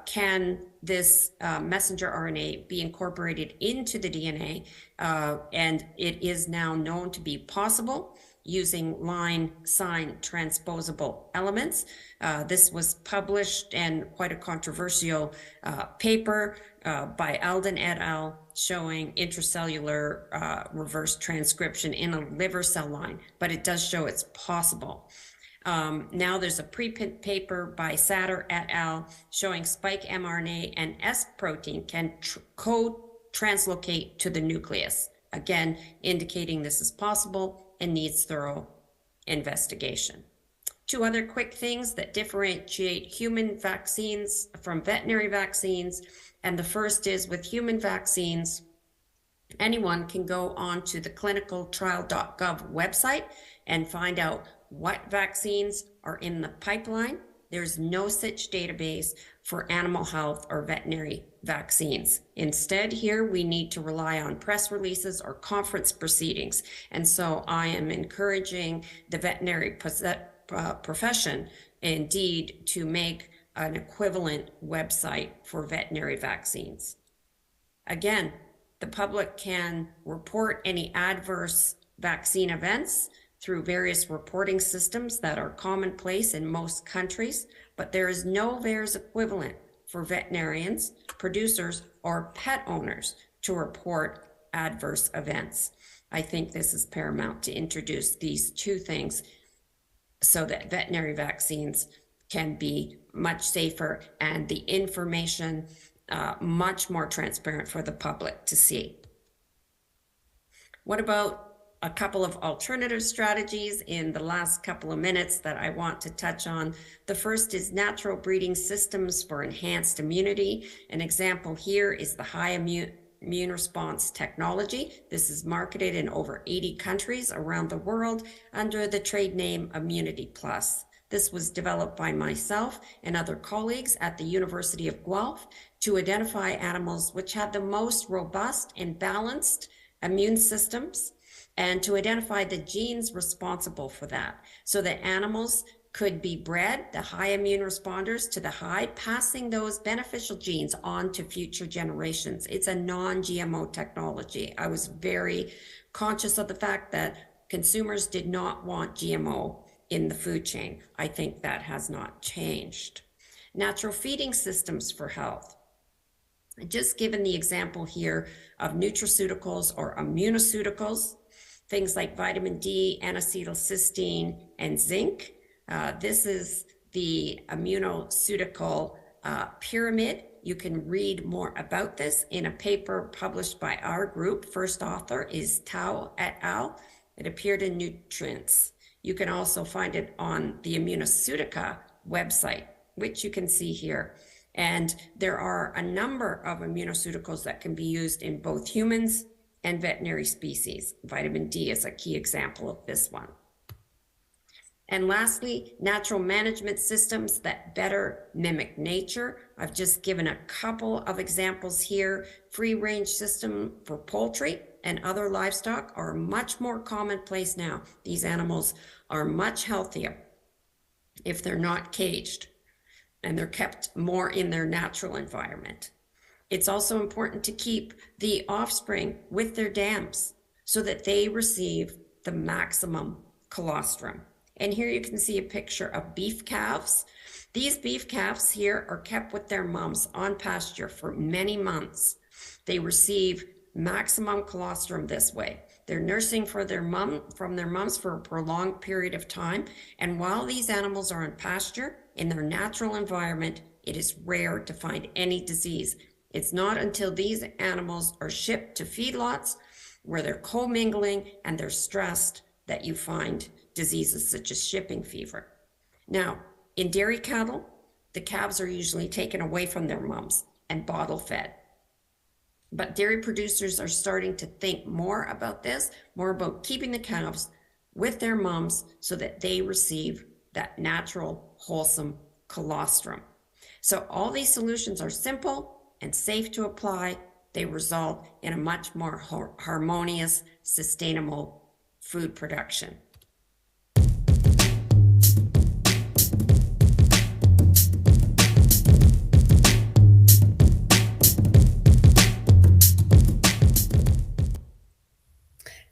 H: can this messenger RNA be incorporated into the DNA? And it is now known to be possible using line sign transposable elements. This was published in quite a controversial paper by Alden et al. Showing intracellular reverse transcription in a liver cell line, but it does show it's possible. Now there's a preprint paper by Satter et al. Showing spike mRNA and S protein can co-translocate to the nucleus, again indicating this is possible and needs thorough investigation. Two other quick things that differentiate human vaccines from veterinary vaccines. And the first is with human vaccines, anyone can go onto the clinicaltrial.gov website and find out what vaccines are in the pipeline. There's no such database for animal health or veterinary vaccines. Instead, here we need to rely on press releases or conference proceedings. And so I am encouraging the veterinary profession indeed to make an equivalent website for veterinary vaccines. Again, the public can report any adverse vaccine events through various reporting systems that are commonplace in most countries, but there is no VAERS equivalent for veterinarians, producers, or pet owners to report adverse events. I think this is paramount to introduce these two things so that veterinary vaccines can be much safer and the information much more transparent for the public to see. What about a couple of alternative strategies in the last couple of minutes that I want to touch on? The first is natural breeding systems for enhanced immunity. An example here is the high immune response technology. This is marketed in over 80 countries around the world under the trade name Immunity Plus. This was developed by myself and other colleagues at the University of Guelph to identify animals which have the most robust and balanced immune systems, and to identify the genes responsible for that, so that animals could be bred, the high immune responders to the high, passing those beneficial genes on to future generations. It's a non-GMO technology. I was very conscious of the fact that consumers did not want GMO in the food chain. I think that has not changed. Natural feeding systems for health. Just given the example here of nutraceuticals or immunoceuticals, things like vitamin D, N-acetylcysteine, and zinc. This is the immunoceutical pyramid. You can read more about this in a paper published by our group. First author is Tao et al. It appeared in Nutrients. You can also find it on the Immunoceutica website, which you can see here. And there are a number of immunoceuticals that can be used in both humans and veterinary species. Vitamin D is a key example of this one. And lastly, natural management systems that better mimic nature. I've just given a couple of examples here. Free range system for poultry and other livestock are much more commonplace now. These animals are much healthier. if they're not caged and they're kept more in their natural environment. It's also important to keep the offspring with their dams so that they receive the maximum colostrum. And here you can see a picture of beef calves. These beef calves here are kept with their moms on pasture for many months. They receive maximum colostrum this way. They're nursing from their moms for a prolonged period of time. And while these animals are on pasture, in their natural environment, it is rare to find any disease. It's not until these animals are shipped to feedlots where they're commingling and they're stressed that you find diseases such as shipping fever. Now, in dairy cattle, the calves are usually taken away from their moms and bottle fed. But dairy producers are starting to think more about this, more about keeping the calves with their moms so that they receive that natural, wholesome colostrum. So all these solutions are simple and safe to apply. They result in a much more harmonious, sustainable food production.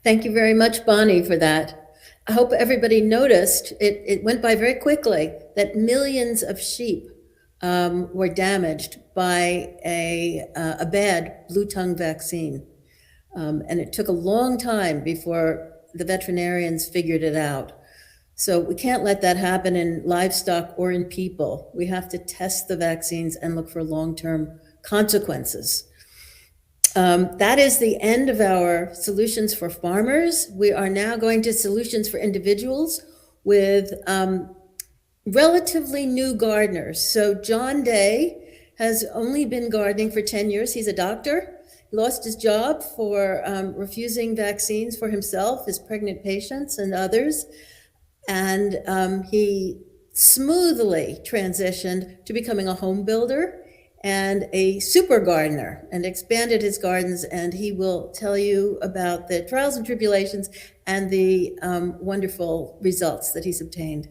A: Thank you very much, Bonnie, for that. I hope everybody noticed, it went by very quickly, that millions of sheep were damaged by a bad blue tongue vaccine. And it took a long time before the veterinarians figured it out. So we can't let that happen in livestock or in people. We have to test the vaccines and look for long-term consequences. That is the end of our solutions for farmers. We are now going to solutions for individuals with relatively new gardeners. So John Day has only been gardening for 10 years. He's a doctor. He lost his job for refusing vaccines for himself, his pregnant patients, and others. And he smoothly transitioned to becoming a home builder and a super gardener, and expanded his gardens. And he will tell you about the trials and tribulations and the wonderful results that he's obtained.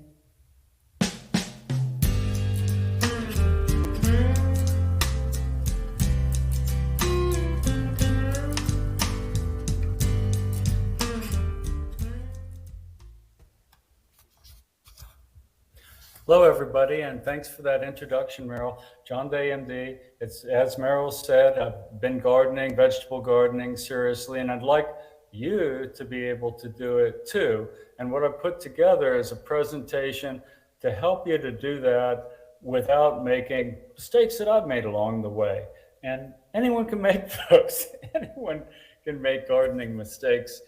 I: Hello, everybody, and thanks for that introduction, Meryl. John Day, MD. It's, as Meryl said, I've been gardening, vegetable gardening seriously, and I'd like you to be able to do it too. And what I put together is a presentation to help you to do that without making mistakes that I've made along the way. And anyone can make those. Anyone can make gardening mistakes.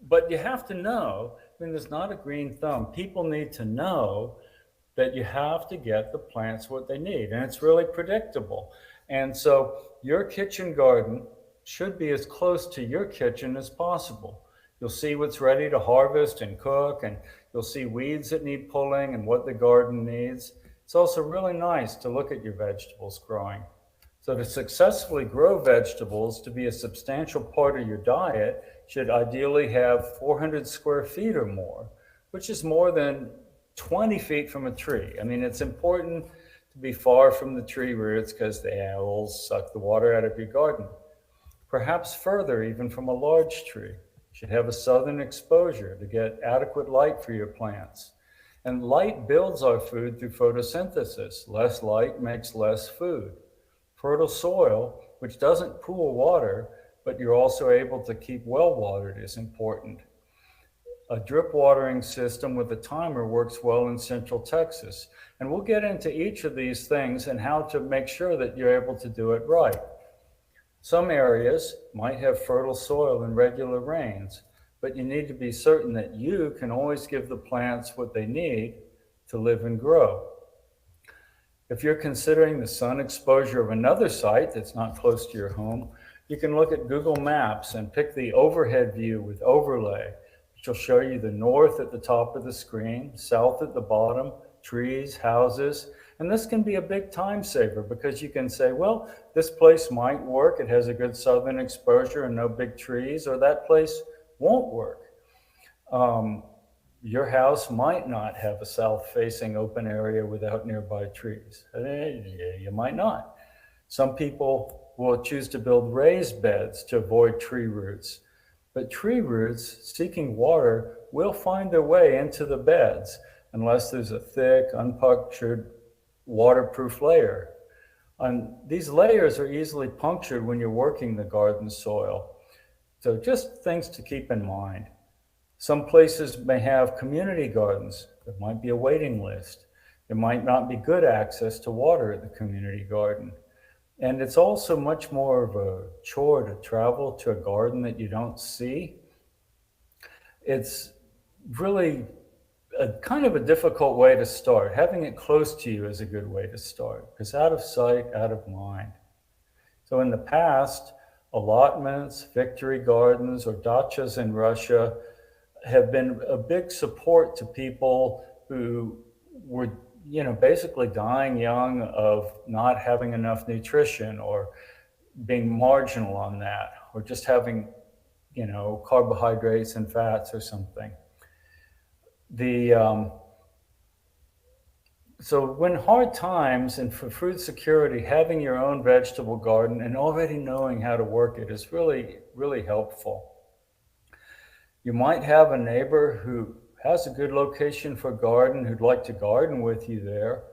I: But you have to know, I mean, there's not a green thumb. People need to know that you have to get the plants what they need, and it's really predictable. And so your kitchen garden should be as close to your kitchen as possible. You'll see what's ready to harvest and cook, and you'll see weeds that need pulling and what the garden needs. It's also really nice to look at your vegetables growing. So to successfully grow vegetables, to be a substantial part of your diet, should ideally have 400 square feet or more, which is more than 20 feet from a tree. I mean, it's important to be far from the tree roots because the owls suck the water out of your garden. Perhaps further, even from a large tree. You should have a southern exposure to get adequate light for your plants. And light builds our food through photosynthesis. Less light makes less food. Fertile soil, which doesn't pool water, but you're also able to keep well watered, is important. A drip watering system with a timer works well in Central Texas. And we'll get into each of these things and how to make sure that you're able to do it right. Some areas might have fertile soil and regular rains, but you need to be certain that you can always give the plants what they need to live and grow. If you're considering the sun exposure of another site that's not close to your home, you can look at Google Maps and pick the overhead view with overlay, which will show you the north at the top of the screen, south at the bottom, trees, houses. And this can be a big time saver because you can say, well, this place might work. It has a good southern exposure and no big trees, or that place won't work. your house might not have a south-facing open area without nearby trees. You might not. Some people will choose to build raised beds to avoid tree roots. But tree roots seeking water will find their way into the beds unless there's a thick, unpunctured, waterproof layer. And these layers are easily punctured when you're working the garden soil. So just things to keep in mind. Some places may have community gardens. There might be a waiting list. There might not be good access to water at the community garden. And it's also much more of a chore to travel to a garden that you don't see. It's really a kind of a difficult way to start. Having it close to you is a good way to start, because out of sight, out of mind. So in the past, allotments, victory gardens, or dachas in Russia have been a big support to people who were, basically dying young of not having enough nutrition or being marginal on that, or just having, carbohydrates and fats or something. So when hard times and for food security, having your own vegetable garden and already knowing how to work it is really, really helpful. You might have a neighbor who has a good location for a garden who'd like to garden with you there,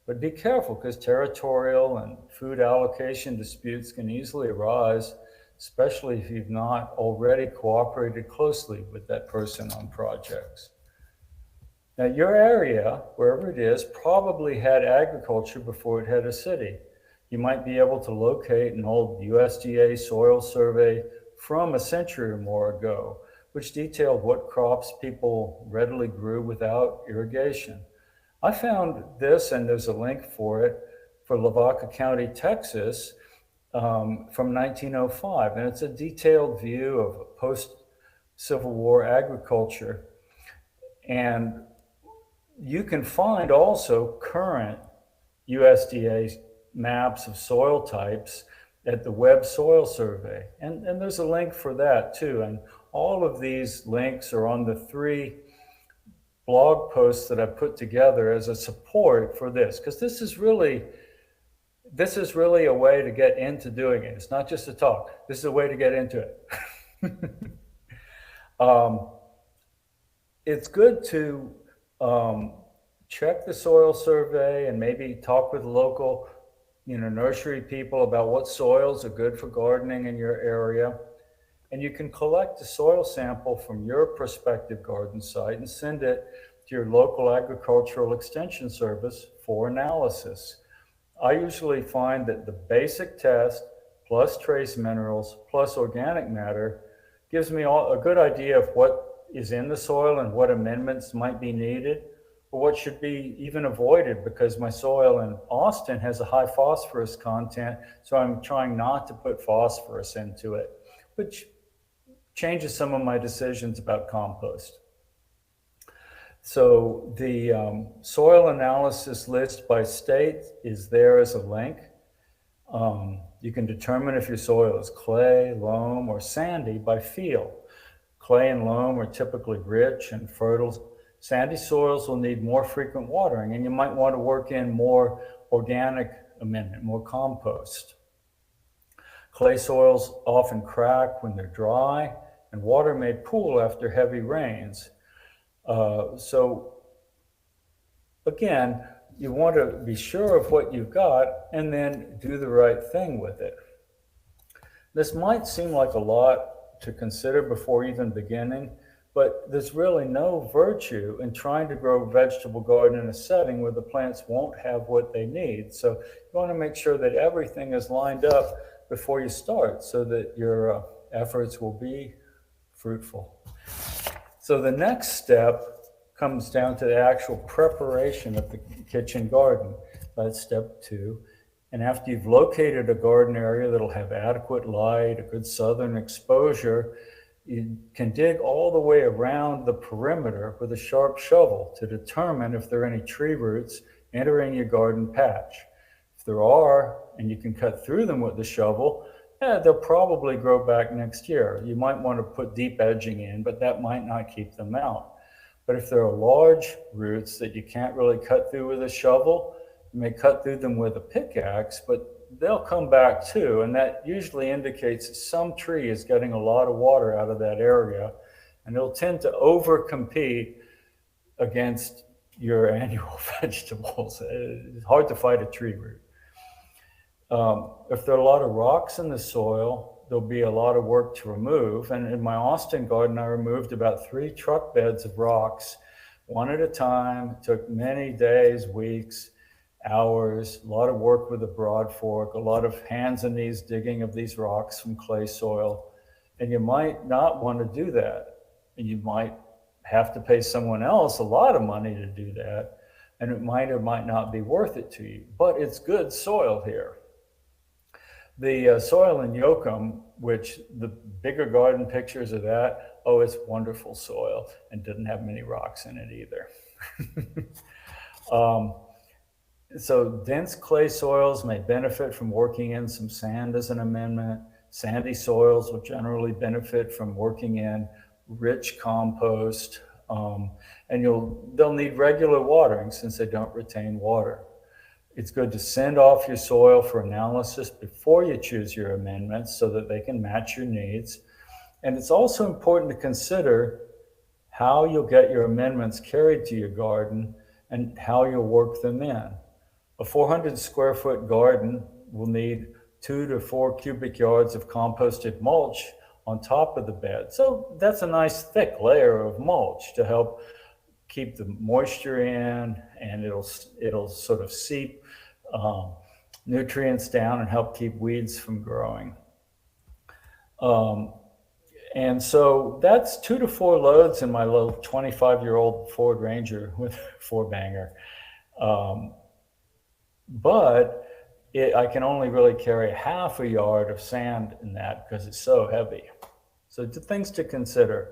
I: but be careful because territorial and food allocation disputes can easily arise, especially if you've not already cooperated closely with that person on projects. Now, your area, wherever it is, probably had agriculture before it had a city. You might be able to locate an old USDA soil survey from a century or more ago, which detailed what crops people readily grew without irrigation. I found this, and there's a link for it, for Lavaca County, Texas, from 1905. And it's a detailed view of post-Civil War agriculture. And you can find also current USDA maps of soil types at the Web Soil Survey. And there's a link for that too. And all of these links are on the 3 blog posts that I put together as a support for this, because this is really a way to get into doing it. It's not just a talk. This is a way to get into it. It's good to check the soil survey and maybe talk with local, nursery people about what soils are good for gardening in your area. And you can collect a soil sample from your prospective garden site and send it to your local agricultural extension service for analysis. I usually find that the basic test plus trace minerals plus organic matter gives me a good idea of what is in the soil and what amendments might be needed, or what should be even avoided, because my soil in Austin has a high phosphorus content, so I'm trying not to put phosphorus into it, which changes some of my decisions about compost. So the soil analysis list by state is there as a link. You can determine if your soil is clay, loam, or sandy by feel. Clay and loam are typically rich and fertile. Sandy soils will need more frequent watering, and you might want to work in more organic amendment, more compost. Clay soils often crack when they're dry, and water may pool after heavy rains. So again, you want to be sure of what you've got and then do the right thing with it. This might seem like a lot to consider before even beginning, but there's really no virtue in trying to grow a vegetable garden in a setting where the plants won't have what they need. So you want to make sure that everything is lined up before you start so that your efforts will be fruitful. So the next step comes down to the actual preparation of the kitchen garden. That's step 2. And after you've located a garden area that'll have adequate light, a good southern exposure, you can dig all the way around the perimeter with a sharp shovel to determine if there are any tree roots entering your garden patch. If there are, and you can cut through them with the shovel, they'll probably grow back next year. You might want to put deep edging in, but that might not keep them out. But if there are large roots that you can't really cut through with a shovel, you may cut through them with a pickaxe, but they'll come back too. And that usually indicates that some tree is getting a lot of water out of that area, and it'll tend to overcompete against your annual vegetables. It's hard to fight a tree root. If there are a lot of rocks in the soil, there'll be a lot of work to remove. And in my Austin garden, I removed about 3 truck beds of rocks, one at a time. It took many days, weeks, hours, a lot of work with a broad fork, a lot of hands and knees digging of these rocks from clay soil. And you might not want to do that. And you might have to pay someone else a lot of money to do that. And it might or might not be worth it to you, but it's good soil here. The soil in Yoakum, which the bigger garden pictures of that, oh, it's wonderful soil and didn't have many rocks in it either. So dense clay soils may benefit from working in some sand as an amendment. Sandy soils will generally benefit from working in rich compost, and they'll need regular watering since they don't retain water. It's good to send off your soil for analysis before you choose your amendments so that they can match your needs. And it's also important to consider how you'll get your amendments carried to your garden and how you'll work them in. A 400 square foot garden will need 2 to 4 cubic yards of composted mulch on top of the bed. So that's a nice thick layer of mulch to help keep the moisture in, and it'll sort of seep nutrients down and help keep weeds from growing. And so that's 2 to 4 loads in my little 25-year-old Ford Ranger with a 4-banger. But I can only really carry half a yard of sand in that because it's so heavy. So things to consider.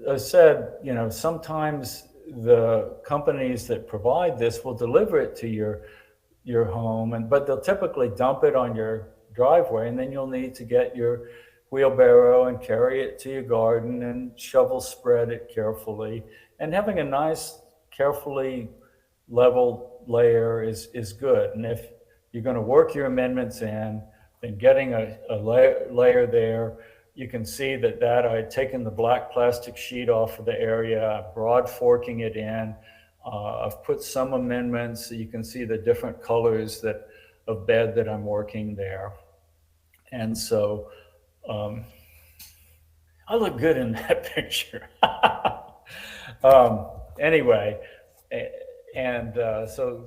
I: I said, sometimes the companies that provide this will deliver it to your home, but they'll typically dump it on your driveway, and then you'll need to get your wheelbarrow and carry it to your garden and shovel spread it carefully. And having a nice, carefully leveled layer is good. And if you're going to work your amendments in, then getting a layer there, you can see that I had taken the black plastic sheet off of the area, broad forking it in. I've put some amendments so you can see the different colors of bed that I'm working there. And so I look good in that picture. Anyway, so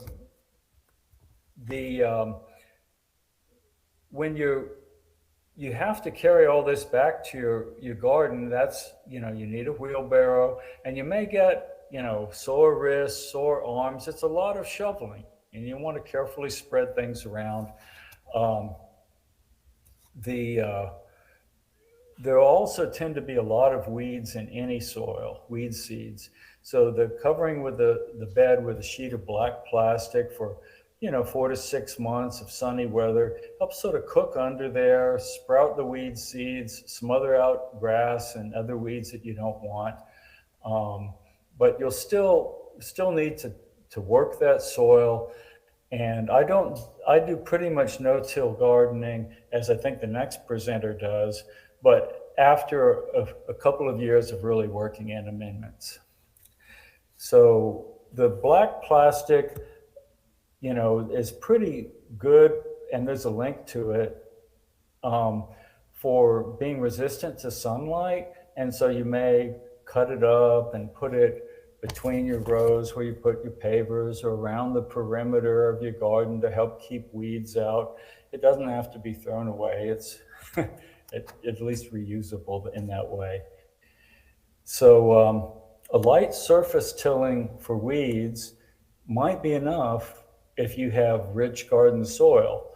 I: when you have to carry all this back to your garden, that's, you need a wheelbarrow, and you may get, sore wrists, sore arms. It's a lot of shoveling, and you want to carefully spread things around. There also tend to be a lot of weeds in any soil, weed seeds. So the covering with the bed with a sheet of black plastic for 4 to 6 months of sunny weather helps sort of cook under there, sprout the weed seeds, smother out grass and other weeds that you don't want. But you'll still need to work that soil. And I do pretty much no-till gardening, as I think the next presenter does, but after a couple of years of really working in amendments. So the black plastic, is pretty good, and there's a link to it, for being resistant to sunlight. And so you may cut it up and put it between your rows where you put your pavers, or around the perimeter of your garden to help keep weeds out. It doesn't have to be thrown away. It's at least reusable in that way. So a light surface tilling for weeds might be enough if you have rich garden soil.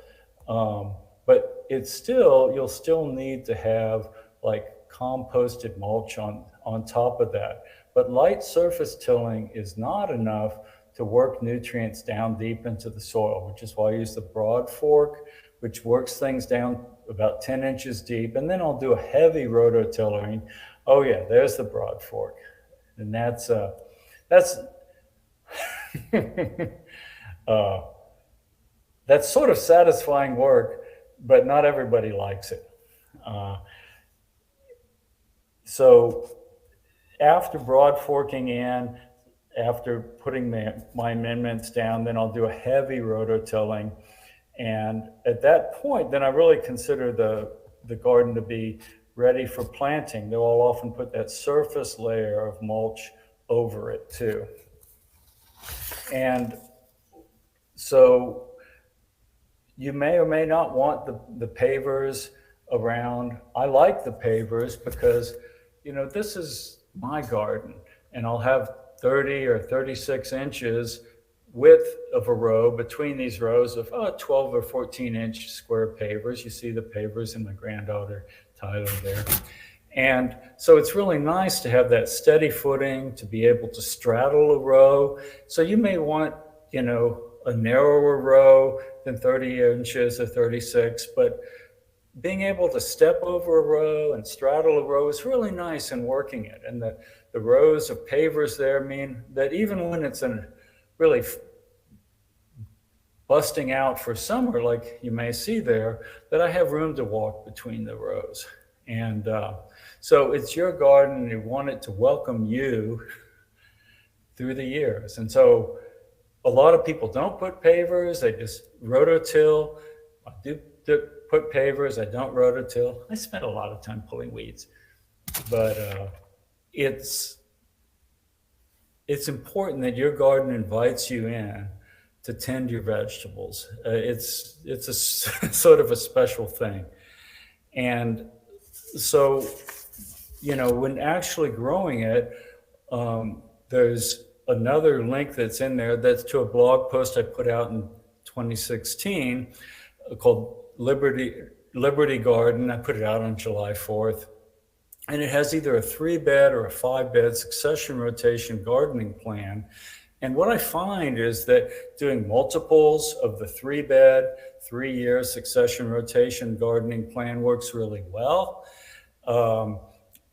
I: But you'll still need to have like composted mulch on top of that. But light surface tilling is not enough to work nutrients down deep into the soil, which is why I use the broad fork, which works things down about 10 inches deep. And then I'll do a heavy rototillering Oh yeah, there's the Broad Fork, and that's that's sort of satisfying work, but not everybody likes it. So after broad forking in, after putting my amendments down, then I'll do a heavy rototilling. And at that point, then I really consider the garden to be ready for planting. They'll often put that surface layer of mulch over it too. And so you may or may not want the pavers around. I like the pavers because, you know, this is my garden and I'll have 30 or 36 inches width of a row between these rows of 12 or 14 inch square pavers. You see the pavers in my granddaughter Tyler there. And so it's really nice to have that steady footing, to be able to straddle a row. So you may want, you know, a narrower row than 30 inches or 36, but being able to step over a row and straddle a row is really nice in working it. And the rows of pavers there mean that even when it's really busting out for summer, like you may see there, that I have room to walk between the rows. And so it's your garden and you want it to welcome you through the years. And so a lot of people don't put pavers, they just rototill. I do put pavers, I don't rototill. I spend a lot of time pulling weeds, but it's important that your garden invites you in to tend your vegetables. It's a sort of a special thing. And so, you know, when actually growing it, there's another link that's in there that's to a blog post I put out in 2016 called Liberty Garden. I put it out on July 4th. And it has either a 3-bed or a 5-bed succession rotation gardening plan. And what I find is that doing multiples of the 3-bed, 3-year succession rotation gardening plan works really well.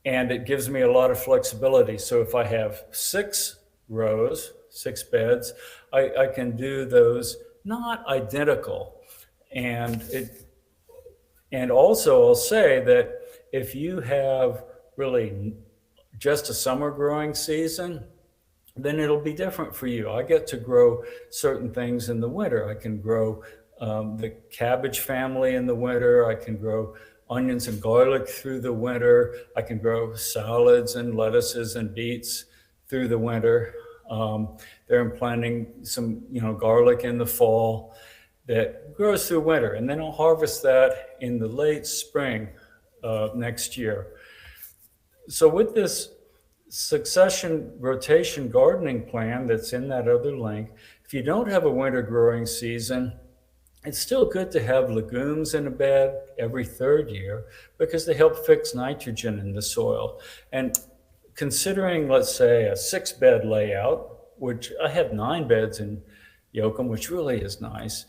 I: And it gives me a lot of flexibility. So if I have 6 rows, 6 beds, I can do those not identical. And also I'll say that if you have really just a summer growing season, then it'll be different for you. I get to grow certain things in the winter. I can grow the cabbage family in the winter. I can grow onions and garlic through the winter. I can grow salads and lettuces and beets through the winter. They're planting some, you know, garlic in the fall that grows through winter. And then I'll harvest that in the late spring next year. So with this succession rotation gardening plan that's in that other link, if you don't have a winter growing season, it's still good to have legumes in a bed every 3rd year because they help fix nitrogen in the soil. And considering, let's say, a 6-bed layout, which I have 9 beds in Yoakum, which really is nice,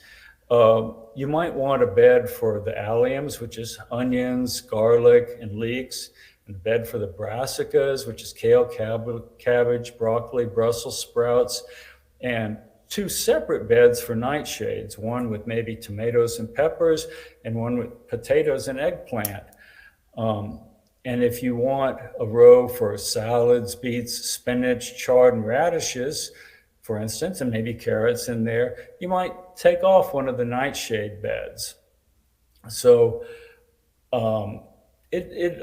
I: you might want a bed for the alliums, which is onions, garlic, and leeks, and a bed for the brassicas, which is kale, cabbage, broccoli, Brussels sprouts, and 2 separate beds for nightshades, one with maybe tomatoes and peppers, and one with potatoes and eggplant. And if you want a row for salads, beets, spinach, chard, and radishes, for instance, and maybe carrots in there, you might take off one of the nightshade beds. So a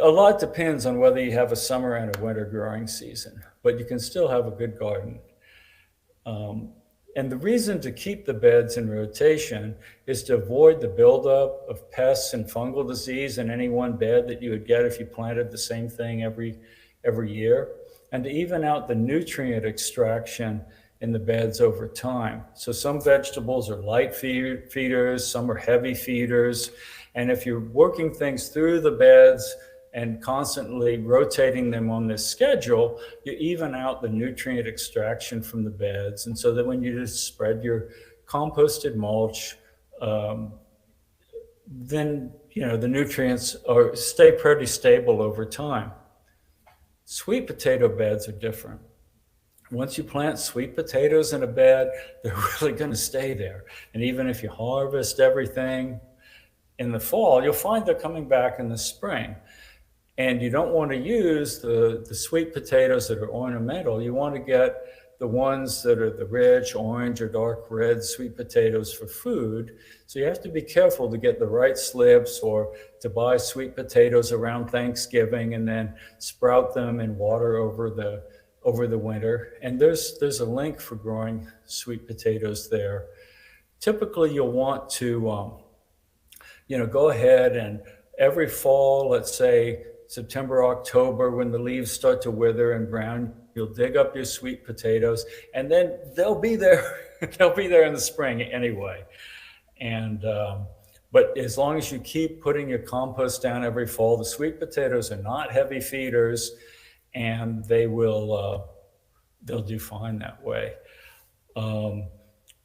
I: lot depends on whether you have a summer and a winter growing season, but you can still have a good garden. And the reason to keep the beds in rotation is to avoid the buildup of pests and fungal disease in any one bed that you would get if you planted the same thing every year, and to even out the nutrient extraction in the beds over time. So some vegetables are light feeders, some are heavy feeders. And if you're working things through the beds and constantly rotating them on this schedule, you even out the nutrient extraction from the beds. And so that when you just spread your composted mulch, then, you know, the nutrients stay pretty stable over time. Sweet potato beds are different. Once you plant sweet potatoes in a bed, they're really going to stay there. And even if you harvest everything in the fall, you'll find they're coming back in the spring. And you don't want to use the sweet potatoes that are ornamental. You want to get the ones that are the rich orange or dark red sweet potatoes for food. So you have to be careful to get the right slips, or to buy sweet potatoes around Thanksgiving and then sprout them in water over the winter. And there's a link for growing sweet potatoes there. Typically, you'll want to go ahead and every fall, let's say September, October, when the leaves start to wither and brown, you'll dig up your sweet potatoes, and then they'll be there. They'll be there in the spring anyway. And but as long as you keep putting your compost down every fall, the sweet potatoes are not heavy feeders, and they'll do fine that way.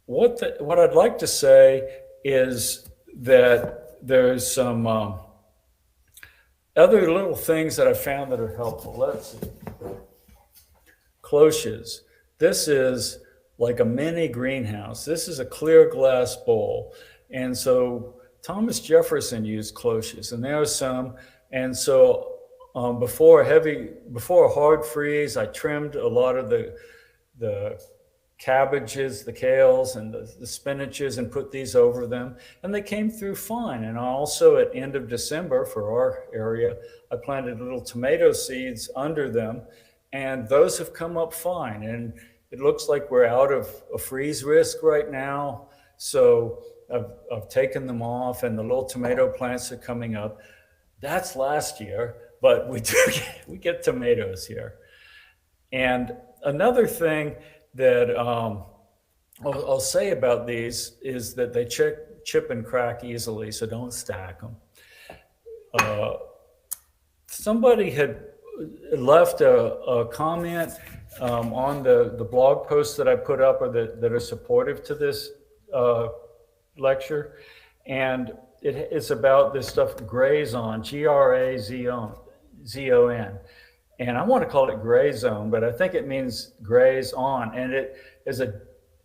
I: What I'd like to say is that there's some other little things that I found that are helpful. Let's see. Cloches. This is like a mini greenhouse. This is a clear glass bowl. And so Thomas Jefferson used cloches, and there are some. And so before a hard freeze, I trimmed a lot of the cabbages, the kales, and the spinaches, and put these over them, and they came through fine. And also at end of December for our area, I planted little tomato seeds under them, and those have come up fine. And it looks like we're out of a freeze risk right now. So I've taken them off, and the little tomato plants are coming up. That's last year, but we get tomatoes here. And another thing that I'll say about these is that they chip and crack easily, so don't stack them. Somebody had left a comment on the blog posts that I put up, or that are supportive to this lecture, and it's about this stuff Grazon, Grazon. And I want to call it gray zone, but I think it means graze on. And it is an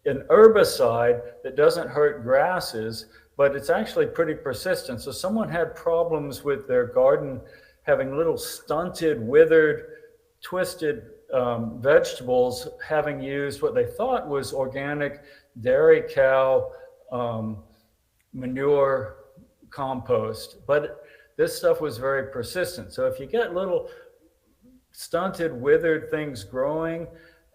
I: herbicide that doesn't hurt grasses, but it's actually pretty persistent. So someone had problems with their garden having little stunted, withered, twisted vegetables, having used what they thought was organic dairy cow manure compost. But this stuff was very persistent. So if you get little stunted, withered things growing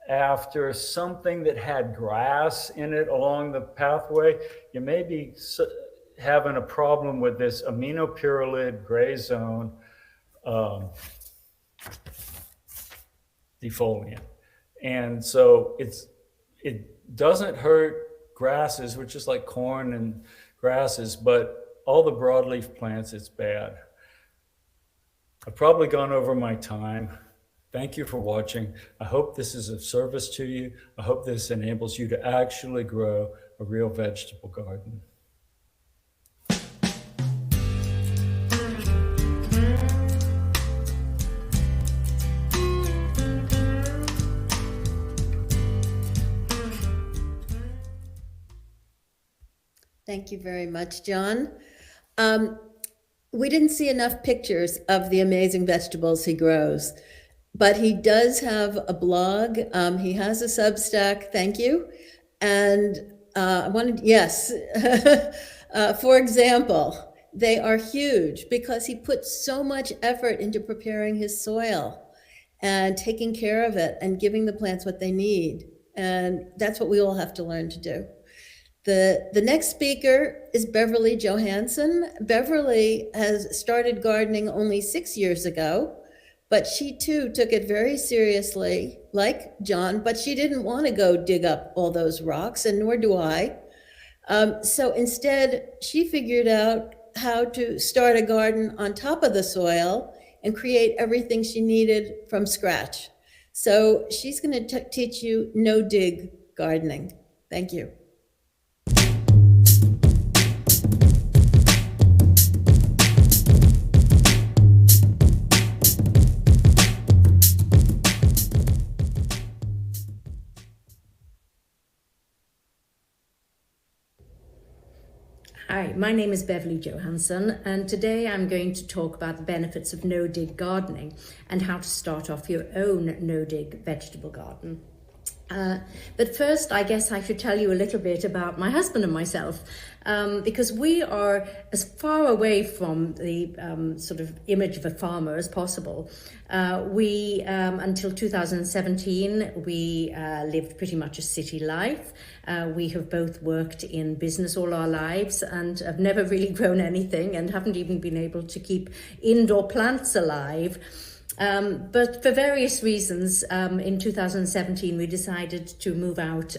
I: after something that had grass in it along the pathway, you may be having a problem with this aminopyrrolid gray zone defoliant. And so it doesn't hurt grasses, which is like corn and grasses, but all the broadleaf plants, it's bad. I've probably gone over my time. Thank you for watching. I hope this is of service to you. I hope this enables you to actually grow a real vegetable garden.
A: Thank you very much, John. We didn't see enough pictures of the amazing vegetables he grows, but he does have a blog. He has a Substack, thank you. And for example, they are huge because he puts so much effort into preparing his soil and taking care of it and giving the plants what they need. And that's what we all have to learn to do. The next speaker is Beverly Johansson. Beverly has started gardening only 6 years ago, but she too took it very seriously, like John, but she didn't want to go dig up all those rocks, and nor do I. So instead, she figured out how to start a garden on top of the soil and create everything she needed from scratch. So she's going to teach you no-dig gardening. Thank you.
J: my name is Beverly Johansson, and today I'm going to talk about the benefits of no-dig gardening and how to start off your own no-dig vegetable garden. But first, I guess I should tell you a little bit about my husband and myself, because we are as far away from the sort of image of a farmer as possible. Until 2017, we lived pretty much a city life. We have both worked in business all our lives and have never really grown anything and haven't even been able to keep indoor plants alive. But for various reasons, in 2017, we decided to move out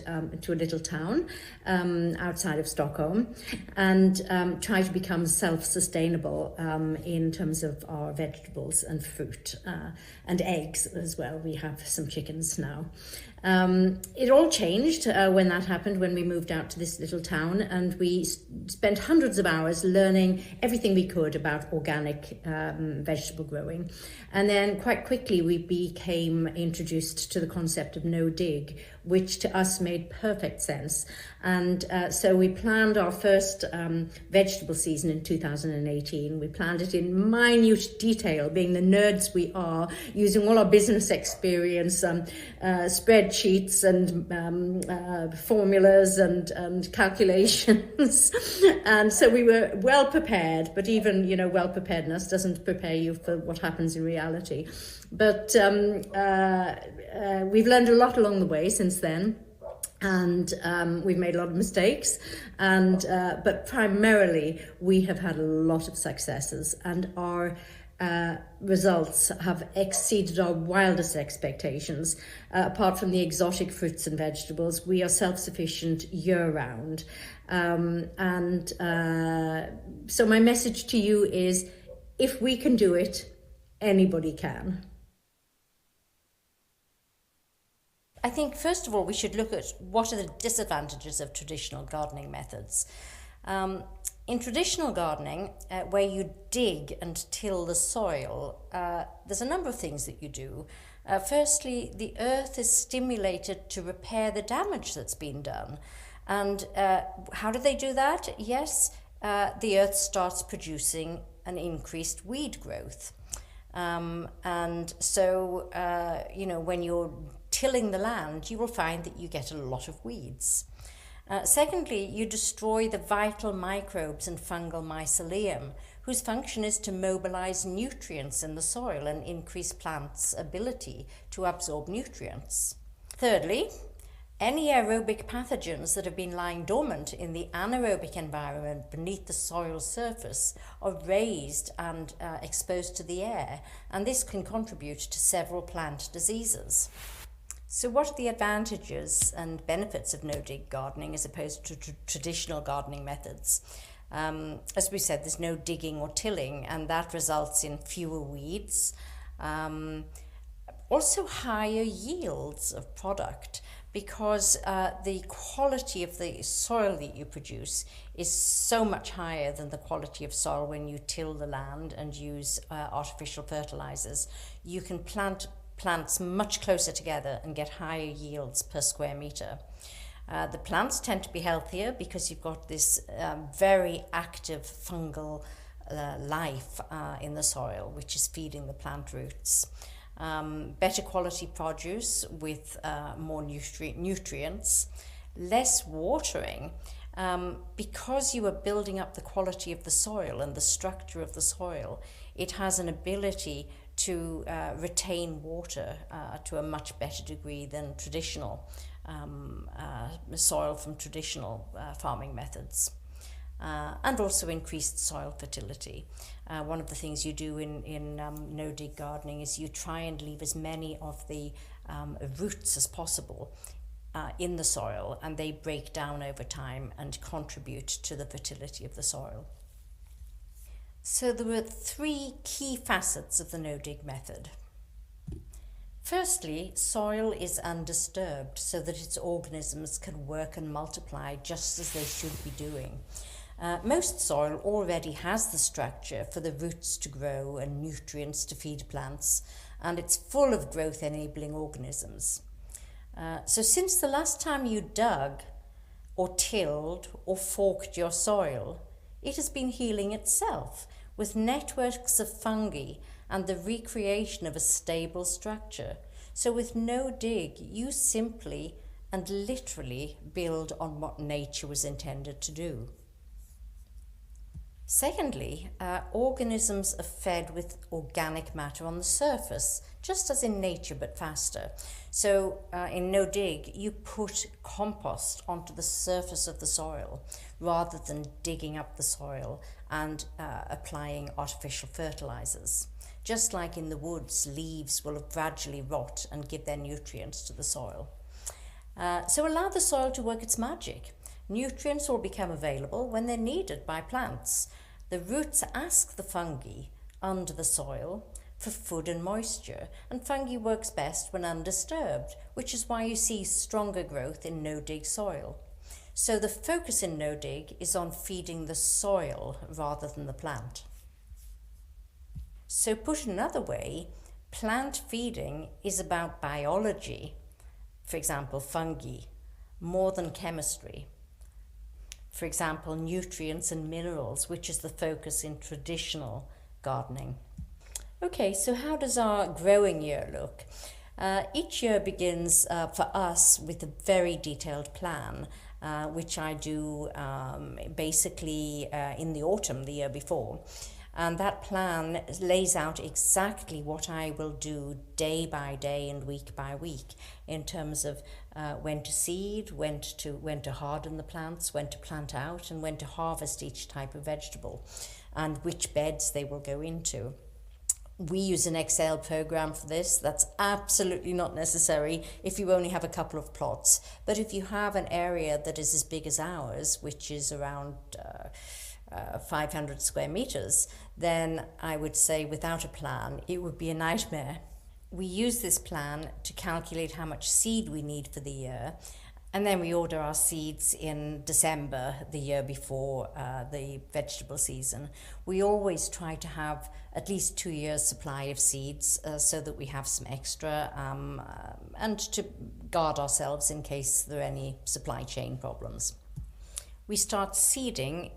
J: to a little town outside of Stockholm and try to become self-sustainable in terms of our vegetables and fruit and eggs as well. We have some chickens now. It all changed when that happened, when we moved out to this little town, and we spent hundreds of hours learning everything we could about organic vegetable growing. And then quite quickly we became introduced to the concept of no-dig, which to us made perfect sense. And so we planned our first vegetable season in 2018. We planned it in minute detail, being the nerds we are, using all our business experience, spreadsheets and formulas and calculations. And so we were well prepared, but even, well preparedness doesn't prepare you for what happens in reality. But we've learned a lot along the way since then. And we've made a lot of mistakes, but primarily we have had a lot of successes, and our results have exceeded our wildest expectations. Apart from the exotic fruits and vegetables, we are self-sufficient year-round. So my message to you is, if we can do it, anybody can.
K: I think, first of all, we should look at what are the disadvantages of traditional gardening methods. In traditional gardening, where you dig and till the soil, there's a number of things that you do. Firstly, the earth is stimulated to repair the damage that's been done. And how do they do that? Yes, the earth starts producing an increased weed growth. And so, when you're tilling the land, you will find that you get a lot of weeds. Secondly, you destroy the vital microbes and fungal mycelium, whose function is to mobilize nutrients in the soil and increase plants' ability to absorb nutrients. Thirdly, any aerobic pathogens that have been lying dormant in the anaerobic environment beneath the soil surface are raised and exposed to the air, and this can contribute to several plant diseases. So what are the advantages and benefits of no-dig gardening as opposed to traditional gardening methods? As we said, there's no digging or tilling, and that results in fewer weeds. Also higher yields of product, because the quality of the soil that you produce is so much higher than the quality of soil when you till the land and use artificial fertilizers. You can plant plants much closer together and get higher yields per square meter. The plants tend to be healthier because you've got this very active fungal life in the soil, which is feeding the plant roots. Better quality produce with more nutrients, less watering, because you are building up the quality of the soil and the structure of the soil. It has an ability to retain water to a much better degree than traditional soil from traditional farming methods. And also increased soil fertility. One of the things you do in no-dig gardening is you try and leave as many of the roots as possible in the soil, and they break down over time and contribute to the fertility of the soil. So there were three key facets of the no-dig method. Firstly, soil is undisturbed so that its organisms can work and multiply just as they should be doing. Most soil already has the structure for the roots to grow and nutrients to feed plants, and it's full of growth-enabling organisms. So since the last time you dug or tilled or forked your soil, it has been healing itself with networks of fungi and the recreation of a stable structure. So with no dig, you simply and literally build on what nature was intended to do. Secondly, organisms are fed with organic matter on the surface, just as in nature, but faster. So in no dig, you put compost onto the surface of the soil rather than digging up the soil and applying artificial fertilizers. Just like in the woods, leaves will gradually rot and give their nutrients to the soil. So allow the soil to work its magic. Nutrients will become available when they're needed by plants. The roots ask the fungi under the soil for food and moisture, and fungi works best when undisturbed, which is why you see stronger growth in no-dig soil. So the focus in no-dig is on feeding the soil rather than the plant. So put another way, plant feeding is about biology, for example, fungi, more than chemistry. For example, nutrients and minerals, which is the focus in traditional gardening. Okay, so how does our growing year look? Each year begins for us with a very detailed plan, which I do basically in the autumn the year before. And that plan lays out exactly what I will do day by day and week by week in terms of when to seed, when to harden the plants, when to plant out, and when to harvest each type of vegetable, and which beds they will go into. We use an Excel program for this. That's absolutely not necessary if you only have a couple of plots. But if you have an area that is as big as ours, which is around 500 square meters, then I would say without a plan, it would be a nightmare. We use this plan to calculate how much seed we need for the year, and then we order our seeds in December, the year before the vegetable season. We always try to have at least 2 years' supply of seeds so that we have some extra and to guard ourselves in case there are any supply chain problems. We start seeding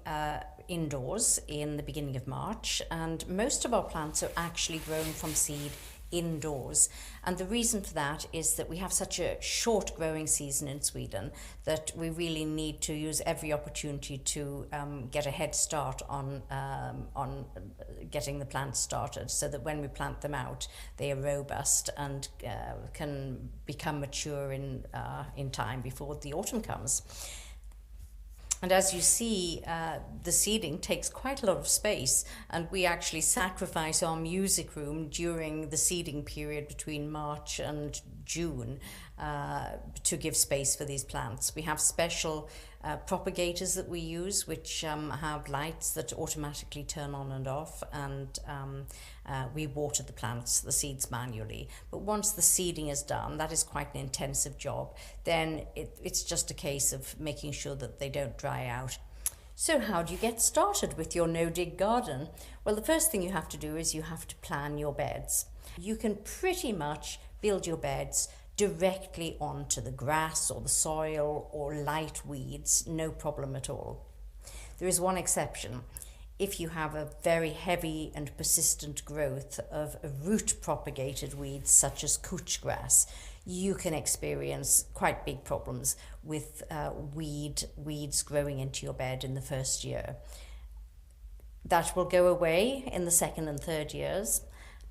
K: indoors in the beginning of March, and most of our plants are actually grown from seed indoors. And the reason for that is that we have such a short growing season in Sweden that we really need to use every opportunity to get a head start on getting the plants started, so that when we plant them out, they are robust and can become mature in time before the autumn comes. And as you see, the seeding takes quite a lot of space, and we actually sacrifice our music room during the seeding period between March and June to give space for these plants. We have special propagators that we use, which have lights that automatically turn on and off, and we water the plants, the seeds, manually. But once the seeding is done, that is quite an intensive job. Then it's just a case of making sure that they don't dry out. So how do you get started with your no-dig garden? Well, the first thing you have to do is you have to plan your beds. You can pretty much build your beds directly onto the grass or the soil or light weeds, no problem at all. There is one exception. If you have a very heavy and persistent growth of root-propagated weeds such as couch grass, you can experience quite big problems with weeds growing into your bed in the first year. That will go away in the second and third years.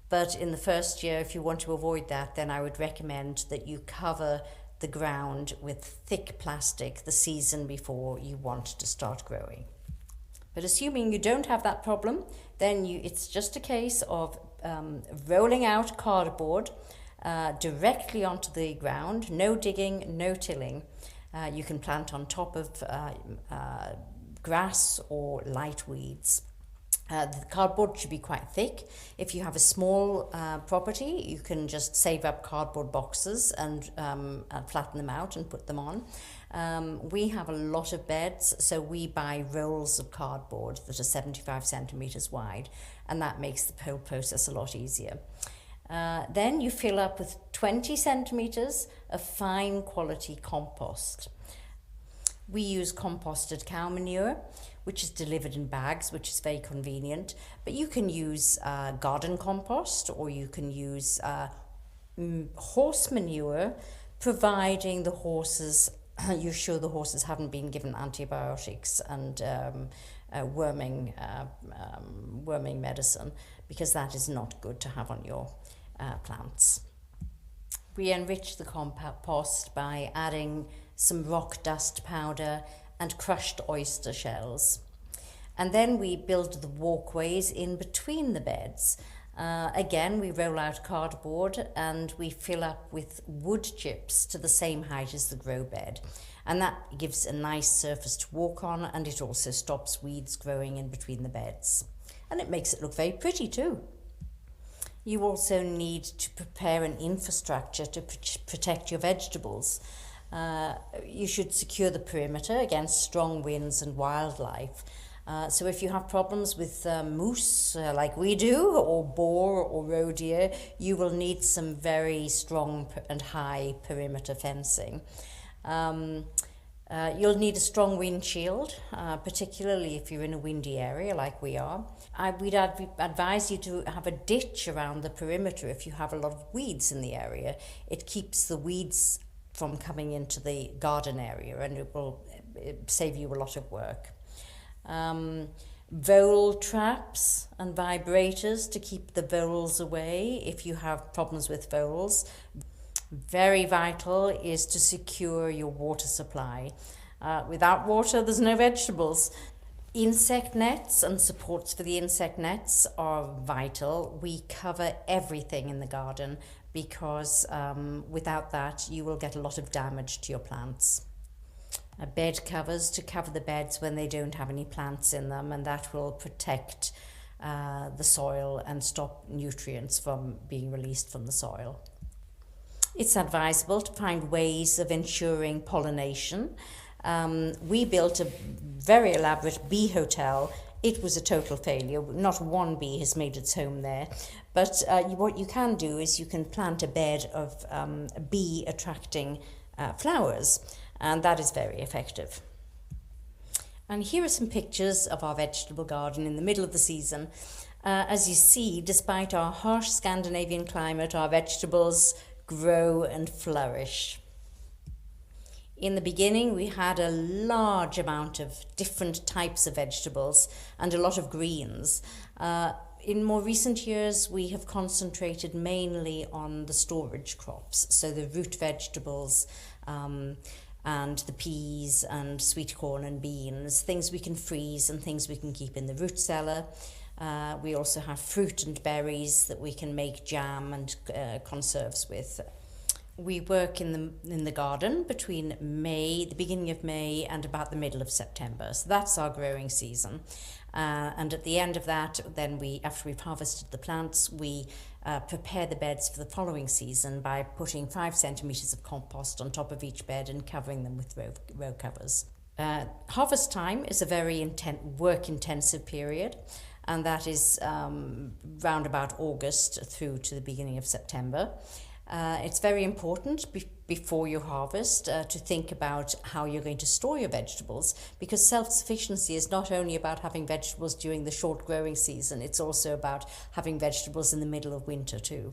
K: But in the first year, if you want to avoid that, then I would recommend that you cover the ground with thick plastic the season before you want to start growing. But assuming you don't have that problem, then it's just a case of rolling out cardboard directly onto the ground, no digging, no tilling. You can plant on top of grass or light weeds. The cardboard should be quite thick. If you have a small property, you can just save up cardboard boxes and flatten them out and put them on. We have a lot of beds, so we buy rolls of cardboard that are 75 centimeters wide, and that makes the whole process a lot easier. Then you fill up with 20 centimeters of fine quality compost. We use composted cow manure, which is delivered in bags, which is very convenient. But you can use garden compost, or you can use horse manure, providing the horses, you're sure the horses haven't been given antibiotics and worming medicine, because that is not good to have on your plants. We enrich the compost by adding some rock dust powder and crushed oyster shells. And then we build the walkways in between the beds. Again, we roll out cardboard and we fill up with wood chips to the same height as the grow bed. And that gives a nice surface to walk on, and it also stops weeds growing in between the beds. And it makes it look very pretty too. You also need to prepare an infrastructure to protect your vegetables. You should secure the perimeter against strong winds and wildlife. So if you have problems with moose, like we do, or boar or roe deer, you will need some very strong and high perimeter fencing. You'll need a strong wind shield, particularly if you're in a windy area like we are. We'd advise you to have a ditch around the perimeter if you have a lot of weeds in the area. It keeps the weeds from coming into the garden area, and it will save you a lot of work. Vole traps and vibrators to keep the voles away if you have problems with voles. Very vital is to secure your water supply. Without water, there's no vegetables. Insect nets and supports for the insect nets are vital. We cover everything in the garden because without that, you will get a lot of damage to your plants. Bed covers to cover the beds when they don't have any plants in them, and that will protect the soil and stop nutrients from being released from the soil. It's advisable to find ways of ensuring pollination. We built a very elaborate bee hotel. It was a total failure. Not one bee has made its home there. But what you can do is you can plant a bed of bee attracting flowers, and that is very effective. And here are some pictures of our vegetable garden in the middle of the season. As you see, despite our harsh Scandinavian climate, our vegetables grow and flourish. In the beginning, we had a large amount of different types of vegetables and a lot of greens. In more recent years, we have concentrated mainly on the storage crops, so the root vegetables, and the peas and sweet corn and beans, things we can freeze and things we can keep in the root cellar. We also have fruit and berries that we can make jam and conserves with. We work in the garden between the beginning of May and about the middle of September. So that's our growing season. And at the end of that, then after we've harvested the plants, we prepare the beds for the following season by putting 5 centimeters of compost on top of each bed and covering them with row covers. Harvest time is a very work-intensive period, and that is round about August through to the beginning of September. It's very important before you harvest to think about how you're going to store your vegetables, because self-sufficiency is not only about having vegetables during the short growing season, it's also about having vegetables in the middle of winter too.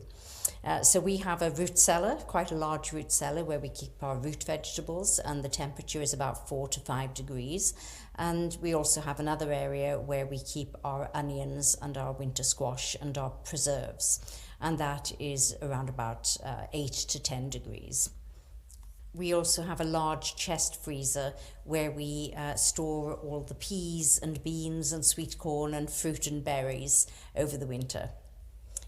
K: So we have a root cellar, quite a large root cellar, where we keep our root vegetables, and the temperature is about 4 to 5 degrees. And we also have another area where we keep our onions and our winter squash and our preserves, and that is around about 8 to 10 degrees. We also have a large chest freezer where we store all the peas and beans and sweet corn and fruit and berries over the winter.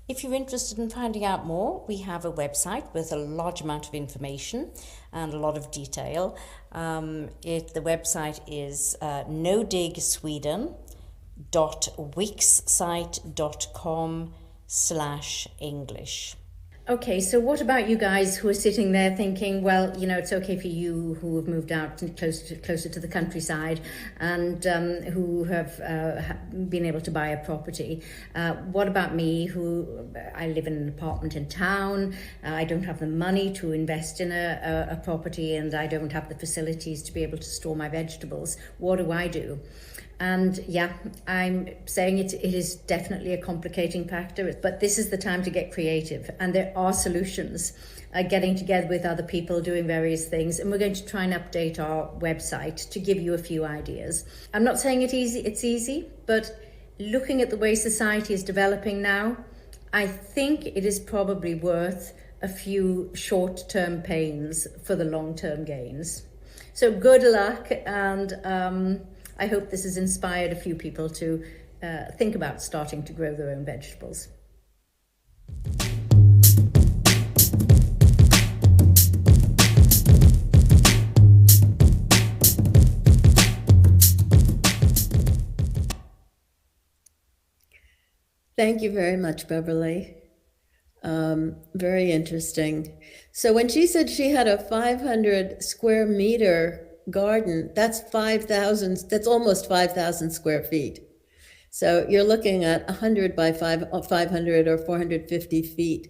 K: If you're interested in finding out more, we have a website with a large amount of information and a lot of detail. The website is nodigsweden.wixsite.com/English.
J: Okay, so what about you guys who are sitting there thinking, well, you know, it's okay for you who have moved out and closer to the countryside and who have been able to buy a property. What about me, who I live in an apartment in town, I don't have the money to invest in a property, and I don't have the facilities to be able to store my vegetables. What do I do? And yeah, I'm saying it is definitely a complicating factor, but this is the time to get creative, and there are solutions. Getting together with other people, doing various things, and we're going to try and update our website to give you a few ideas. I'm not saying it's easy, but looking at the way society is developing now, I think it is probably worth a few short-term pains for the long-term gains. So good luck, and I hope this has inspired a few people to think about starting to grow their own vegetables.
A: Thank you very much, Beverly. Very interesting. So when she said she had a 500 square meter garden, that's almost 5,000 square feet. So you're looking at 100 by 500 or 450 feet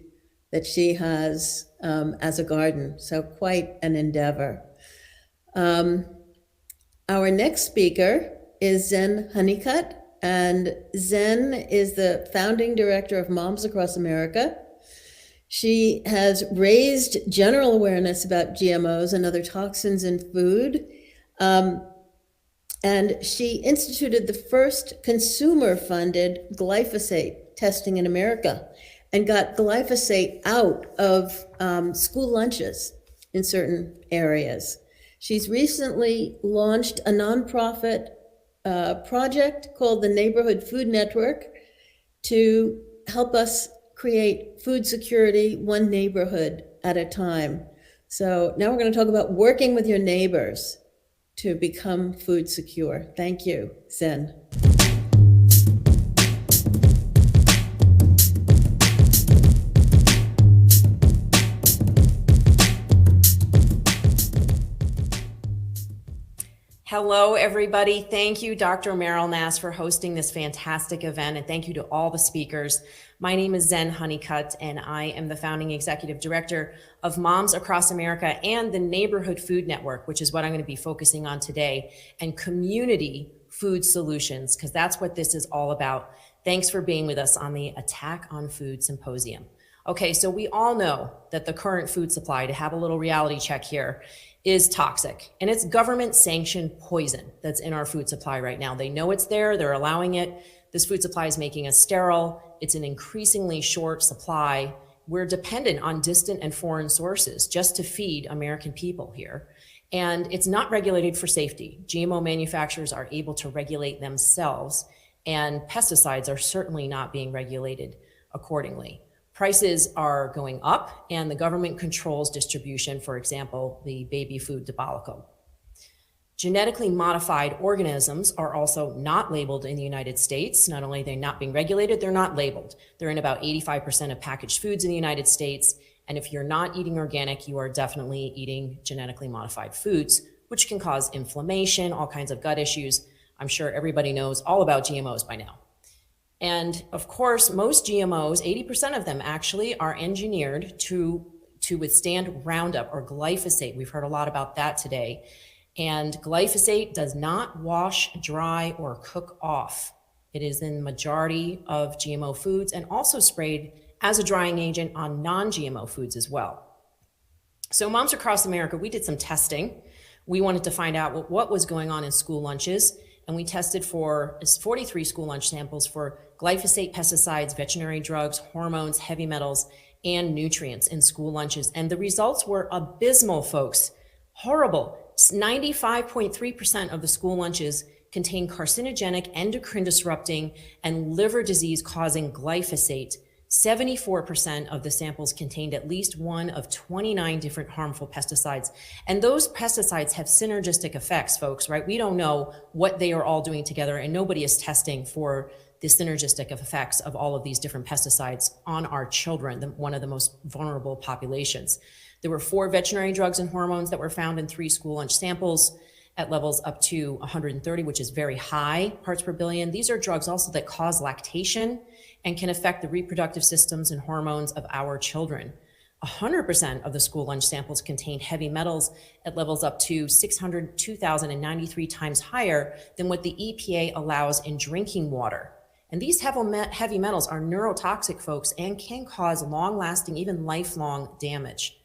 A: that she has as a garden. So quite an endeavor. Our next speaker is Zen Honeycutt, and Zen is the founding director of Moms Across America. She has raised general awareness about GMOs and other toxins in food. And she instituted the first consumer-funded glyphosate testing in America and got glyphosate out of school lunches in certain areas. She's recently launched a nonprofit project called the Neighborhood Food Network to help us create food security one neighborhood at a time. So now we're going to talk about working with your neighbors to become food secure. Thank you, Zen.
M: Hello, everybody. Thank you, Dr. Meryl Nass, for hosting this fantastic event, and thank you to all the speakers. My name is Zen Honeycutt, and I am the founding executive director of Moms Across America and the Neighborhood Food Network, which is what I'm going to be focusing on today, and community food solutions, because that's what this is all about. Thanks for being with us on the Attack on Food Symposium. Okay, so we all know that the current food supply, to have a little reality check here, is toxic, and it's government sanctioned poison that's in our food supply right now. They know it's there, they're allowing it. This food supply is making us sterile. It's an increasingly short supply. We're dependent on distant and foreign sources just to feed American people here. And it's not regulated for safety. GMO manufacturers are able to regulate themselves, and pesticides are certainly not being regulated accordingly. Prices are going up, and the government controls distribution, for example, the baby food debacle. Genetically modified organisms are also not labeled in the United States. Not only are they not being regulated, they're not labeled. They're in about 85% of packaged foods in the United States. And if you're not eating organic, you are definitely eating genetically modified foods, which can cause inflammation, all kinds of gut issues. I'm sure everybody knows all about GMOs by now. And of course, most GMOs, 80% of them actually, are engineered to withstand Roundup or glyphosate. We've heard a lot about that today. And glyphosate does not wash, dry, or cook off. It is in the majority of GMO foods and also sprayed as a drying agent on non-GMO foods as well. So Moms Across America, we did some testing. We wanted to find out what was going on in school lunches, and we tested for 43 school lunch samples for glyphosate, pesticides, veterinary drugs, hormones, heavy metals, and nutrients in school lunches. And the results were abysmal, folks. Horrible. 95.3% of the school lunches contain carcinogenic, endocrine disrupting, and liver disease causing glyphosate. 74% of the samples contained at least one of 29 different harmful pesticides. And those pesticides have synergistic effects, folks, right? We don't know what they are all doing together, and nobody is testing for the synergistic effects of all of these different pesticides on our children, one of the most vulnerable populations. There were 4 veterinary drugs and hormones that were found in 3 school lunch samples at levels up to 130, which is very high parts per billion. These are drugs also that cause lactation and can affect the reproductive systems and hormones of our children. 100% of the school lunch samples contained heavy metals at levels up to 602,093 times higher than what the EPA allows in drinking water. And these heavy metals are neurotoxic, folks, and can cause long-lasting, even lifelong damage.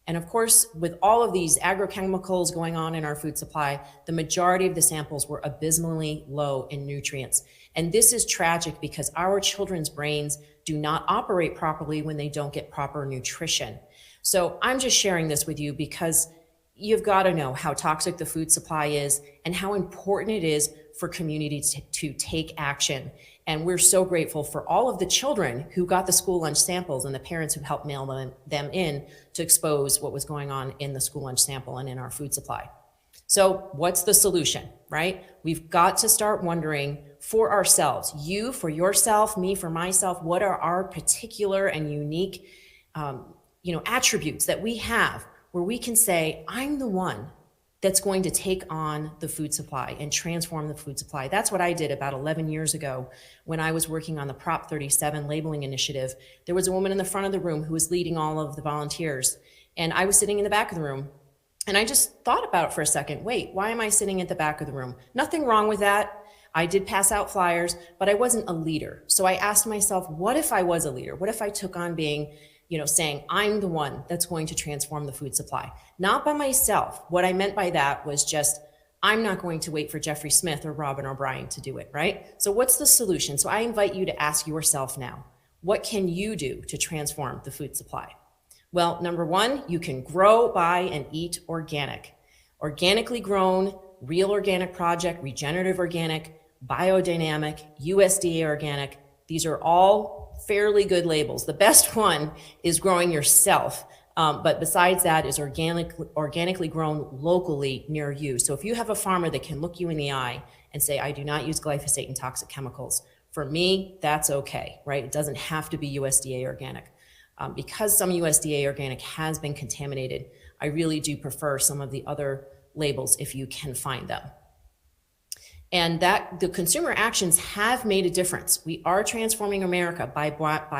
M: And of course, with all of these agrochemicals going on in our food supply, the majority of the samples were abysmally low in nutrients. And this is tragic because our children's brains do not operate properly when they don't get proper nutrition. So I'm just sharing this with you because you've got to know how toxic the food supply is and how important it is for communities to take action. And we're so grateful for all of the children who got the school lunch samples and the parents who helped mail them in to expose what was going on in the school lunch sample and in our food supply. So what's the solution, right? We've got to start wondering for ourselves, you for yourself, me for myself, what are our particular and unique attributes that we have where we can say, I'm the one that's going to take on the food supply and transform the food supply. That's what I did about 11 years ago when I was working on the Prop 37 labeling initiative. There was a woman in the front of the room who was leading all of the volunteers, and I was sitting in the back of the room. And I just thought about it for a second. Wait, why am I sitting at the back of the room? Nothing wrong with that. I did pass out flyers, but I wasn't a leader. So I asked myself, what if I was a leader? What if I took on being, saying, I'm the one that's going to transform the food supply? Not by myself. What I meant by that was just, I'm not going to wait for Jeffrey Smith or Robin O'Brien to do it, right? So what's the solution? So I invite you to ask yourself now, what can you do to transform the food supply? Well, number one, you can grow, buy, and eat organic. Organically grown, real organic project, regenerative organic, biodynamic, USDA organic. These are all fairly good labels. The best one is growing yourself. But besides that is organically grown locally near you. So if you have a farmer that can look you in the eye and say, I do not use glyphosate and toxic chemicals, for me, that's okay, right? It doesn't have to be USDA organic. Because some USDA organic has been contaminated, I really do prefer some of the other labels if you can find them. And that the consumer actions have made a difference. We are transforming America by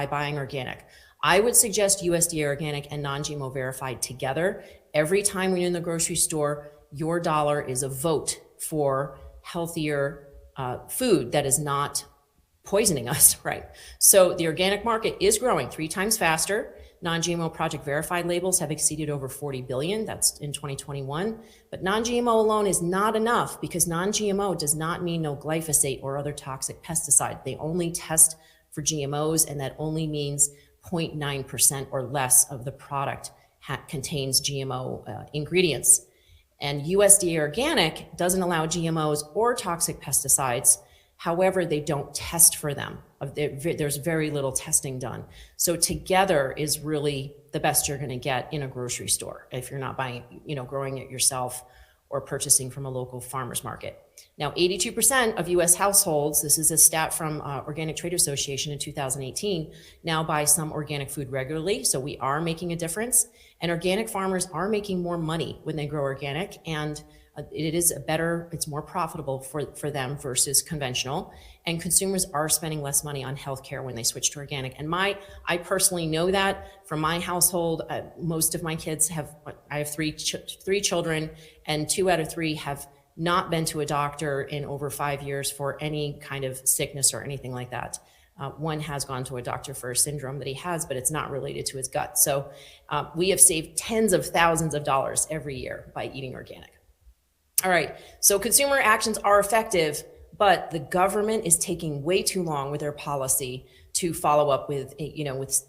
M: buying organic. I would suggest USDA organic and non-GMO verified together. Every time when you're in the grocery store, your dollar is a vote for healthier food that is not poisoning us, right? So the organic market is growing 3 times faster. Non-GMO project verified labels have exceeded over 40 billion. That's in 2021. But non-GMO alone is not enough because non-GMO does not mean no glyphosate or other toxic pesticide. They only test for GMOs, and that only means 0.9% or less of the product contains GMO ingredients. And USDA organic doesn't allow GMOs or toxic pesticides. However, they don't test for them. There's very little testing done. So together is really the best you're going to get in a grocery store if you're not buying, growing it yourself or purchasing from a local farmer's market. Now, 82% of US households, this is a stat from Organic Trade Association in 2018, now buy some organic food regularly. So we are making a difference. And organic farmers are making more money when they grow organic, and it's more profitable for them versus conventional. And consumers are spending less money on healthcare when they switch to organic. And I personally know that from my household. Most of my kids I have three children, and 2 out of 3 have not been to a doctor in over 5 years for any kind of sickness or anything like that. One has gone to a doctor for a syndrome that he has, but it's not related to his gut. So we have saved tens of thousands of dollars every year by eating organic. All right, so consumer actions are effective, but the government is taking way too long with their policy to follow up with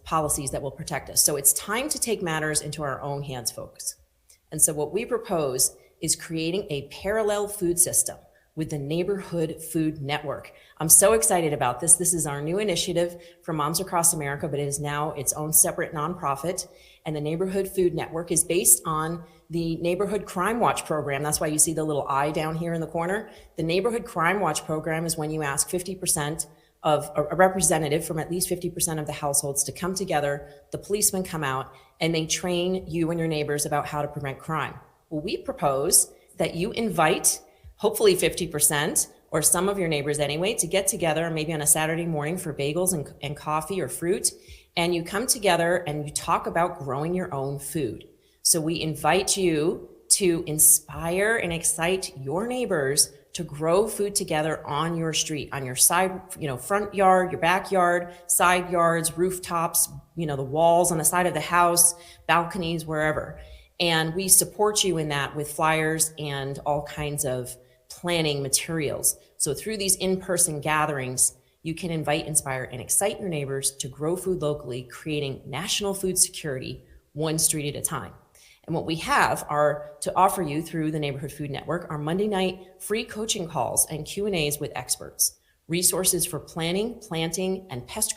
M: policies that will protect us. So it's time to take matters into our own hands, folks. And so what we propose is creating a parallel food system with the Neighborhood Food Network. I'm so excited about this. This is our new initiative for Moms Across America, but it is now its own separate nonprofit. And the Neighborhood Food Network is based on the Neighborhood Crime Watch program. That's why you see the little eye down here in the corner. The Neighborhood Crime Watch program is when you ask 50% of a representative from at least 50% of the households to come together. The policemen come out and they train you and your neighbors about how to prevent crime. Well, we propose that you invite hopefully 50% or some of your neighbors anyway to get together maybe on a Saturday morning for bagels and coffee or fruit. And you come together and you talk about growing your own food. So we invite you to inspire and excite your neighbors to grow food together on your street, on your side, front yard, your backyard, side yards, rooftops, the walls on the side of the house, balconies, wherever. And we support you in that with flyers and all kinds of planning materials. So through these in-person gatherings, you can invite, inspire, and excite your neighbors to grow food locally, creating national food security one street at a time. And what we have are to offer you through the Neighborhood Food Network are Monday night free coaching calls and Q&As with experts, resources for planning, planting, and pest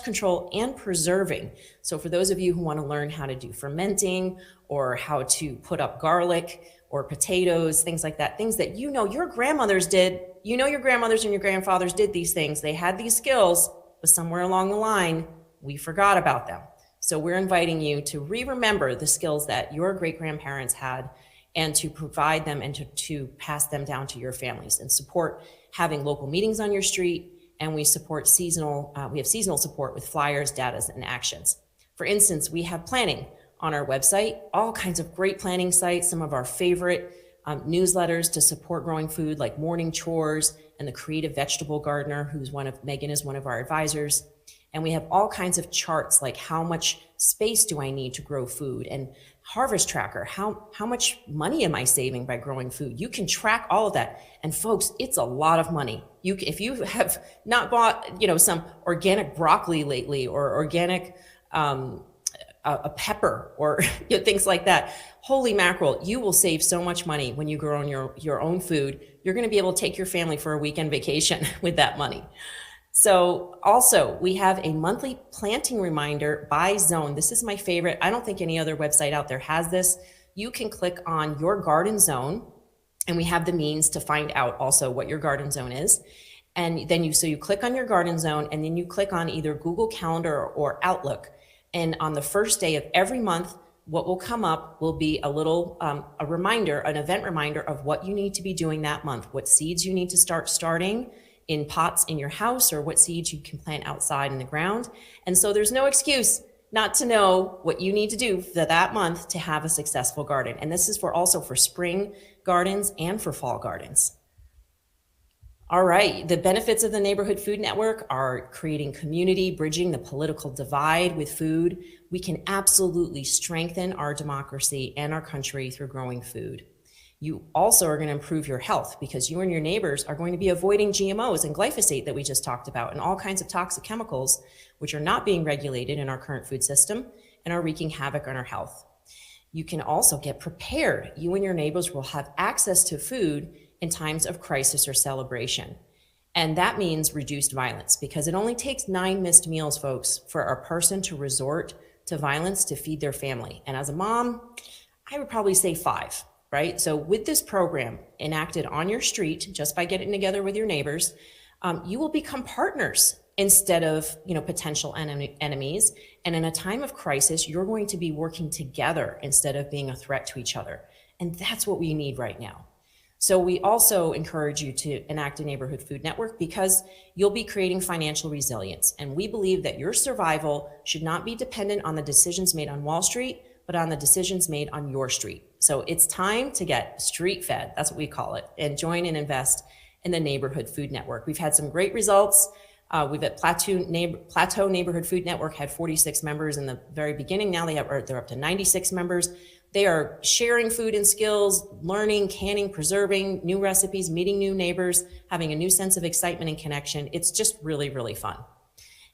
M: control and preserving. So for those of you who want to learn how to do fermenting or how to put up garlic or potatoes, things like that, things that your grandmothers did. Your grandmothers and your grandfathers did these things. They had these skills, but somewhere along the line, we forgot about them. So we're inviting you to remember the skills that your great-grandparents had and to provide them and to pass them down to your families and support having local meetings on your street. And we support we have seasonal support with flyers, data, and actions. For instance, we have planning on our website, all kinds of great planning sites, some of our favorite newsletters to support growing food like Morning Chores and the Creative Vegetable Gardener, Megan is one of our advisors. And we have all kinds of charts like how much space do I need to grow food, and Harvest Tracker, how much money am I saving by growing food? You can track all of that. And folks, it's a lot of money. If you have not bought, some organic broccoli lately or organic a pepper or things like that, holy mackerel, you will save so much money when you grow your own food. You're going to be able to take your family for a weekend vacation with that money. So also, we have a monthly planting reminder by zone. This is my favorite. I don't think any other website out there has this. You can click on your garden zone, and we have the means to find out also what your garden zone is. And then you click on your garden zone, and then you click on either Google Calendar or Outlook. And on the first day of every month, what will come up will be a little a reminder, an event reminder of what you need to be doing that month, what seeds you need to starting in pots in your house, or what seeds you can plant outside in the ground. And so there's no excuse not to know what you need to do for that month to have a successful garden. And this is also for spring gardens and for fall gardens. All right, the benefits of the Neighborhood Food Network are creating community, bridging the political divide with food. We can absolutely strengthen our democracy and our country through growing food. You also are going to improve your health because you and your neighbors are going to be avoiding GMOs and glyphosate that we just talked about, and all kinds of toxic chemicals which are not being regulated in our current food system and are wreaking havoc on our health. You can also get prepared. You and your neighbors will have access to food in times of crisis or celebration. And that means reduced violence, because it only takes 9 missed meals, folks, for a person to resort to violence to feed their family. And as a mom, I would probably say 5. Right? So with this program enacted on your street, just by getting together with your neighbors, you will become partners instead of, potential enemies. And in a time of crisis, you're going to be working together instead of being a threat to each other. And that's what we need right now. So we also encourage you to enact a Neighborhood Food Network because you'll be creating financial resilience. And we believe that your survival should not be dependent on the decisions made on Wall Street, but on the decisions made on your street. So it's time to get street fed, that's what we call it, and join and invest in the Neighborhood Food Network. We've had some great results. We've at Plateau Neighborhood Food Network had 46 members in the very beginning. Now they're up to 96 members. They are sharing food and skills, learning, canning, preserving new recipes, meeting new neighbors, having a new sense of excitement and connection. It's just really, really fun.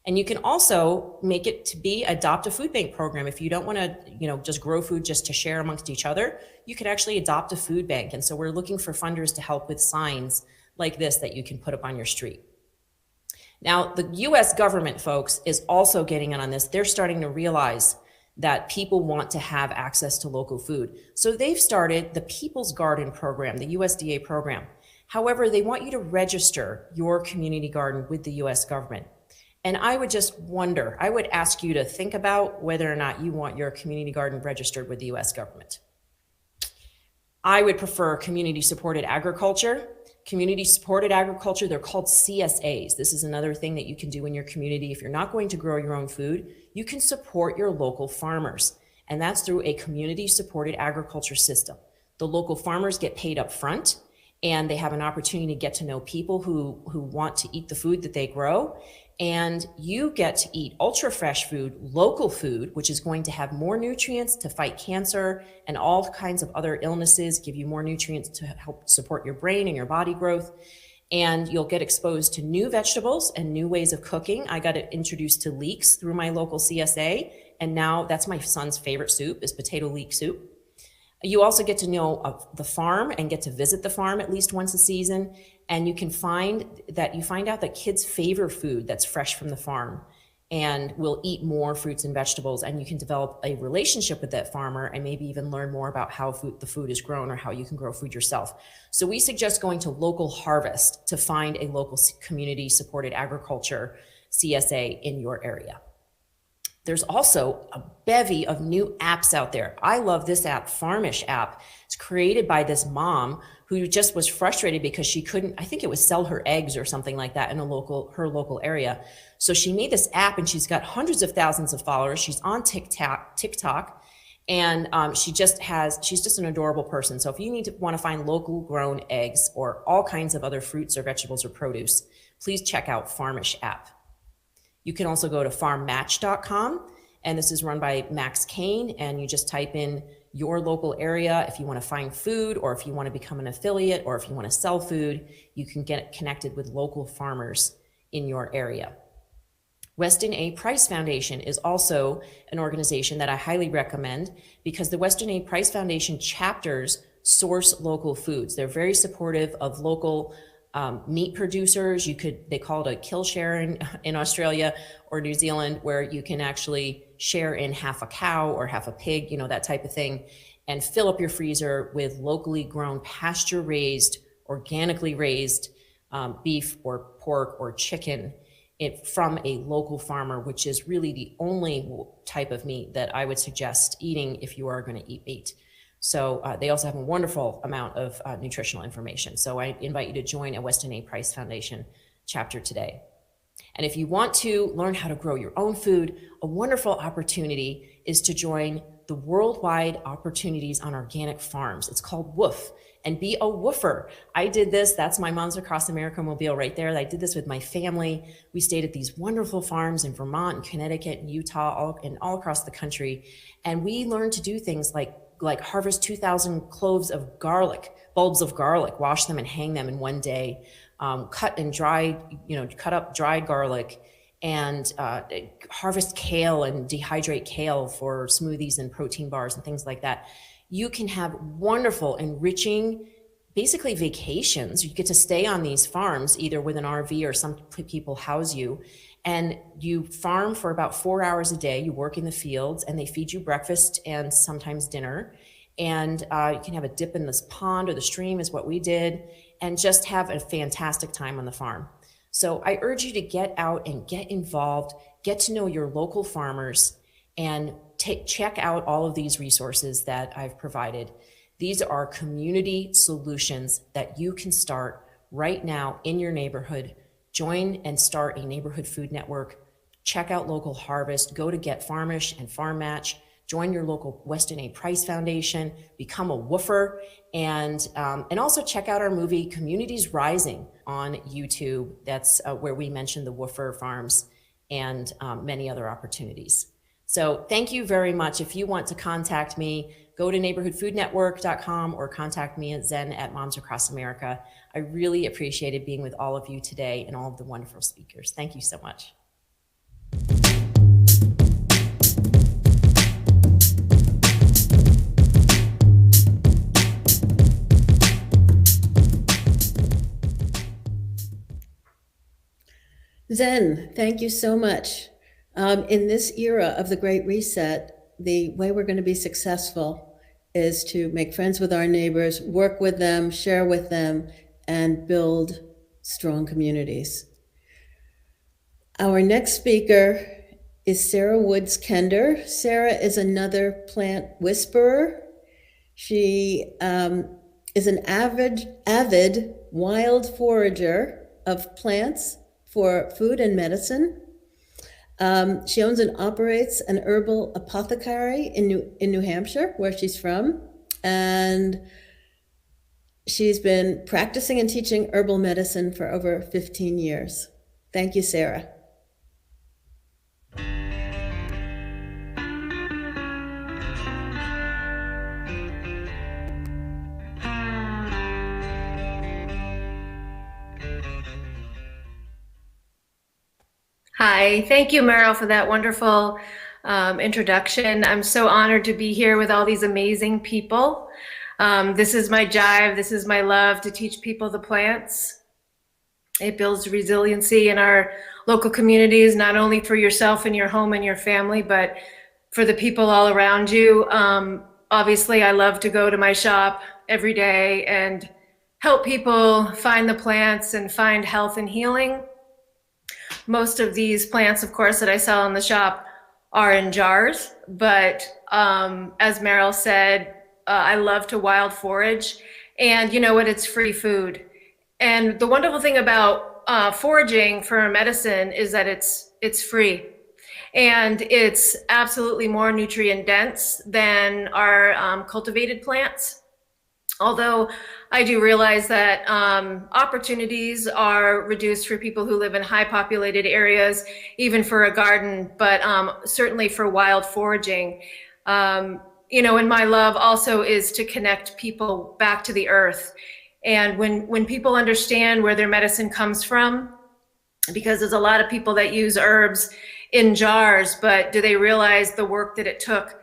M: And you can also make it to be adopt a food bank program. If you don't want to, just grow food just to share amongst each other, you can actually adopt a food bank. And so we're looking for funders to help with signs like this that you can put up on your street. Now, the US government, folks, is also getting in on this. They're starting to realize that people want to have access to local food. So they've started the People's Garden program, the USDA program. However, they want you to register your community garden with the US government. And I would just wonder, I would ask you to think about whether or not you want your community garden registered with the US government. I would prefer community supported agriculture. Community supported agriculture, they're called CSAs. This is another thing that you can do in your community. If you're not going to grow your own food, you can support your local farmers. And that's through a community supported agriculture system. The local farmers get paid up front, and they have an opportunity to get to know people who want to eat the food that they grow. And you get to eat ultra fresh food, local food, which is going to have more nutrients to fight cancer and all kinds of other illnesses, give you more nutrients to help support your brain and your body growth. And you'll get exposed to new vegetables and new ways of cooking. I got introduced to leeks through my local CSA. And now that's my son's favorite soup, is potato leek soup. You also get to know the farm and get to visit the farm at least once a season. And you find out that kids favor food that's fresh from the farm and will eat more fruits and vegetables. And you can develop a relationship with that farmer and maybe even learn more about how the food is grown or how you can grow food yourself. So we suggest going to Local Harvest to find a local community supported agriculture CSA in your area. There's also a bevy of new apps out there. I love this app, Farmish app. It's created by this mom who just was frustrated because she couldn't, I think it was sell her eggs or something like that in her local area. So she made this app and she's got hundreds of thousands of followers. She's on TikTok, and she's just an adorable person. So if you want to find local grown eggs or all kinds of other fruits or vegetables or produce, please check out Farmish app. You can also go to farmmatch.com, and this is run by Max Kane, and you just type in your local area. If you want to find food, or if you want to become an affiliate, or if you want to sell food, you can get connected with local farmers in your area. Weston A. Price Foundation is also an organization that I highly recommend because the Weston A. Price Foundation chapters source local foods. They're very supportive of local meat producers. They call it a kill share in Australia or New Zealand, where you can actually share in half a cow or half a pig, that type of thing, and fill up your freezer with locally grown, pasture raised, organically raised beef or pork or chicken from a local farmer, which is really the only type of meat that I would suggest eating if you are going to eat meat. So they also have a wonderful amount of nutritional information. So I invite you to join a Weston A. Price Foundation chapter today. And if you want to learn how to grow your own food, a wonderful opportunity is to join the Worldwide Opportunities on Organic Farms. It's called WOOF, and be a woofer. I did this. That's my Moms Across America mobile right there. I did this with my family. We stayed at these wonderful farms in Vermont and Connecticut and Utah and all across the country. And we learned to do things like harvest 2,000 cloves of garlic, bulbs of garlic, wash them and hang them in one day, cut up dried garlic, and harvest kale and dehydrate kale for smoothies and protein bars and things like that. You can have wonderful, enriching, basically vacations. You get to stay on these farms, either with an RV or some people house you, and you farm for about 4 hours a day. You work in the fields, and they feed you breakfast and sometimes dinner. And you can have a dip in this pond or the stream is what we did, and just have a fantastic time on the farm. So I urge you to get out and get involved, get to know your local farmers, and check out all of these resources that I've provided. These are community solutions that you can start right now in your neighborhood. Join and start a neighborhood food network. Check out Local Harvest. Go to Get Farmish and Farm Match. Join your local Weston A. Price Foundation. Become a woofer, and also check out our movie Communities Rising on YouTube. That's where we mentioned the woofer farms and many other opportunities. So thank you very much. If you want to contact me, go to neighborhoodfoodnetwork.com or contact me at Zen@Moms Across America. I really appreciated being with all of you today and all of the wonderful speakers. Thank you so much.
A: Zen, thank you so much. In this era of the Great Reset, the way we're going to be successful is to make friends with our neighbors, work with them, share with them, and build strong communities. Our next speaker is Sarah Woods Kender. Sarah is another plant whisperer. She is an avid wild forager of plants for food and medicine. She owns and operates an herbal apothecary in New Hampshire, where she's from. And she's been practicing and teaching herbal medicine for over 15 years. Thank you, Sarah.
N: Hi, thank you, Meryl, for that wonderful introduction. I'm so honored to be here with all these amazing people. This is my jive, this is my love, to teach people the plants. It builds resiliency in our local communities, not only for yourself and your home and your family, but for the people all around you. Obviously, I love to go to my shop every day and help people find the plants and find health and healing. Most of these plants, of course, that I sell in the shop are in jars, but as Meryl said, I love to wild forage, and you know what, it's free food. And the wonderful thing about foraging for medicine is that it's free, and it's absolutely more nutrient dense than our cultivated plants. Although I do realize that opportunities are reduced for people who live in high populated areas, even for a garden, but certainly for wild foraging. You know, and my love also is to connect people back to the earth. And when people understand where their medicine comes from, because there's a lot of people that use herbs in jars, but do they realize the work that it took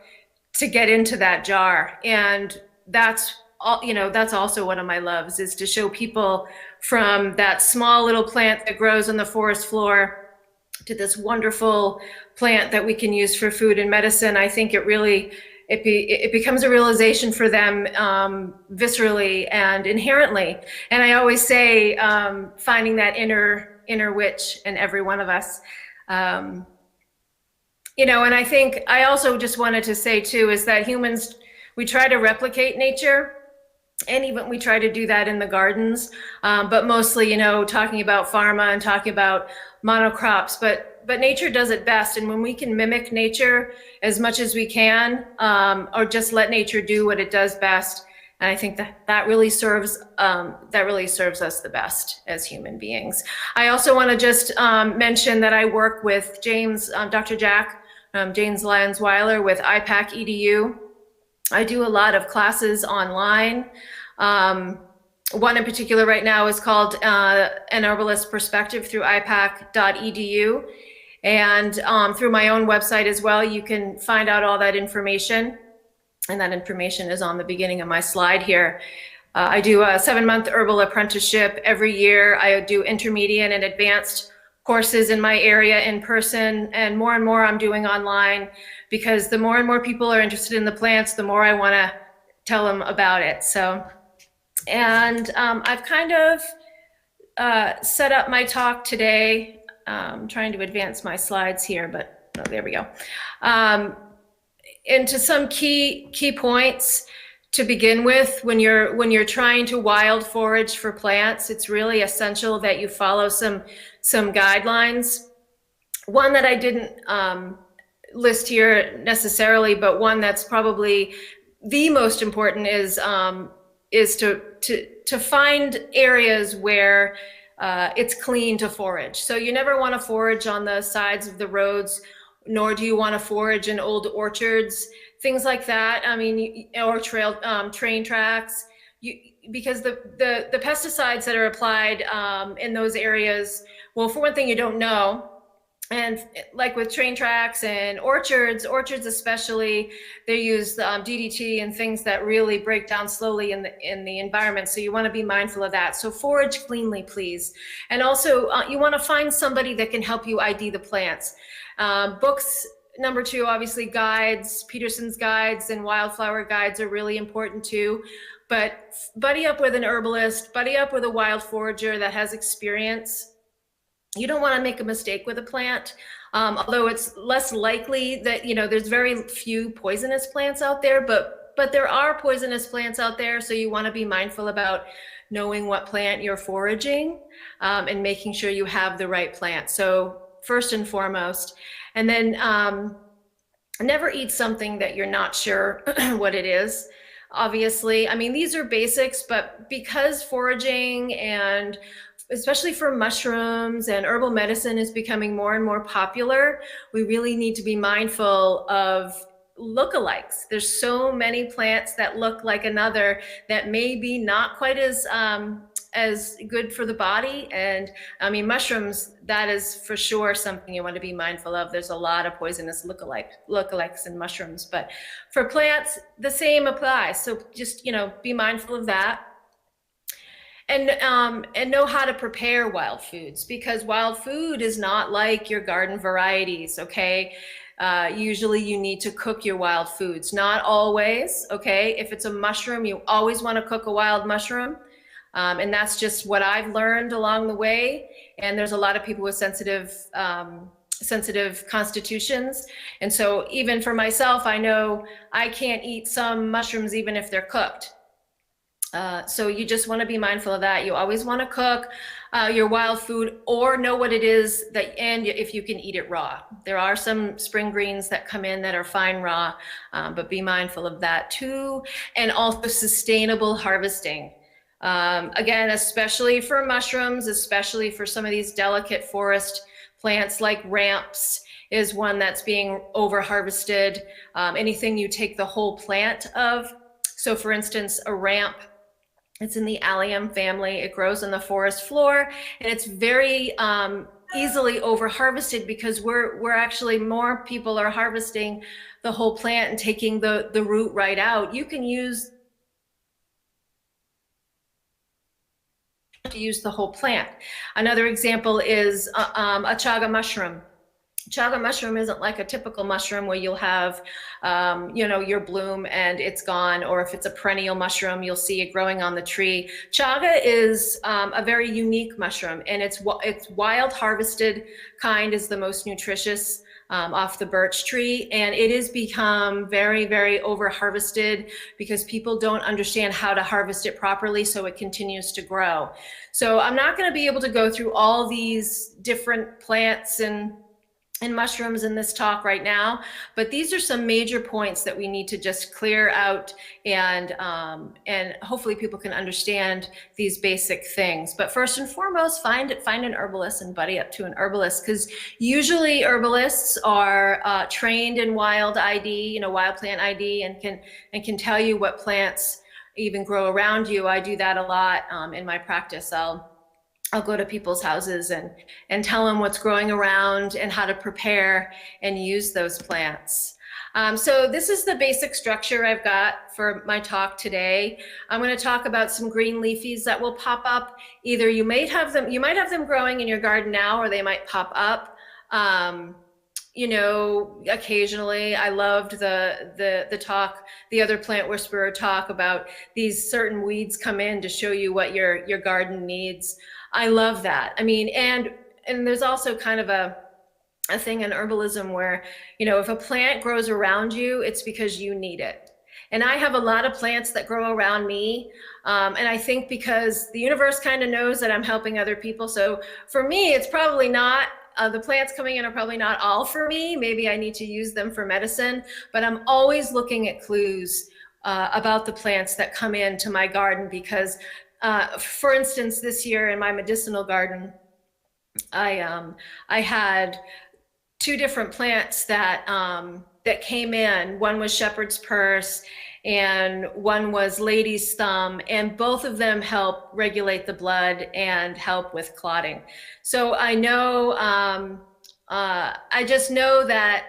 N: to get into that jar? And that's also one of my loves, is to show people from that small little plant that grows on the forest floor to this wonderful plant that we can use for food and medicine. I think it becomes a realization for them viscerally and inherently. And I always say, finding that inner witch in every one of us. You know, and I think I also just wanted to say too, is that humans, we try to replicate nature. And even we try to do that in the gardens, but mostly, you know, talking about pharma and talking about monocrops, but nature does it best. And when we can mimic nature as much as we can, or just let nature do what it does best, and I think that really serves us the best as human beings. I also want to just mention that I work with Dr. James Lyons-Weiler with IPAC EDU. I do a lot of classes online. One in particular right now is called An Herbalist Perspective through ipac.edu. And through my own website as well, you can find out all that information. And that information is on the beginning of my slide here. I do a 7-month herbal apprenticeship every year. I do intermediate and advanced courses in my area in person, and more I'm doing online, because the more and more people are interested in the plants, the more I want to tell them about it. So, and I've kind of set up my talk today. I'm trying to advance my slides here, but oh, there we go. Into some key points to begin with. When you're trying to wild forage for plants, it's really essential that you follow some guidelines. One that I didn't list here necessarily, but one that's probably the most important is to find areas where it's clean to forage. So you never want to forage on the sides of the roads, nor do you want to forage in old orchards, things like that. I mean, or train tracks. Because the pesticides that are applied in those areas, well, for one thing, you don't know. And like with train tracks and orchards especially, they use DDT and things that really break down slowly in the environment. So you want to be mindful of that. So forage cleanly, please. And also you want to find somebody that can help you ID the plants. Books number two, obviously guides, Peterson's guides and wildflower guides are really important too. But buddy up with an herbalist, buddy up with a wild forager that has experience. You don't want to make a mistake with a plant, although it's less likely that, there's very few poisonous plants out there, but there are poisonous plants out there. So you want to be mindful about knowing what plant you're foraging and making sure you have the right plant. So first and foremost, and then never eat something that you're not sure what it is. Obviously, I mean, these are basics, but because foraging and especially for mushrooms and herbal medicine is becoming more and more popular, we really need to be mindful of lookalikes. There's so many plants that look like another that may be not quite as good for the body. And I mean, mushrooms, that is for sure something you want to be mindful of. There's a lot of poisonous lookalikes in mushrooms, but for plants, the same applies. So just, be mindful of that. And know how to prepare wild foods, because wild food is not like your garden varieties, okay? Usually you need to cook your wild foods, not always, okay? If it's a mushroom, you always want to cook a wild mushroom. And that's just what I've learned along the way. And there's a lot of people with sensitive constitutions. And so even for myself, I know I can't eat some mushrooms even if they're cooked. So you just want to be mindful of that. You always want to cook your wild food or know what it is and if you can eat it raw. There are some spring greens that come in that are fine raw, but be mindful of that too. And also sustainable harvesting. Again, especially for mushrooms, especially for some of these delicate forest plants like ramps is one that's being over harvested. Anything you take the whole plant of. So for instance, a ramp, it's in the allium family. It grows on the forest floor, and it's very easily over harvested because we're actually, more people are harvesting the whole plant and taking the root right out. You can use the whole plant. Another example is a chaga mushroom. Chaga mushroom isn't like a typical mushroom where you'll have, your bloom and it's gone, or if it's a perennial mushroom, you'll see it growing on the tree. Chaga is a very unique mushroom, and it's wild harvested kind is the most nutritious off the birch tree, and it has become very, very over harvested because people don't understand how to harvest it properly, so it continues to grow. So I'm not going to be able to go through all these different plants and mushrooms in this talk right now, but these are some major points that we need to just clear out, and hopefully people can understand these basic things. But first and foremost, find an herbalist and buddy up to an herbalist, because usually herbalists are trained in wild ID, wild plant ID, and can tell you what plants even grow around you. I do that a lot in my practice. I'll go to people's houses and tell them what's growing around and how to prepare and use those plants. So this is the basic structure I've got for my talk today. I'm going to talk about some green leafies that will pop up. Either you might have them growing in your garden now, or they might pop up. Occasionally. I loved the talk, the other plant whisperer talk about these certain weeds come in to show you what your garden needs. I love that. I mean, and there's also kind of a thing in herbalism where, if a plant grows around you, it's because you need it. And I have a lot of plants that grow around me. And I think because the universe kind of knows that I'm helping other people. So for me, it's probably not, the plants coming in are probably not all for me. Maybe I need to use them for medicine, but I'm always looking at clues about the plants that come into my garden, because for instance, this year in my medicinal garden, I had two different plants that came in. One was shepherd's purse and one was lady's thumb, and both of them help regulate the blood and help with clotting. So I know, I just know that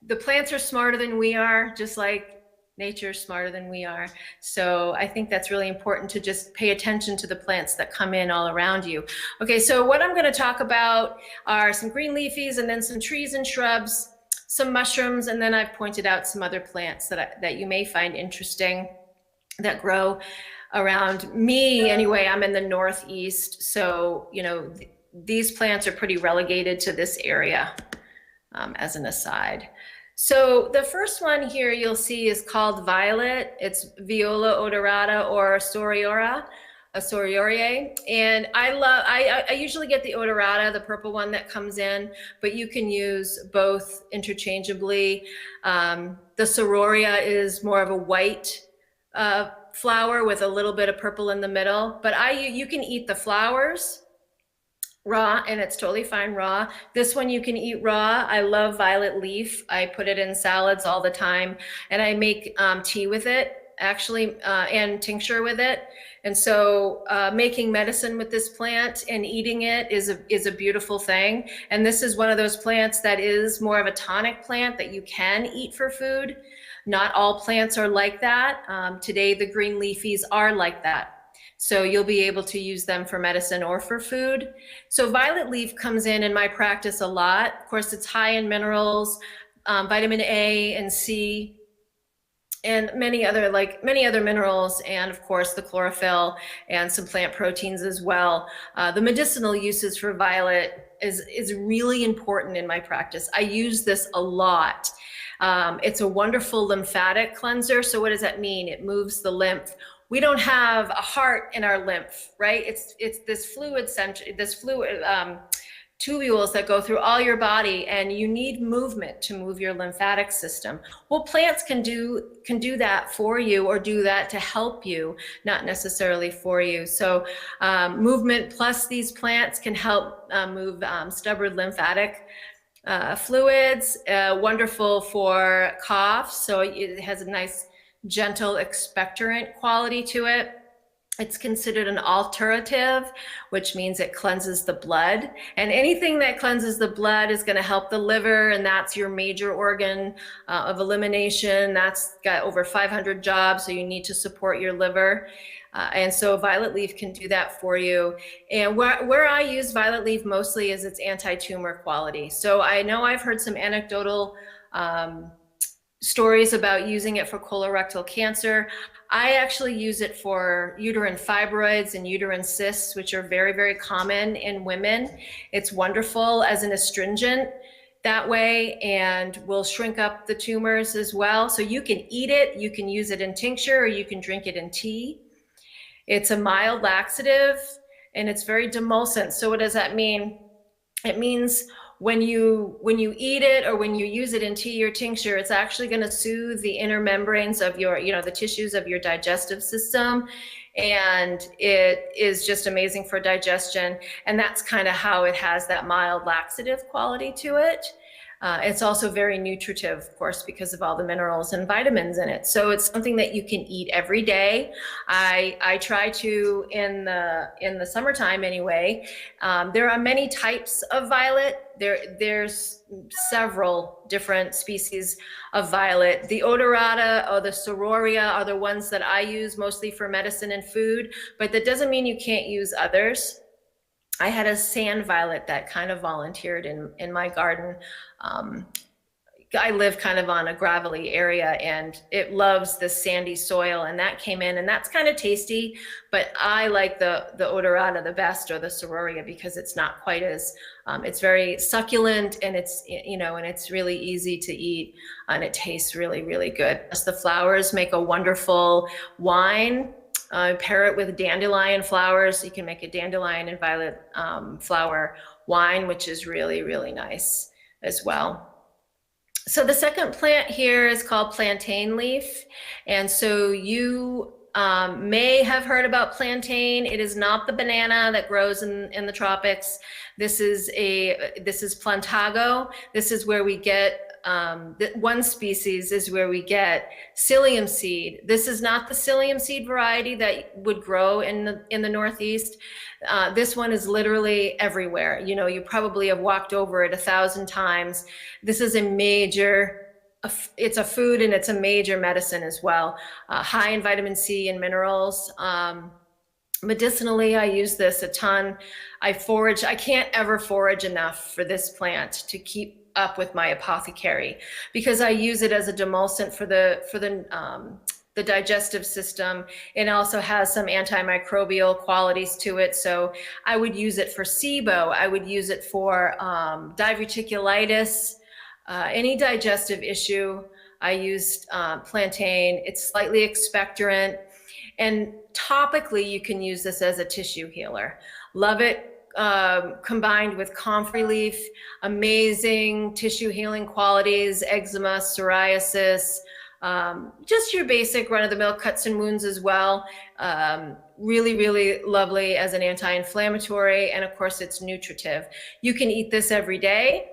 N: the plants are smarter than we are, just like nature's smarter than we are. So I think that's really important to just pay attention to the plants that come in all around you. Okay, so what I'm going to talk about are some green leafies and then some trees and shrubs. some mushrooms, and then I've pointed out some other plants that you may find interesting that grow around me. Anyway, I'm in the Northeast, so these plants are pretty relegated to this area, as an aside. So the first one here you'll see is called violet. It's Viola odorata or Soriora. And I usually get the odorata, the purple one that comes in, but you can use both interchangeably. The Sororia is more of a white flower with a little bit of purple in the middle, but you can eat the flowers raw, and it's totally fine raw. This one you can eat raw. I love violet leaf. I put it in salads all the time, and I make tea with it, actually, and tincture with it. And so making medicine with this plant and eating it is a beautiful thing. And this is one of those plants that is more of a tonic plant that you can eat for food. Not all plants are like that. Today, the green leafies are like that. So you'll be able to use them for medicine or for food. So violet leaf comes in my practice a lot. Of course, it's high in minerals, vitamin A and C, and many other minerals, and of course the chlorophyll and some plant proteins as well. The medicinal uses for violet is really important in my practice. I use this a lot. It's a wonderful lymphatic cleanser. So what does that mean? It moves the lymph. We don't have a heart in our lymph, right? It's this fluid tubules that go through all your body, and you need movement to move your lymphatic system. Well, plants can do that for you, or do that to help you, not necessarily for you. So movement plus these plants can help move stubborn lymphatic fluids. Wonderful for cough, so it has a nice gentle expectorant quality to it. It's considered an alterative, which means it cleanses the blood. And anything that cleanses the blood is going to help the liver, and that's your major organ of elimination. That's got over 500 jobs, so you need to support your liver. And so violet leaf can do that for you. And where I use violet leaf mostly is its anti-tumor quality. So I know I've heard some anecdotal stories about using it for colorectal cancer. I actually use it for uterine fibroids and uterine cysts, which are very, very common in women. It's wonderful as an astringent that way, and will shrink up the tumors as well. So you can eat it, you can use it in tincture, or you can drink it in tea. It's a mild laxative, and it's very demulcent. So what does that mean? It means when you eat it, or when you use it in tea or tincture, it's actually going to soothe the inner membranes of your, the tissues of your digestive system. And it is just amazing for digestion. And that's kind of how it has that mild laxative quality to it. It's also very nutritive, of course, because of all the minerals and vitamins in it. So it's something that you can eat every day. I try to in the summertime anyway. There are many types of violet. There's several different species of violet. The odorata or the Sororia are the ones that I use mostly for medicine and food, but that doesn't mean you can't use others. I had a sand violet that kind of volunteered in my garden. I live kind of on a gravelly area, and it loves this sandy soil, and that came in, and that's kind of tasty, but I like the odorata the best, or the Sororia, because it's not quite as, it's very succulent, and it's, and it's really easy to eat, and it tastes really, really good. Plus the flowers make a wonderful wine. Pair it with dandelion flowers. You can make a dandelion and violet flower wine, which is really, really nice as well. So the second plant here is called plantain leaf. And so you may have heard about plantain. It is not the banana that grows in the tropics. This is plantago. This is where we get one species is where we get psyllium seed. This is not the psyllium seed variety that would grow in the Northeast. This one is literally everywhere. You probably have walked over it 1,000 times. This is it's a food, and it's a major medicine as well. High in vitamin C and minerals. Medicinally, I use this a ton. I can't ever forage enough for this plant to keep up with my apothecary, because I use it as a demulcent for the digestive system. It also has some antimicrobial qualities to it. So I would use it for SIBO. I would use it for diverticulitis, any digestive issue. I used plantain. It's slightly expectorant. And topically, you can use this as a tissue healer. Love it combined with comfrey leaf, amazing tissue healing qualities, eczema, psoriasis, just your basic run-of-the-mill cuts and wounds as well. Really, really lovely as an anti-inflammatory, and of course it's nutritive. You can eat this every day,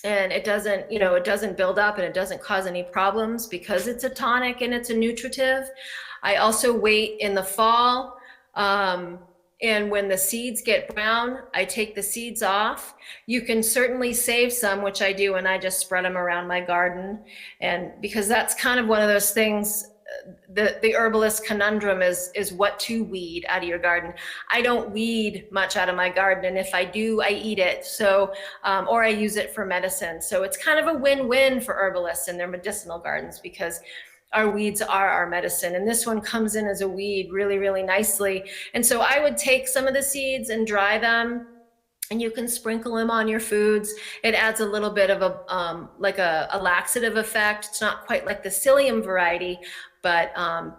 N: and it doesn't, it doesn't build up and it doesn't cause any problems because it's a tonic and it's a nutritive. I also wait in the fall, and when the seeds get brown, I take the seeds off. You can certainly save some, which I do, and I just spread them around my garden. And because that's kind of one of those things, the herbalist conundrum is what to weed out of your garden. I don't weed much out of my garden, and if I do, I eat it. So, or I use it for medicine. So it's kind of a win-win for herbalists in their medicinal gardens, because our weeds are our medicine. And this one comes in as a weed really, really nicely. And so I would take some of the seeds and dry them, and you can sprinkle them on your foods. It adds a little bit of a laxative effect. It's not quite like the psyllium variety, but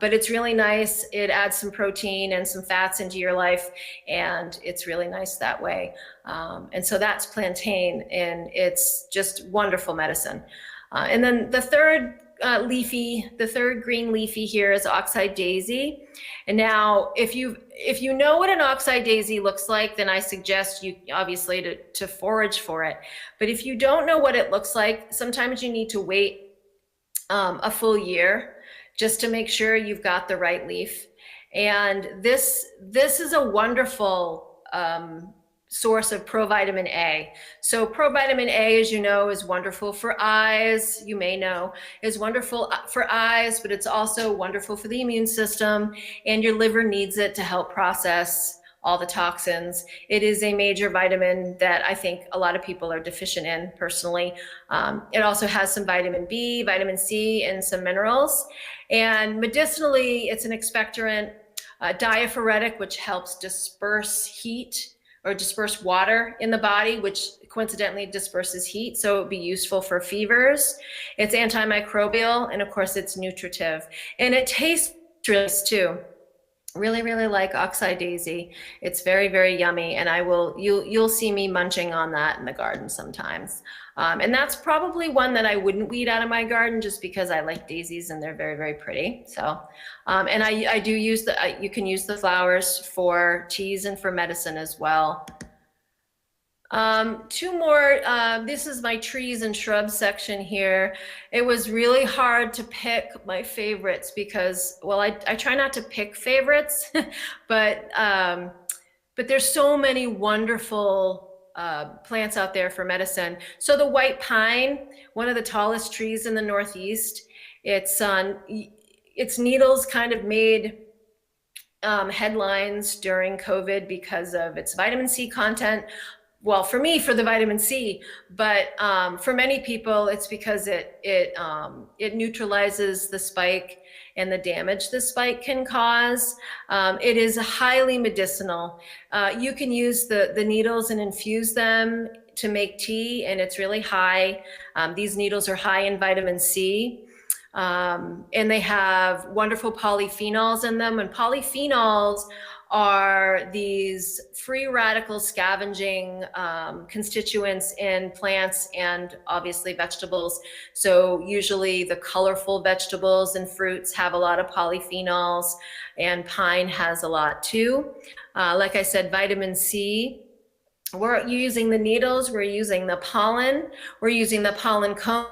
N: it's really nice. It adds some protein and some fats into your life, and it's really nice that way. And so that's plantain, and it's just wonderful medicine. And then the third green leafy here is oxeye daisy. And now if you know what an oxeye daisy looks like, then I suggest you obviously to forage for it. But if you don't know what it looks like, sometimes you need to wait a full year just to make sure you've got the right leaf. And this is a wonderful source of provitamin A. So provitamin A, as you know, is wonderful for eyes. You may know is wonderful for eyes, but it's also wonderful for the immune system, and your liver needs it to help process all the toxins. It is a major vitamin that I think a lot of people are deficient in personally. It also has some vitamin B, vitamin C, and some minerals. And medicinally, it's an expectorant, diaphoretic, which helps disperse heat or disperse water in the body, which coincidentally disperses heat. So it would be useful for fevers. It's antimicrobial, and of course it's nutritive. And it tastes delicious too. Really, really like oxeye daisy. It's very, very yummy, and you'll see me munching on that in the garden sometimes. And that's probably one that I wouldn't weed out of my garden, just because I like daisies and they're very, very pretty. So, and I do use you can use the flowers for teas and for medicine as well. Two more, this is my trees and shrubs section here. It was really hard to pick my favorites because, well, I try not to pick favorites, but there's so many wonderful plants out there for medicine. So the white pine, one of the tallest trees in the Northeast, its needles kind of made headlines during COVID because of its vitamin C content. Well, for me, for the vitamin C, but for many people, it's because it neutralizes the spike and the damage the spike can cause. It is highly medicinal. You can use the needles and infuse them to make tea, and it's really high. These needles are high in vitamin C, and they have wonderful polyphenols in them. And polyphenols are these free radical scavenging constituents in plants and obviously vegetables. So usually the colorful vegetables and fruits have a lot of polyphenols, and pine has a lot too. Like I said, vitamin C, we're using the needles, we're using the pollen, we're using the pollen cone.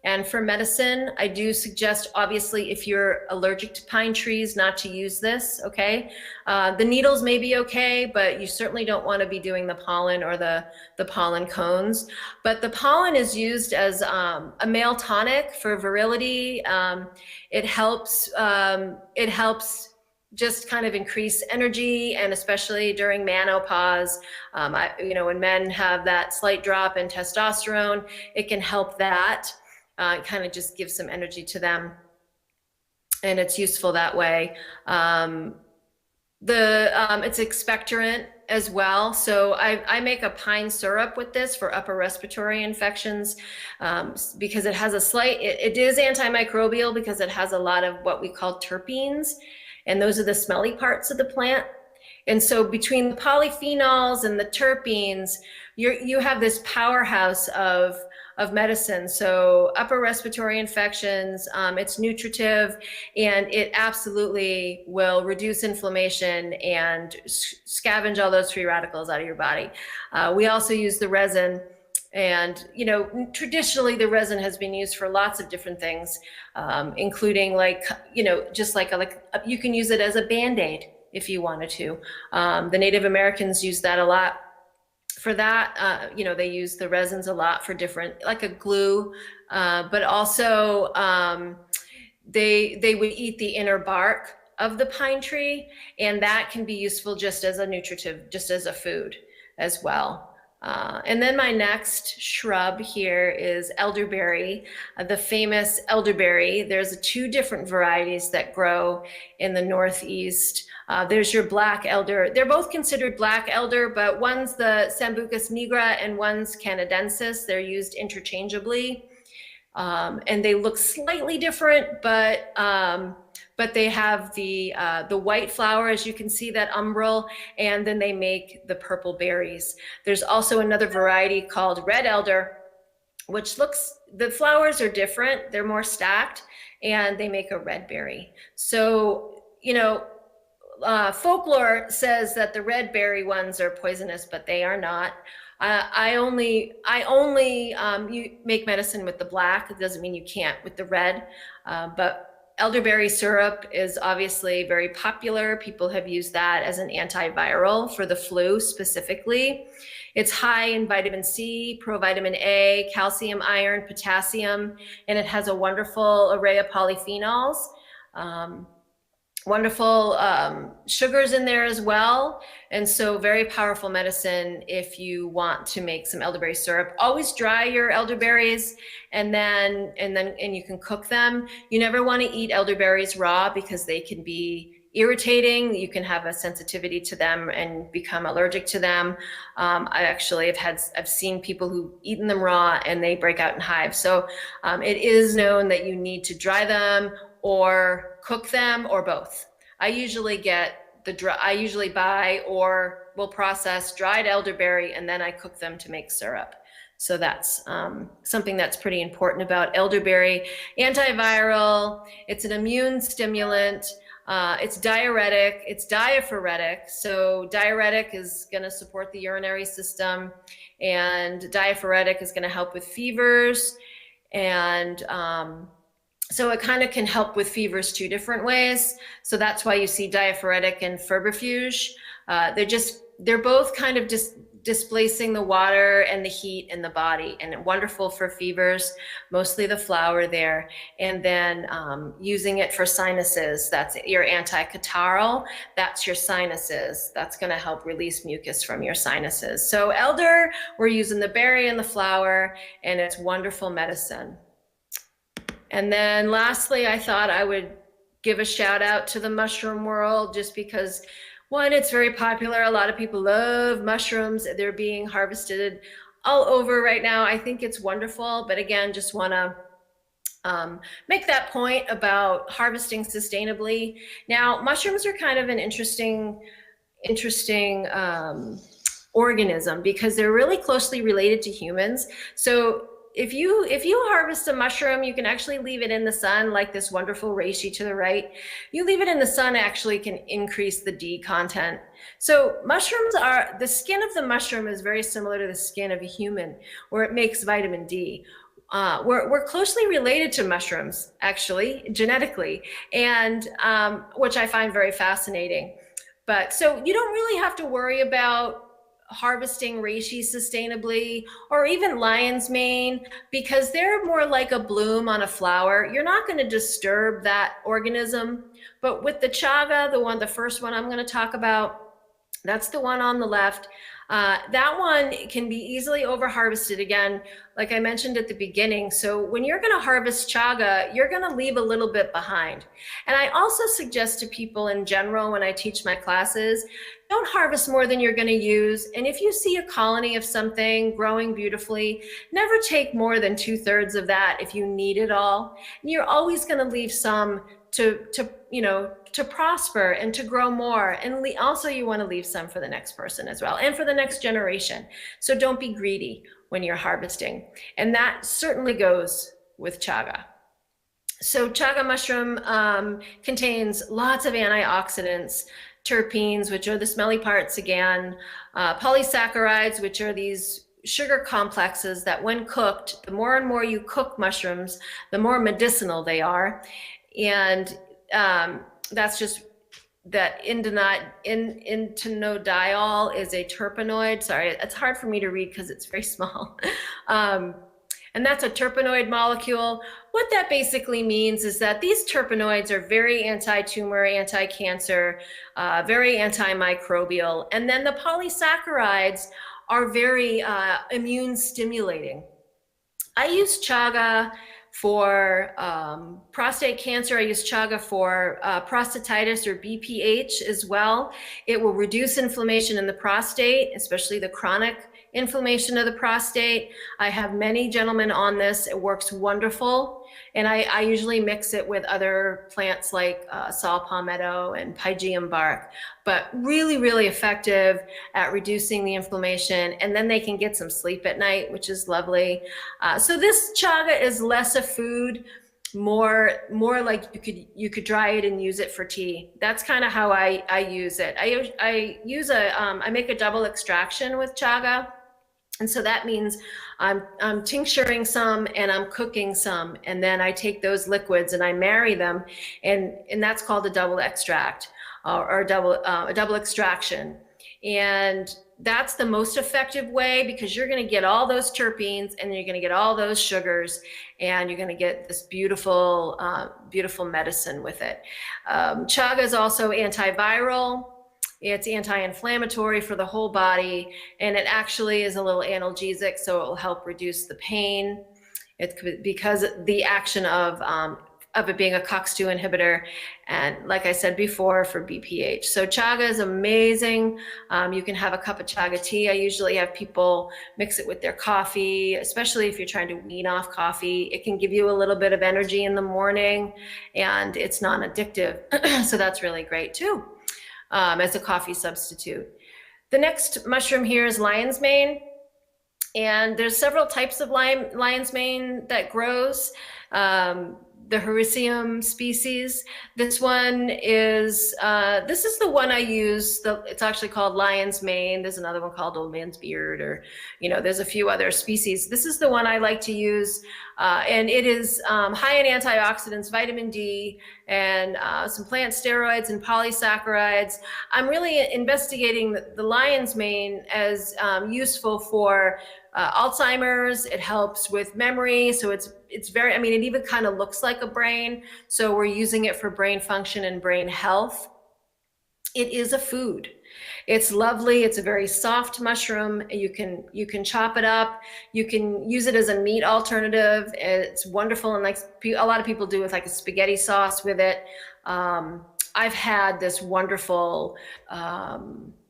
N: And for medicine, I do suggest, obviously, if you're allergic to pine trees, not to use this, okay? The needles may be okay, but you certainly don't want to be doing the pollen or the pollen cones. But the pollen is used as a male tonic for virility. It helps just kind of increase energy, and especially during menopause, when men have that slight drop in testosterone, it can help that. It kind of just gives some energy to them, and it's useful that way. It's expectorant as well. So I make a pine syrup with this for upper respiratory infections, because it has it is antimicrobial because it has a lot of what we call terpenes, and those are the smelly parts of the plant. And so between the polyphenols and the terpenes, you have this powerhouse of medicine. So upper respiratory infections, it's nutritive, and it absolutely will reduce inflammation and scavenge all those free radicals out of your body. We also use the resin, and traditionally the resin has been used for lots of different things, including just like you can use it as a Band-Aid if you wanted to. The Native Americans use that a lot. For that, they use the resins a lot for different, like a glue, but also they would eat the inner bark of the pine tree, and that can be useful just as a nutritive, just as a food as well. And then my next shrub here is elderberry, the famous elderberry. There's 2 different varieties that grow in the Northeast. There's your black elder. They're both considered black elder, but one's the Sambucus nigra and one's canadensis. They're used interchangeably, and they look slightly different, but they have the white flower, as you can see, that umbral, and then they make the purple berries. There's also another variety called red elder, which the flowers are different. They're more stacked, and they make a red berry. So, folklore says that the red berry ones are poisonous, but they are not. I only you make medicine with the black. It doesn't mean you can't with the red, but elderberry syrup is obviously very popular. People have used that as an antiviral for the flu specifically. It's high in vitamin C, provitamin A, calcium, iron, potassium, and it has a wonderful array of polyphenols. Wonderful sugars in there as well. And so very powerful medicine if you want to make some elderberry syrup. Always dry your elderberries and you can cook them. You never want to eat elderberries raw because they can be irritating. You can have a sensitivity to them and become allergic to them. I've seen people who've eaten them raw and they break out in hives. So it is known that you need to dry them or cook them or both. I usually buy or will process dried elderberry and then I cook them to make syrup. So that's something that's pretty important about elderberry. Antiviral, it's an immune stimulant, it's diuretic, it's diaphoretic. So diuretic is gonna support the urinary system, and diaphoretic is gonna help with fevers, and so it kind of can help with fevers 2 different ways. So that's why you see diaphoretic and febrifuge. They're both kind of just displacing the water and the heat in the body, and wonderful for fevers, mostly the flower there. And then using it for sinuses, that's your anti-catarrhal, that's your sinuses. That's gonna help release mucus from your sinuses. So elder, we're using the berry and the flower, and it's wonderful medicine. And then lastly, I thought I would give a shout out to the mushroom world, just because, one, it's very popular. A lot of people love mushrooms. They're being harvested all over right now. I think it's wonderful. But again, just want to make that point about harvesting sustainably. Now, mushrooms are kind of an interesting organism because they're really closely related to humans. So if you harvest a mushroom, you can actually leave it in the sun, like this wonderful reishi to the right. You leave it in the sun, actually can increase the D content. So the skin of the mushroom is very similar to the skin of a human, where it makes vitamin D. We're closely related to mushrooms, actually, genetically, and which I find very fascinating. But so you don't really have to worry about harvesting reishi sustainably, or even lion's mane, because they're more like a bloom on a flower. You're not going to disturb that organism. But with the chaga, the first one I'm going to talk about, that's the one on the left. That one can be easily over harvested again, like I mentioned at the beginning. So when you're going to harvest chaga, you're going to leave a little bit behind. And I also suggest to people in general, when I teach my classes, don't harvest more than you're going to use. And if you see a colony of something growing beautifully, never take more than 2/3 of that if you need it all. And you're always going to leave some to prosper and to grow more. And also you want to leave some for the next person as well, and for the next generation. So don't be greedy when you're harvesting. And that certainly goes with chaga. So chaga mushroom contains lots of antioxidants, terpenes, which are the smelly parts again, polysaccharides, which are these sugar complexes that when cooked, the more and more you cook mushrooms, the more medicinal they are. And that's just that intonodiol is a terpenoid. Sorry, it's hard for me to read because it's very small. And that's a terpenoid molecule. What that basically means is that these terpenoids are very anti-tumor, anti-cancer, very antimicrobial. And then the polysaccharides are very immune stimulating. I use chaga for prostate cancer. I use chaga for prostatitis or BPH as well. It will reduce inflammation in the prostate, especially the chronic inflammation of the prostate. I have many gentlemen on this. It works wonderful. And I usually mix it with other plants like saw palmetto and pygeum bark, but really, really effective at reducing the inflammation. And then they can get some sleep at night, which is lovely. So this chaga is less a food, more like you could dry it and use it for tea. That's kind of how I use it. I make a double extraction with chaga. And so that means I'm tincturing some and I'm cooking some, and then I take those liquids and I marry them, and that's called a double extract or a double extraction. And that's the most effective way, because you're going to get all those terpenes and you're going to get all those sugars, and you're going to get this beautiful, beautiful medicine with it. Chaga is also antiviral. It's anti-inflammatory for the whole body, and it actually is a little analgesic, so it will help reduce the pain. It's because the action of it being a COX-2 inhibitor, and like I said before, for BPH. So chaga is amazing. You can have a cup of chaga tea. I usually have people mix it with their coffee, especially if you're trying to wean off coffee. It can give you a little bit of energy in the morning, and it's non-addictive. So that's really great too. As a coffee substitute. The next mushroom here is lion's mane. And there's several types of lion's mane that grows. The Hericium species. This one is, this is the one I use. It's actually called lion's mane. There's another one called old man's beard, or, there's a few other species. This is the one I like to use. And it is high in antioxidants, vitamin D, and some plant steroids and polysaccharides. I'm really investigating the lion's mane as useful for Alzheimer's. It helps with memory. So it's very, it even kind of looks like a brain. So we're using it for brain function and brain health. It is a food. It's lovely. It's a very soft mushroom. You can chop it up. You can use it as a meat alternative. It's wonderful. And like a lot of people do with like a spaghetti sauce with it. I've had this wonderful,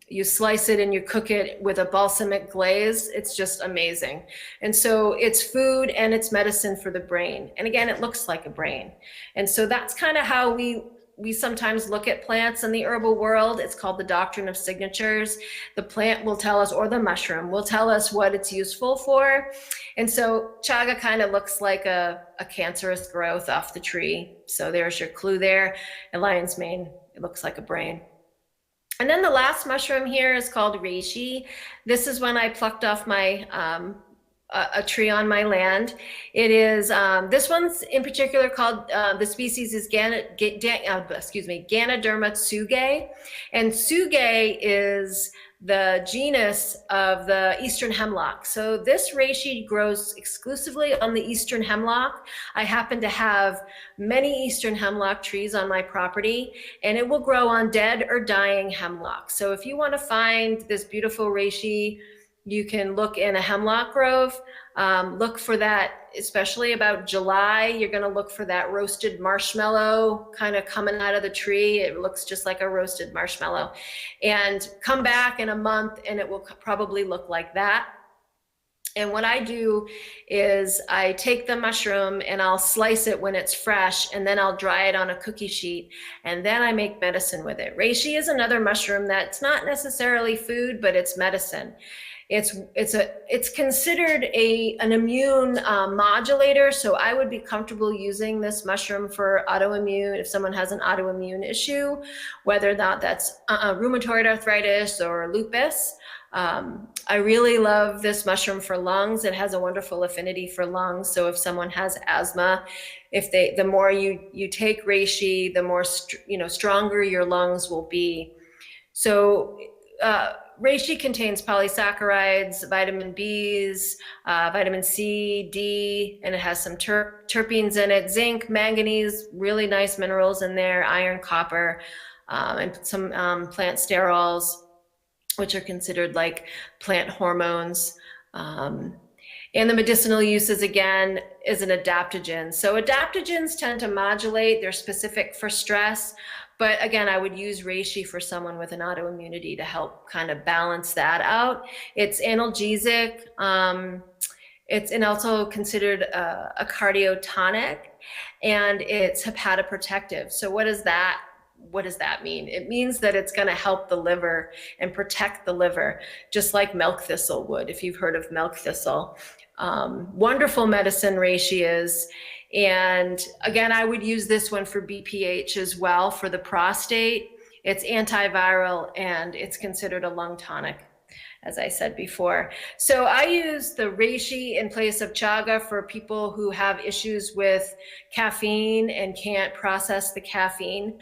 N: you slice it and you cook it with a balsamic glaze. It's just amazing. And so it's food and it's medicine for the brain. And again, it looks like a brain. And so that's kind of how we sometimes look at plants in the herbal world. It's called the doctrine of signatures. The plant will tell us, or the mushroom will tell us what it's useful for. And so chaga kind of looks like a cancerous growth off the tree. So there's your clue there. And lion's mane, it looks like a brain. And then the last mushroom here is called reishi. This is when I plucked off my a tree on my land. It is, this one's in particular called, the species is Ganoderma tsugae. And tsugae is the genus of the eastern hemlock. So this reishi grows exclusively on the eastern hemlock. I happen to have many eastern hemlock trees on my property, and it will grow on dead or dying hemlock. So if you want to find this beautiful reishi, you can look in a hemlock grove. Look for that, especially about July. You're going to look for that roasted marshmallow kind of coming out of the tree. It looks just like a roasted marshmallow. And come back in a month and it will probably look like that. And what I do is I take the mushroom and I'll slice it when it's fresh, and then I'll dry it on a cookie sheet, and then I make medicine with it. Reishi is another mushroom that's not necessarily food, but it's medicine. It's considered an immune modulator, so I would be comfortable using this mushroom for autoimmune, if someone has an autoimmune issue, whether or not that's rheumatoid arthritis or lupus. I really love this mushroom for lungs. It has a wonderful affinity for lungs, so if someone has asthma, the more you take reishi, the more stronger your lungs will be. So reishi contains polysaccharides, vitamin Bs, vitamin C, D, and it has some terpenes in it, zinc, manganese, really nice minerals in there, iron, copper, and some plant sterols, which are considered like plant hormones. And the medicinal uses, again, is an adaptogen. So adaptogens tend to modulate, they're specific for stress. But again, I would use reishi for someone with an autoimmunity to help kind of balance that out. It's analgesic. It's also considered a cardiotonic, and it's hepatoprotective. So what does that mean? It means that it's going to help the liver and protect the liver, just like milk thistle would, if you've heard of milk thistle. Wonderful medicine reishi is. And again, I would use this one for BPH as well, for the prostate. It's antiviral and it's considered a lung tonic, as I said before. So I use the reishi in place of chaga for people who have issues with caffeine and can't process the caffeine.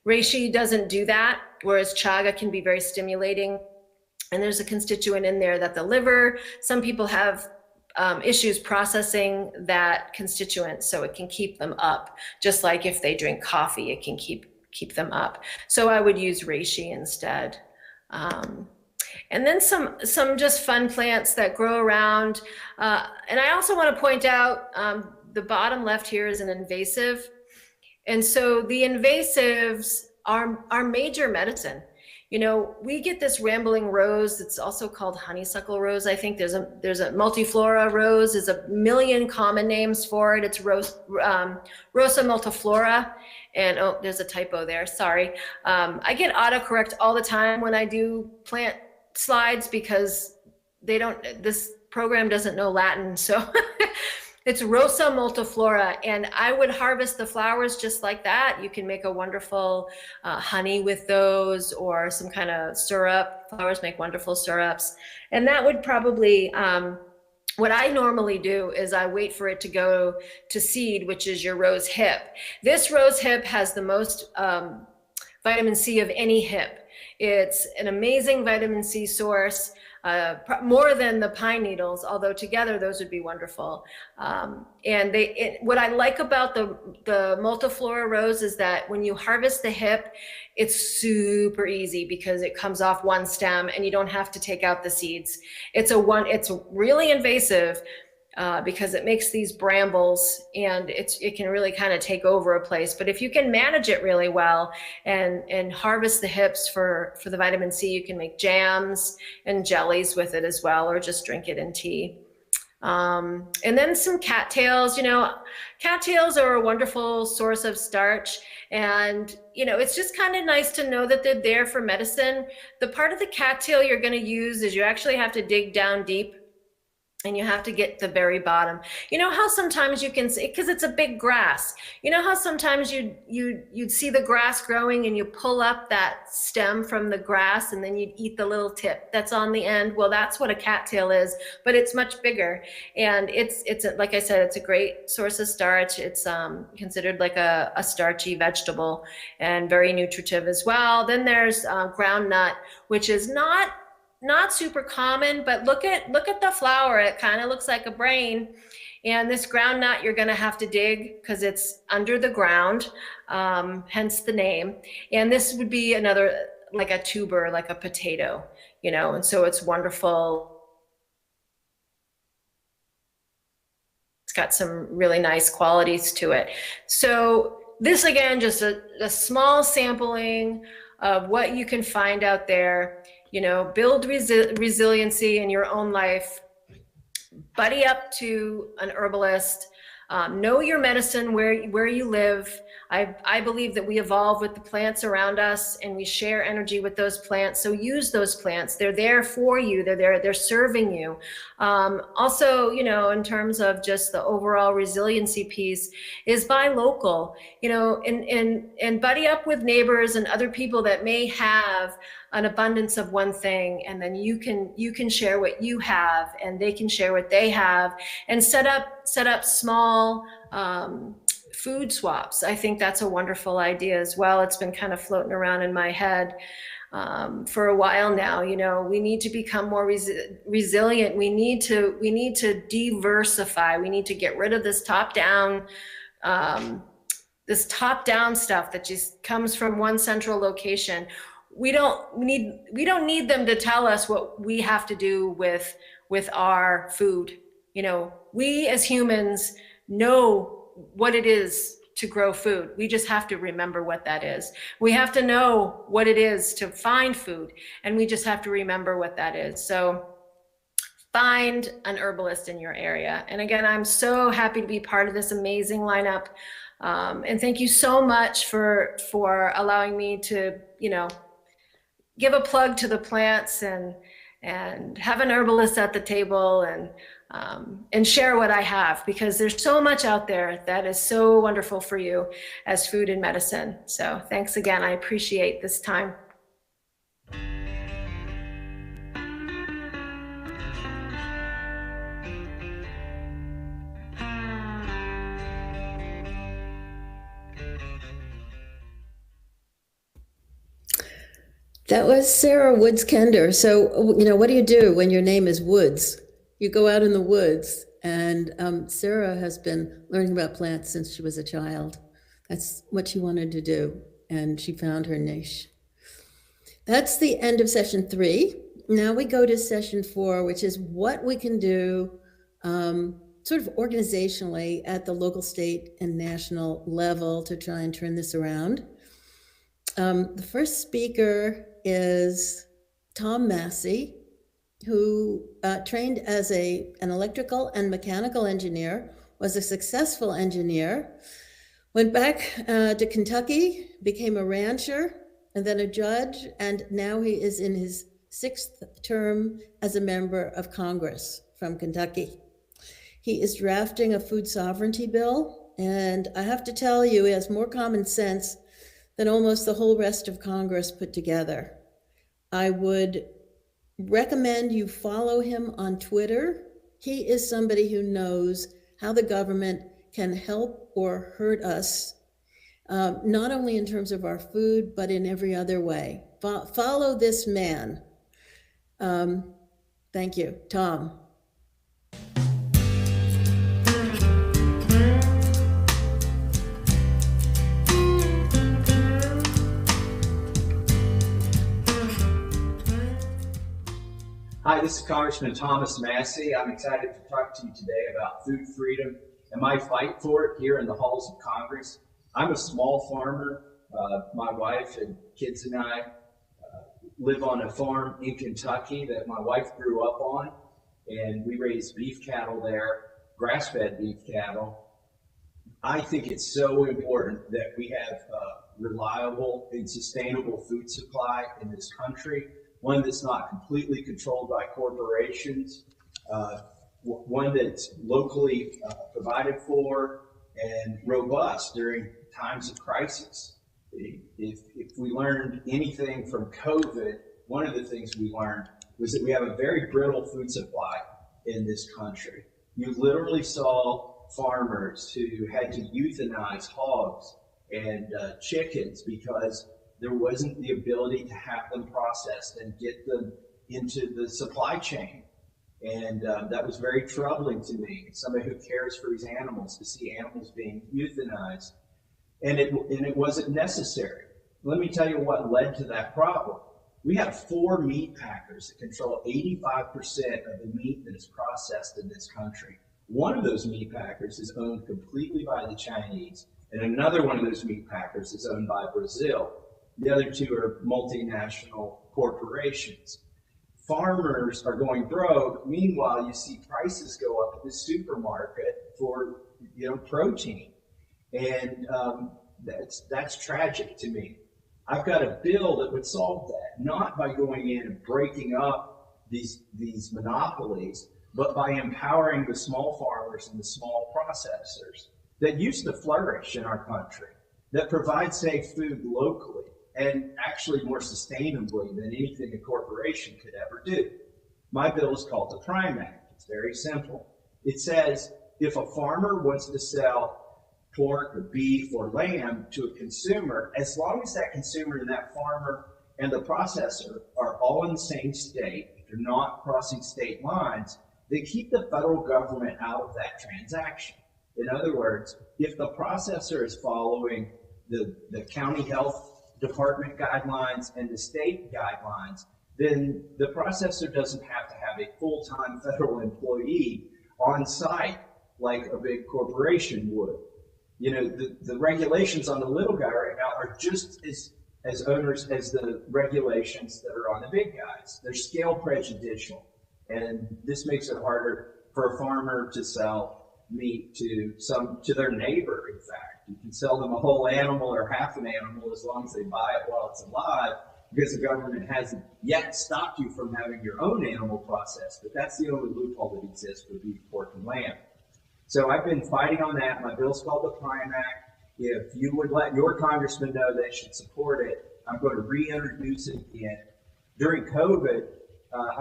N: Reishi doesn't do that, whereas chaga can be very stimulating. And there's a constituent in there that the liver, some people have issues processing that constituent, so it can keep them up. Just like if they drink coffee, it can keep them up. So I would use reishi instead. And then some just fun plants that grow around. And I also want to point out the bottom left here is an invasive. And so the invasives are major medicine. You know, we get this rambling rose. It's also called honeysuckle rose. I think there's a multiflora rose. There's a million common names for it. It's Rosa multiflora. And oh, there's a typo there. Sorry. I get autocorrect all the time when I do plant slides because this program doesn't know Latin. So it's Rosa multiflora, and I would harvest the flowers just like that. You can make a wonderful honey with those, or some kind of syrup. Flowers make wonderful syrups. And that would probably, what I normally do is I wait for it to go to seed, which is your rose hip. This rose hip has the most vitamin C of any hip. It's an amazing vitamin C source. More than the pine needles, although together those would be wonderful. And what I like about the multiflora rose is that when you harvest the hip, it's super easy because it comes off one stem and you don't have to take out the seeds. It's really invasive because it makes these brambles, and it can really kind of take over a place. But if you can manage it really well and harvest the hips for the vitamin C, you can make jams and jellies with it as well, or just drink it in tea. And then some cattails. You know, cattails are a wonderful source of starch. And, you know, it's just kind of nice to know that they're there for medicine. The part of the cattail you're going to use is you actually have to dig down deep. and you have to get the very bottom. You know how sometimes you can see, because it's a big grass, you know how sometimes you'd see the grass growing and you pull up that stem from the grass and then you'd eat the little tip that's on the end? Well, that's what a cattail is, but it's much bigger. And like I said, it's a great source of starch. It's considered like a starchy vegetable and very nutritive as well. Then there's groundnut, which is not super common, but look at the flower. It kind of looks like a brain. And this groundnut, you're going to have to dig because it's under the ground, hence the name. And this would be another, like a tuber, like a potato, you know, and so it's wonderful. It's got some really nice qualities to it. So this, again, just a small sampling of what you can find out there. You know, build resiliency in your own life, buddy up to an herbalist, know your medicine where you live. I believe that we evolve with the plants around us and we share energy with those plants. So use those plants. They're there for you. They're serving you. Also, you know, in terms of just the overall resiliency piece, is buy local, you know, and buddy up with neighbors and other people that may have an abundance of one thing, and then you can share what you have and they can share what they have, and set up small food swaps. I think that's a wonderful idea as well. It's been kind of floating around in my head for a while now. You know, we need to become more resilient. We need to diversify. We need to get rid of this top-down stuff that just comes from one central location. We don't need them to tell us what we have to do with our food. You know, we as humans know what it is to grow food. We just have to remember what that is. We have to know what it is to find food, and we just have to remember what that is. So find an herbalist in your area. And again, I'm so happy to be part of this amazing lineup. And thank you so much for allowing me to, you know, give a plug to the plants and have an herbalist at the table and share what I have, because there's so much out there that is so wonderful for you as food and medicine. So thanks again. I appreciate this time.
A: That was Sarah Woods Kender. So, you know, what do you do when your name is Woods? You go out in the woods, and Sarah has been learning about plants since she was a child. That's what she wanted to do, and she found her niche. That's the end of session 3. Now we go to session 4, which is what we can do sort of organizationally at the local, state, and national level to try and turn this around. The first speaker is Tom Massey, who trained as an electrical and mechanical engineer, was a successful engineer, went back to Kentucky, became a rancher, and then a judge, and now he is in his 6th term as a member of Congress from Kentucky. He is drafting a food sovereignty bill, and I have to tell you, he has more common sense than almost the whole rest of Congress put together. I would recommend you follow him on Twitter. He is somebody who knows how the government can help or hurt us, not only in terms of our food, but in every other way. Follow this man. Thank you. Tom.
O: Hi, this is Congressman Thomas Massey. I'm excited to talk to you today about food freedom and my fight for it here in the halls of Congress. I'm a small farmer. My wife and kids and I live on a farm in Kentucky that my wife grew up on, and we raise beef cattle there, grass-fed beef cattle. I think it's so important that we have a reliable and sustainable food supply in this country, one that's not completely controlled by corporations. one that's locally provided for and robust during times of crisis. If we learned anything from COVID, one of the things we learned was that we have a very brittle food supply in this country. You literally saw farmers who had to euthanize hogs and chickens because there wasn't the ability to have them processed and get them into the supply chain. And that was very troubling to me, somebody who cares for his animals, to see animals being euthanized. And it wasn't necessary. Let me tell you what led to that problem. We have 4 meat packers that control 85% of the meat that is processed in this country. One of those meat packers is owned completely by the Chinese, and another one of those meat packers is owned by Brazil. The other 2 are multinational corporations. Farmers are going broke. Meanwhile, you see prices go up at the supermarket for protein, and that's tragic to me. I've got a bill that would solve that, not by going in and breaking up these monopolies, but by empowering the small farmers and the small processors that used to flourish in our country, that provide safe food locally and actually more sustainably than anything a corporation could ever do. My bill is called the Prime Act. It's very simple. It says if a farmer wants to sell pork or beef or lamb to a consumer, as long as that consumer and that farmer and the processor are all in the same state, they're not crossing state lines, they keep the federal government out of that transaction. In other words, if the processor is following the county health department guidelines and the state guidelines, then the processor doesn't have to have a full-time federal employee on site like a big corporation would. The regulations on the little guy right now are just as onerous as the regulations that are on the big guys. They're scale prejudicial, and this makes it harder for a farmer to sell meat to their neighbor. In fact, you can sell them a whole animal or half an animal as long as they buy it while it's alive, because the government hasn't yet stopped you from having your own animal processed. But that's the only loophole that exists for beef, pork, and lamb. So I've been fighting on that. My bill's called the Prime Act. If you would let your congressman know they should support it, I'm going to reintroduce it again. During COVID,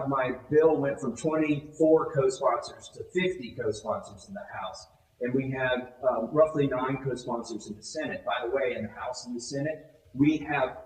O: my bill went from 24 co-sponsors to 50 co-sponsors in the House. And we have roughly 9 co-sponsors in the Senate. By the way, in the House and the Senate, we have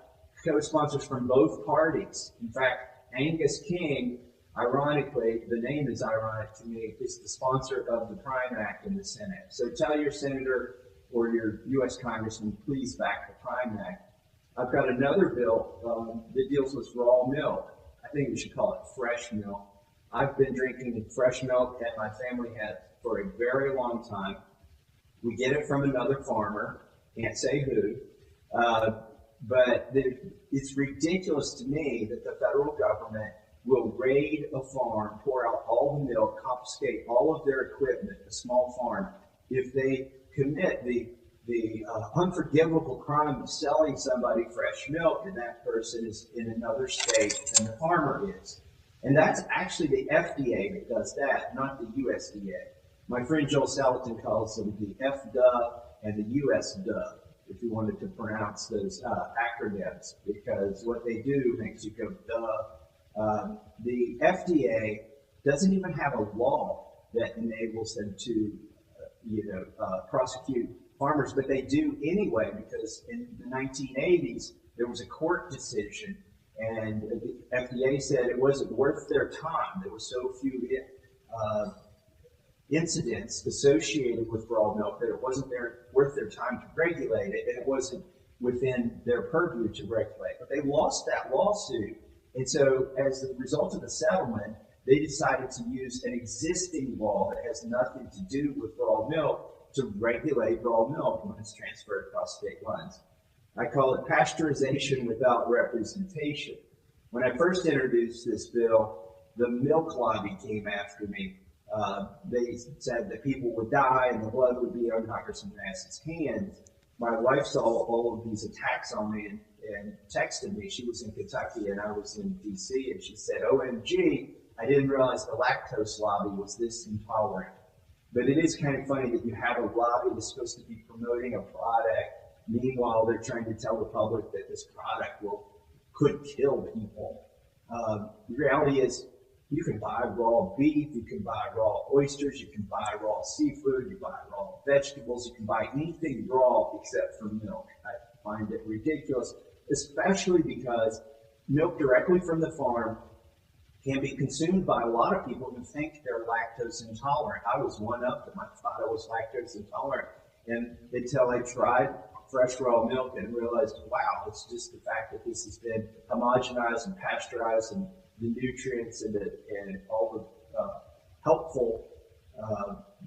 O: co-sponsors from both parties. In fact, Angus King, ironically, the name is ironic to me, is the sponsor of the Prime Act in the Senate. So tell your senator or your U.S. congressman, please back the Prime Act. I've got another bill that deals with raw milk. I think we should call it fresh milk. I've been drinking fresh milk, and my family has for a very long time. We get it from another farmer, can't say who, but it's ridiculous to me that the federal government will raid a farm, pour out all the milk, confiscate all of their equipment, a small farm, if they commit the unforgivable crime of selling somebody fresh milk, and that person is in another state than the farmer is. And that's actually the FDA that does that, not the USDA. My friend Joel Salatin calls them the FDA and the USDA, if you wanted to pronounce those acronyms, because what they do makes you go, duh. The FDA doesn't even have a law that enables them to, prosecute farmers, but they do anyway, because in the 1980s, there was a court decision, and the FDA said it wasn't worth their time. There were so few incidents associated with raw milk that it wasn't worth their time to regulate it, and it wasn't within their purview to regulate. But they lost that lawsuit, and so as a result of the settlement, they decided to use an existing law that has nothing to do with raw milk to regulate raw milk when it's transferred across state lines. I call it pasteurization without representation. When I first introduced this bill, the milk lobby came after me. They said that people would die and the blood would be on Congressman Massey's hands. My wife saw all of these attacks on me and texted me. She was in Kentucky and I was in DC, and she said, OMG, I didn't realize the lactose lobby was this intolerant. But it is kind of funny that you have a lobby that's supposed to be promoting a product. Meanwhile, they're trying to tell the public that this product could kill people. The reality is, you can buy raw beef, you can buy raw oysters, you can buy raw seafood, you buy raw vegetables, you can buy anything raw except for milk. I find it ridiculous, especially because milk directly from the farm can be consumed by a lot of people who think they're lactose intolerant. I was one of them. I thought I was lactose intolerant. And until I tried fresh raw milk and realized, wow, it's just the fact that this has been homogenized and pasteurized, and the nutrients and all the helpful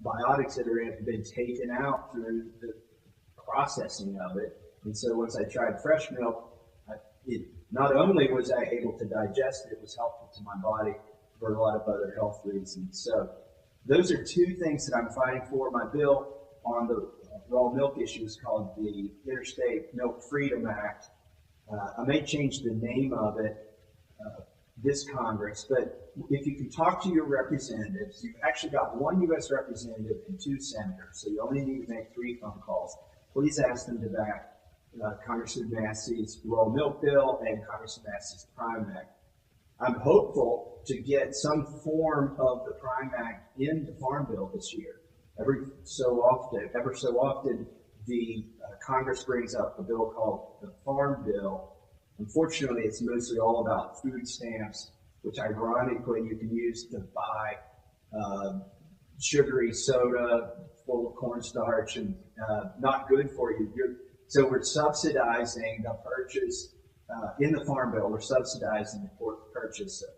O: biotics that are in it have been taken out through the processing of it. And so once I tried fresh milk, not only was I able to digest it, it was helpful to my body for a lot of other health reasons. So those are two things that I'm fighting for. My bill on the raw milk issue is called the Interstate Milk Freedom Act. I may change the name of it this Congress, but if you can talk to your representatives, you've actually got one U.S. representative and 2 senators, so you only need to make 3 phone calls. Please ask them to back Congressman Massey's raw milk bill and Congressman Massey's Prime Act. I'm hopeful to get some form of the Prime Act in the Farm Bill this year. Ever so often, the Congress brings up a bill called the Farm Bill. Unfortunately, it's mostly all about food stamps, which ironically you can use to buy sugary soda full of cornstarch and not good for you. So we're subsidizing the purchase in the Farm Bill. We're subsidizing the purchase of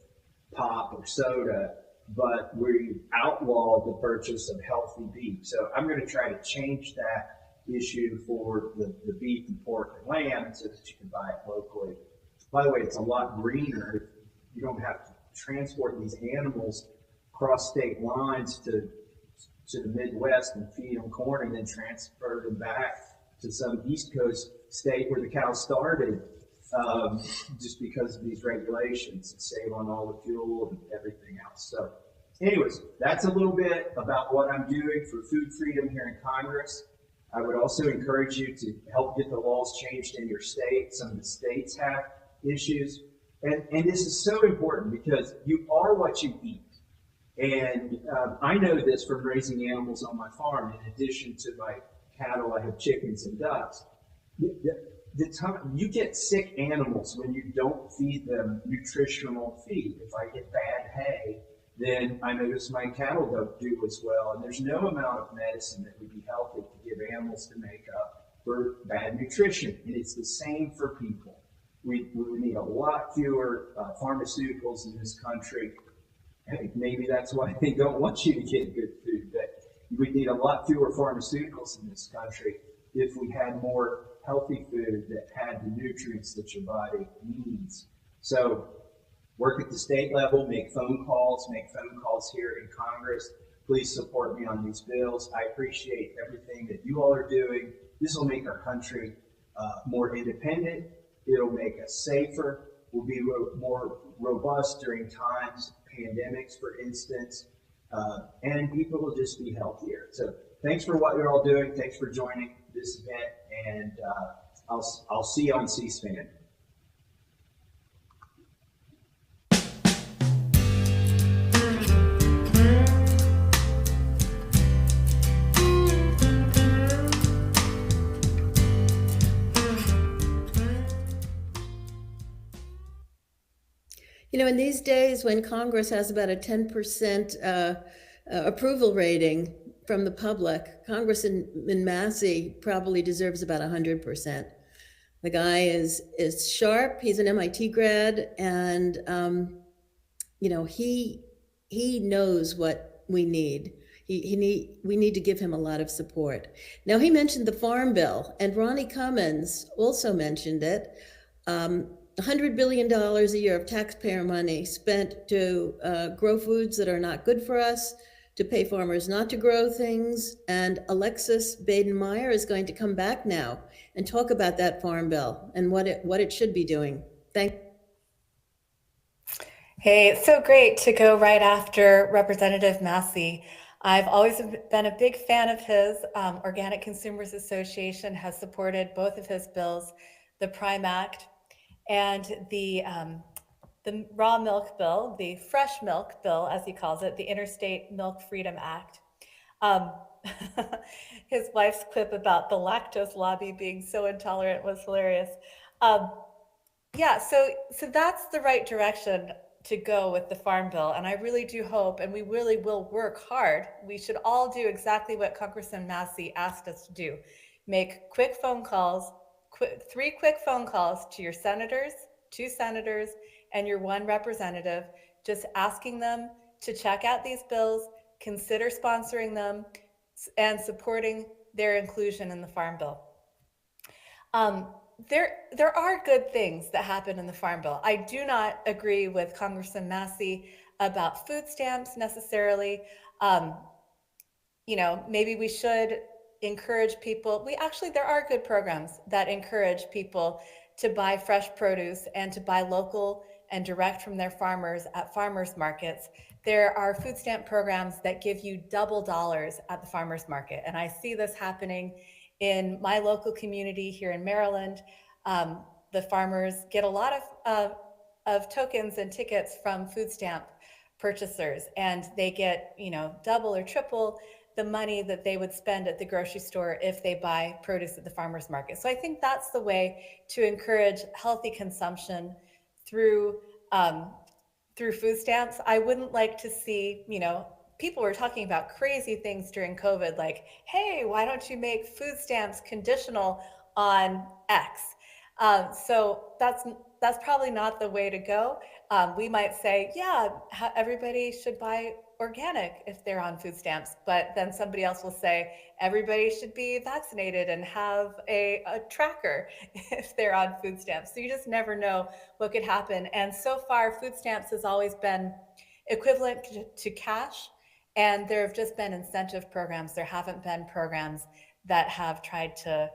O: pop or soda, but we outlaw the purchase of healthy beef. So I'm going to try to change that issue for the beef and pork and lamb so that you can buy it locally. By the way, it's a lot greener. You don't have to transport these animals across state lines to the Midwest and feed them corn and then transfer them back to some East Coast state where the cow started, just because of these regulations, and save on all the fuel and everything else. So anyways, that's a little bit about what I'm doing for food freedom here in Congress. I would also encourage you to help get the laws changed in your state. Some of the states have issues. And this is so important because you are what you eat. And I know this from raising animals on my farm. In addition to my cattle, I have chickens and ducks. The time you get sick animals when you don't feed them nutritional feed. If I get bad hay, then I notice my cattle don't do as well. And there's no amount of medicine that would be healthy to give animals to make up for bad nutrition. And it's the same for people. We need a lot fewer pharmaceuticals in this country. Hey, maybe that's why they don't want you to get good food. But we need a lot fewer pharmaceuticals in this country if we had more healthy food that had the nutrients that your body needs. So work at the state level, make phone calls here in Congress. Please support me on these bills. I appreciate everything that you all are doing. This will make our country more independent. It'll make us safer. We'll be more robust during times, pandemics, for instance, and people will just be healthier. So thanks for what you're all doing. Thanks for joining this event, and I'll see you on C-SPAN.
A: You know, in these days when Congress has about a 10% approval rating from the public, Congressman Massey probably deserves about 100%. The guy is sharp. He's an MIT grad, and you know, he knows what we need. We need to give him a lot of support. Now, he mentioned the Farm Bill, and Ronnie Cummins also mentioned it. $100 billion a year of taxpayer money spent to grow foods that are not good for us, to pay farmers not to grow things. And Alexis Baden-Meyer is going to come back now and talk about that Farm Bill and what it should be doing.
L: Hey, it's so great to go right after Representative Massey. I've always been a big fan of his. Organic Consumers Association has supported both of his bills, the Prime Act and the raw milk bill, the fresh milk bill, as he calls it, the Interstate Milk Freedom Act. His wife's clip about the lactose lobby being so intolerant was hilarious. Yeah, so that's the right direction to go with the Farm Bill, and I really do hope, and we really will work hard. We should all do exactly what Congressman Massey asked us to do: make quick phone calls, 3 quick phone calls to your senators, 2 senators, and your 1 representative, just asking them to check out these bills, consider sponsoring them, and supporting their inclusion in the Farm Bill. There are good things that happen in the Farm Bill. I do not agree with Congressman Massey about food stamps necessarily. You know, maybe we should encourage people. There are good programs that encourage people to buy fresh produce and to buy local and direct from their farmers at farmers markets. There are food stamp programs that give you double dollars at the farmers market. And I see this happening in my local community here in Maryland. The farmers get a lot of tokens and tickets from food stamp purchasers, and they get, you know, double or triple the money that they would spend at the grocery store if they buy produce at the farmers market. So I think that's the way to encourage healthy consumption through food stamps. I wouldn't like to see, you know, people were talking about crazy things during COVID, like, hey, why don't you make food stamps conditional on X? So that's probably not the way to go. We might say, yeah, everybody should buy organic if they're on food stamps, but then somebody else will say everybody should be vaccinated and have a tracker if they're on food stamps. So you just never know what could happen. And so far, food stamps has always been equivalent to cash, and there have just been incentive programs. There haven't been programs that have tried to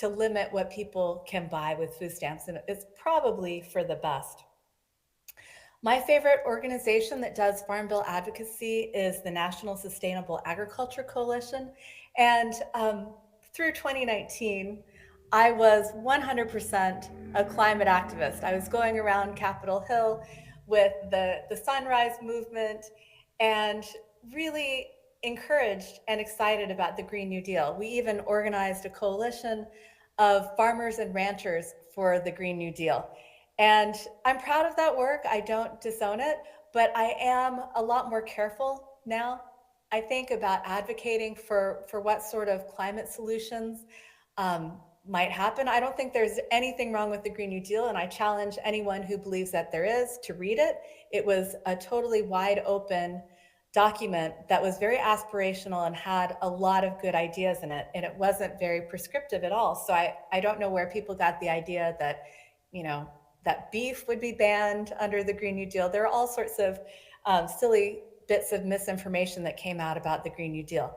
L: limit what people can buy with food stamps, and it's probably for the best. My favorite organization that does Farm Bill advocacy is the National Sustainable Agriculture Coalition. And through 2019, I was 100% a climate activist. I was going around Capitol Hill with the Sunrise Movement and really encouraged and excited about the Green New Deal. We even organized a coalition of farmers and ranchers for the Green New Deal. And I'm proud of that work. I don't disown it, but I am a lot more careful now, I think, about advocating for what sort of climate solutions might happen. I don't think there's anything wrong with the Green New Deal, and I challenge anyone who believes that there is to read it. It was a totally wide open document that was very aspirational and had a lot of good ideas in it, and it wasn't very prescriptive at all. So I don't know where people got the idea that, you know, that beef would be banned under the Green New Deal. There are all sorts of silly bits of misinformation that came out about the Green New Deal.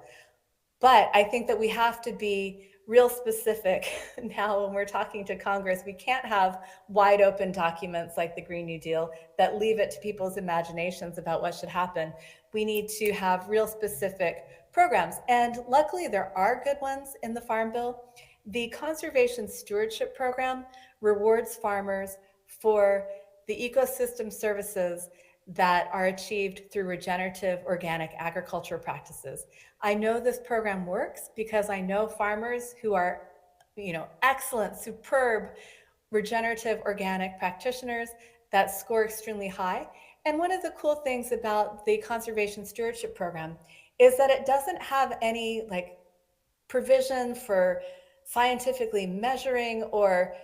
L: But I think that we have to be real specific now when we're talking to Congress. We can't have wide open documents like the Green New Deal that leave it to people's imaginations about what should happen. We need to have real specific programs. And luckily there are good ones in the Farm Bill. The Conservation Stewardship Program rewards farmers for the ecosystem services that are achieved through regenerative organic agriculture practices. I know this program works because I know farmers who are, you know, excellent, superb regenerative organic practitioners that score extremely high. And one of the cool things about the Conservation Stewardship Program is that it doesn't have any like provision for scientifically measuring or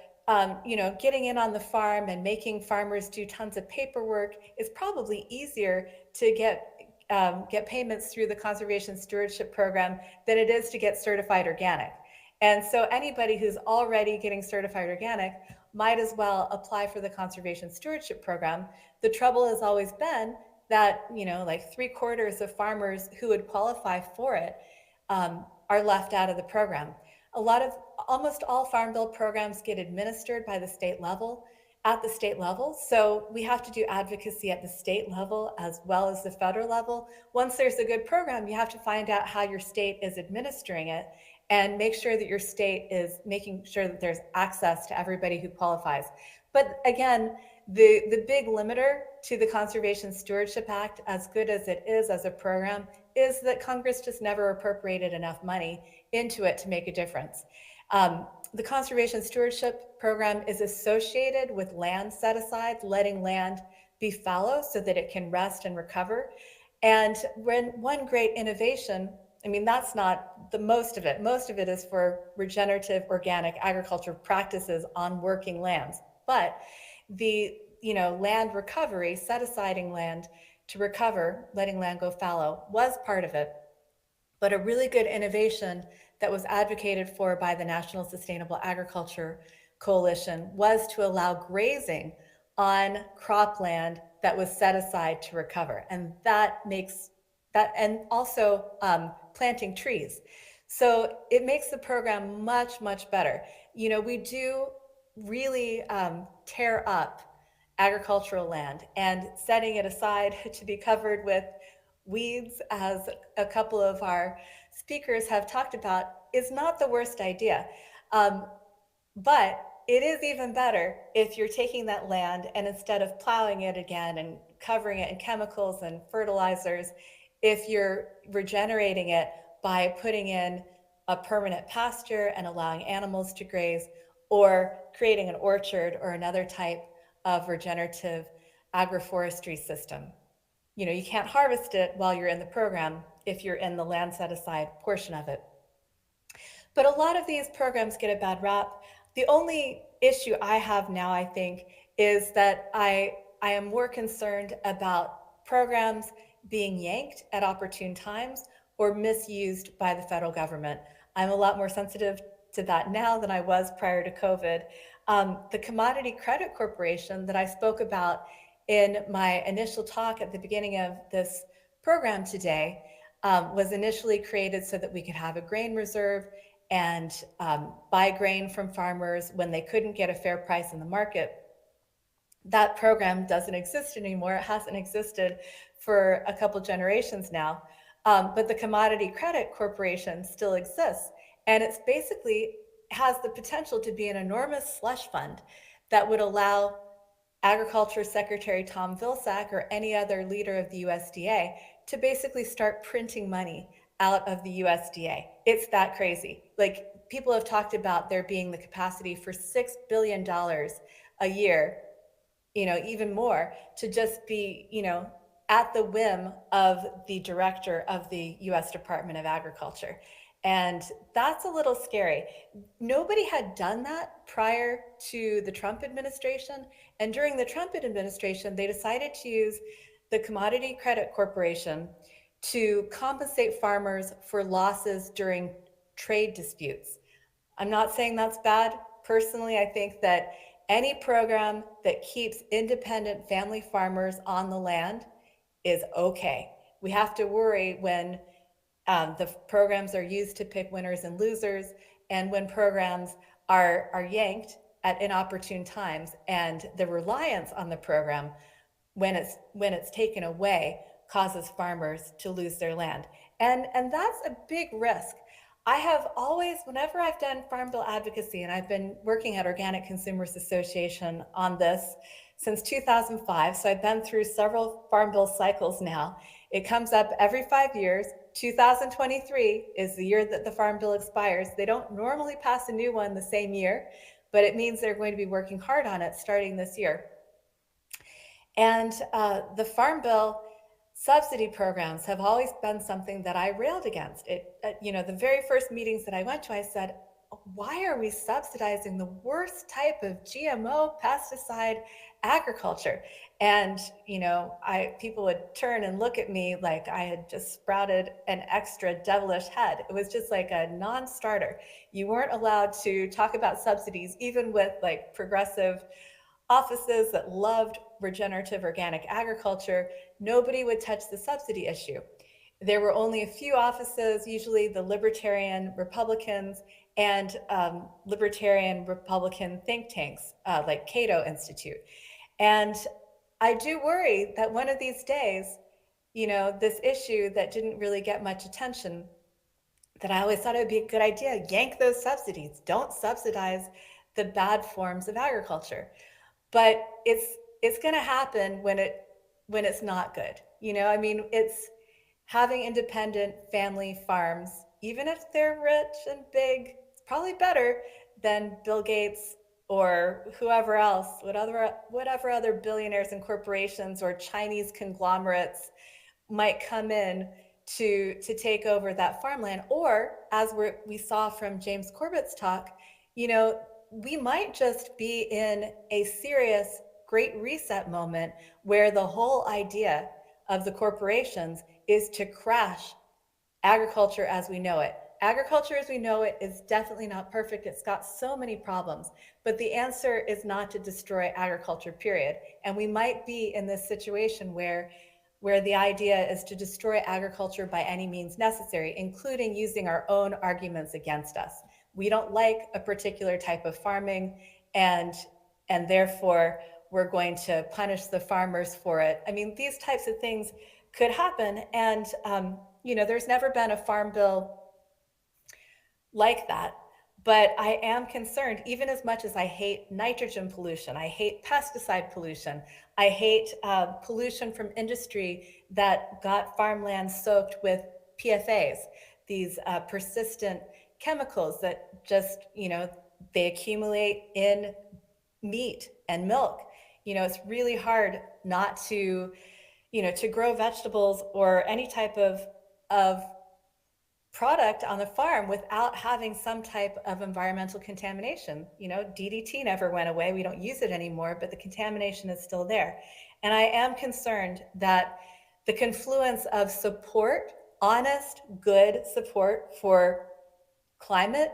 L: you know, getting in on the farm and making farmers do tons of paperwork. Is probably easier to get payments through the Conservation Stewardship Program than it is to get certified organic. And so anybody who's already getting certified organic might as well apply for the Conservation Stewardship Program. The trouble has always been that, you know, like 3/4 of farmers who would qualify for it are left out of the program. Almost all Farm Bill programs get administered by the state level. at the state level. So we have to do advocacy at the state level as well as the federal level. Once there's a good program, you have to find out how your state is administering it and make sure that your state is making sure that there's access to everybody who qualifies. But again, the big limiter to the Conservation Stewardship Act, as good as it is as a program, is that Congress just never appropriated enough money into it to make a difference. The Conservation Stewardship Program is associated with land set-aside, letting land be fallow so that it can rest and recover. And when one great innovation, I mean, that's not the most of it. Most of it is for regenerative organic agriculture practices on working lands. But the land recovery, set-asiding land to recover, letting land go fallow, was part of it. But a really good innovation that was advocated for by the National Sustainable Agriculture Coalition was to allow grazing on cropland that was set aside to recover. And that makes that, and also planting trees. So it makes the program much, much better. We do really tear up agricultural land, and setting it aside to be covered with weeds, as a couple of our speakers have talked about, is not the worst idea. But it is even better if you're taking that land and instead of plowing it again and covering it in chemicals and fertilizers, if you're regenerating it by putting in a permanent pasture and allowing animals to graze, or creating an orchard or another type of regenerative agroforestry system. You can't harvest it while you're in the program if you're in the land set aside portion of it. But a lot of these programs get a bad rap. The only issue I have now, I think, is that I am more concerned about programs being yanked at opportune times or misused by the federal government. I'm a lot more sensitive to that now than I was prior to COVID. The Commodity Credit Corporation that I spoke about in my initial talk at the beginning of this program today was initially created so that we could have a grain reserve and buy grain from farmers when they couldn't get a fair price in the market. That program doesn't exist anymore. It hasn't existed for a couple generations now. But the Commodity Credit Corporation still exists. And it's basically has the potential to be an enormous slush fund that would allow Agriculture Secretary Tom Vilsack or any other leader of the USDA to basically start printing money out of the USDA. It's that crazy. Like, people have talked about there being the capacity for $6 billion a year, even more, to just be, at the whim of the director of the US Department of Agriculture. And that's a little scary. Nobody had done that prior to the Trump administration. And during the Trump administration, they decided to use the Commodity Credit Corporation to compensate farmers for losses during trade disputes. I'm not saying that's bad. Personally, I think that any program that keeps independent family farmers on the land is okay. We have to worry when the programs are used to pick winners and losers, and when programs are yanked at inopportune times, and the reliance on the program, when it's taken away, causes farmers to lose their land. And that's a big risk. I have always, whenever I've done Farm Bill advocacy, and I've been working at Organic Consumers Association on this since 2005, so I've been through several Farm Bill cycles now. It comes up every 5 years. 2023 is the year that the Farm Bill expires. They don't normally pass a new one the same year, but it means they're going to be working hard on it starting this year. And the Farm Bill subsidy programs have always been something that I railed against. The very first meetings that I went to, I said, why are we subsidizing the worst type of GMO pesticide agriculture? And, people would turn and look at me like I had just sprouted an extra devilish head. It was just like a non-starter. You weren't allowed to talk about subsidies, even with like progressive offices that loved regenerative organic agriculture. Nobody would touch the subsidy issue. There were only a few offices, usually the Libertarian Republicans and libertarian Republican think tanks like Cato Institute. And I do worry that one of these days, you know, this issue that didn't really get much attention, that I always thought it would be a good idea, yank those subsidies. Don't subsidize the bad forms of agriculture. But it's going to happen when it's not good. You know, I mean, it's having independent family farms, even if they're rich and big, it's probably better than Bill Gates or whoever else, whatever other billionaires and corporations or Chinese conglomerates might come in to take over that farmland. Or as we saw from James Corbett's talk, you know, we might just be in a serious great reset moment where the whole idea of the corporations is to crash agriculture as we know it. Agriculture as we know it is definitely not perfect. It's got so many problems, but the answer is not to destroy agriculture, period. And we might be in this situation where the idea is to destroy agriculture by any means necessary, including using our own arguments against us. We don't like a particular type of farming, and therefore we're going to punish the farmers for it. I mean, these types of things could happen. And, you know, there's never been a farm bill like that. But I am concerned, even as much as I hate nitrogen pollution, I hate pesticide pollution, I hate pollution from industry that got farmland soaked with PFAs, these persistent chemicals that just, you know, they accumulate in meat and milk. You know, it's really hard not to, you know, to grow vegetables or any type of product on the farm without having some type of environmental contamination. You know, DDT never went away. We don't use it anymore, but the contamination is still there. And I am concerned that the confluence of support, honest, good support for climate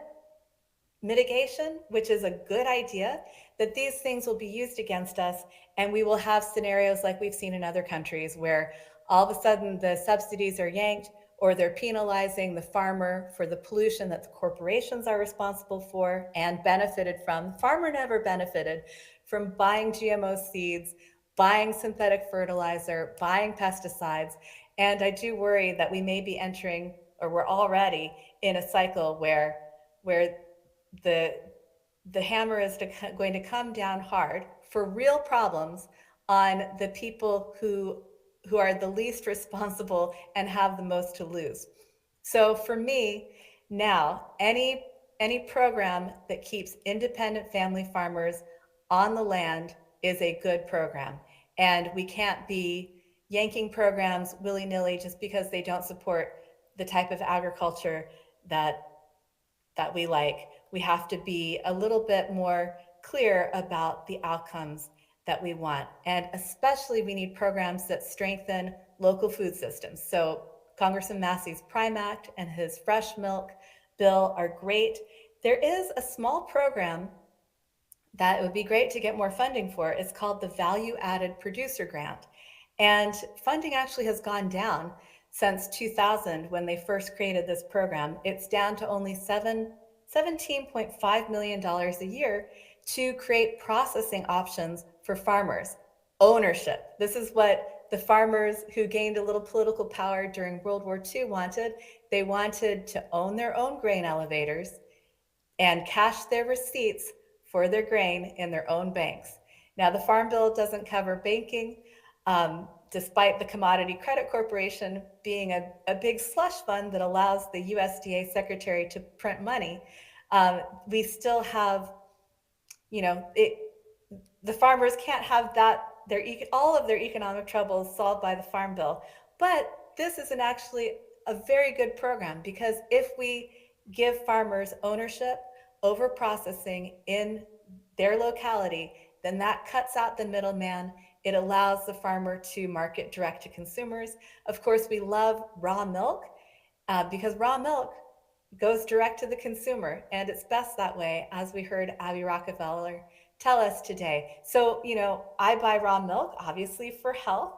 L: mitigation, which is a good idea, that these things will be used against us, and we will have scenarios like we've seen in other countries where all of a sudden the subsidies are yanked, or they're penalizing the farmer for the pollution that the corporations are responsible for and benefited from. The farmer never benefited from buying GMO seeds, buying synthetic fertilizer, buying pesticides. And I do worry that we may be entering, or we're already in a cycle where the hammer is going to come down hard for real problems on the people who are the least responsible and have the most to lose. So for me, now, any program that keeps independent family farmers on the land is a good program. And we can't be yanking programs willy-nilly just because they don't support the type of agriculture that we like. We have to be a little bit more clear about the outcomes that we want. And especially we need programs that strengthen local food systems. So Congressman Massey's Prime Act and his fresh milk bill are great. There is a small program that it would be great to get more funding for. It's called the Value Added Producer Grant. And funding actually has gone down since 2000 when they first created this program. It's down to only $17.5 million a year to create processing options for farmers. Ownership. This is what the farmers who gained a little political power during World War II wanted. They wanted to own their own grain elevators and cash their receipts for their grain in their own banks. Now, the Farm Bill doesn't cover banking, despite the Commodity Credit Corporation being a big slush fund that allows the USDA secretary to print money. We still have, you know, the farmers can't have all of their economic troubles solved by the Farm Bill. But this isn't actually a very good program, because if we give farmers ownership over processing in their locality, then that cuts out the middleman. It allows the farmer to market direct to consumers. Of course, we love raw milk because raw milk goes direct to the consumer, and it's best that way, as we heard Abby Rockefeller tell us today. So, you know, I buy raw milk, obviously for health,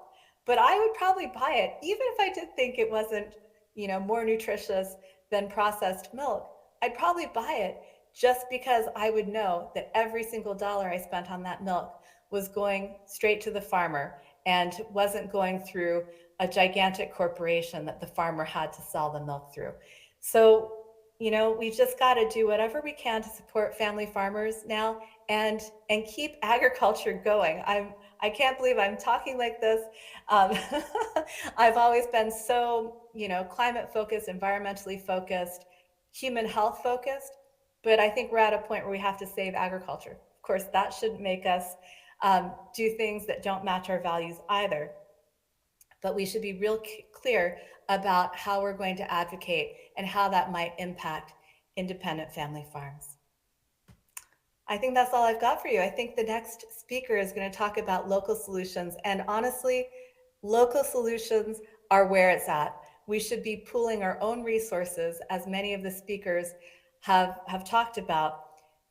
L: but I would probably buy it, even if I did think it wasn't, you know, more nutritious than processed milk. I'd probably buy it just because I would know that every single dollar I spent on that milk was going straight to the farmer and wasn't going through a gigantic corporation that the farmer had to sell the milk through. So, you know, we've just got to do whatever we can to support family farmers now and keep agriculture going. I can't believe I'm talking like this. I've always been so, you know, climate focused, environmentally focused, human health focused, but I think we're at a point where we have to save agriculture. Of course, that shouldn't make us do things that don't match our values either. But we should be real clear about how we're going to advocate and how that might impact independent family farms. I think that's all I've got for you. I think the next speaker is going to talk about local solutions. And honestly, local solutions are where it's at. We should be pooling our own resources, as many of the speakers have talked about,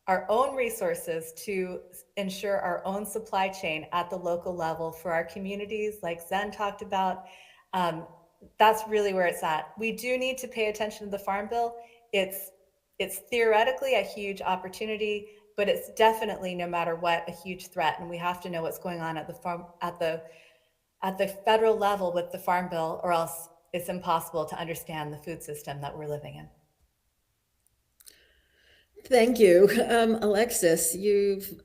L: our own resources to ensure our own supply chain at the local level for our communities, like Zen talked about. That's really where it's at. We do need to pay attention to the Farm Bill. It's theoretically a huge opportunity, but it's definitely, no matter what, a huge threat. And we have to know what's going on at the federal level with the Farm Bill, or else it's impossible to understand the food system that we're living in.
A: Thank you. Alexis, you've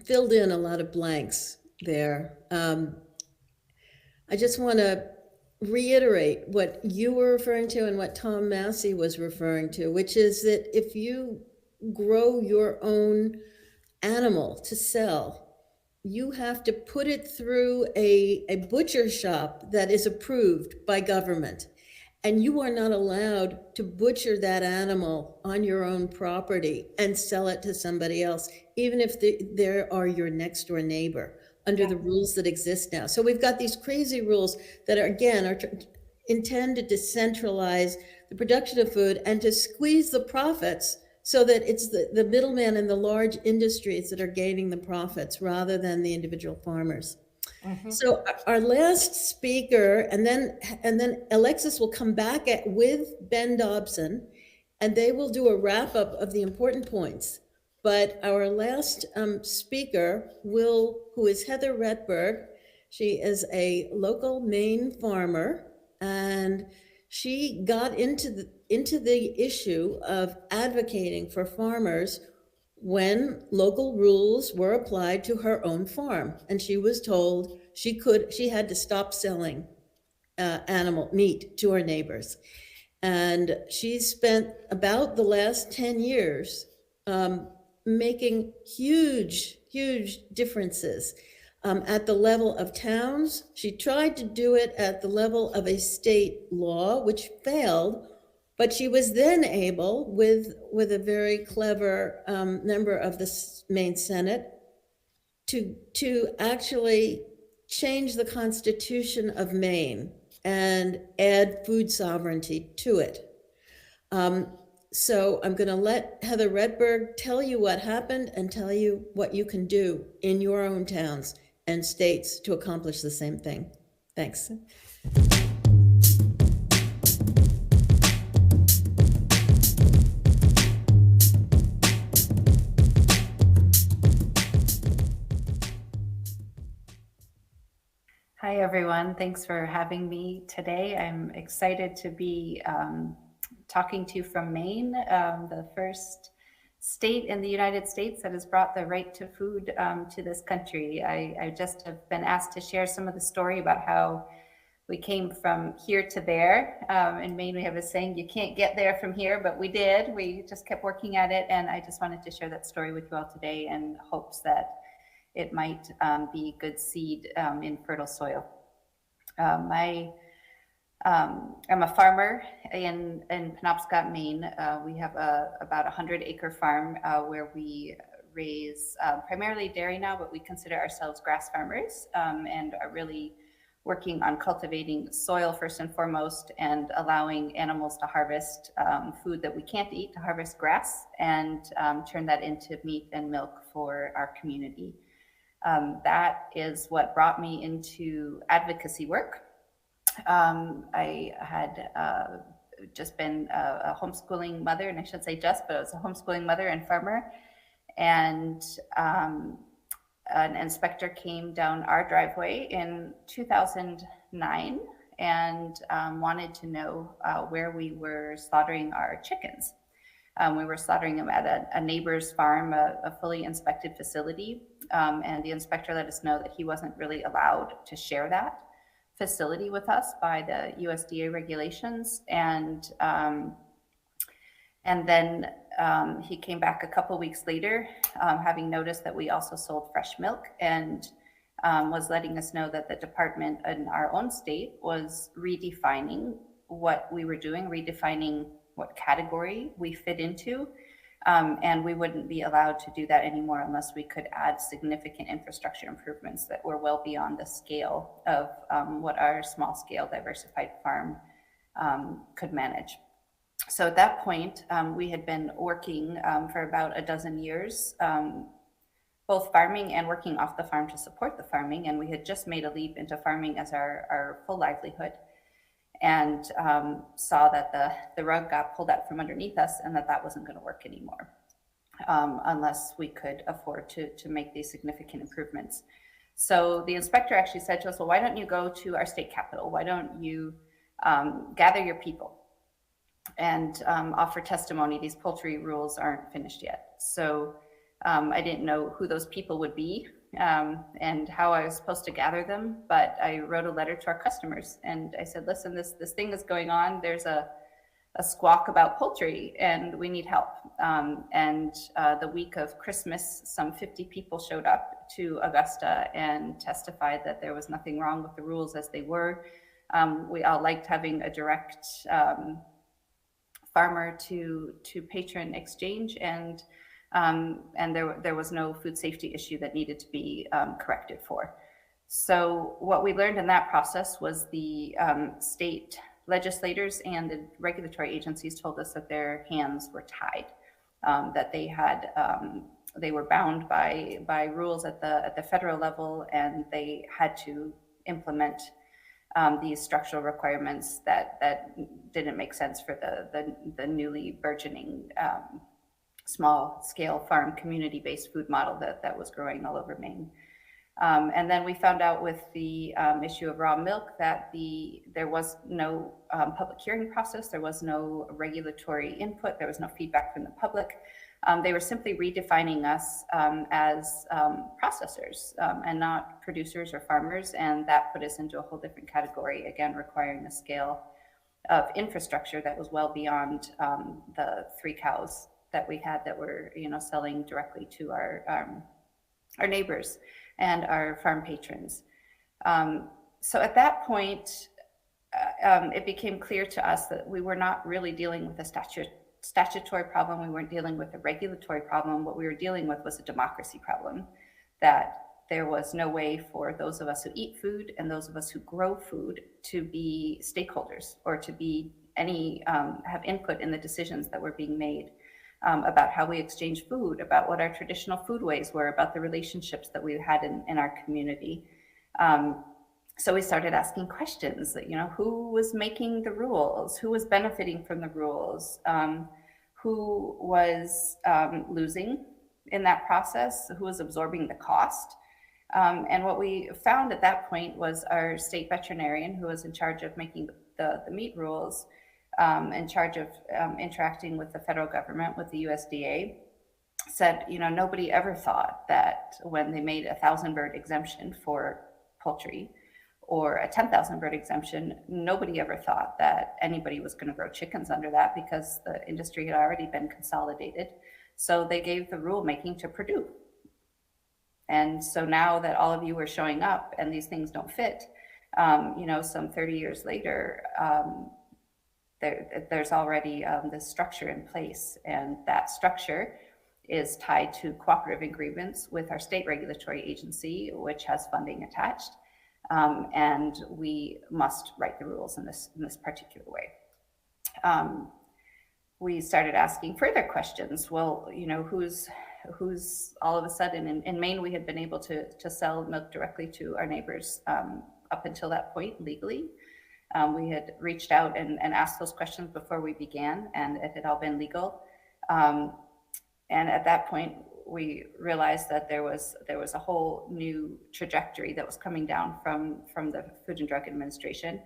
A: filled in a lot of blanks there. I just want to reiterate what you were referring to and what Tom Massey was referring to, which is that if you grow your own animal to sell, you have to put it through a butcher shop that is approved by government. And you are not allowed to butcher that animal on your own property and sell it to somebody else, even if they are your next door neighbor, under the rules that exist now. So we've got these crazy rules that are intended to centralize the production of food and to squeeze the profits so that it's the middleman and the large industries that are gaining the profits rather than the individual farmers. So our last speaker, and then Alexis will come back with Ben Dobson, and they will do a wrap up of the important points. But our last speaker who is Heather Retberg. She is a local Maine farmer, and she got into the issue of advocating for farmers when local rules were applied to her own farm, and she was told she had to stop selling animal meat to her neighbors. And she spent about the last 10 years making huge differences at the level of towns. She tried to do it at the level of a state law, which failed. But she was then able, with a very clever member of the Maine Senate, to actually change the Constitution of Maine and add food sovereignty to it. So I'm going to let Heather Retberg tell you what happened and tell you what you can do in your own towns and states to accomplish the same thing. Thanks.
P: Hi, everyone. Thanks for having me today. I'm excited to be talking to you from Maine, the first state in the United States that has brought the right to food to this country. I just have been asked to share some of the story about how we came from here to there. In Maine, we have a saying, you can't get there from here, but we did. We just kept working at it. And I just wanted to share that story with you all today in hopes that it might be good seed in fertile soil. I'm a farmer in Penobscot, Maine. We have about 100-acre farm where we raise primarily dairy now, but we consider ourselves grass farmers and are really working on cultivating soil first and foremost, and allowing animals to harvest food that we can't eat, to harvest grass and turn that into meat and milk for our community. That is what brought me into advocacy work. I had just been a homeschooling mother, and I should say just, but I was a homeschooling mother and farmer. And an inspector came down our driveway in 2009 and wanted to know where we were slaughtering our chickens. We were slaughtering them at a neighbor's farm, a fully inspected facility. And the inspector let us know that he wasn't really allowed to share that facility with us by the USDA regulations. And then he came back a couple weeks later, having noticed that we also sold fresh milk, and was letting us know that the department in our own state was redefining what we were doing, redefining what category we fit into. And we wouldn't be allowed to do that anymore unless we could add significant infrastructure improvements that were well beyond the scale of what our small scale diversified farm could manage. So at that point, we had been working for about a dozen years, both farming and working off the farm to support the farming. And we had just made a leap into farming as our full livelihood, and saw that the rug got pulled out from underneath us, and that wasn't going to work anymore unless we could afford to make these significant improvements. So the inspector actually said to us, well, why don't you go to our state capital? Why don't you gather your people and offer testimony? These poultry rules aren't finished yet. So I didn't know who those people would be and how I was supposed to gather them, but I wrote a letter to our customers and I said, listen, this thing is going on. There's a squawk about poultry and we need help. And the week of Christmas, some 50 people showed up to Augusta and testified that there was nothing wrong with the rules as they were. We all liked having a direct farmer to patron exchange, and there was no food safety issue that needed to be corrected for. So what we learned in that process was the state legislators and the regulatory agencies told us that their hands were tied, that they were bound by rules at the federal level, and they had to implement these structural requirements that didn't make sense for the newly burgeoning small scale farm community-based food model that was growing all over Maine. And then we found out with the issue of raw milk that there was no public hearing process, there was no regulatory input, there was no feedback from the public. They were simply redefining us as processors and not producers or farmers, and that put us into a whole different category, again requiring a scale of infrastructure that was well beyond the 3 cows that we had that were selling directly to our neighbors and our farm patrons. So at that point, it became clear to us that we were not really dealing with a statutory problem. We weren't dealing with a regulatory problem. What we were dealing with was a democracy problem, that there was no way for those of us who eat food and those of us who grow food to be stakeholders or to be have input in the decisions that were being made about how we exchange food, about what our traditional foodways were, about the relationships that we had in our community. So we started asking questions that, who was making the rules? Who was benefiting from the rules? Who was losing in that process? Who was absorbing the cost? And what we found at that point was our state veterinarian, who was in charge of making the meat rules, in charge of interacting with the federal government, with the USDA, said, nobody ever thought that when they made a 1,000-bird exemption for poultry or a 10,000-bird exemption, nobody ever thought that anybody was going to grow chickens under that, because the industry had already been consolidated. So they gave the rulemaking to Purdue. And so now that all of you are showing up and these things don't fit, some 30 years later, there's already this structure in place, and that structure is tied to cooperative agreements with our state regulatory agency, which has funding attached, and we must write the rules in this particular way. We started asking further questions. Well, who's all of a sudden in Maine, we had been able to sell milk directly to our neighbors up until that point legally. We had reached out and asked those questions before we began, and it had all been legal. And at that point, we realized that there was a whole new trajectory that was coming down from the Food and Drug Administration.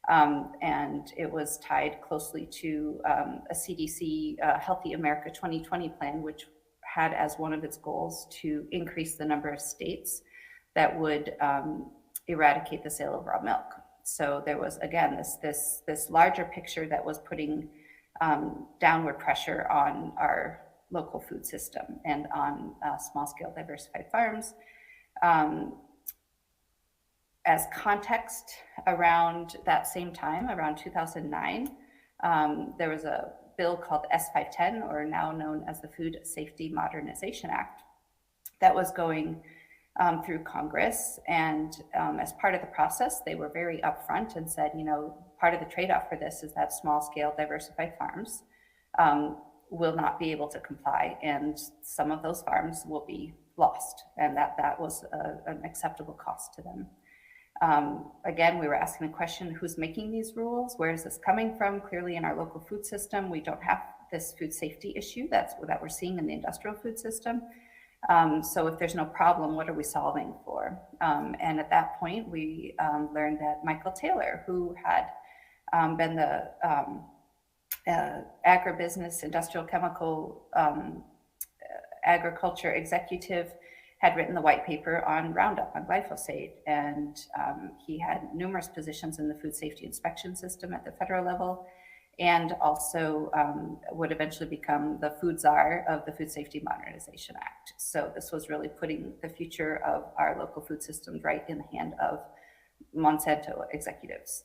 P: And it was tied closely to a CDC Healthy America 2020 plan, which had as one of its goals to increase the number of states that would eradicate the sale of raw milk. So there was, again, this larger picture that was putting downward pressure on our local food system and on small-scale diversified farms. As context, around that same time, around 2009, there was a bill called S510, or now known as the Food Safety Modernization Act, that was going through Congress. And as part of the process, they were very upfront and said, you know, part of the trade-off for this is that small-scale diversified farms will not be able to comply, and some of those farms will be lost, and that was an acceptable cost to them. Again, we were asking the question, who's making these rules? Where is this coming from? Clearly in our local food system, we don't have this food safety issue that we're seeing in the industrial food system. So if there's no problem, what are we solving for? And at that point, we learned that Michael Taylor, who had been the agribusiness, industrial chemical, agriculture executive, had written the white paper on Roundup, on glyphosate, and he had numerous positions in the food safety inspection system at the federal level, and also would eventually become the food czar of the Food Safety Modernization Act. So this was really putting the future of our local food systems right in the hand of Monsanto executives.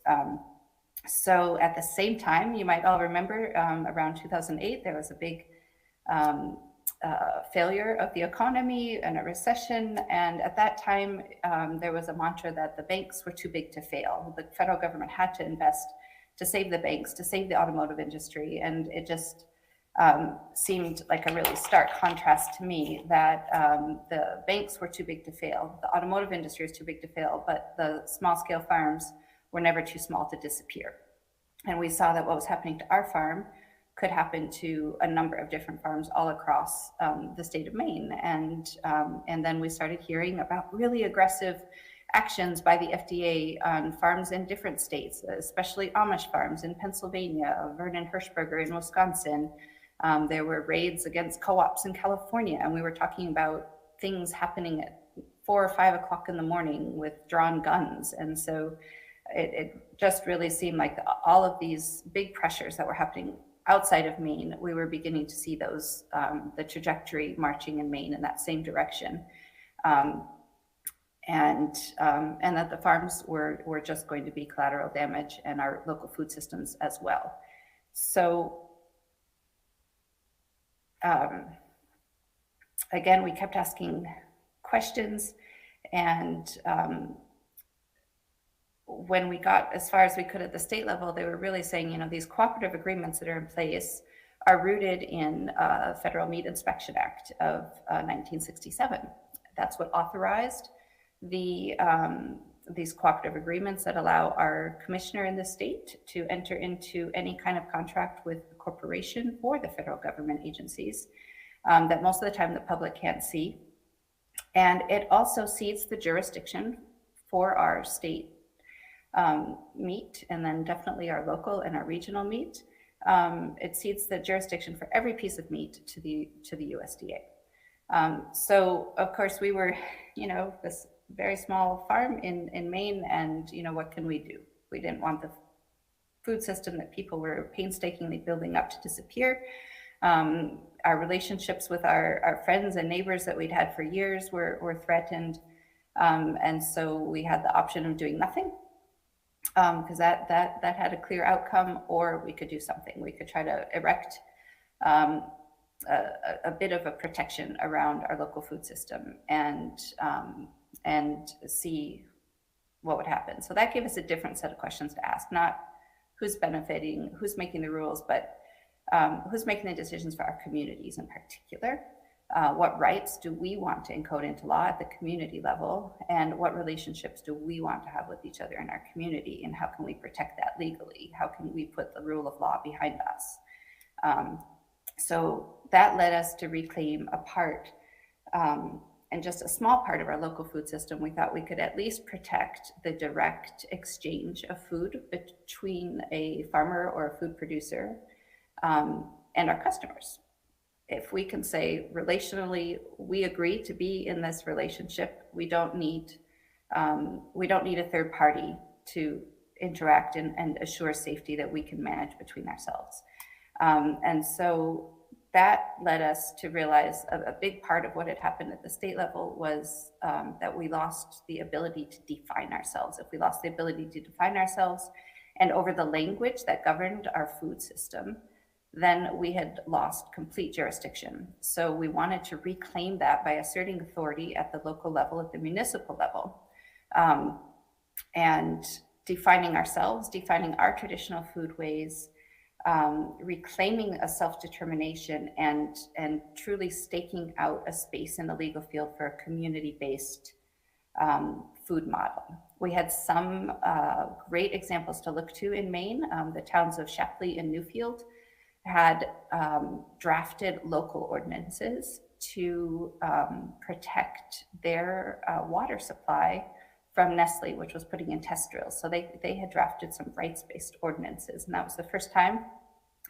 P: So at the same time, you might all remember around 2008, there was a big failure of the economy and a recession. And at that time, there was a mantra that the banks were too big to fail. The federal government had to invest to save the banks, to save the automotive industry. And it just seemed like a really stark contrast to me that the banks were too big to fail. The automotive industry is too big to fail, but the small scale farms were never too small to disappear. And we saw that what was happening to our farm could happen to a number of different farms all across the state of Maine. And then we started hearing about really aggressive actions by the FDA on farms in different states, especially Amish farms in Pennsylvania, Vernon Hirschberger in Wisconsin. There were raids against co-ops in California, and we were talking about things happening at 4 or 5 o'clock in the morning with drawn guns. And so it just really seemed like all of these big pressures that were happening outside of Maine, we were beginning to see those, the trajectory marching in Maine in that same direction. And that the farms were just going to be collateral damage, and our local food systems as well. So again, we kept asking questions, and when we got as far as we could at the state level, they were really saying, you know, these cooperative agreements that are in place are rooted in Federal Meat Inspection Act of 1967. That's what authorized these cooperative agreements that allow our commissioner in the state to enter into any kind of contract with the corporation or the federal government agencies that most of the time the public can't see. And it also cedes the jurisdiction for our state meat, and then definitely our local and our regional meat. It cedes the jurisdiction for every piece of meat to the USDA. So of course we were, you know, this very small farm in Maine, and you know, what can we do? We didn't want the food system that people were painstakingly building up to disappear. Our relationships with our friends and neighbors that we'd had for years were threatened. And so we had the option of doing nothing, because that had a clear outcome, or we could do something. We could try to erect a bit of a protection around our local food system and see what would happen. So that gave us a different set of questions to ask, not who's benefiting, who's making the rules, but who's making the decisions for our communities in particular. What rights do we want to encode into law at the community level? And what relationships do we want to have with each other in our community? And how can we protect that legally? How can we put the rule of law behind us? So that led us to reclaim a part, and just a small part of our local food system. We thought we could at least protect the direct exchange of food between a farmer or a food producer and our customers. If we can say relationally, we agree to be in this relationship, we don't need a third party to interact and assure safety that we can manage between ourselves. And so that led us to realize a big part of what had happened at the state level was that we lost the ability to define ourselves. If we lost the ability to define ourselves and over the language that governed our food system, then we had lost complete jurisdiction. So we wanted to reclaim that by asserting authority at the local level, at the municipal level, and defining ourselves, defining our traditional foodways, reclaiming a self-determination and truly staking out a space in the legal field for a community-based food model. We had some great examples to look to in Maine. The towns of Shepley and Newfield had drafted local ordinances to protect their water supply from Nestle, which was putting in test drills. So they had drafted some rights-based ordinances. And that was the first time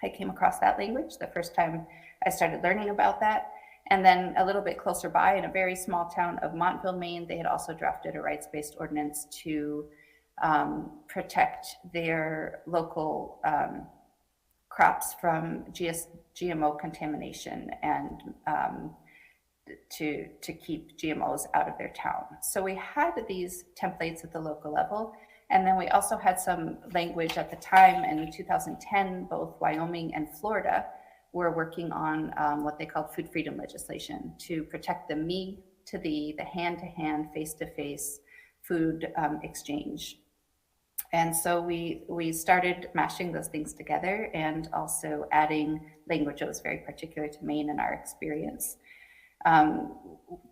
P: I came across that language, the first time I started learning about that. And then a little bit closer by, in a very small town of Montville, Maine, they had also drafted a rights-based ordinance to protect their local crops from GMO contamination and to keep GMOs out of their town. So we had these templates at the local level. And then we also had some language at the time. In 2010, both Wyoming and Florida were working on what they called food freedom legislation to protect the me to the hand-to-hand, face-to-face food exchange. And so we started mashing those things together and also adding language that was very particular to Maine and our experience.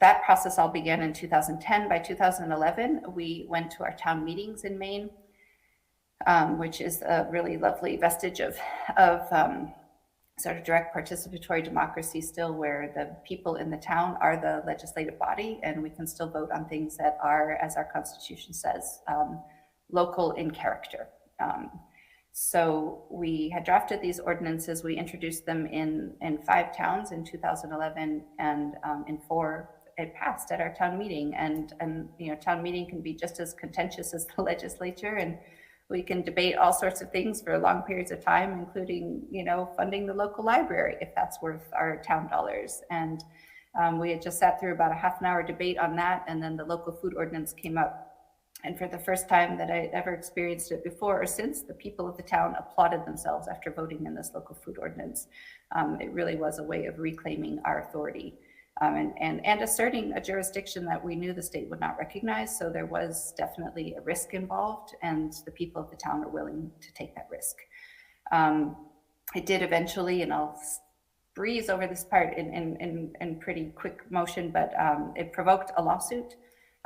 P: That process all began in 2010. By 2011, we went to our town meetings in Maine, which is a really lovely vestige of sort of direct participatory democracy still, where the people in the town are the legislative body, and we can still vote on things that are, as our Constitution says, local in character. So we had drafted these ordinances. We introduced them in 5 towns in 2011, and in 4 it passed at our town meeting. And you know, town meeting can be just as contentious as the legislature, and we can debate all sorts of things for long periods of time, including, you know, funding the local library if that's worth our town dollars. And we had just sat through about a half an hour debate on that, and then the local food ordinance came up. And for the first time that I ever experienced it before or since, the people of the town applauded themselves after voting in this local food ordinance. It really was a way of reclaiming our authority and asserting a jurisdiction that we knew the state would not recognize. So there was definitely a risk involved, and the people of the town are willing to take that risk. It did eventually, and I'll breeze over this part in pretty quick motion, but it provoked a lawsuit.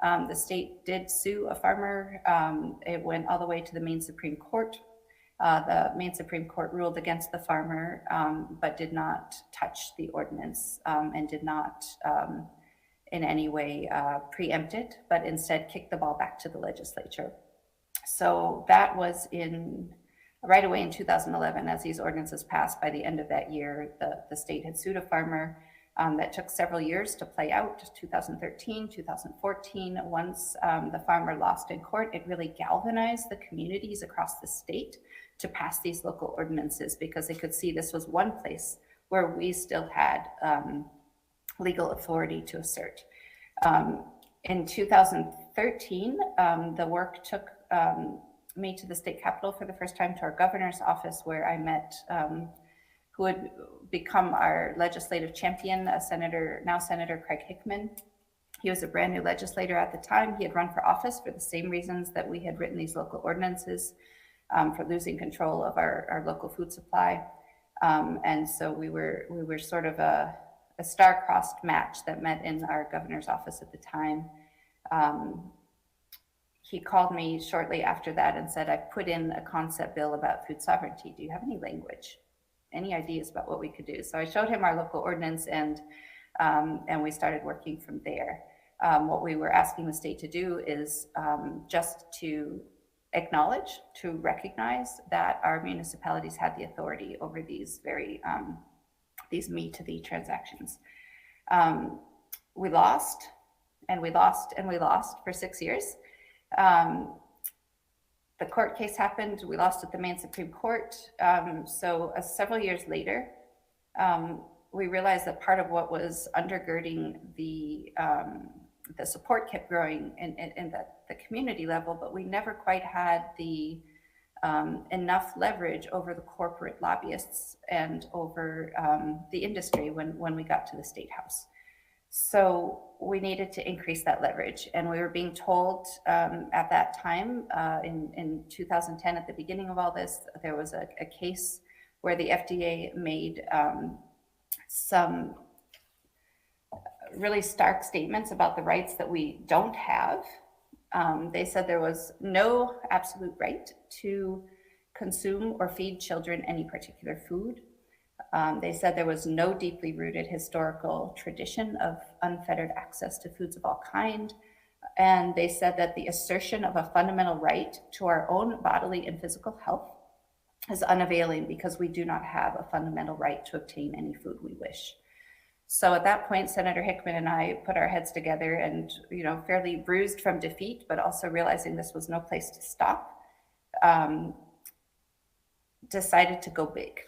P: The state did sue a farmer. It went all the way to the Maine Supreme Court. The Maine Supreme Court ruled against the farmer, but did not touch the ordinance and did not in any way preempt it, but instead kicked the ball back to the legislature. So that was right away in 2011, as these ordinances passed. By the end of that year, the state had sued a farmer. That took several years to play out, 2013, 2014. Once the farmer lost in court, it really galvanized the communities across the state to pass these local ordinances, because they could see this was one place where we still had legal authority to assert. In 2013, the work took me to the state capitol for the first time, to our governor's office, where I met who would become our legislative champion, now Senator Craig Hickman. He was a brand new legislator at the time. He had run for office for the same reasons that we had written these local ordinances, for losing control of our local food supply. And so we were sort of star-crossed match that met in our governor's office at the time. He called me shortly after that and said, "I've put in a concept bill about food sovereignty. Do you have any language? Any ideas about what we could do?" So I showed him our local ordinance, and we started working from there. What we were asking the state to do is just to acknowledge, to recognize that our municipalities had the authority over these these me to thee transactions. We lost, and we lost, and we lost for 6 years. The court case happened. We lost at the Maine Supreme Court. So several years later, we realized that part of what was undergirding the support kept growing in the community level, but we never quite had the enough leverage over the corporate lobbyists and over the industry when we got to the State House. So we needed to increase that leverage. And we were being told at that time, in 2010, at the beginning of all this, there was a case where the FDA made some really stark statements about the rights that we don't have. They said there was no absolute right to consume or feed children any particular food. They said there was no deeply rooted historical tradition of unfettered access to foods of all kind. And they said that the assertion of a fundamental right to our own bodily and physical health is unavailing because we do not have a fundamental right to obtain any food we wish. So at that point, Senator Hickman and I put our heads together and, fairly bruised from defeat, but also realizing this was no place to stop, decided to go big.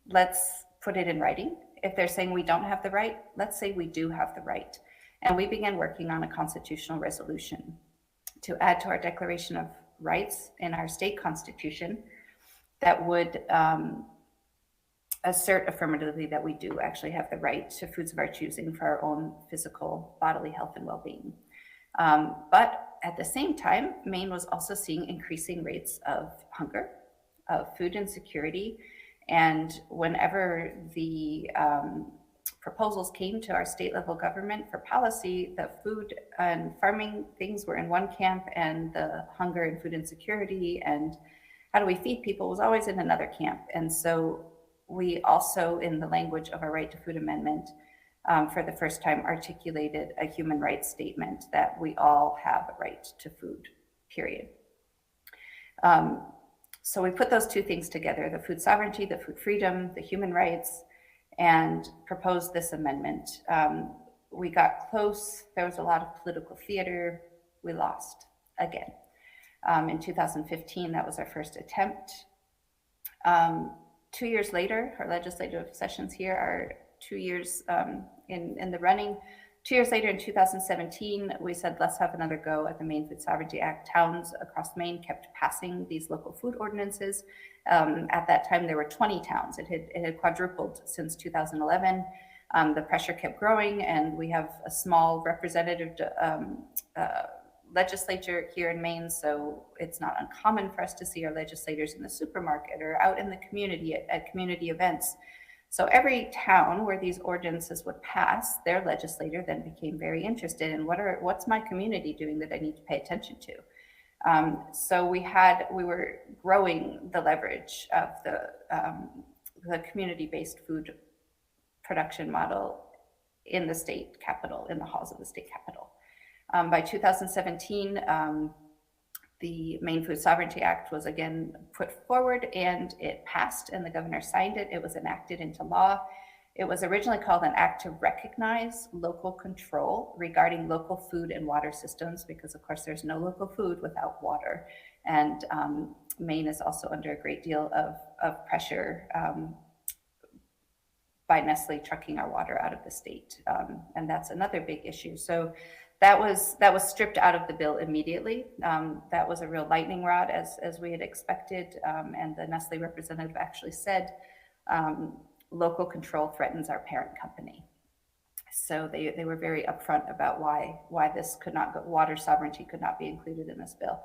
P: Let's put it in writing. If they're saying we don't have the right, let's say we do have the right. And we began working on a constitutional resolution to add to our Declaration of Rights in our state constitution that would assert affirmatively that we do actually have the right to foods of our choosing for our own physical bodily health and well-being. But at the same time, Maine was also seeing increasing rates of hunger, of food insecurity. And whenever the proposals came to our state level government for policy, the food and farming things were in one camp, and the hunger and food insecurity and how do we feed people was always in another camp. And so we also, in the language of our Right to Food Amendment, for the first time articulated a human rights statement that we all have a right to food, period. So we put those two things together, the food sovereignty, the food freedom, the human rights, and proposed this amendment. We got close. There was a lot of political theater. We lost again. In 2015, that was our first attempt. 2 years later, our legislative sessions here are 2 years in the running. 2 years later, in 2017, we said, let's have another go at the Maine Food Sovereignty Act. Towns across Maine kept passing these local food ordinances. At that time, there were 20 towns. It had quadrupled since 2011. The pressure kept growing, and we have a small representative legislature here in Maine, so it's not uncommon for us to see our legislators in the supermarket or out in the community at community events. So every town where these ordinances would pass, their legislator then became very interested in what's my community doing that I need to pay attention to. So we were growing the leverage of the community-based food production model in the state capitol, in the halls of the state capitol. By 2017, the Maine Food Sovereignty Act was again put forward, and it passed, and the governor signed it. It was enacted into law. It was originally called an act to recognize local control regarding local food and water systems, because of course there's no local food without water. And Maine is also under a great deal of pressure by Nestle trucking our water out of the state. And that's another big issue. So that was stripped out of the bill immediately. That was a real lightning rod, as we had expected. And the Nestle representative actually said, local control threatens our parent company. So they were very upfront about why this could not go, water sovereignty could not be included in this bill.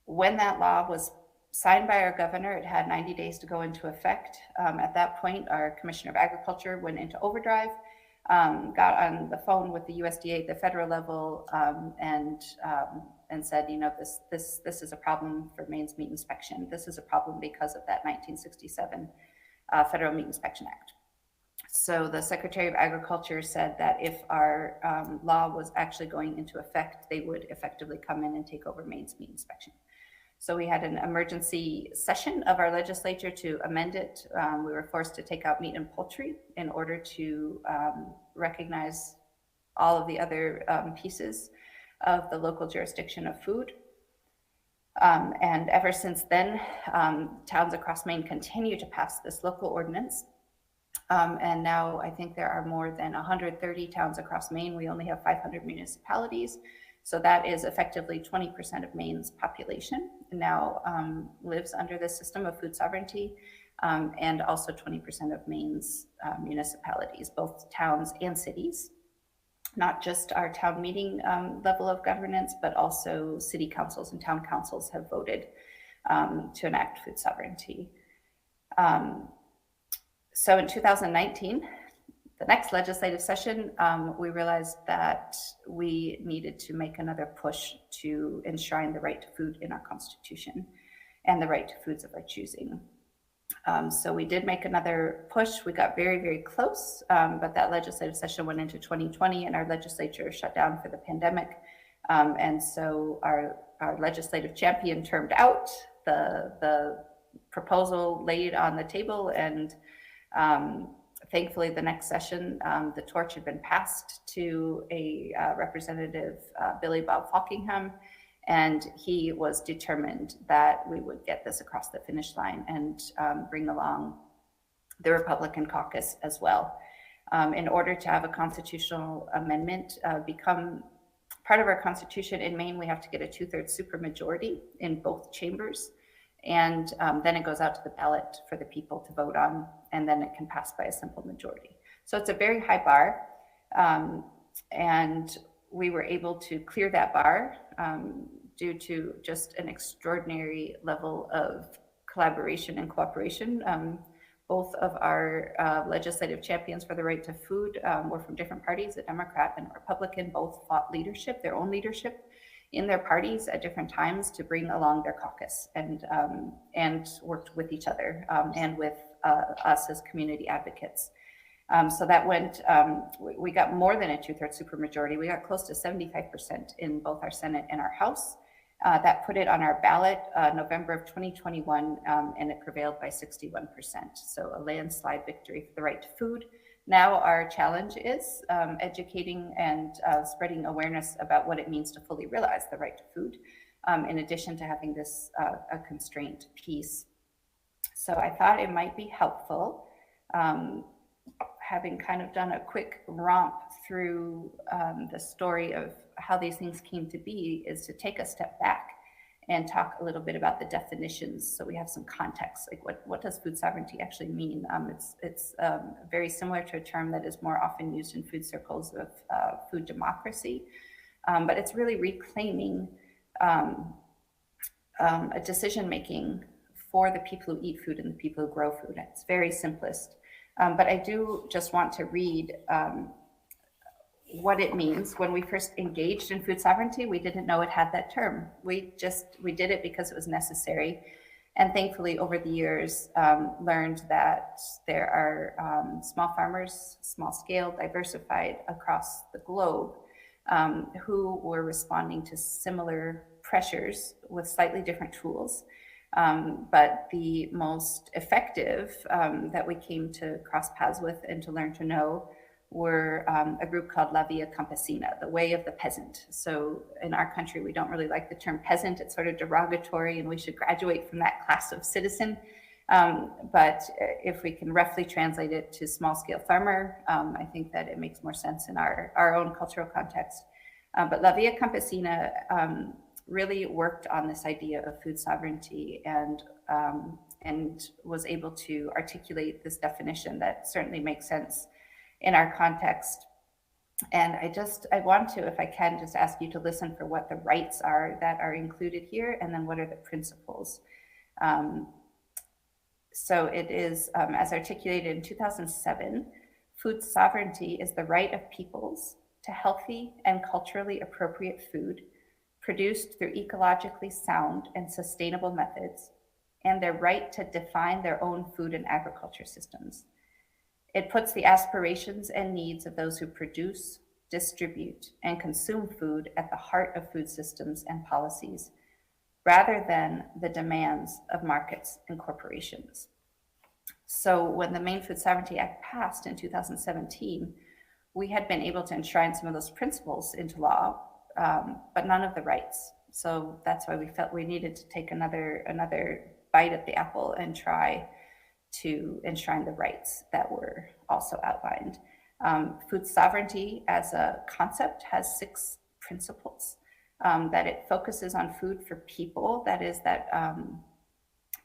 P: When that law was signed by our governor. It had 90 days to go into effect. At that point, our Commissioner of Agriculture went into overdrive, got on the phone with the USDA at the federal level, and said, you know, this is a problem for Maine's meat inspection. This is a problem because of that 1967 Federal Meat Inspection Act. So the Secretary of Agriculture said that if our law was actually going into effect, they would effectively come in and take over Maine's meat inspection. So we had an emergency session of our legislature to amend it. We were forced to take out meat and poultry in order to recognize all of the other pieces of the local jurisdiction of food. And ever since then, towns across Maine continue to pass this local ordinance. And now I think there are more than 130 towns across Maine. We only have 500 municipalities. So that is effectively 20% of Maine's population now lives under this system of food sovereignty, and also 20% of Maine's municipalities, both towns and cities. Not just our town meeting level of governance, but also city councils and town councils have voted to enact food sovereignty. So in 2019, the next legislative session, we realized that we needed to make another push to enshrine the right to food in our Constitution and the right to foods of our choosing. So we did make another push. We got very, very close, but that legislative session went into 2020 and our legislature shut down for the pandemic. And so our legislative champion termed out, the proposal laid on the table, and thankfully the next session, the torch had been passed to a Representative Billy Bob Falkingham, and he was determined that we would get this across the finish line and bring along the Republican caucus as well. In order to have a constitutional amendment become part of our Constitution in Maine, we have to get a 2/3 supermajority in both chambers. And then it goes out to the ballot for the people to vote on, and then it can pass by a simple majority. So it's a very high bar, and we were able to clear that bar due to just an extraordinary level of collaboration and cooperation. Both of our legislative champions for the right to food were from different parties. A Democrat and a Republican both fought leadership, their own leadership, in their parties at different times to bring along their caucus, and worked with each other and with us as community advocates. So that went, we got more than a 2/3 supermajority. We got close to 75% in both our Senate and our House. That put it on our ballot November of 2021, and it prevailed by 61%. So a landslide victory for the right to food. Now our challenge is educating and spreading awareness about what it means to fully realize the right to food, in addition to having this a constraint piece. So I thought it might be helpful, having kind of done a quick romp through the story of how these things came to be, is to take a step back and talk a little bit about the definitions, so we have some context. Like what does food sovereignty actually mean? It's very similar to a term that is more often used in food circles of food democracy, but it's really reclaiming a decision making for the people who eat food and the people who grow food. It's very simplest, but I do just want to read what it means. When we first engaged in food sovereignty, we didn't know it had that term. We did it because it was necessary. And thankfully, over the years, learned that there are small farmers, small scale, diversified across the globe, who were responding to similar pressures with slightly different tools. But the most effective that we came to cross paths with and to learn to know were a group called La Via Campesina, the way of the peasant. So in our country, we don't really like the term peasant. It's sort of derogatory, and we should graduate from that class of citizen. But if we can roughly translate it to small scale farmer, I think that it makes more sense in our own cultural context. But La Via Campesina really worked on this idea of food sovereignty and was able to articulate this definition that certainly makes sense in our context. And I want to, if I can, just ask you to listen for what the rights are that are included here, and then what are the principles. So it is, as articulated in 2007, food sovereignty is the right of peoples to healthy and culturally appropriate food produced through ecologically sound and sustainable methods, and their right to define their own food and agriculture systems. It puts the aspirations and needs of those who produce, distribute, and consume food at the heart of food systems and policies, rather than the demands of markets and corporations. So when the Maine Food Sovereignty Act passed in 2017, we had been able to enshrine some of those principles into law, but none of the rights. So that's why we felt we needed to take another bite at the apple and try to enshrine the rights that were also outlined. Food sovereignty as a concept has 6 principles. That it focuses on food for people, that is that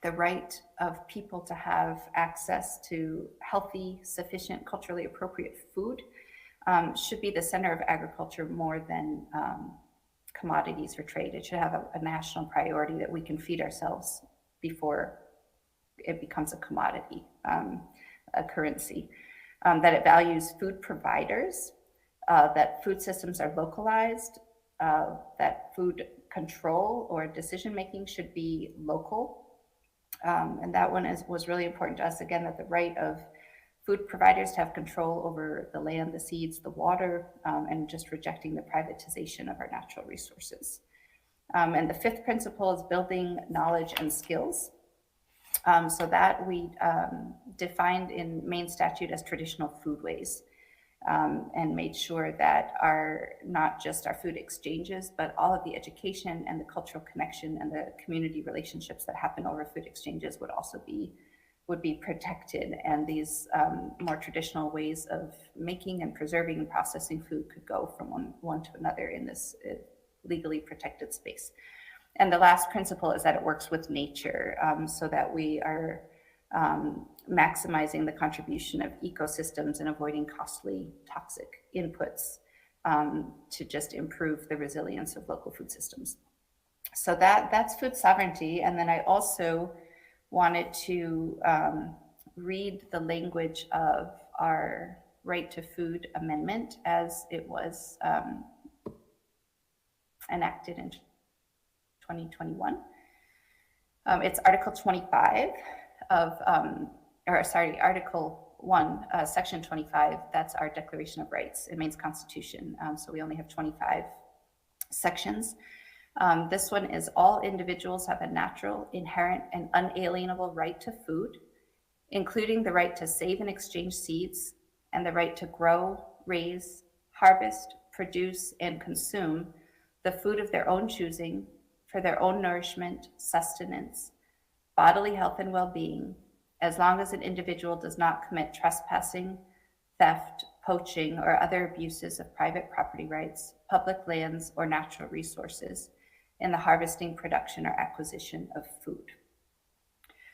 P: the right of people to have access to healthy, sufficient, culturally appropriate food should be the center of agriculture more than commodities for trade. It should have a national priority that we can feed ourselves before it becomes a commodity, a currency. That it values food providers, that food systems are localized, that food control or decision-making should be local. And that one was really important to us, again, that the right of food providers to have control over the land, the seeds, the water, and just rejecting the privatization of our natural resources. And the 5th principle is building knowledge and skills. So that we defined in Maine statute as traditional foodways. And made sure that not just our food exchanges, but all of the education and the cultural connection and the community relationships that happen over food exchanges would be protected. And these more traditional ways of making and preserving and processing food could go from one to another in this legally protected space. And the last principle is that it works with nature, so that we are maximizing the contribution of ecosystems and avoiding costly toxic inputs to just improve the resilience of local food systems. So that's food sovereignty. And then I also wanted to read the language of our Right to Food Amendment as it was enacted in 2021. It's Article 25 of, Article 1, Section 25. That's our Declaration of Rights in Maine's Constitution. So we only have 25 sections. This one is all individuals have a natural, inherent, and unalienable right to food, including the right to save and exchange seeds and the right to grow, raise, harvest, produce, and consume the food of their own choosing for their own nourishment, sustenance, bodily health, and well-being, as long as an individual does not commit trespassing, theft, poaching, or other abuses of private property rights, public lands, or natural resources in the harvesting, production, or acquisition of food.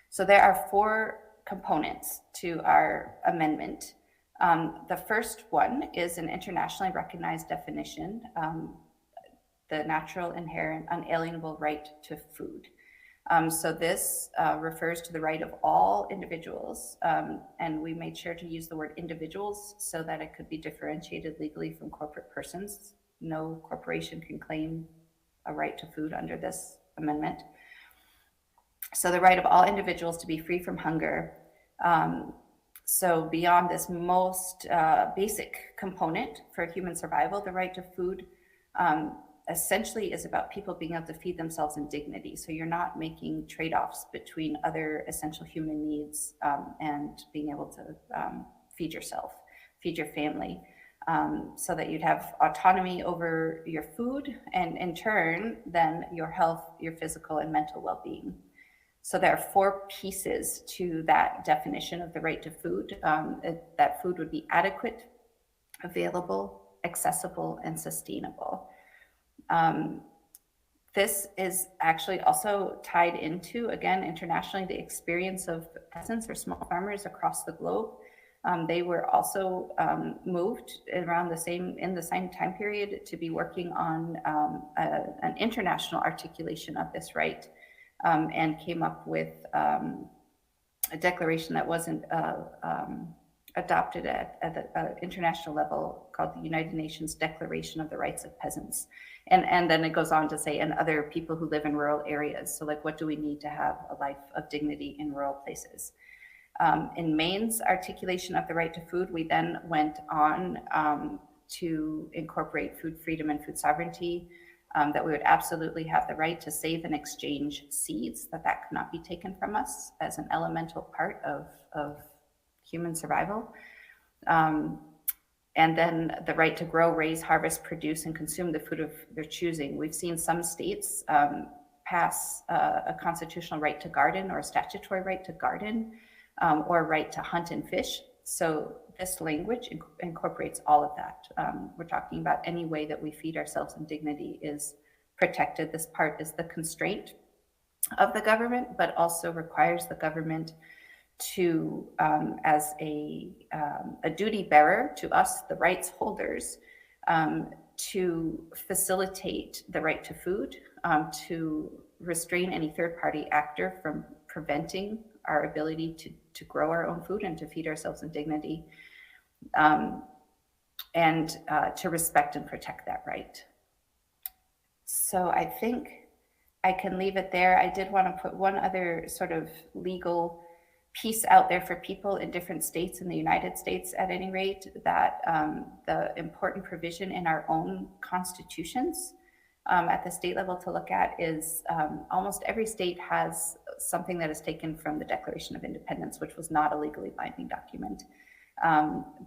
P: So there are 4 components to our amendment. The first one is an internationally recognized definition, the natural, inherent, unalienable right to food. So this refers to the right of all individuals, and we made sure to use the word individuals so that it could be differentiated legally from corporate persons. No corporation can claim a right to food under this amendment. So the right of all individuals to be free from hunger. So beyond this most basic component for human survival, the right to food essentially is about people being able to feed themselves in dignity. So you're not making trade-offs between other essential human needs and being able to feed yourself, feed your family, so that you'd have autonomy over your food and in turn, then your health, your physical and mental well-being. So there are 4 pieces to that definition of the right to food. That food would be adequate, available, accessible, and sustainable. This is actually also tied into, again, internationally, the experience of peasants or small farmers across the globe. They were also moved around in the same time period to be working on an international articulation of this right. and came up with a declaration that wasn't adopted at the international level, called the United Nations Declaration of the Rights of Peasants. And then it goes on to say, and other people who live in rural areas. So like, what do we need to have a life of dignity in rural places? In Maine's articulation of the right to food, we then went on to incorporate food freedom and food sovereignty, that we would absolutely have the right to save and exchange seeds, that could not be taken from us as an elemental part of human survival. And then the right to grow, raise, harvest, produce, and consume the food of their choosing. We've seen some states pass a constitutional right to garden, or a statutory right to garden, or right to hunt and fish. So this language incorporates all of that. We're talking about any way that we feed ourselves in dignity is protected. This part is the constraint of the government, but also requires the government to, as a duty bearer to us, the rights holders, to facilitate the right to food, to restrain any third-party actor from preventing our ability to grow our own food and to feed ourselves in dignity, and to respect and protect that right. So I think I can leave it there. I did want to put one other sort of legal piece out there for people in different states in the United States, at any rate, that the important provision in our own constitutions at the state level to look at is almost every state has something that is taken from the Declaration of Independence, which was not a legally binding document.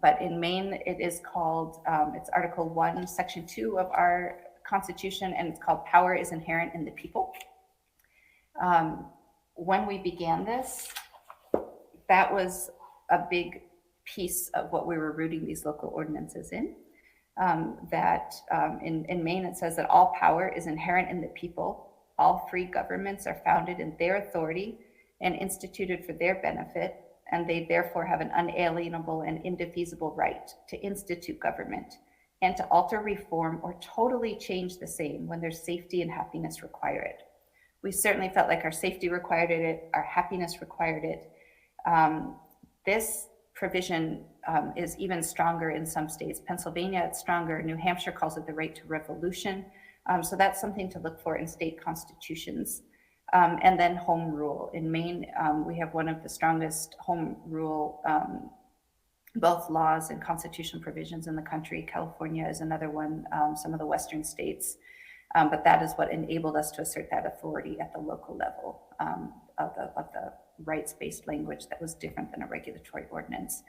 P: But in Maine, it is called, it's Article 1, Section 2 of our Constitution, and it's called Power is Inherent in the People. When we began this, that was a big piece of what we were rooting these local ordinances in. In Maine, it says that all power is inherent in the people. All free governments are founded in their authority and instituted for their benefit, and they therefore have an unalienable and indefeasible right to institute government and to alter, reform, or totally change the same when their safety and happiness require it. We certainly felt like our safety required it, our happiness required it. This provision is even stronger in some states. Pennsylvania, it's stronger. New Hampshire calls it the right to revolution. So that's something to look for in state constitutions. And then home rule. In Maine, we have one of the strongest home rule, both laws and constitutional provisions in the country. California is another one, some of the Western states. But that is what enabled us to assert that authority at the local level of the rights-based language that was different than a regulatory ordinance.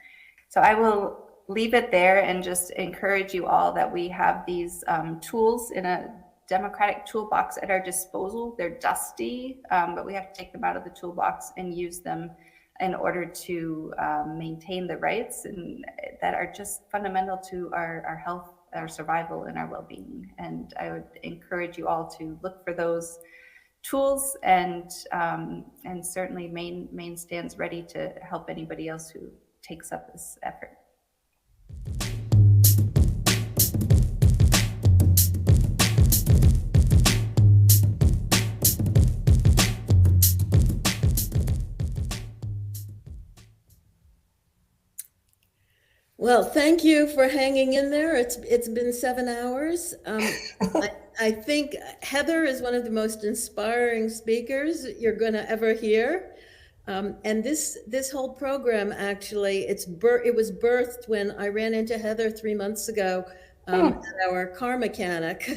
P: So I will leave it there and just encourage you all that we have these tools in a democratic toolbox at our disposal. They're dusty, but we have to take them out of the toolbox and use them in order to maintain the rights and that are just fundamental to our health, our survival, and our well-being. And I would encourage you all to look for those tools, and certainly Maine stands ready to help anybody else who takes up this effort.
A: Well, thank you for hanging in there. It's been 7 hours. I think Heather is one of the most inspiring speakers you're going to ever hear. And this whole program, actually, it was birthed when I ran into Heather 3 months ago at our car mechanic.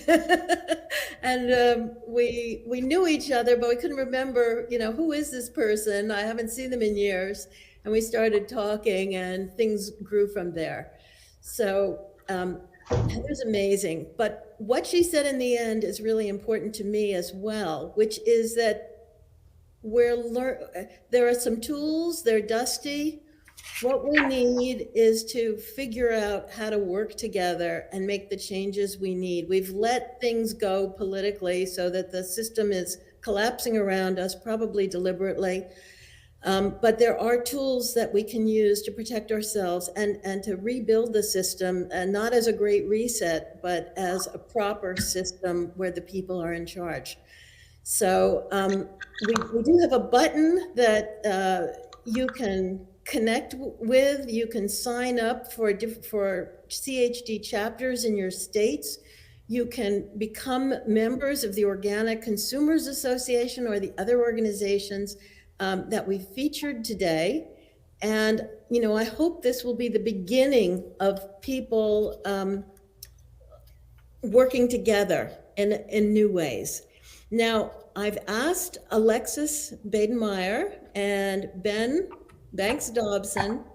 A: And we knew each other, but we couldn't remember, who is this person? I haven't seen them in years. And we started talking, and things grew from there. So Heather's amazing. But what she said in the end is really important to me as well, which is that there are some tools, they're dusty. What we need is to figure out how to work together and make the changes we need. We've let things go politically so that the system is collapsing around us, probably deliberately. But there are tools that we can use to protect ourselves and to rebuild the system, and not as a great reset, but as a proper system where the people are in charge. So we do have a button that you can connect with. You can sign up for CHD chapters in your states. You can become members of the Organic Consumers Association or the other organizations that we featured today. And, you know, I hope this will be the beginning of people working together in new ways. Now, I've asked Alexis Badenmeyer and Ben Banks-Dobson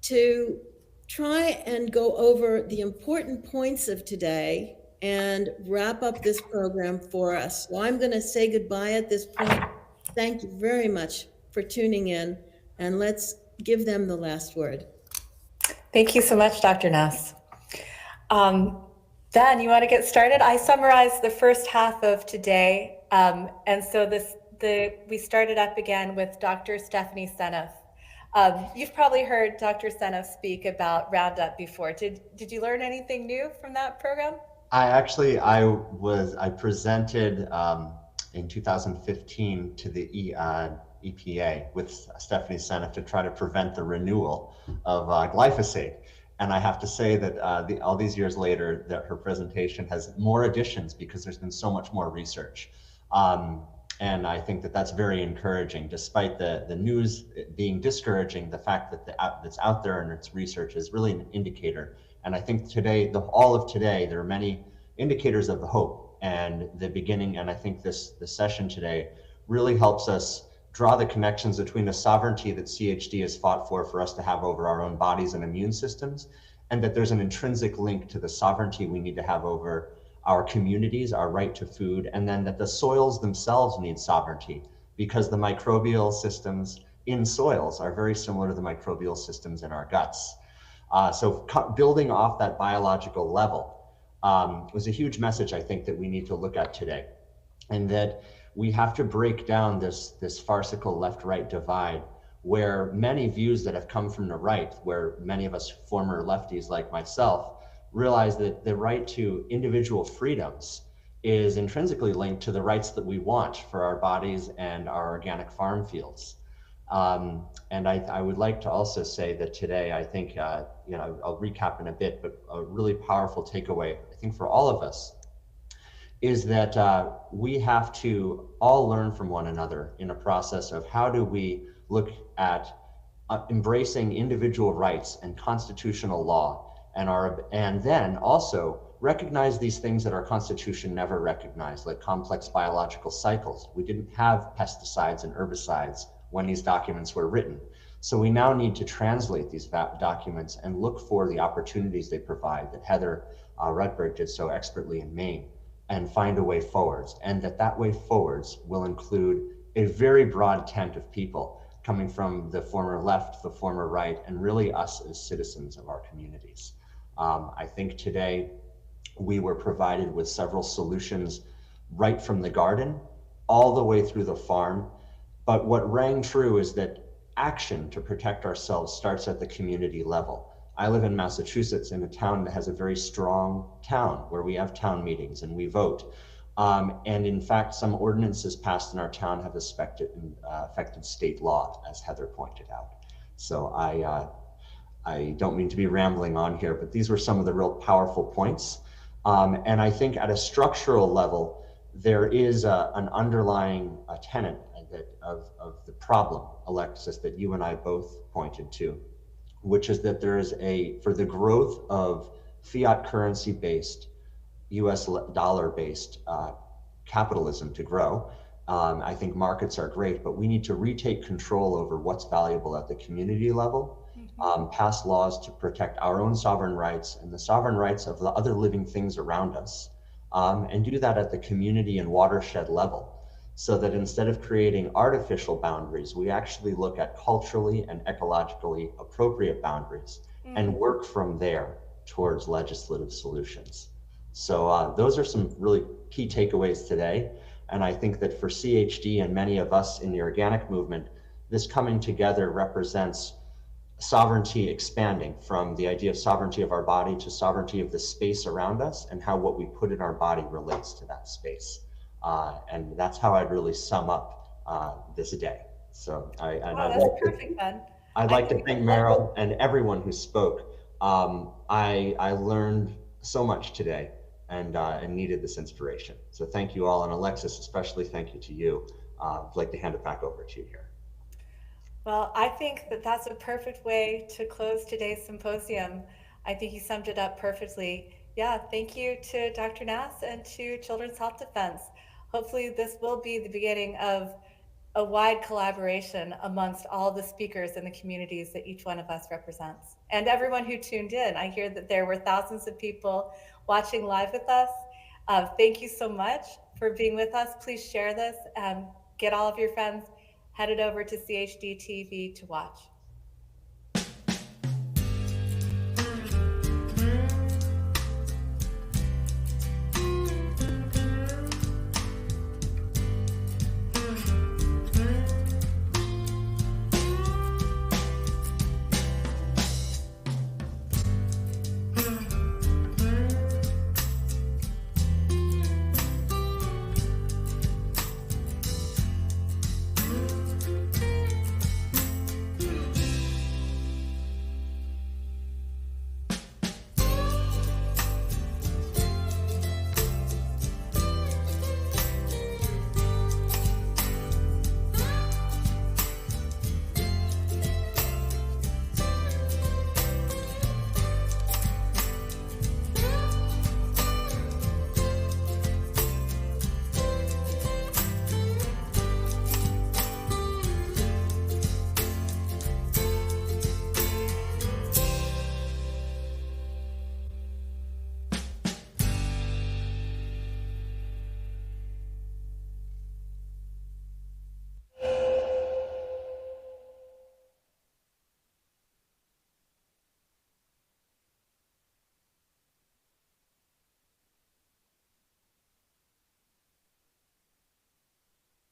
A: to try and go over the important points of today and wrap up this program for us. So I'm going to say goodbye at this point. Thank you very much for tuning in, and let's give them the last word.
L: Thank you so much, Dr. Nass. Dan, you want to get started? I summarized the first half of today, and so we started up again with Dr. Stephanie Seneff. You've probably heard Dr. Seneff speak about Roundup before. Did you learn anything new from that program?
Q: I presented in 2015 to the EPA with Stephanie Seneff to try to prevent the renewal of glyphosate. And I have to say that all these years later, that her presentation has more additions because there's been so much more research. And I think that that's very encouraging, despite the news being discouraging. The fact that that's out there and its research is really an indicator. And I think today, all of today, there are many indicators of the hope and the beginning. And I think this session today really helps us draw the connections between the sovereignty that CHD has fought for us to have over our own bodies and immune systems, and that there's an intrinsic link to the sovereignty we need to have over our communities, our right to food, and then that the soils themselves need sovereignty because the microbial systems in soils are very similar to the microbial systems in our guts. So building off that biological level was a huge message, I think, that we need to look at today, and that we have to break down this farcical left-right divide where many views that have come from the right, where many of us former lefties like myself realize that the right to individual freedoms is intrinsically linked to the rights that we want for our bodies and our organic farm fields. And I would like to also say that today, I think, I'll recap in a bit, but a really powerful takeaway, I think, for all of us is that we have to all learn from one another in a process of how do we look at embracing individual rights and constitutional law, and then also recognize these things that our Constitution never recognized, like complex biological cycles. We didn't have pesticides and herbicides when these documents were written. So we now need to translate these documents and look for the opportunities they provide that Heather Rutberg did so expertly in Maine, and find a way forwards. And that way forwards will include a very broad tent of people coming from the former left, the former right, and really us as citizens of our communities. I think today we were provided with several solutions right from the garden all the way through the farm. But what rang true is that action to protect ourselves starts at the community level. I live in Massachusetts, in a town that has a very strong town where we have town meetings and we vote. And in fact, some ordinances passed in our town have affected state law, as Heather pointed out. So I don't mean to be rambling on here, but these were some of the real powerful points. And I think at a structural level, there is an underlying tenet of the problem, Alexis, that you and I both pointed to, which is that there is for the growth of fiat currency-based, US dollar-based capitalism to grow. I think markets are great, but we need to retake control over what's valuable at the community level, pass laws to protect our own sovereign rights and the sovereign rights of the other living things around us, and do that at the community and watershed level, so that instead of creating artificial boundaries, we actually look at culturally and ecologically appropriate boundaries and work from there towards legislative solutions. So those are some really key takeaways today. And I think that for CHD and many of us in the organic movement, this coming together represents sovereignty expanding from the idea of sovereignty of our body to sovereignty of the space around us and how what we put in our body relates to that space. And that's how I'd really sum up this day. So I'd like to thank Meryl and everyone who spoke. I learned so much today and needed this inspiration. So thank you all, and Alexis, especially thank you to you. I'd like to hand it back over to you here.
L: Well, I think that that's a perfect way to close today's symposium. I think you summed it up perfectly. Yeah, thank you to Dr. Nass and to Children's Health Defense. Hopefully this will be the beginning of a wide collaboration amongst all the speakers in the communities that each one of us represents. And everyone who tuned in. I hear that there were thousands of people watching live with us. Thank you so much for being with us. Please share this and get all of your friends headed over to CHD TV to watch.